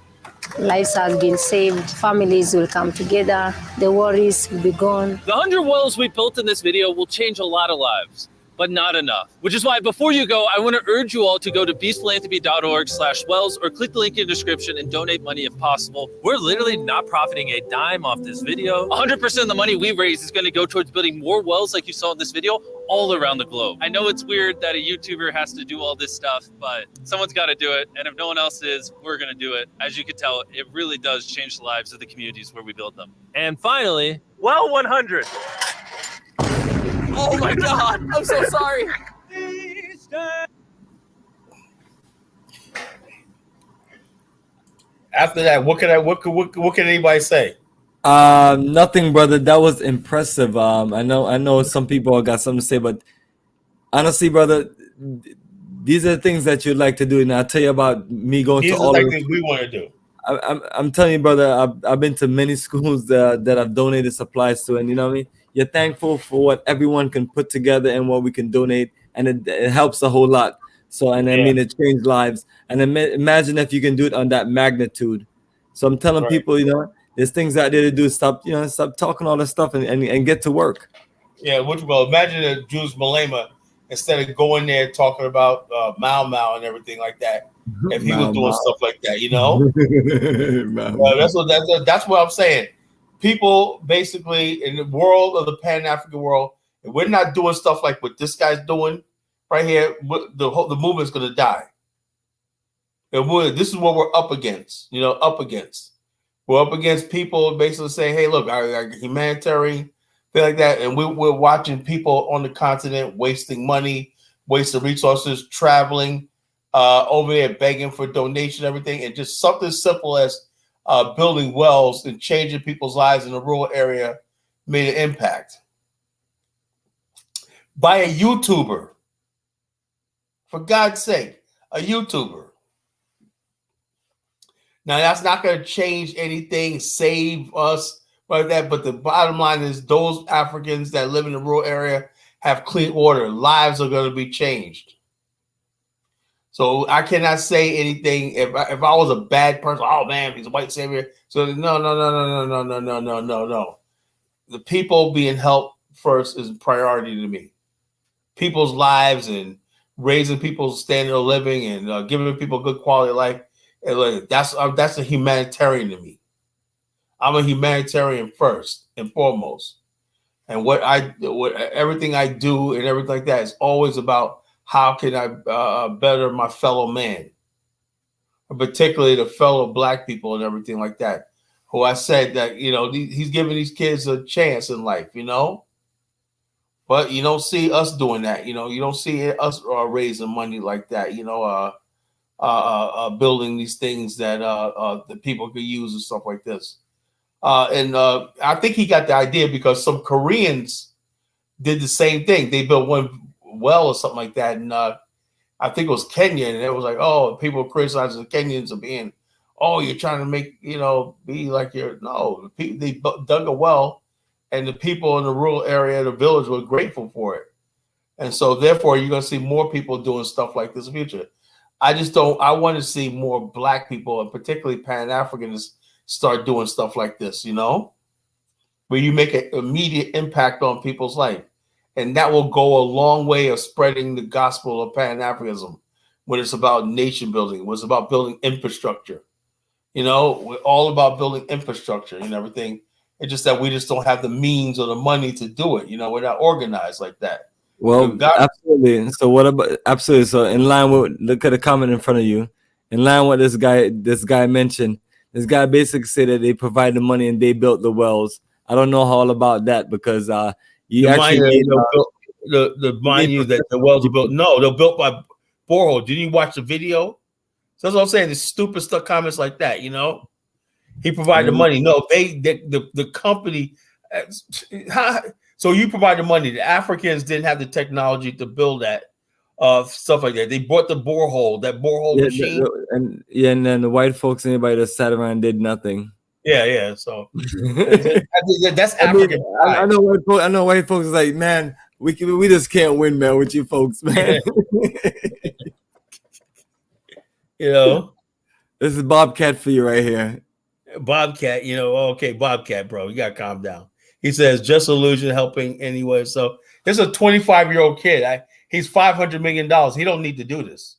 Lives have been saved. Families will come together. The worries will be gone. The 100 wells we built in this video will change a lot of lives, but not enough. Which is why before you go, I want to urge you all to go to beastphilanthropy.org/wells or click the link in the description and donate money if possible. We're literally not profiting a dime off this video. 100% of the money we raise is going to go towards building more wells like you saw in this video all around the globe. I know it's weird that a YouTuber has to do all this stuff, but someone's got to do it. And if no one else is, we're going to do it. As you can tell, it really does change the lives of the communities where we build them. And finally, well 100. Oh my God, I'm so sorry. After that, what can anybody say? Nothing, brother. That was impressive. I know some people got something to say, but honestly, brother, these are the things that you'd like to do. And I'll tell you about me going These to are all like of things we want to do. I'm telling you, brother, I've been to many schools that I've donated supplies to, and you know what I mean? You're thankful for what everyone can put together and what we can donate, and it helps a whole lot. So, and I mean, it changed lives. And imagine if you can do it on that magnitude. So I'm telling people, you know, there's things out there to do. Stop talking all this stuff and get to work. Yeah, imagine that Jules Malema, instead of going there talking about Mau and everything like that, if he was doing stuff like that, you know. That's what I'm saying. People basically in the world of the Pan-African world, if we're not doing stuff like what this guy's doing right here, the movement's going to die. And this is what we're up against, you know, We're up against people basically saying, hey, look, our humanitarian thing like that. And we're watching people on the continent wasting money, wasting resources, traveling over there, begging for donation, everything. And just something simple as building wells and changing people's lives in a rural area made an impact. By a YouTuber. For God's sake, a YouTuber. Now, that's not going to change anything, save us, like that. But the bottom line is those Africans that live in the rural area have clean water. Lives are going to be changed. So I cannot say anything. If I was a bad person, oh, man, he's a white savior. So no. The people being helped first is a priority to me. People's lives and raising people's standard of living and giving people good quality of life. And that's a humanitarian to me. I'm a humanitarian first and foremost. And what everything I do and everything like that is always about how can I better my fellow man, particularly the fellow black people and everything like that, who I said that, you know, he's giving these kids a chance in life, you know, but you don't see us doing that. You know, you don't see us raising money like that, you know, building these things that the people could use and stuff like this. And I think he got the idea because some Koreans did the same thing. They built one well or something like that. And I think it was Kenya. And it was like, oh, people criticizing the Kenyans of being, oh, you're trying to make, you know, be like no, they dug a well and the people in the rural area, the village were grateful for it. And so therefore you're going to see more people doing stuff like this in the future. I want to see more black people and particularly Pan-Africanists start doing stuff like this, you know, where you make an immediate impact on people's life. And that will go a long way of spreading the gospel of Pan-Africanism when it's about nation building, when it's about building infrastructure. You know, we're all about building infrastructure and everything. It's just that we just don't have the means or the money to do it. You know, we're not organized like that. Well, absolutely. So what about absolutely? So in line with, look at the comment in front of you. In line with this guy mentioned. This guy basically said that they provide the money and they built the wells. I don't know all about that because you actually mind you that the wells are built. No, they're built by borehole. Didn't you watch the video? So that's what I'm saying. The stupid stuff, comments like that. You know, he provided the money. No, the company. So you provide the money. The Africans didn't have the technology to build that. Stuff like that. They bought the borehole, that borehole machine. And then the white folks, anybody that sat around and did nothing. Yeah. So that's African. I know white folks is like, man, we just can't win, man, with you folks, man. You know, this is Bobcat for you right here. Bobcat, you know, okay, Bobcat, bro, you gotta calm down. He says just illusion helping anyway. So there's a 25-year-old kid. He's $500 million. He don't need to do this.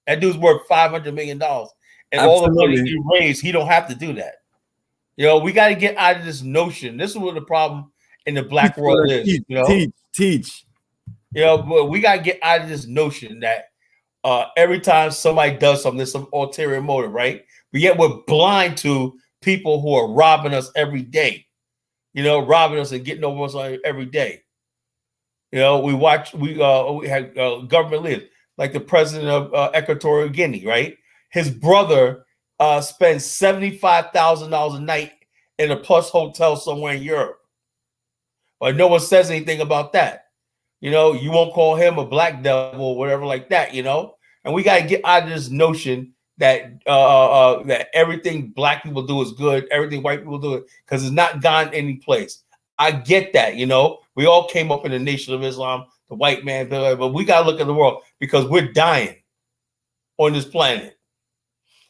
That dude's worth $500 million. And absolutely. All the money he raised, he don't have to do that. You know, we got to get out of this notion. This is what the problem in the black world is. You know? Teach. You know, but we got to get out of this notion that every time somebody does something, there's some ulterior motive, right? But yet we're blind to people who are robbing us every day. You know, robbing us and getting over us every day. You know, we had government leaders like the president of Equatorial Guinea, right? His brother spends $75,000 a night in a plus hotel somewhere in Europe. But no one says anything about that. You know, you won't call him a black devil or whatever like that, you know? And we got to get out of this notion that that everything black people do is good, everything white people do it, because it's not gone any place. I get that, you know. We all came up in the Nation of Islam, the white man, but we got to look at the world because we're dying on this planet.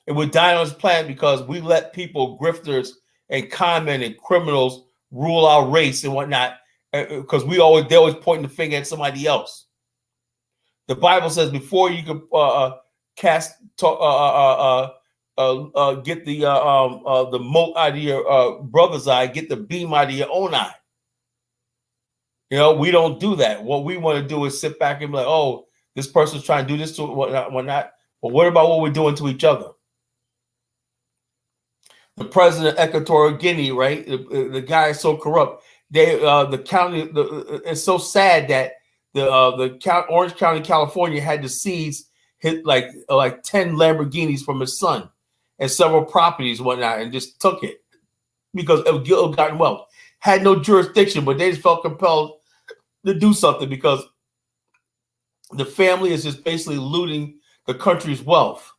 And we're dying on this planet because we let people, grifters and con men and criminals rule our race and whatnot, because they're always pointing the finger at somebody else. The Bible says before you can get the mote out of your brother's eye, get the beam out of your own eye. You know, we don't do that. What we want to do is sit back and be like, oh, this person's trying to do this to whatnot. But what about what we're doing to each other? The president of Equatorial Guinea, right? The guy is so corrupt. The county, it's so sad that the Orange County, California had to seize like 10 Lamborghinis from his son and several properties and whatnot, and just took it because of ill-gotten wealth. Had no jurisdiction, but they just felt compelled to do something because the family is just basically looting the country's wealth.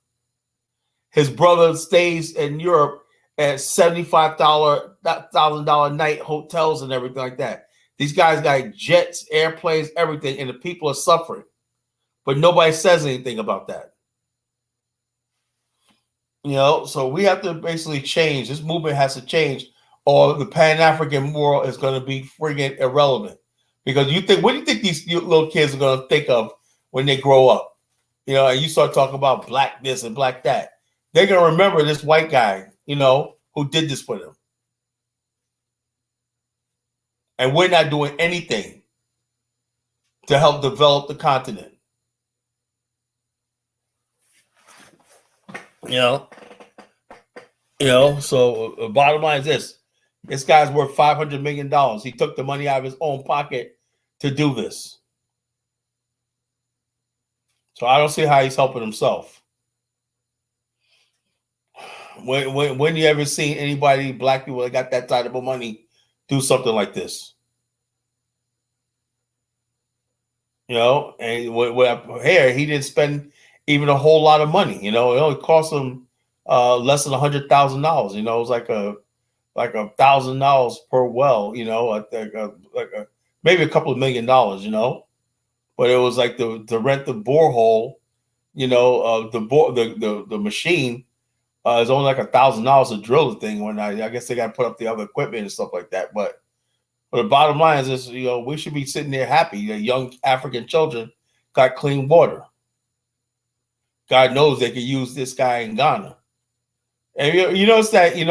His brother stays in Europe at $75,000 a night hotels and everything like that. These guys got jets, airplanes, everything, and the people are suffering. But nobody says anything about that. You know, so we have to basically change. This movement has to change, or the Pan-African world is going to be friggin' irrelevant. Because what do you think these little kids are going to think of when they grow up? You know, and you start talking about black this and black that. They're going to remember this white guy, you know, who did this for them. And we're not doing anything to help develop the continent. So bottom line is this. This guy's worth $500 million. He took the money out of his own pocket to do this. So I don't see how he's helping himself. When you ever seen anybody, black people that got that type of money, do something like this? And here he didn't spend even a whole lot of money. It only cost him less than $100,000. It was like $1,000 per well. Maybe a couple of $1 million. But it was like to rent the borehole. The machine is only like $1,000 to drill the thing. When I guess they got to put up the other equipment and stuff like that. But the bottom line is this: we should be sitting there happy that young African children got clean water. God knows they could use this guy in Ghana. And you notice that he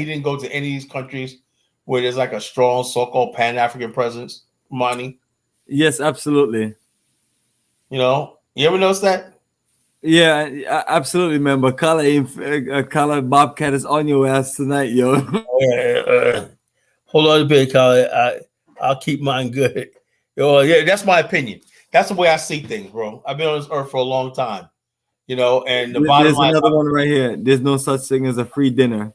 didn't go to any of these countries where there's like a strong so-called Pan-African presence. Money. Yes, absolutely. You ever notice that? Yeah, absolutely, man. But Kala Bobcat is on your ass tonight, yo. Hold on a bit, Kala. I'll keep mine good. Yeah, that's my opinion. That's the way I see things, bro. I've been on this earth for a long time. And the bottom There's line, another one right here. There's no such thing as a free dinner.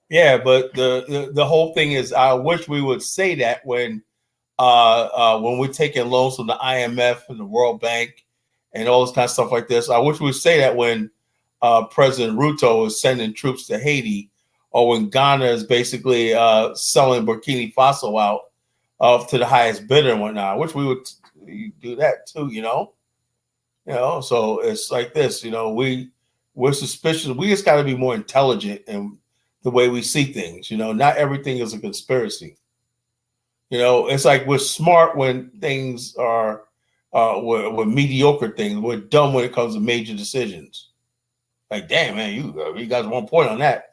Yeah, but the whole thing is, I wish we would say that when we're taking loans from the IMF and the World Bank and all this kind of stuff like this. I wish we would say that when President Ruto is sending troops to Haiti, or when Ghana is basically selling Burkina Faso out to the highest bidder and whatnot. I wish we would do that too. So it's like this. We're suspicious. We just got to be more intelligent in the way we see things. Not everything is a conspiracy. It's like we're smart when things are we're mediocre things. We're dumb when it comes to major decisions. Like, damn, man, you guys 1 point on that.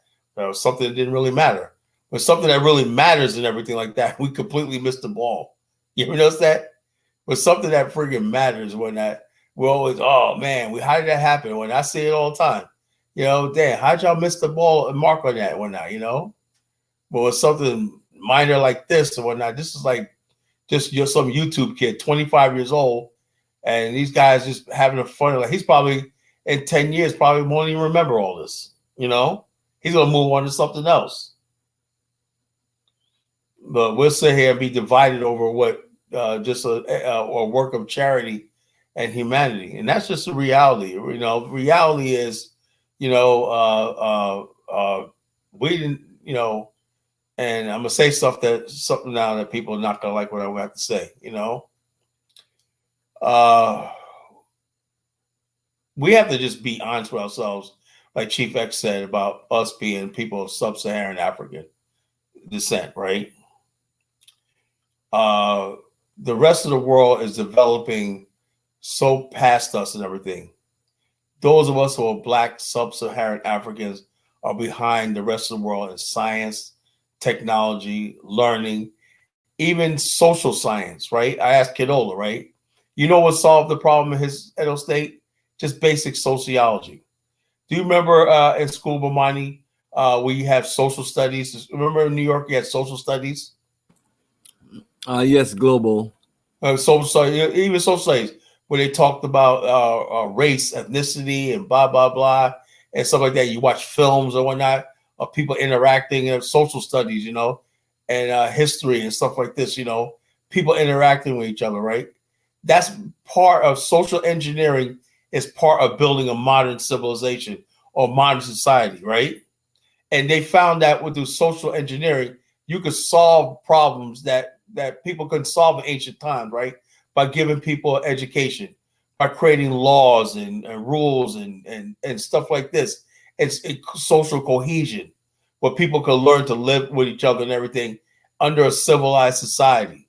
Something that didn't really matter. When something that really matters and everything like that, we completely missed the ball. You ever notice that? When something that friggin' matters, we're always, oh man, how did that happen? When I see it all the time, damn, how'd y'all miss the ball and mark on that and whatnot, But with something minor like this and whatnot, this is like you're some YouTube kid, 25 years old, and these guys just having a fun. Like he's probably in 10 years probably won't even remember all this. He's gonna move on to something else. But we'll sit here and be divided over what just a work of charity and humanity, and that's just the reality. Reality is, we didn't, and I'm gonna say something now that people are not gonna like what I have to say. We have to just be honest with ourselves, like Chief X said about us being people of sub-Saharan African descent, right? The rest of the world is developing so past us and everything. Those of us who are Black sub-Saharan Africans are behind the rest of the world in science, technology, learning, even social science, right? I asked Kidola, right? You know what solved the problem in his Edo State? Just basic sociology. Do you remember in school, Bomani, where you have social studies? Remember in New York, you had social studies? Yes, global. Social studies, even social studies, where they talked about race, ethnicity, and blah, blah, blah, and stuff like that. You watch films or whatnot of people interacting in social studies, and history and stuff like this, people interacting with each other, right? That's part of social engineering, is part of building a modern civilization or modern society, right? And they found that with the social engineering, you could solve problems that people couldn't solve in ancient times, right? By giving people education, by creating laws and rules and stuff like this. It's social cohesion, where people can learn to live with each other and everything under a civilized society,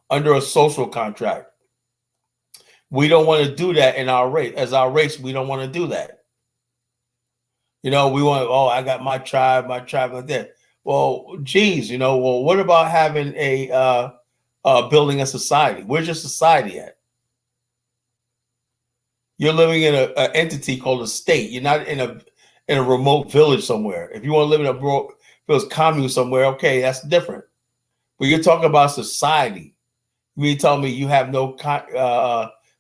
under a social contract. We don't want to do that in our race. As our race, we don't want to do that. We want, I got my tribe like that. Well, geez, well, what about having a building a society? Where's your society at? You're living in an entity called a state. You're not in a remote village somewhere. If you want to live in a commune somewhere, okay, that's different. But you're talking about society. You mean tell me you have no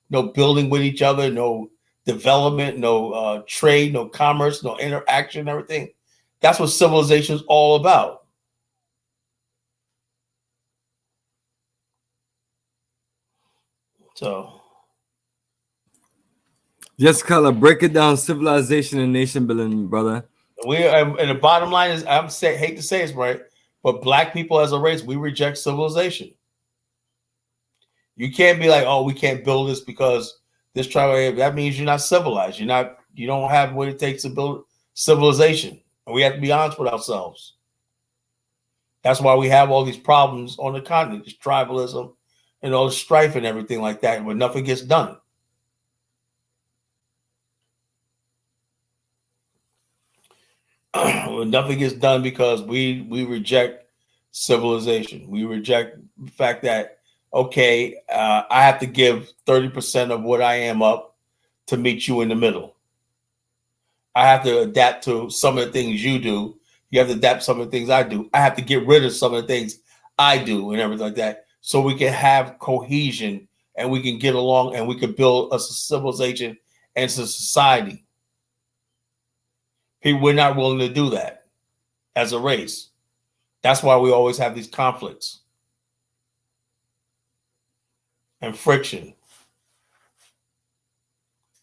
building with each other, no development, no trade, no commerce, no interaction, everything. That's what civilization is all about. So, just kind of break it down: civilization and nation building, brother. And the bottom line is, hate to say it's right, but Black people as a race, we reject civilization. You can't be like, oh, we can't build this because this tribe. That means you're not civilized. You don't have what it takes to build civilization. And we have to be honest with ourselves. That's why we have all these problems on the continent, this tribalism and all the strife and everything like that, when nothing gets done. When nothing gets done because we reject civilization. We reject the fact that, okay, I have to give 30% of what I am up to meet you in the middle. I have to adapt to some of the things you do. You have to adapt to some of the things I do. I have to get rid of some of the things I do and everything like that, so we can have cohesion and we can get along and we can build a civilization and a society. People, we're not willing to do that as a race. That's why we always have these conflicts and friction.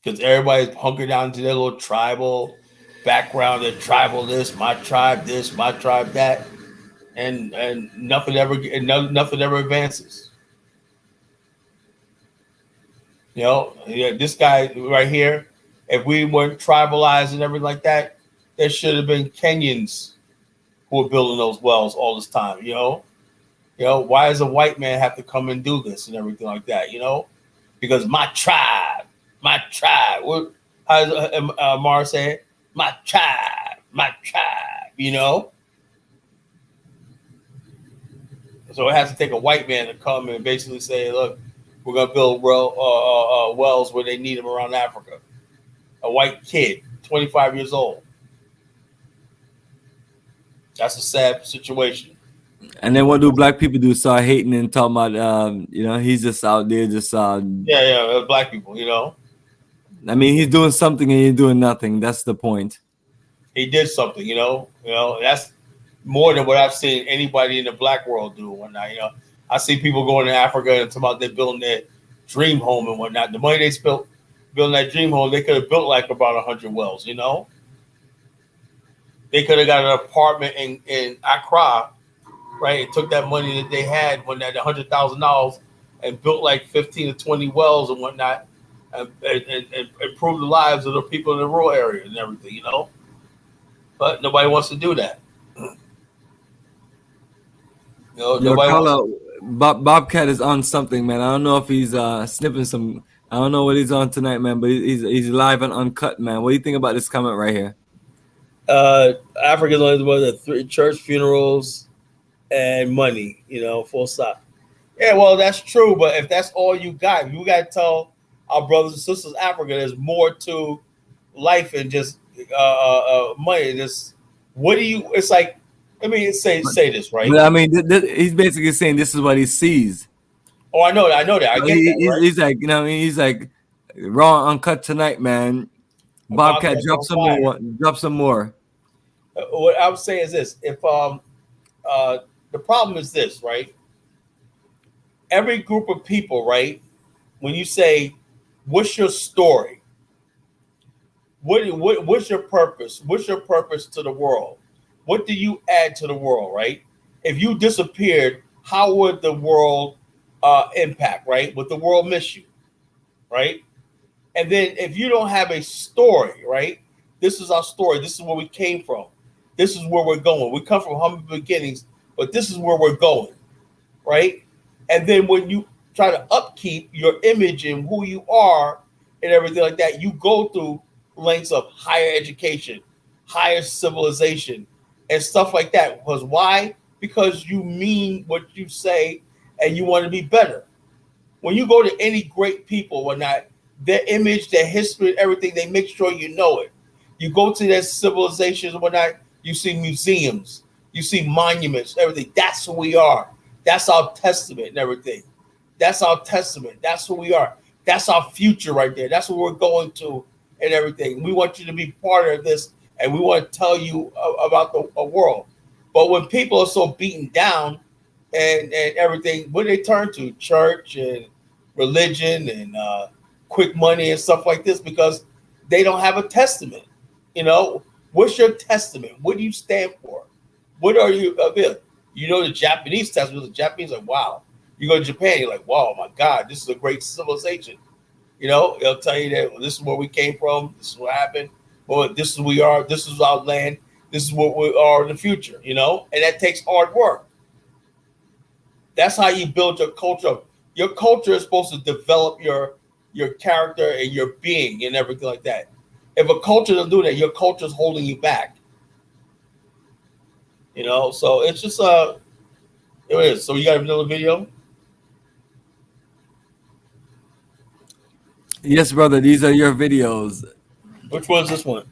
Because everybody's hunkered down to their little tribal background, their tribal this, my tribe that, and nothing ever advances. This guy right here, if we weren't tribalized and everything like that, there should have been Kenyans who were building those wells all this time. Why does a white man have to come and do this and everything like that? Because my tribe. What? How does Mara say it? My tribe. So it has to take a white man to come and basically say, look, we're going to build wells where they need them around Africa. A white kid, 25 years old. That's a sad situation. And then what do Black people do? Start hating and talking about, he's just out there, Black people, I mean, he's doing something and you're doing nothing. That's the point. He did something, that's more than what I've seen anybody in the Black world do and whatnot. I see people going to Africa and talking about they're building their dream home and whatnot. The money they spent building that dream home, they could have built like about 100 wells, They could have got an apartment in Accra, right? And took that money that they had when that $100,000 and built like 15 to 20 wells and whatnot, and improved the lives of the people in the rural area and everything, But nobody wants to do that. Bobcat is on something, man. I don't know if he's snipping some. I don't know what he's on tonight, man. But he's live and uncut, man. What do you think about this comment right here? Africans only was the 3 church funerals and money, full stop. Yeah, well, that's true. But if that's all you got, you got to tell our brothers and sisters, Africa, there's more to life than just money. It's like, let me say this, right? But I mean, he's basically saying this is what he sees. Oh, I know that. I get that. Right? He's like, he's like raw uncut tonight, man. Bobcat, drop some more. Drop some more. What I would say is this: if the problem is this, right? Every group of people, right? When you say, "What's your story? What's your purpose? What's your purpose to the world? What do you add to the world, right? If you disappeared, how would the world impact, right? Would the world miss you, right? And then if you don't have a story, right? This is our story. This is where we came from. This is where we're going. We come from humble beginnings, but this is where we're going, right? And then when you try to upkeep your image and who you are and everything like that, you go through lengths of higher education, higher civilization, and stuff like that. Because why? Because you mean what you say and you want to be better. When you go to any great people or not, their image, their history, everything, they make sure you know it. You go to their civilizations or whatnot, you see museums, you see monuments, everything. That's who we are. That's our testament and everything. That's our testament. That's who we are. That's our future right there. That's what we're going to and everything. We want you to be part of this, and we want to tell you about the world. But when people are so beaten down and everything, what do they turn to? Church and religion and quick money and stuff like this, because they don't have a testament. You know, what's your testament? What do you stand for? What are you about? You know, the Japanese testament, the Japanese are like, wow. You go to Japan, you're like, wow, my God, this is a great civilization. You know, they'll tell you that, well, this is where we came from. This is what happened. Well, this is who we are. This is our land. This is what we are in the future, you know, and that takes hard work. That's how you build your culture. Your culture is supposed to develop your character and your being and everything like that. If a culture doesn't do that, your culture is holding you back. You know, so it's just it is. So you got another video? Yes, brother. These are your videos. Which one's this one?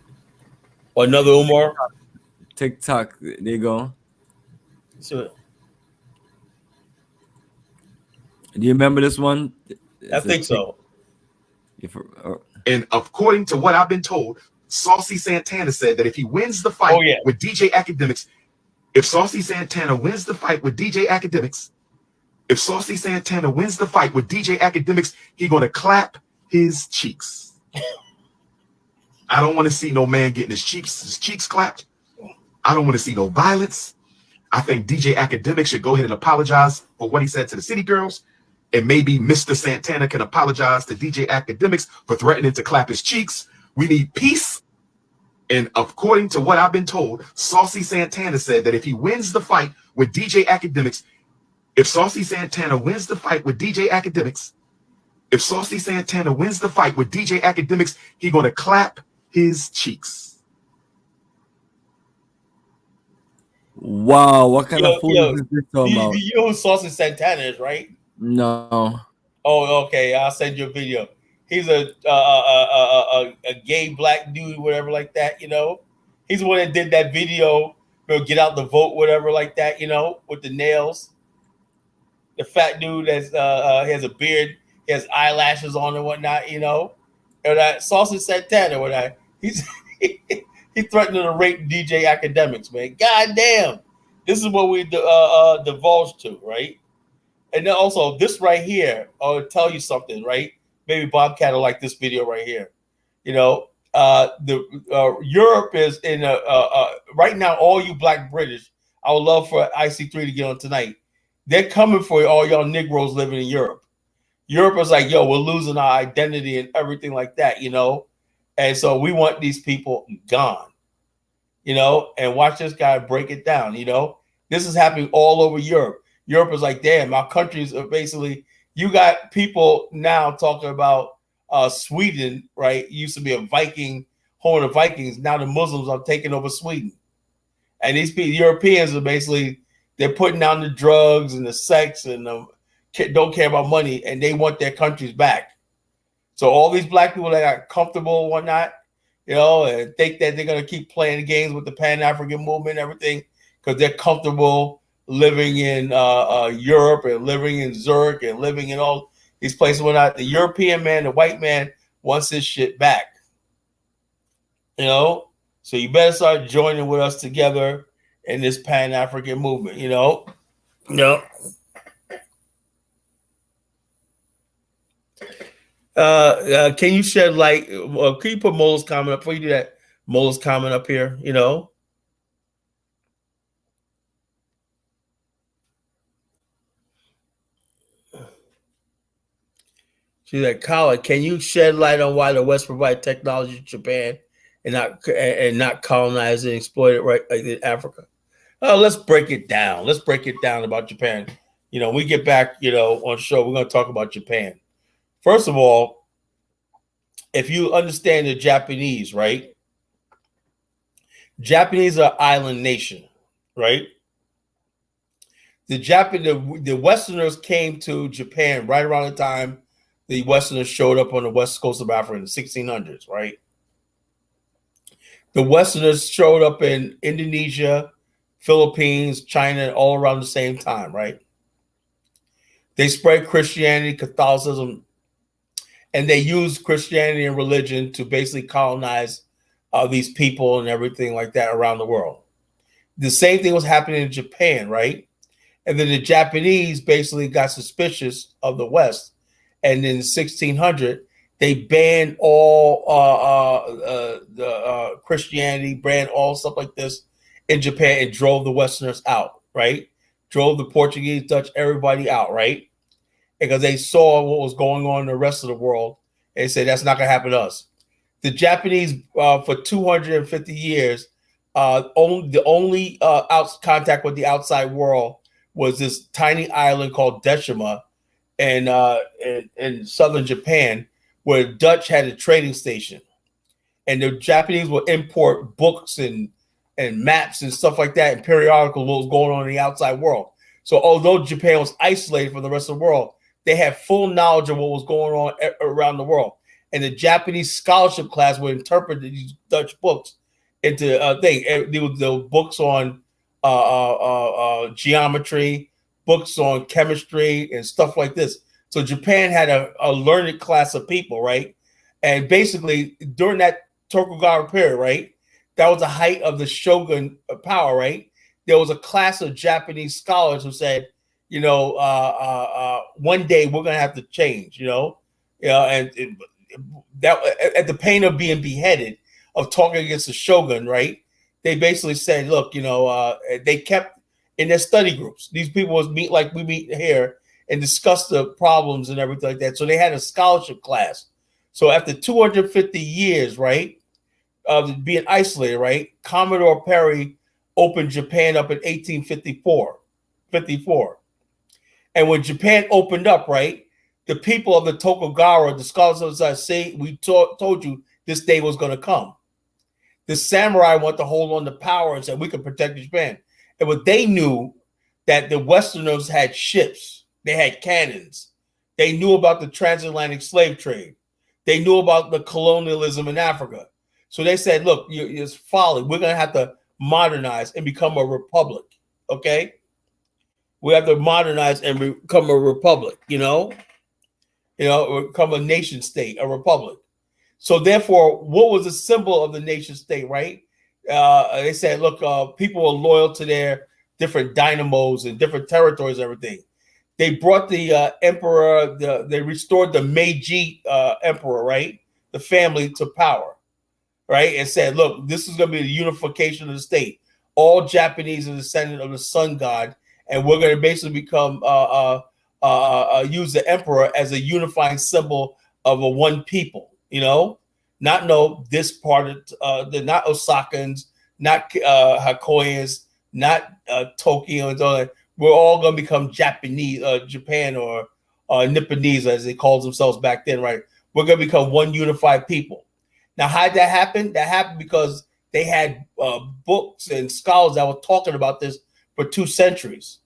Or another Umar? TikTok. There you go. So, do you remember this one? I think so. And according to what I've been told, Saucy Santana said that if he wins the fight with DJ Academics, if Saucy Santana wins the fight with DJ Academics, if Saucy Santana wins the fight with DJ Academics, he's going to clap his cheeks. I don't want to see no man getting his cheeks clapped. I don't want to see no violence. I think DJ Academics should go ahead and apologize for what he said to the city girls. And maybe Mr. Santana can apologize to DJ Academics for threatening to clap his cheeks. We need peace. And according to what I've been told, Saucy Santana said that if he wins the fight with DJ Academics, if Saucy Santana wins the fight with DJ Academics, if Saucy Santana wins the fight with DJ Academics, he's going to clap his cheeks. Wow, what kind of food is this talking about? You know who Saucy Santana is, right? No. Oh, okay. I'll send you a video. He's a gay black dude, whatever like that, you know. He's the one that did that video, get out the vote, whatever like that, you know, with the nails. The fat dude that's he has a beard, he has eyelashes on and whatnot, you know. And that Saucy Santana, he's he threatened to rape DJ Academics, man. God damn. This is what we divulged to, right? And then also this right here, I'll tell you something, right? Maybe Bobcat will like this video right here. You know, Europe is in right now. All you Black British, I would love for IC3 to get on tonight. They're coming for all y'all Negroes living in Europe. Europe is like, yo, we're losing our identity and everything like that, you know. And so we want these people gone, you know. And watch this guy break it down. You know, this is happening all over Europe. Europe is like, damn, our countries are basically. You got people now talking about Sweden, right? It used to be a Viking, home of the Vikings. Now the Muslims are taking over Sweden. And these people, Europeans are basically, they're putting down the drugs and the sex and don't care about money, and they want their countries back. So all these Black people that are comfortable and whatnot, you know, and think that they're going to keep playing games with the Pan-African movement and everything because they're comfortable living in Europe and living in Zurich and living in all these places. Whatnot. The European man, the white man, wants his shit back. You know, so you better start joining with us together in this Pan-African movement. You know, can you shed light? Can you put Mola's comment up before you do that? Mola's comment up here. You know. She's like, Kala, can you shed light on why the West provide technology to Japan and not colonize and exploit it right in Africa? Oh, let's break it down. Let's break it down about Japan. You know, when we get back, you know, on the show, we're going to talk about Japan. First of all, if you understand the Japanese, right? Japanese are island nation, right? The Westerners came to Japan right around the time the Westerners showed up on the west coast of Africa in the 1600s, right? The Westerners showed up in Indonesia, Philippines, China, all around the same time, right? They spread Christianity, Catholicism, and they used Christianity and religion to basically colonize these people and everything like that around the world. The same thing was happening in Japan, right? And then the Japanese basically got suspicious of the West. And in 1600, they banned all Christianity, banned all stuff like this in Japan and drove the Westerners out, right? Drove the Portuguese, Dutch, everybody out, right? Because they saw what was going on in the rest of the world. And they said, that's not going to happen to us. The Japanese, for 250 years, the only contact with the outside world was this tiny island called Deshima in southern Japan, where the Dutch had a trading station. And the Japanese would import books and maps and stuff like that and periodicals what was going on in the outside world. So although Japan was isolated from the rest of the world, they had full knowledge of what was going on around the world. And the Japanese scholarship class would interpret these Dutch books into the books on geometry, books on chemistry, and stuff like this. So Japan had a learned class of people, right? And basically, during that Tokugawa period, right, that was the height of the shogun power, right? There was a class of Japanese scholars who said, you know, one day we're going to have to change, and that at the pain of being beheaded, of talking against the shogun, right? They basically said, look, they kept in their study groups. These people would meet like we meet here and discuss the problems and everything like that. So they had a scholarship class. So after 250 years, right, of being isolated, right, Commodore Perry opened Japan up in 1854. And when Japan opened up, right, the people of the Tokugawa, the scholars of the side, say, we told you this day was going to come. The samurai want to hold on to power and said, we can protect Japan. And what they knew, that the Westerners had ships, they had cannons, they knew about the transatlantic slave trade, they knew about the colonialism in Africa. So they said, look, it's folly. We're going to have to modernize and become a republic, okay? We have to modernize and become a republic, become a nation state, a republic. So therefore, what was the symbol of the nation state, right? They said, look, people are loyal to their different dynamos and different territories and everything. They brought the emperor, they restored the Meiji emperor, right? The family to power, right? And said, look, this is going to be the unification of the state. All Japanese are descendant of the sun god, and we're going to basically become, use the emperor as a unifying symbol of a one people. This part of they're not Osakans, not Hakoyans, not Tokyo, and all that. We're all going to become Japanese, Japan, or Nipponese, as they called themselves back then, right? We're going to become one unified people. Now, how did that happen? That happened because they had books and scholars that were talking about this for 2 centuries.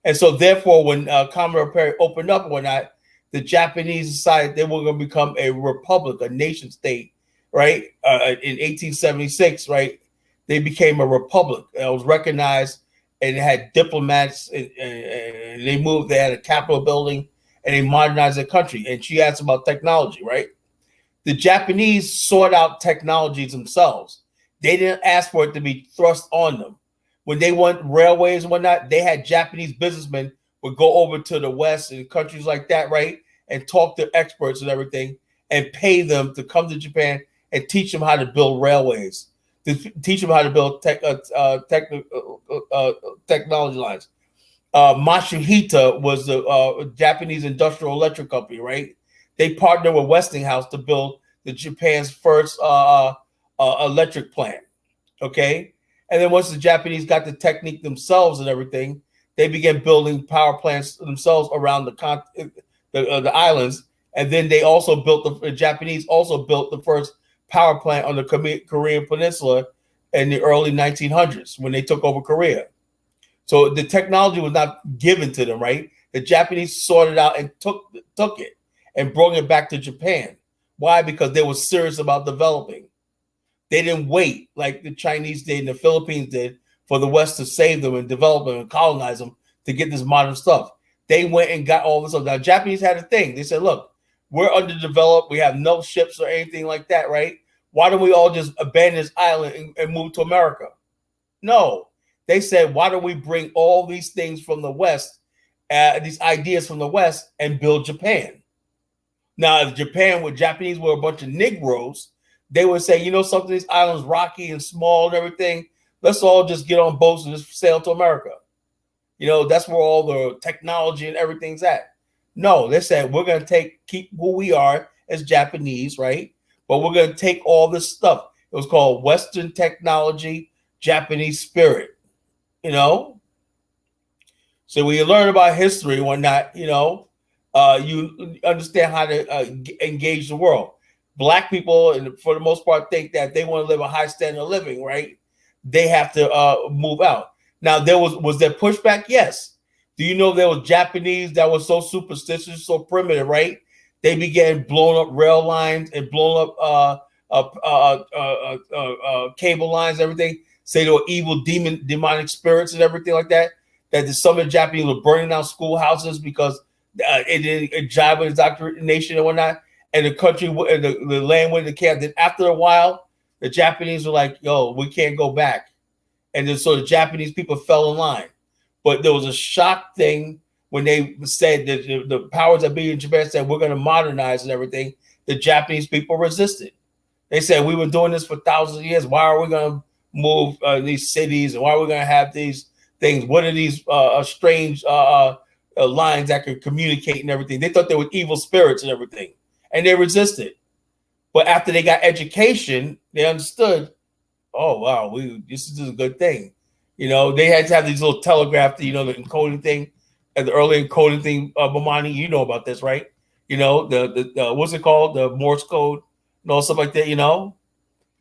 And so, therefore, when Commodore Perry opened up and whatnot, the Japanese decided they were going to become a republic, a nation state, right? In 1876, right? They became a republic. It was recognized, and it had diplomats, and they moved. They had a Capitol building, and they modernized the country. And she asked about technology, right? The Japanese sought out technologies themselves. They didn't ask for it to be thrust on them. When they want railways and whatnot, they had Japanese businessmen would go over to the West and countries like that, right? And talk to experts and everything and pay them to come to Japan and teach them how to build railways, to teach them how to build technology lines. Matsuhita was the Japanese Industrial Electric Company, right? They partnered with Westinghouse to build the Japan's first electric plant, okay? And then once the Japanese got the technique themselves and everything, they began building power plants themselves around the islands. And then they also built the Japanese also built the first power plant on the Korean Peninsula in the early 1900s when they took over Korea. So the technology was not given to them, right? The Japanese sorted out and took it and brought it back to Japan. Why? Because they were serious about developing. They didn't wait like the Chinese did and the Philippines did for the West to save them and develop them and colonize them to get this modern stuff. They went and got all this stuff. Now, Japanese had a thing. They said, look, we're underdeveloped. We have no ships or anything like that, right? Why don't we all just abandon this island and move to America? No. They said, why don't we bring all these things from the West, these ideas from the West, and build Japan? Now, if Japanese were a bunch of Negroes, they would say, you know something, these islands rocky and small and everything, let's all just get on boats and just sail to America. You know, that's where all the technology and everything's at. No, they said, we're going to keep who we are as Japanese, right? But we're going to take all this stuff. It was called Western technology, Japanese spirit, you know? So when you learn about history and whatnot, you know, you understand how to engage the world. Black people, and for the most part, think that they want to live a high standard of living, right? They have to move out. Now, was there pushback? Yes. Do you know there were Japanese that were so superstitious, so primitive, right? They began blowing up rail lines and blowing up cable lines, everything. Say there were evil demonic spirits and everything like that. That some of the Japanese were burning down schoolhouses because it didn't jive with indoctrination and whatnot. And the country and the land went to camp. Then after a while, the Japanese were like, yo, we can't go back. And then so the Japanese people fell in line. But there was a shock thing when they said that the powers that be in Japan said, we're going to modernize and everything. The Japanese people resisted. They said, we've been doing this for thousands of years. Why are we going to move these cities? And why are we going to have these things? What are these strange lines that could communicate and everything? They thought they were evil spirits and everything. And they resisted. But after they got education, they understood, oh, wow, this is a good thing. You know, they had to have these little telegraph, you know, the encoding thing, and the early encoding thing, Bomani, you know about this, right? You know, the what's it called? The Morse code and all stuff like that, you know,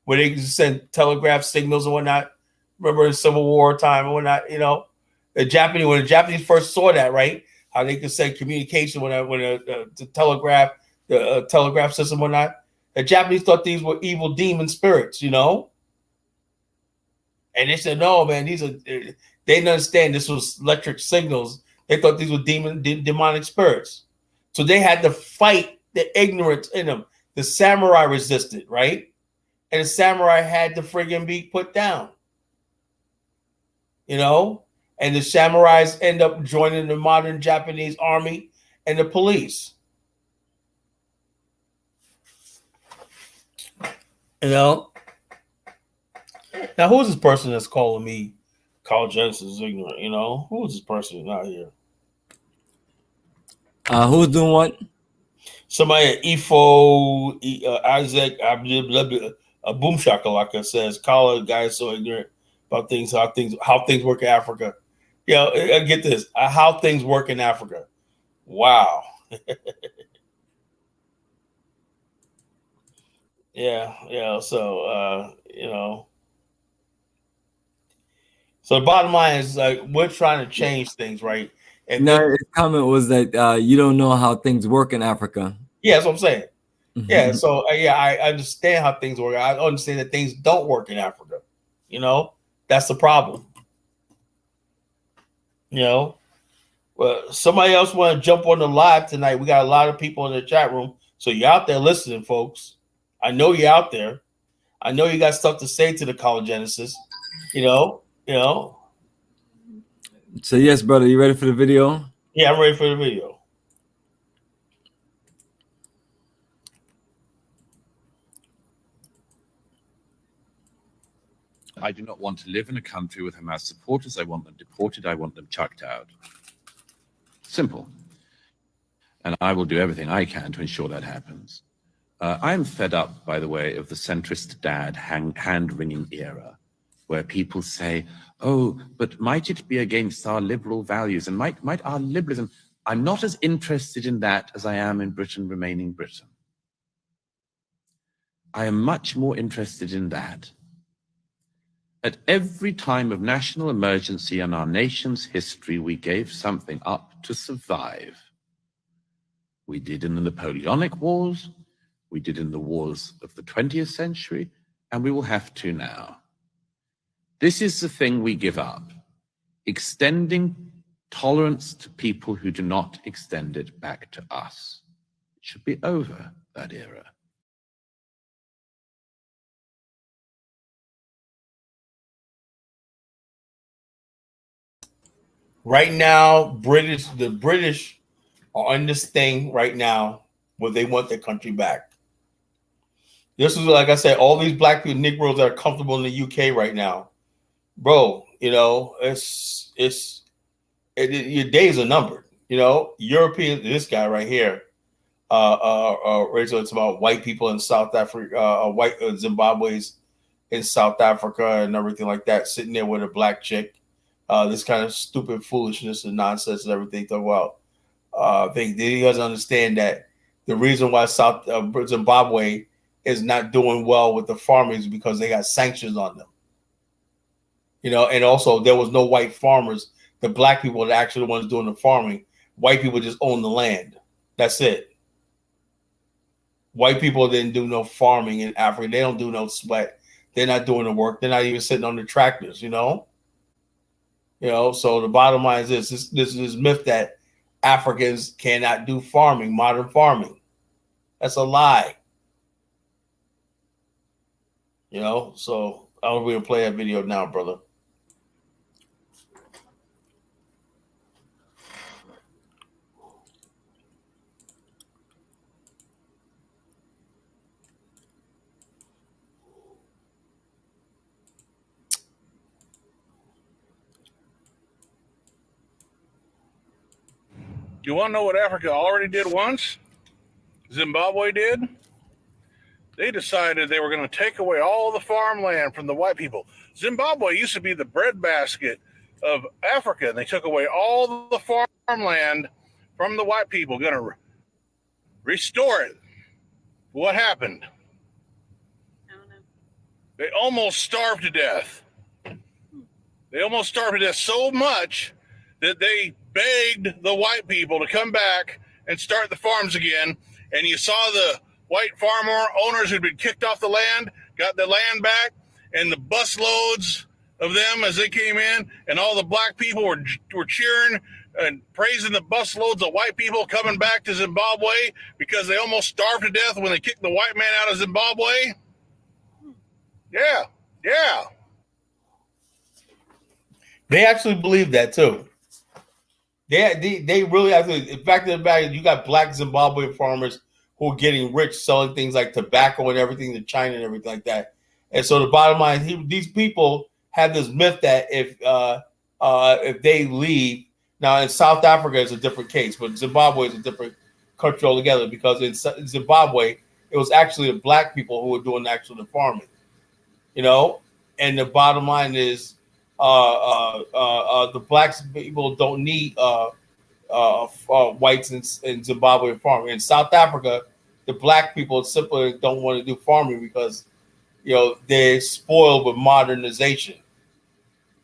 where they just send telegraph signals and whatnot. Remember in Civil War time and whatnot, you know, when the Japanese first saw that, right? How they could send communication when the telegraph system and whatnot. The Japanese thought these were evil demon spirits, you know? And they said, no, man, they didn't understand this was electric signals. They thought these were demonic spirits. So they had to fight the ignorance in them. The samurai resisted, right? And the samurai had to friggin' be put down. You know? And the samurais end up joining the modern Japanese army and the police. You know? Now, who is this person that's calling me college Genesis ignorant? You know, who is this person out here? Who's doing what? Somebody at Ifo Isaac Boom Shakalaka says college guys so ignorant about how things work in Africa. Yeah, I get this. How things work in Africa. Wow. Yeah. So you know. So the bottom line is like we're trying to change things, right? And his comment was that you don't know how things work in Africa. Yeah, that's what I'm saying. Yeah, so I understand how things work. I understand that things don't work in Africa. You know, that's the problem. You know, well, somebody else want to jump on the live tonight. We got a lot of people in the chat room, so you're out there listening, folks. I know you're out there. I know you got stuff to say to the college Genesis. You know. So yes, brother, you ready for the video? Yeah, I'm ready for the video. I do not want to live in a country with Hamas supporters. I want them deported. I want them chucked out. Simple. And I will do everything I can to ensure that happens. I'm fed up, by the way, of the centrist dad hand-wringing era, where people say, oh, but might it be against our liberal values? And might our liberalism... I'm not as interested in that as I am in Britain remaining Britain. I am much more interested in that At every time of national emergency in our nation's history, we gave something up to survive. We did in the Napoleonic Wars, we did in the wars of the 20th century, and we will have to now. This is the thing we give up, extending tolerance to people who do not extend it back to us. It should be over, that era. Right now, the British are on this thing right now where they want their country back. This is, like I said, all these black people, Negroes that are comfortable in the UK right now. Bro, you know, your days are numbered. You know, European, this guy right here, Rachel, it's about white people in South Africa, white Zimbabwe's in South Africa and everything like that, sitting there with a black chick. This kind of stupid foolishness and nonsense and everything. Talk about, you guys understand that the reason why Zimbabwe is not doing well with the farmers is because they got sanctions on them. You know, and also there was no white farmers. The black people are actually the ones doing the farming. White people just own the land. That's it. White people didn't do no farming in Africa. They don't do no sweat. They're not doing the work. They're not even sitting on the tractors, you know? You know, so the bottom line is this myth that Africans cannot do farming, modern farming. That's a lie. You know, so I'm going to play that video now, brother. You want to know what Africa already did once? Zimbabwe did. They decided they were going to take away all the farmland from the white people. Zimbabwe used to be the breadbasket of Africa, and they took away all the farmland from the white people, going to restore it. What happened? I don't know. They almost starved to death. They almost starved to death so much that they begged the white people to come back and start the farms again. And you saw the white farm owners who'd been kicked off the land, got the land back, and the bus loads of them as they came in, and all the black people were cheering and praising the bus loads of white people coming back to Zimbabwe because they almost starved to death when they kicked the white man out of Zimbabwe. Yeah. They actually believe that too. They really actually, in fact, you got black Zimbabwean farmers who are getting rich selling things like tobacco and everything to China and everything like that. And so the bottom line, these people have this myth that if they leave, now in South Africa it's a different case, but Zimbabwe is a different country altogether because in Zimbabwe it was actually the black people who were doing the farming, you know. And the bottom line is the black people don't need whites in Zimbabwe farming. In South Africa, the black people simply don't want to do farming because, you know, they're spoiled with modernization.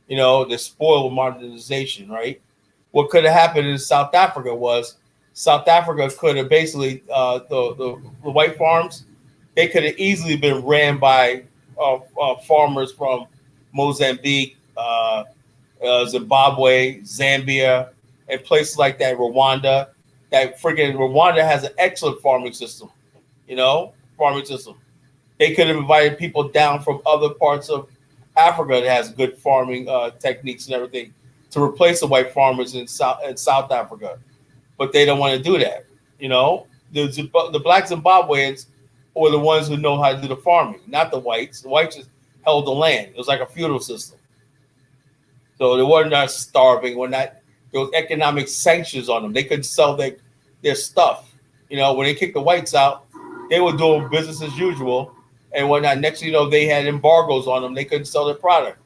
You know, they're spoiled with modernization, right? What could have happened in South Africa was South Africa could have basically, the white farms, they could have easily been ran by farmers from Mozambique, Zimbabwe, Zambia, and places like that, Rwanda. Rwanda has an excellent farming system, you know, They could have invited people down from other parts of Africa that has good farming techniques and everything to replace the white farmers in South Africa. But they don't want to do that, you know. The black Zimbabweans were the ones who know how to do the farming, not the whites. The whites just held the land. It was like a feudal system. So they were not starving. There was economic sanctions on them. They couldn't sell their stuff. You know, when they kicked the whites out, they were doing business as usual and whatnot. Next thing you know, they had embargoes on them. They couldn't sell their product.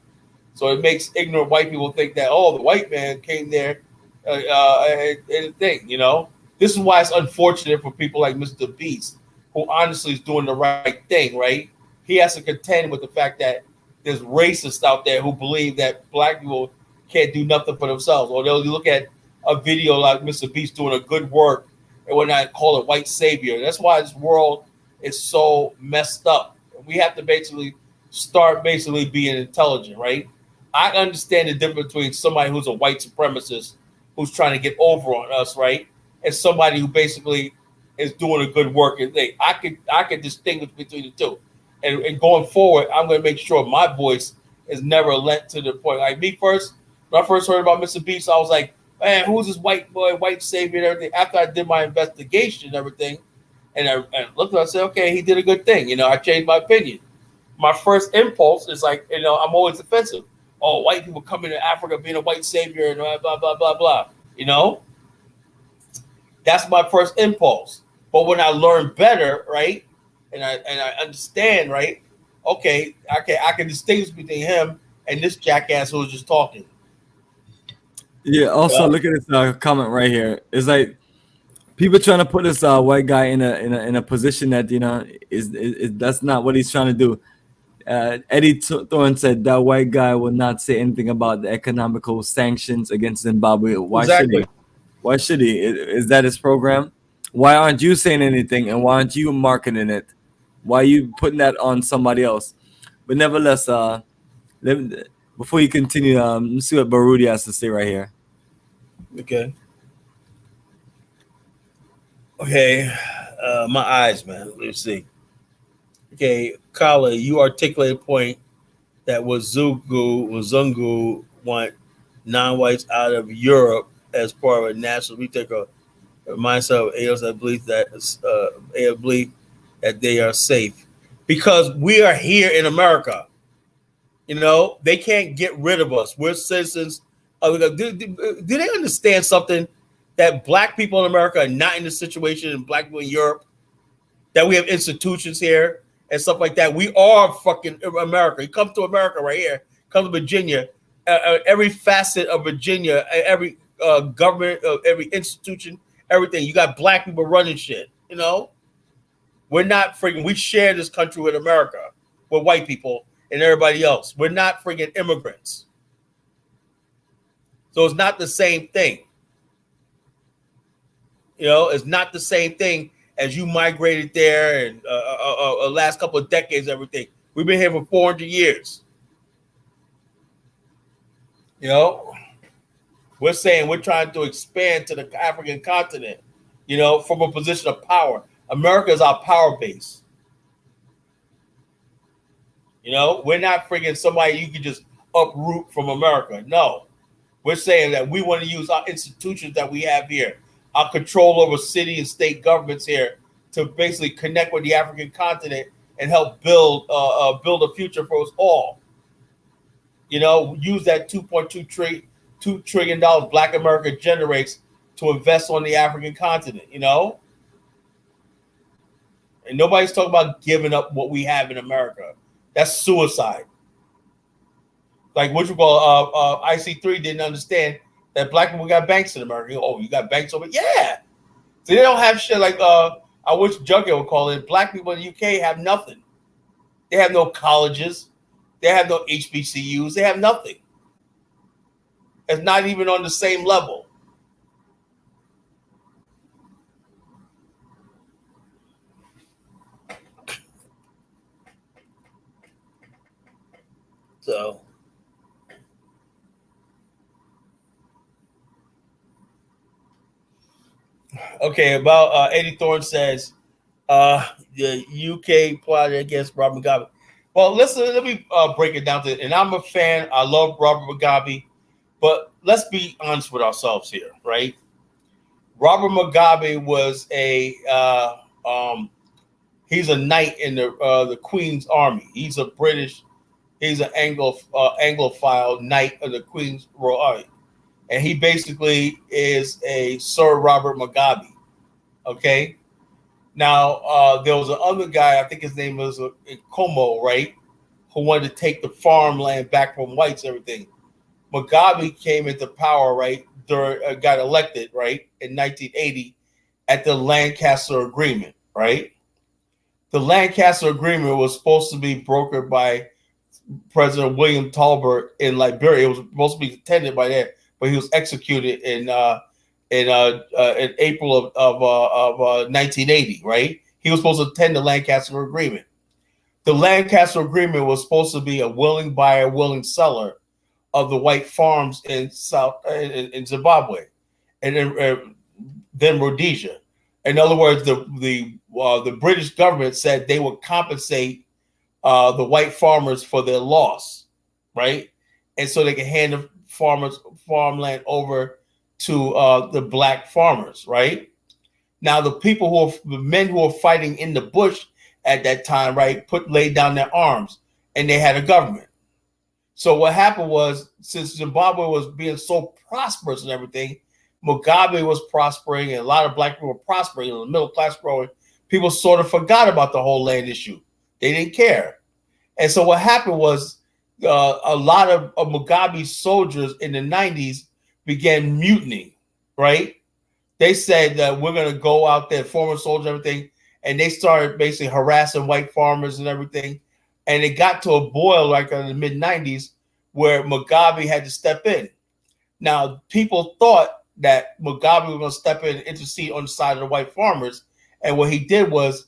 So it makes ignorant white people think that, oh, the white man came there and thing, you know. This is why it's unfortunate for people like Mr. Beast, who honestly is doing the right thing, right? He has to contend with the fact that there's racists out there who believe that black people can't do nothing for themselves, or they'll look at a video like Mr. Beast doing a good work and when I call it white savior. That's why this world is so messed up. We have to basically start being intelligent, right? I understand the difference between somebody who's a white supremacist who's trying to get over on us, right? And somebody who basically is doing a good work. And I could distinguish between the two. And going forward, I'm going to make sure my voice is never lent to the point. Like me first, when I first heard about Mr. Beast, I was like, man, who's this white boy, white savior and everything? After I did my investigation and everything, and I looked at it, I said, okay, he did a good thing. I changed my opinion. My first impulse is like, I'm always defensive. Oh, white people coming to Africa being a white savior and blah, blah, blah, blah. That's my first impulse. But when I learn better, right, and I understand, right, okay, I can distinguish between him and this jackass who was just talking. Yeah. Also, look at this comment right here. It's like people trying to put this white guy in a position that is that's not what he's trying to do. Eddie Thorne said that white guy will not say anything about the economical sanctions against Zimbabwe. Why should he? Why should he? Is that his program? Why aren't you saying anything? And why aren't you marketing it? Why are you putting that on somebody else? But nevertheless, before you continue, let's see what Barudi has to say right here. Okay. Okay. My eyes, man. Let's see. Okay, Kala, you articulate a point that Wazungu want non-whites out of Europe as part of a national retake of mindset of AOs that believe that they are safe. Because we are here in America. They can't get rid of us. We're citizens. Do they understand something that black people in America are not in the situation and black people in Europe? That we have institutions here and stuff like that. We are fucking America. You come to America right here, come to Virginia, every facet of Virginia, every government, every institution, everything. You got black people running shit, We're not freaking, we share this country with America, with white people and everybody else. We're not freaking immigrants. So it's not the same thing. It's not the same thing as you migrated there and last couple of decades, everything. We've been here for 400 years. We're saying we're trying to expand to the African continent, from a position of power. America is our power base. We're not freaking somebody you can just uproot from America. No, we're saying that we want to use our institutions that we have here, our control over city and state governments here, to basically connect with the African continent and help build a future for us all. Use that $2 trillion Black America generates to invest on the African continent. And nobody's talking about giving up what we have in America. That's suicide. Like what you call IC3 didn't understand that black people got banks in America. Oh, you got banks over? Yeah. So they don't have shit like I wish Jughead would call it. Black people in the UK have nothing. They have no colleges. They have no HBCUs. They have nothing. It's not even on the same level. So, okay, about Eddie Thorne says the UK plotted against Robert Mugabe. Well, let me break it down to it. And I'm a fan. I love Robert Mugabe, but let's be honest with ourselves here, right? Robert Mugabe was he's a knight in the Queen's Army. He's an Anglophile knight of the Queen's Royal Army. And he basically is a Sir Robert Mugabe. Okay. Now, there was another guy, I think his name was Como, right? Who wanted to take the farmland back from whites, everything. Mugabe came into power, right? Got elected, right? In 1980 at the Lancaster Agreement, right? The Lancaster Agreement was supposed to be brokered by President William Tolbert in Liberia. It was supposed to be attended by that, but he was executed in April of 1980. Right? He was supposed to attend the Lancaster Agreement. The Lancaster Agreement was supposed to be a willing buyer, willing seller of the white farms in Zimbabwe, and then Rhodesia. In other words, the British government said they would compensate the white farmers for their loss, right? And so they can hand the farmland over to the black farmers, right? Now the men who were fighting in the bush at that time, right, laid down their arms, and they had a government. So what happened was, since Zimbabwe was being so prosperous and everything, Mugabe was prospering, and a lot of black people were prospering, and the middle class growing. People sort of forgot about the whole land issue. They didn't care. And so what happened was a lot of Mugabe's soldiers in the 90s began mutinying, right? They said that we're going to go out there, former soldiers, everything, and they started basically harassing white farmers and everything. And it got to a boil like in the mid-90s where Mugabe had to step in. Now, people thought that Mugabe was going to step in and intercede on the side of the white farmers. And what he did was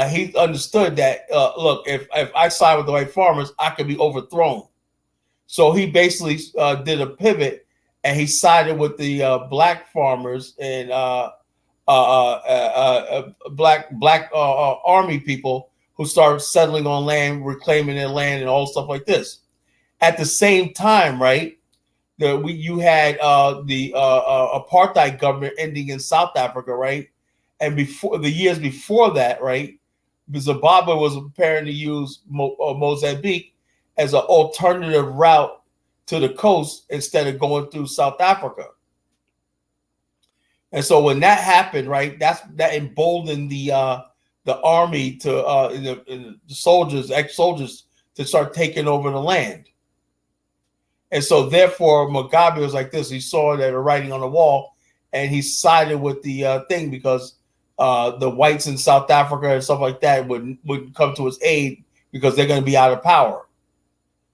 he understood that, look, if I side with the white farmers, I could be overthrown. So he basically did a pivot, and he sided with the black farmers and black army people who started settling on land, reclaiming their land, and all stuff like this. At the same time, right, you had the apartheid government ending in South Africa, right? And before the years before that, right, Zimbabwe was preparing to use Mozambique as an alternative route to the coast instead of going through South Africa. And so when that happened, right, that emboldened the army to the soldiers, ex-soldiers, to start taking over the land. And so therefore Mugabe was like this. He saw that writing on the wall, and he sided with the thing because the whites in South Africa and stuff like that wouldn't come to his aid because they're going to be out of power.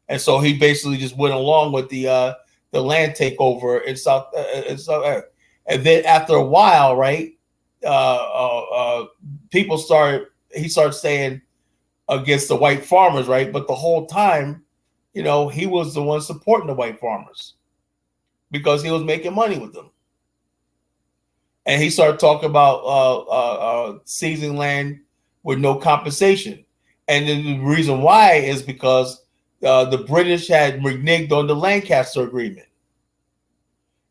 And so he basically just went along with the land takeover in South Africa. And then after a while, right, he started saying against the white farmers, right? But the whole time, you know, he was the one supporting the white farmers because he was making money with them. And he started talking about seizing land with no compensation. And then the reason why is because the British had reneged on the Lancaster Agreement.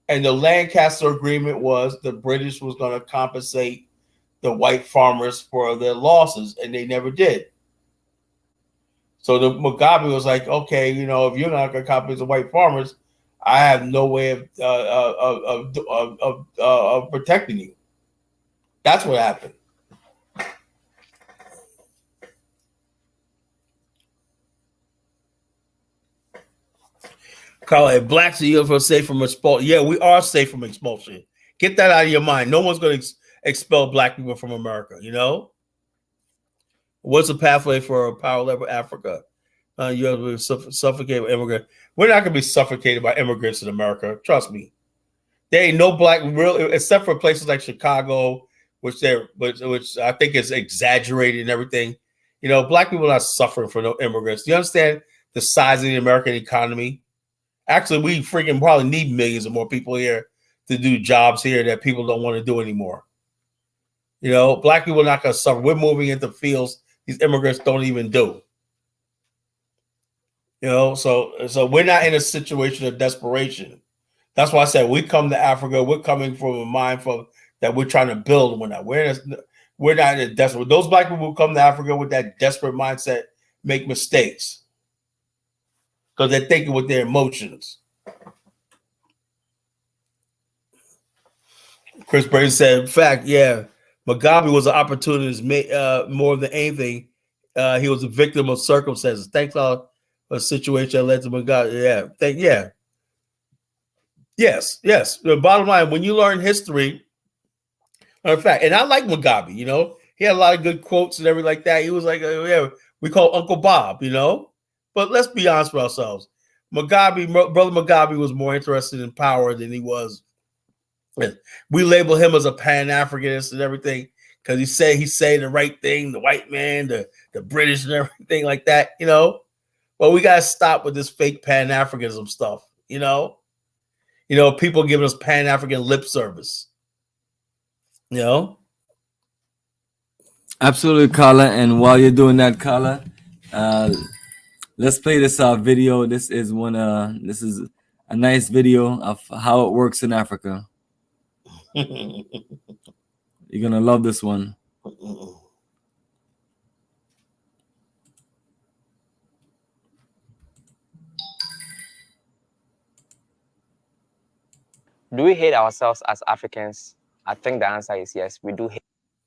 And the Lancaster Agreement was the British was going to compensate the white farmers for their losses, and they never did. So the Mugabe was like, okay, you know, if you're not going to compensate the white farmers, I have no way of protecting you. That's what happened. Carl, if blacks are safe from expulsion, yeah, we are safe from expulsion. Get that out of your mind. No one's going to expel black people from America. You know, what's the pathway for a power level Africa? You have to be suffocated by immigrants. We're not going to be suffocated by immigrants in America. Trust me. There ain't no black real, except for places like Chicago, which I think is exaggerated and everything. You know, black people are not suffering for no immigrants. Do you understand the size of the American economy? Actually, we freaking probably need millions of more people here to do jobs here that people don't want to do anymore. You know, black people are not going to suffer. We're moving into fields these immigrants don't even do. You know, so we're not in a situation of desperation. That's why I said we come to Africa. We're coming from a mind that we're trying to build. We're not in a desperate. Those black people who come to Africa with that desperate mindset make mistakes because they're thinking with their emotions. Chris Brady said, in fact, yeah, Mugabe was an opportunist more than anything. He was a victim of circumstances. Thanks for a situation that led to Mugabe. Yeah. Yes. The bottom line, when you learn history, in fact, and I like Mugabe, you know, he had a lot of good quotes and everything like that. He was like, yeah, we call Uncle Bob, you know, But let's be honest with ourselves. Brother Mugabe was more interested in power than he was. We label him as a Pan-Africanist and everything because he say the right thing, the white man, the British and everything like that, you know. But we gotta stop with this fake Pan-Africanism stuff, you know. People giving us Pan-African lip service, you know. Absolutely, Carla. And while you're doing that, Carla, let's play this video. This is a nice video of how it works in Africa. You're gonna love this one. Do we hate ourselves as Africans? I think the answer is yes. We do hate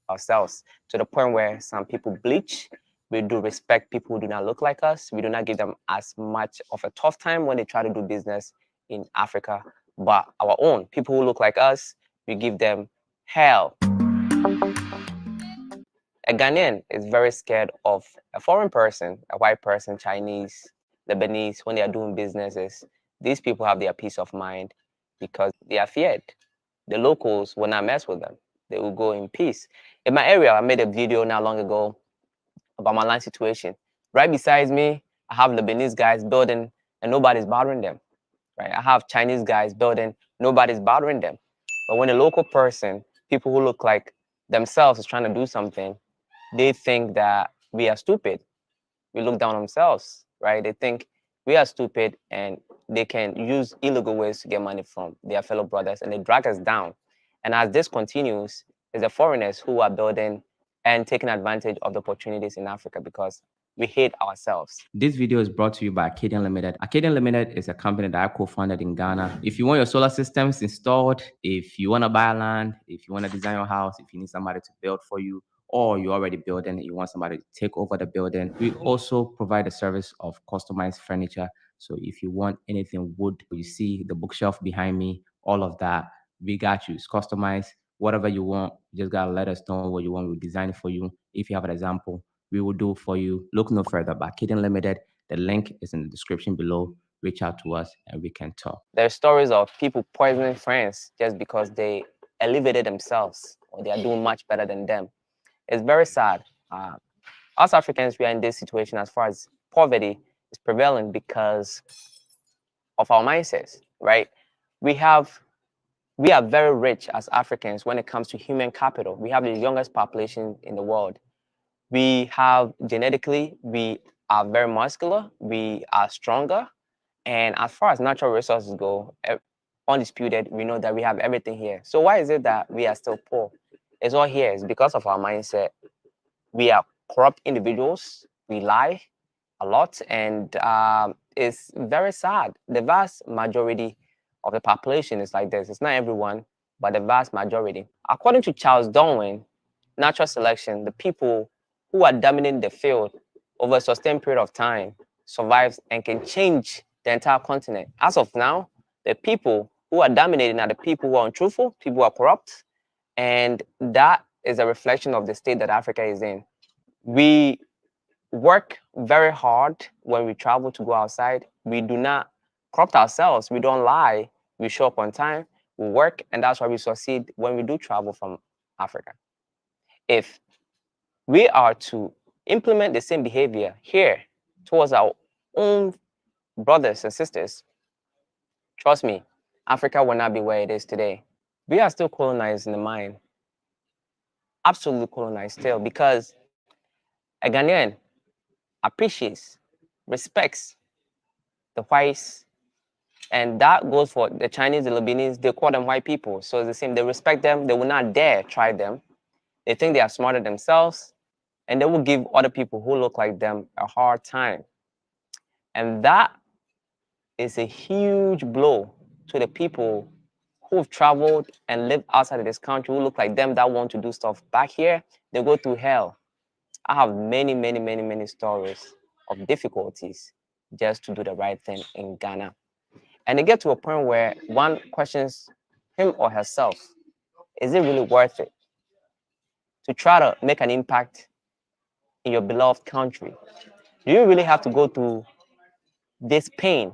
ourselves to the point where some people bleach. We do respect people who do not look like us. We do not give them as much of a tough time when they try to do business in Africa. But our own people who look like us, we give them hell. A Ghanaian is very scared of a foreign person, a white person, Chinese, Lebanese, when they are doing businesses. These people have their peace of mind because they are feared. The locals will not mess with them. They will go in peace. In my area, I made a video not long ago about my land situation. Right beside me, I have Lebanese guys building and nobody's bothering them. Right? I have Chinese guys building, nobody's bothering them. But when a local person, people who look like themselves is trying to do something, they think that we are stupid. We look down on themselves, right? They think we are stupid and they can use illegal ways to get money from their fellow brothers and they drag us down. And as this continues, it's the foreigners who are building and taking advantage of the opportunities in Africa because we hate ourselves. This video is brought to you by Arcadian Limited. Arcadian Limited is a company that I co-founded in Ghana. If you want your solar systems installed, if you want to buy land, if you want to design your house, if you need somebody to build for you, or you're already building and you want somebody to take over the building, we also provide a service of customized furniture. So if you want anything wood, you see the bookshelf behind me, all of that, we got you. It's customized. Whatever you want, you just gotta let us know what you want. We'll design it for you. If you have an example, we will do for you. Look no further by Arcadian Limited. The link is in the description below. Reach out to us and we can talk. There's stories of people poisoning friends just because they elevated themselves or they are doing much better than them. It's very sad. Us Africans, we are in this situation as far as poverty is prevalent because of our mindsets, right? We are very rich as Africans when it comes to human capital. We have the youngest population in the world. We have genetically, we are very muscular, we are stronger. And as far as natural resources go, undisputed, we know that we have everything here. So why is it that we are still poor? It's all here. It's because of our mindset. We are corrupt individuals. We lie a lot. And it's very sad. The vast majority of the population is like this. It's not everyone, but the vast majority. According to Charles Darwin, natural selection, the people who are dominating the field over a sustained period of time survives and can change the entire continent. As of now, the people who are dominating are the people who are untruthful, people who are corrupt, and that is a reflection of the state that Africa is in. We work very hard when we travel to go outside. We do not corrupt ourselves. We don't lie. We show up on time. We work, and that's why we succeed when we do travel from Africa. If we are to implement the same behavior here towards our own brothers and sisters, trust me, Africa will not be where it is today. We are still colonized in the mind. Absolutely colonized still, because a Ghanaian appreciates, respects the whites, and that goes for the Chinese, the Lebanese, they call them white people. So it's the same, they respect them, they will not dare try them. They think they are smarter themselves, and they will give other people who look like them a hard time. And that is a huge blow to the people who've traveled and lived outside of this country, who look like them, that want to do stuff back here. They go through hell. I have many, many, many, many stories of difficulties just to do the right thing in Ghana. And they get to a point where one questions him or herself, is it really worth it to try to make an impact in your beloved country? Do you really have to go through this pain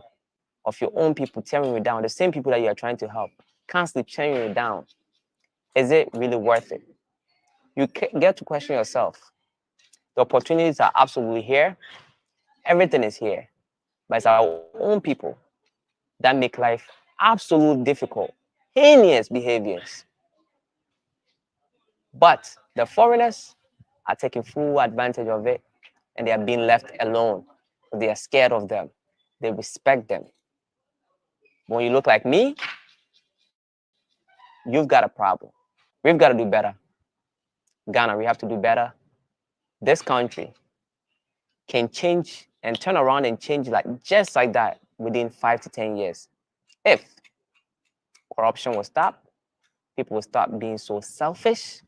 of your own people tearing you down, the same people that you are trying to help, constantly tearing you down, is it really worth it? You get to question yourself. The opportunities are absolutely here. Everything is here. But it's our own people that make life absolutely difficult. Heinous behaviors. But the foreigners are taking full advantage of it, and they are being left alone. They are scared of them. They respect them. When you look like me, you've got a problem. We've got to do better. Ghana, we have to do better. This country can change and turn around and change just like that within 5 to 10 years. If corruption will stop, people will stop being so selfish,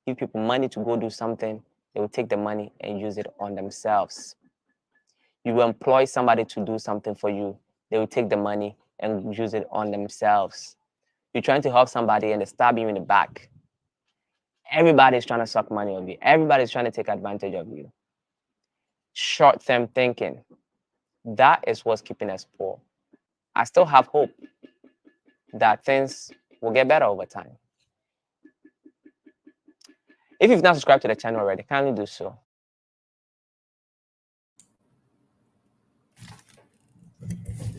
give people money to go do something, they will take the money and use it on themselves. You will employ somebody to do something for you, they will take the money and use it on themselves. You're trying to help somebody and they stab you in the back. Everybody's trying to suck money of you. Everybody's trying to take advantage of you. Short-term thinking. That is what's keeping us poor. I still have hope that things will get better over time. If you've not subscribed to the channel already, kindly do so.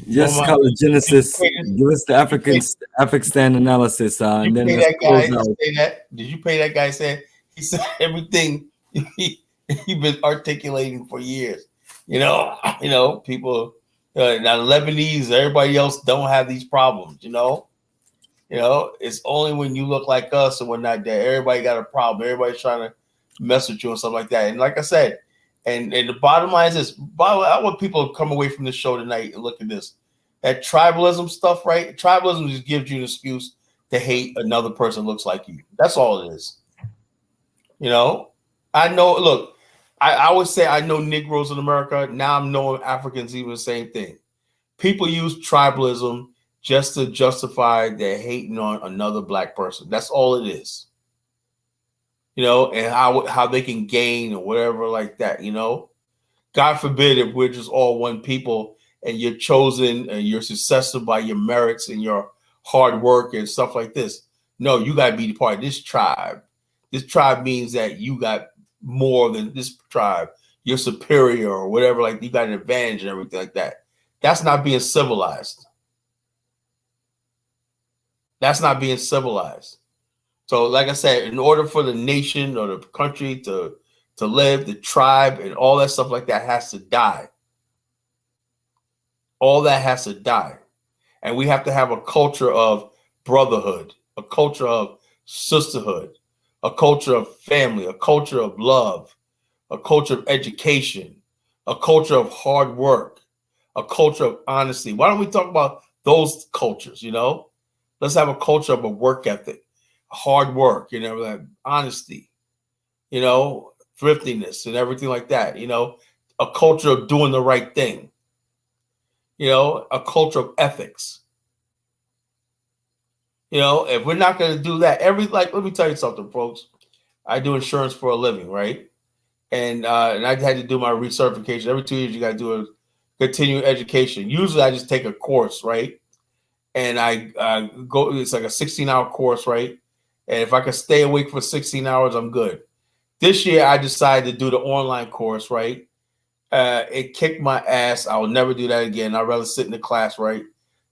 Yes, College Genesis, give us the Afrikstan analysis, and then let's close out. Did you pay that guy? He said everything he's been articulating for years. People, now Lebanese, everybody else don't have these problems. It's only when you look like us and whatnot that everybody got a problem. Everybody's trying to mess with you and stuff like that. And like I said, and the bottom line is this: I want people to come away from the show tonight and look at this. That tribalism stuff, right? Tribalism just gives you an excuse to hate another person who looks like you. That's all it is. I know, look, I always say I know Negroes in America. Now I'm knowing Africans even the same thing. People use tribalism just to justify their hating on another black person. That's all it is. And how they can gain or whatever like that, God forbid if we're just all one people and you're chosen and you're successful by your merits and your hard work and stuff like this. No, you got to be part of this tribe. This tribe means that you got more than this tribe. You're superior or whatever, like you got an advantage and everything like that. That's not being civilized. That's not being civilized. So like I said, in order for the nation or the country to live, the tribe and all that stuff like that has to die. All that has to die. And we have to have a culture of brotherhood, a culture of sisterhood, a culture of family, a culture of love, a culture of education, a culture of hard work, a culture of honesty. Why don't we talk about those cultures, Let's have a culture of a work ethic, hard work, like honesty, thriftiness and everything like that, a culture of doing the right thing, a culture of ethics. If we're not going to do that, let me tell you something, folks. I do insurance for a living, right? And I had to do my recertification. Every 2 years, you got to do a continuing education. Usually, I just take a course, right? And I go. It's like a 16-hour course, right? And if I can stay awake for 16 hours, I'm good. This year, I decided to do the online course, right? It kicked my ass. I will never do that again. I'd rather sit in the class, right?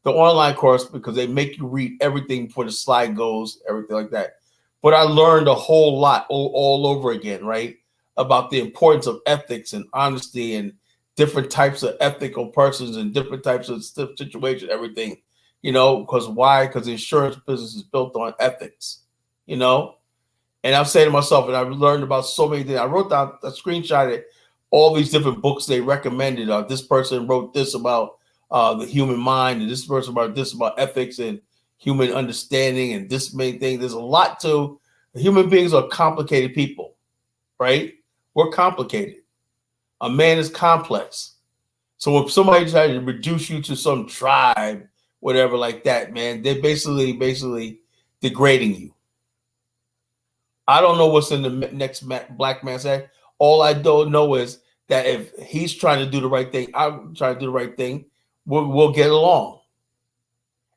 The online course, because they make you read everything before the slide goes, everything like that. But I learned a whole lot all over again, right? About the importance of ethics and honesty and different types of ethical persons and different types of situations, everything, because why? Because the insurance business is built on ethics, And I'm saying to myself, and I've learned about so many things. I wrote down a screenshot of all these different books they recommended. This person wrote this about the human mind, and this person about this about ethics and human understanding, and this main thing. There's a lot to human beings are complicated people, right? We're complicated. A man is complex. So if somebody tries to reduce you to some tribe, whatever like that, man, they're basically degrading you. I don't know what's in the next black man's head. All I don't know is that if he's trying to do the right thing, I'm trying to do the right thing, we'll get along.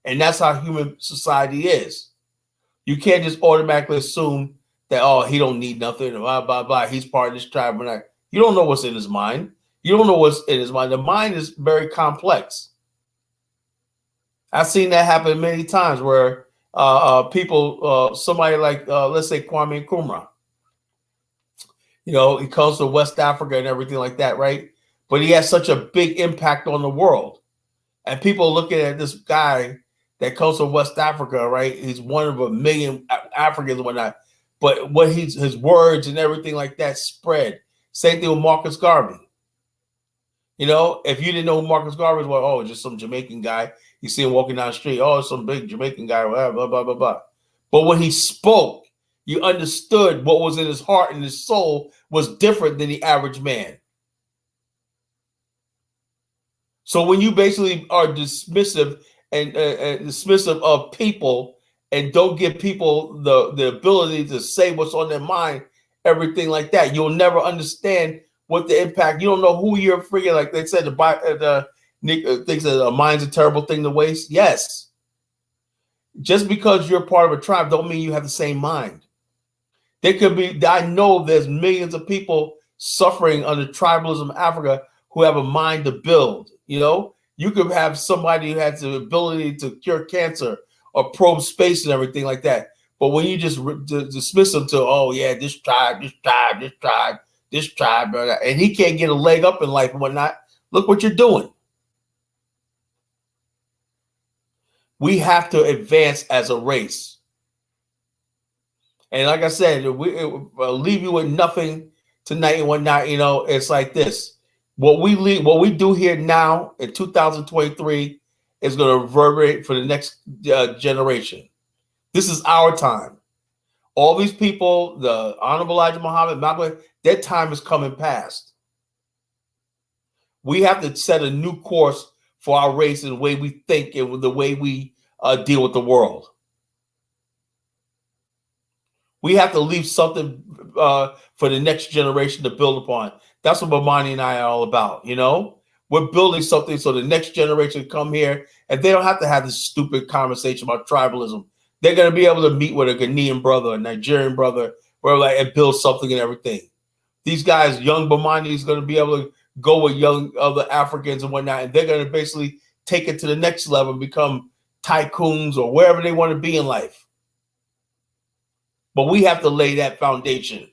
And that's how human society is. You can't just automatically assume that, oh, he don't need nothing, blah, blah, blah. He's part of this tribe. You don't know what's in his mind. You don't know what's in his mind. The mind is very complex. I've seen that happen many times where people, somebody like, let's say Kwame Nkrumah, you know, he comes from West Africa and everything like that, right? But he has such a big impact on the world. And people looking at this guy that comes from West Africa, right? He's one of a million Africans and whatnot. But what his words and everything like that spread. Same thing with Marcus Garvey. You know, if you didn't know who Marcus Garvey was, well, oh, just some Jamaican guy. You see him walking down the street. Oh, some big Jamaican guy, whatever, blah, blah, blah, blah. But when he spoke, you understood what was in his heart and his soul was different than the average man. So when you basically are dismissive and dismissive of people and don't give people the ability to say what's on their mind, everything like that, you'll never understand what the impact. You don't know who you're freaking, like they said, Nick thinks that a mind's a terrible thing to waste. Yes. Just because you're part of a tribe don't mean you have the same mind. There could be, I know there's millions of people suffering under tribalism in Africa who have a mind to build. You know, you could have somebody who has the ability to cure cancer or probe space and everything like that. But when you just dismiss them to, oh yeah, this tribe, and he can't get a leg up in life and whatnot, look what you're doing. We have to advance as a race. And like I said, we'll leave you with nothing tonight and whatnot. You know, it's like this. What we do here now in 2023 is going to reverberate for the next generation. This is our time. All these people, the Honorable Elijah Muhammad, Malcolm, their time is coming past. We have to set a new course for our race and the way we think and the way we deal with the world. We have to leave something for the next generation to build upon. That's what Bomani and I are all about, you know? We're building something so the next generation come here and they don't have to have this stupid conversation about tribalism. They're going to be able to meet with a Ghanaian brother, a Nigerian brother, and build something and everything. These guys, young Bomani is going to be able to go with young other Africans and whatnot, and they're going to basically take it to the next level and become tycoons or wherever they want to be in life. But we have to lay that foundation.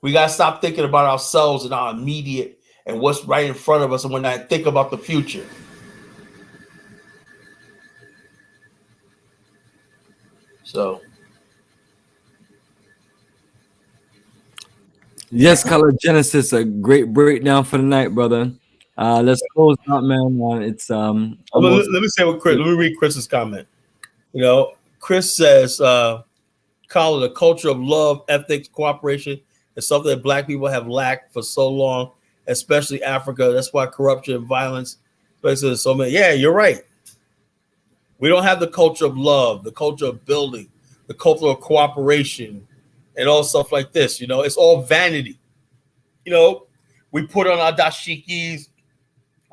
We got to stop thinking about ourselves and our immediate and what's right in front of us and when I think about the future. So. Yes, Color Genesis, a great breakdown for the night, brother. Let's close out, man. It's let me say what Chris. Let me read Chris's comment. You know, Chris says, "Call it a culture of love, ethics, cooperation is something that Black people have lacked for so long, especially Africa. That's why corruption and violence, especially so many." Yeah, you're right. We don't have the culture of love, the culture of building, the culture of cooperation, and all stuff like this. You know, it's all vanity. You know, we put on our dashikis,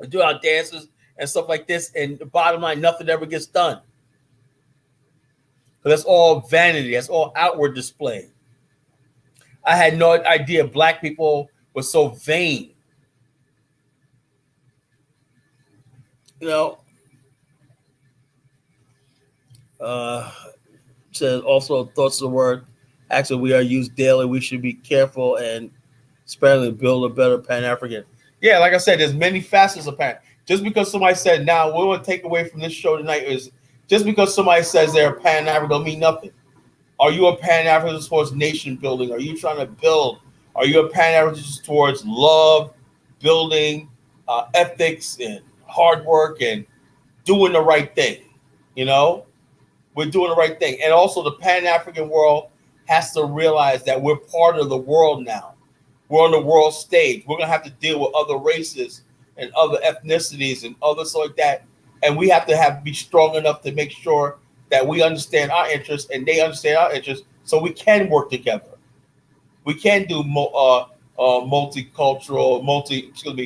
we do our dances and stuff like this, and the bottom line, nothing ever gets done. But that's all vanity. That's all outward display. I had no idea Black people were so vain. You know, says also thoughts of the word. Actually, we are used daily. We should be careful and sparingly build a better Pan-African. Yeah, like I said, there's many facets of Pan. Just because somebody said, now what we want to take away from this show tonight is just because somebody says they're a Pan-African don't mean nothing. Are you a Pan-African towards nation building? Are you trying to build? Are you a Pan-African towards love, building, ethics, and hard work and doing the right thing? You know, we're doing the right thing. And also the Pan-African world has to realize that we're part of the world now. We're on the world stage. We're going to have to deal with other races and other ethnicities and others like that. And we have to be strong enough to make sure that we understand our interests and they understand our interests so we can work together. We can do multicultural,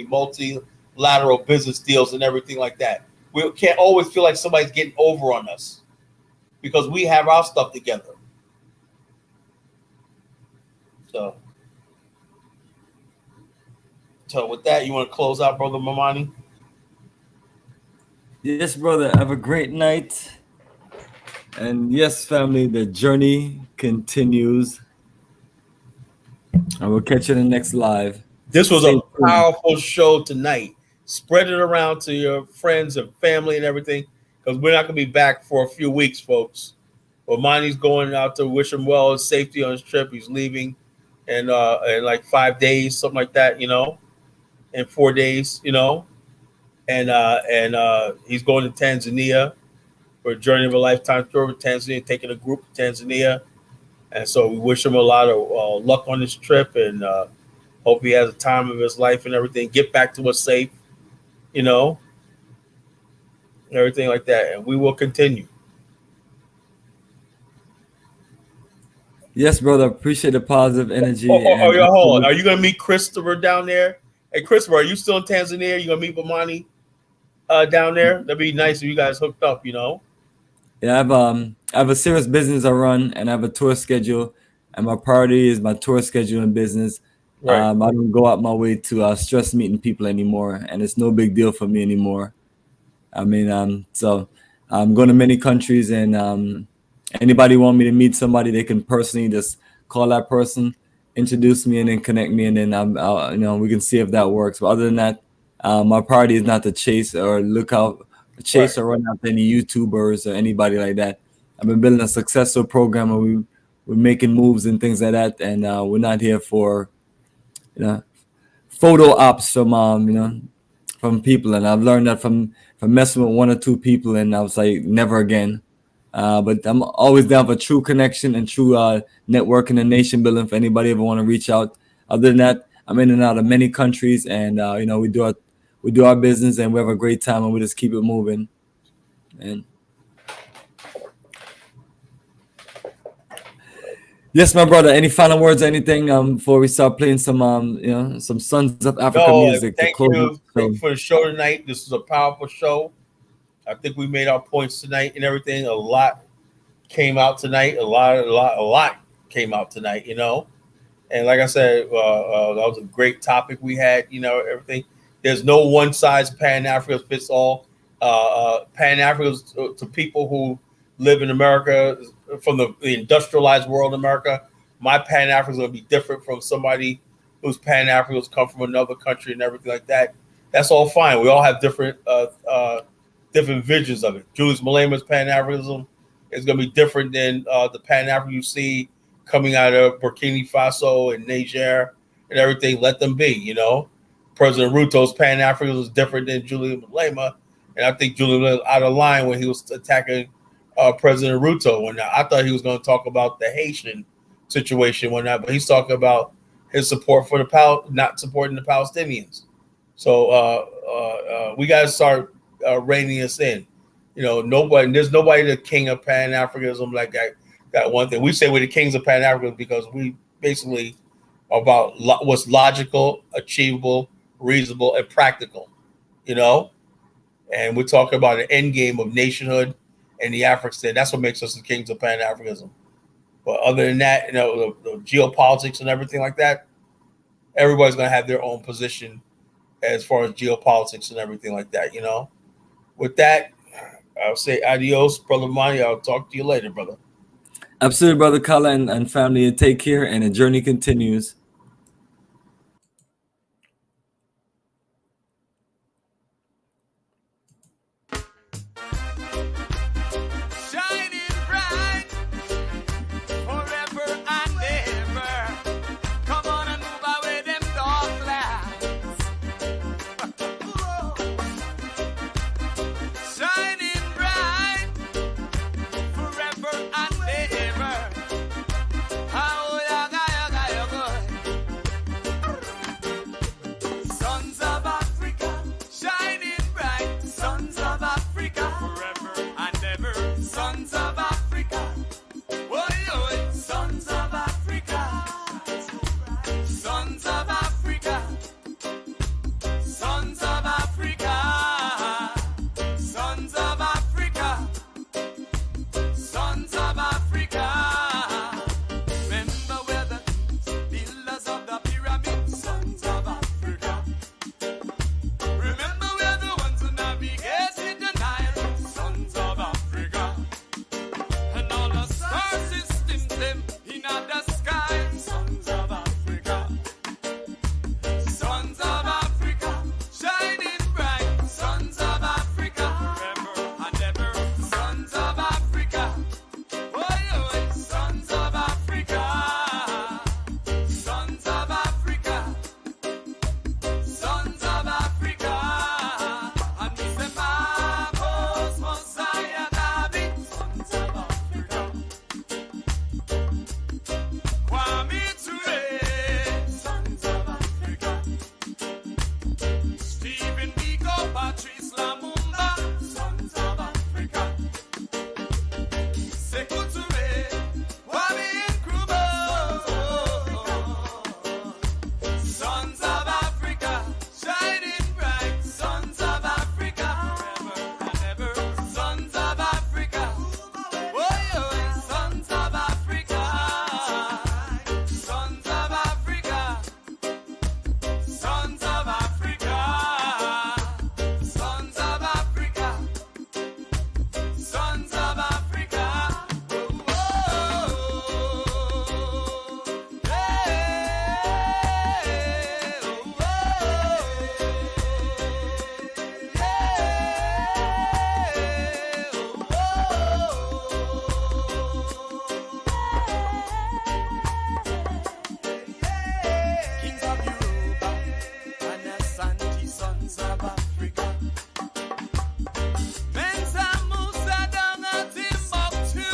multilateral business deals and everything like that. We can't always feel like somebody's getting over on us because we have our stuff together. So with that, you want to close out, Brother Bomani? Yes, brother. Have a great night. And yes, family, the journey continues. And we'll catch you in the next live. This was a powerful show tonight. Spread it around to your friends and family and everything, because we're not going to be back for a few weeks, folks. Bomani's going out to wish him well and safety on his trip. He's leaving in like 5 days, something like that, in 4 days, and he's going to Tanzania for a journey of a lifetime tour with Tanzania, taking a group to Tanzania. And so we wish him a lot of luck on this trip, and hope he has a time of his life and everything. Get back to us safe, everything like that. And we will continue. Yes, brother. Appreciate the positive energy. Hold on. Are you going to meet Christopher down there? Hey, Christopher, are you still in Tanzania? Are you going to meet Bomani down there? That'd be nice if you guys hooked up, Yeah, I have a serious business I run, and I have a tour schedule, and my priority is my tour schedule and business. Right. I don't go out my way to stress meeting people anymore, and it's no big deal for me anymore. I mean, so I'm going to many countries, and anybody want me to meet somebody, they can personally just call that person, introduce me, and then connect me, and then we can see if that works. But other than that, my priority is not to chase or or run after any YouTubers or anybody like that. I've been building a successful program, and we're making moves and things like that, and we're not here for photo ops from people. And I've learned that from messing with one or two people, and I was like, never again. But I'm always down for true connection and true networking and nation building for anybody ever want to reach out. Other than that, I'm in and out of many countries, and we do our business, and we have a great time, and we just keep it moving. And yes, my brother. Any final words? Anything before we start playing some Sons of Africa music? Thank you for the show tonight. This was a powerful show. I think we made our points tonight and everything. A lot came out tonight. A lot came out tonight. And like I said, that was a great topic we had. Everything. There's no one size Pan-Africa fits all. Pan-Africa to people who live in America, from the industrialized world in America. My Pan-Africa is going to be different from somebody whose Pan-Africans come from another country and everything like that. That's all fine. We all have different visions of it. Julius Malema's Pan-Africanism is going to be different than the Pan-African you see coming out of Burkina Faso and Niger and everything. Let them be, President Ruto's Pan-Africanism is different than Julius Malema. And I think Julius was out of line when he was attacking President Ruto. And I thought he was going to talk about the Haitian situation but he's talking about his support for not supporting the Palestinians. So we got to start reining us in. There's nobody the king of Pan-Africanism like that one thing. We say we're the kings of Pan-Africanism because we basically are about what's logical, achievable, reasonable, and practical, and we're talking about an end game of nationhood and the Afrikstan. That's what makes us the kings of Pan-Africanism. But other than that, the geopolitics and everything like that, everybody's going to have their own position as far as geopolitics and everything like that, With that, I'll say adios, Brother Bomani. I'll talk to you later, brother. Absolutely, Brother Kala and family. Take care, and the journey continues. Forever and ever. Patrice Lumumba, sons of Africa. Sekou Touré, Kwame Nkrumah, sons of Africa, shining bright, sons of Africa, forever and ever, sons of Africa, oh yeah, sons of Africa, sons of Africa, sons of Africa, sons of Africa, sons of Africa. Kings of Europa and Asante, sons of Africa. Mensa Musa down at Timbuktu,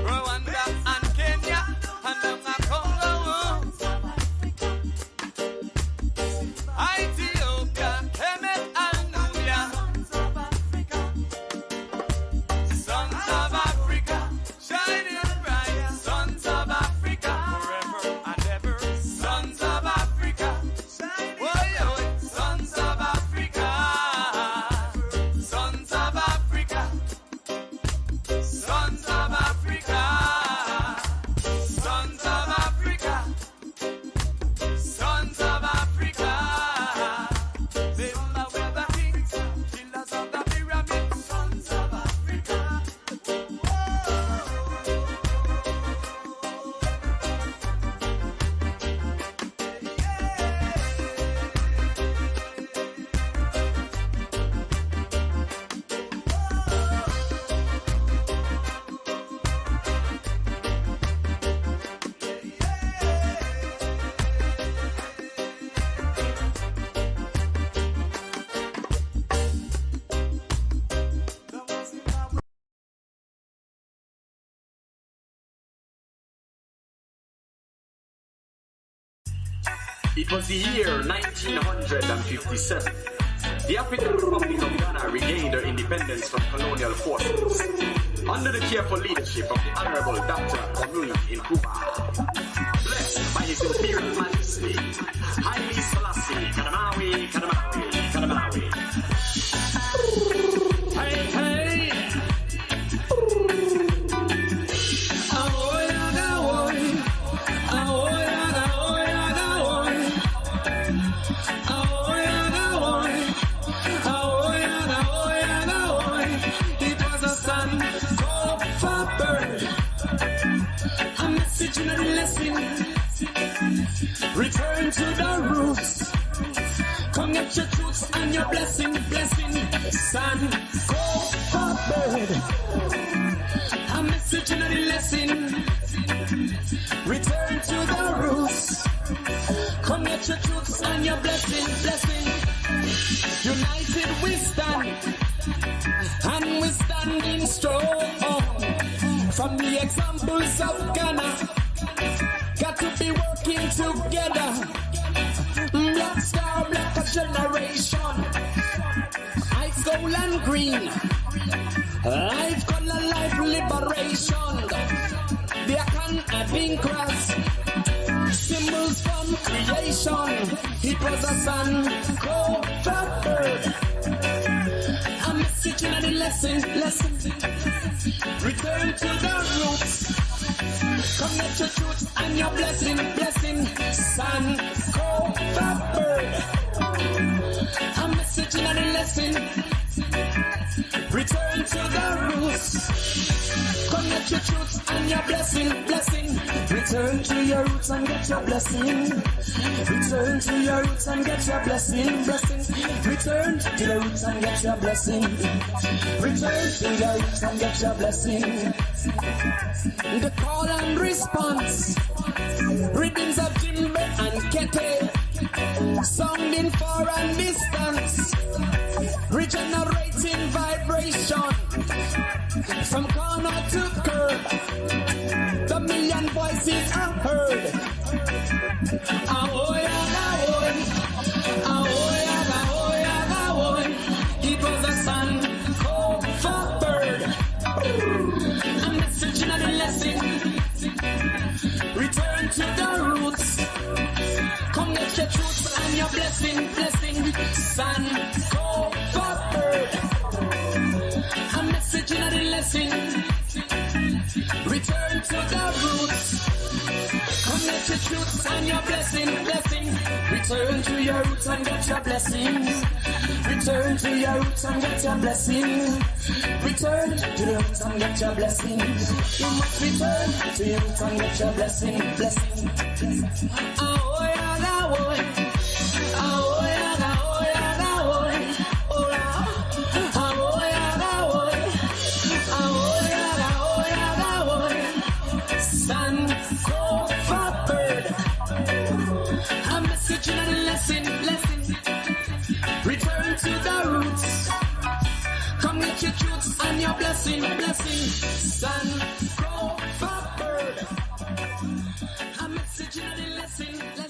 Rwanda and Kenya and down at Congo, Ethiopia, Kemet and Nubia, sons of Africa, shining bright, sons of Africa, forever and ever, sons of Africa, oh yeah, sons of Africa, sons of Africa, sons of Africa, sons of Africa, sons of Africa. Zimbabwe the kings, killers of the pyramid, sons of Africa. It was the year 1957. The African Republic of Ghana regained her independence from colonial forces under the careful leadership of the Honorable Dr. Bomani Nkrumah. Blessed by His Imperial Majesty, Haile Selassie, Kadamawi, Kadamawi, Kadamawi. Hey, hey! It was a sun called for bird, a message and a lesson. Return to the roots. Come get your truths and your blessing, blessing. Sun called for bird, a message and a lesson. Return to the roots. Come get your truths and your blessing, blessing. United we stand, and we standing strong. From the examples of Ghana, got to be working together. Black star, black generation. Ice, gold and green. Life, color, life, liberation. Black and pink cross. Symbols from creation. It was a sun called the bird. A message and a lesson, lesson. Return to the roots. Come get your truth and your blessing, blessing. Sun called the bird. A message and a lesson. Return to the roots. Come get your truth and your blessing, blessing. Return to your roots and get your blessing. Return to your roots and get your blessing, blessing. Return to the roots and get your blessing. Return to the roots and get your blessing. The call and response. Rhythms of Jimbe and Kete. Sounding far and distance. Regenerating vibration. From corner to curb. The million voices are heard. Ahoy, ahoy, ahoy. your blessing, blessing. Son, go forward. A message in the lesson. Return to the roots. Connect your truths and your blessing, blessing. Return to your roots and get your blessings. Return to your roots and get your blessing. Return to your roots and get your blessing. You must return to your roots and get your blessing, blessing. Oh, yeah, that way. Oh, yeah, that way, that way. Oh, yeah, that way. Oh, yeah, that way. Stand, go forward. A message and a lesson, lesson. Return to the roots. Come get your truths and your blessing, blessing. Son, go forward. A message and a lesson, lesson.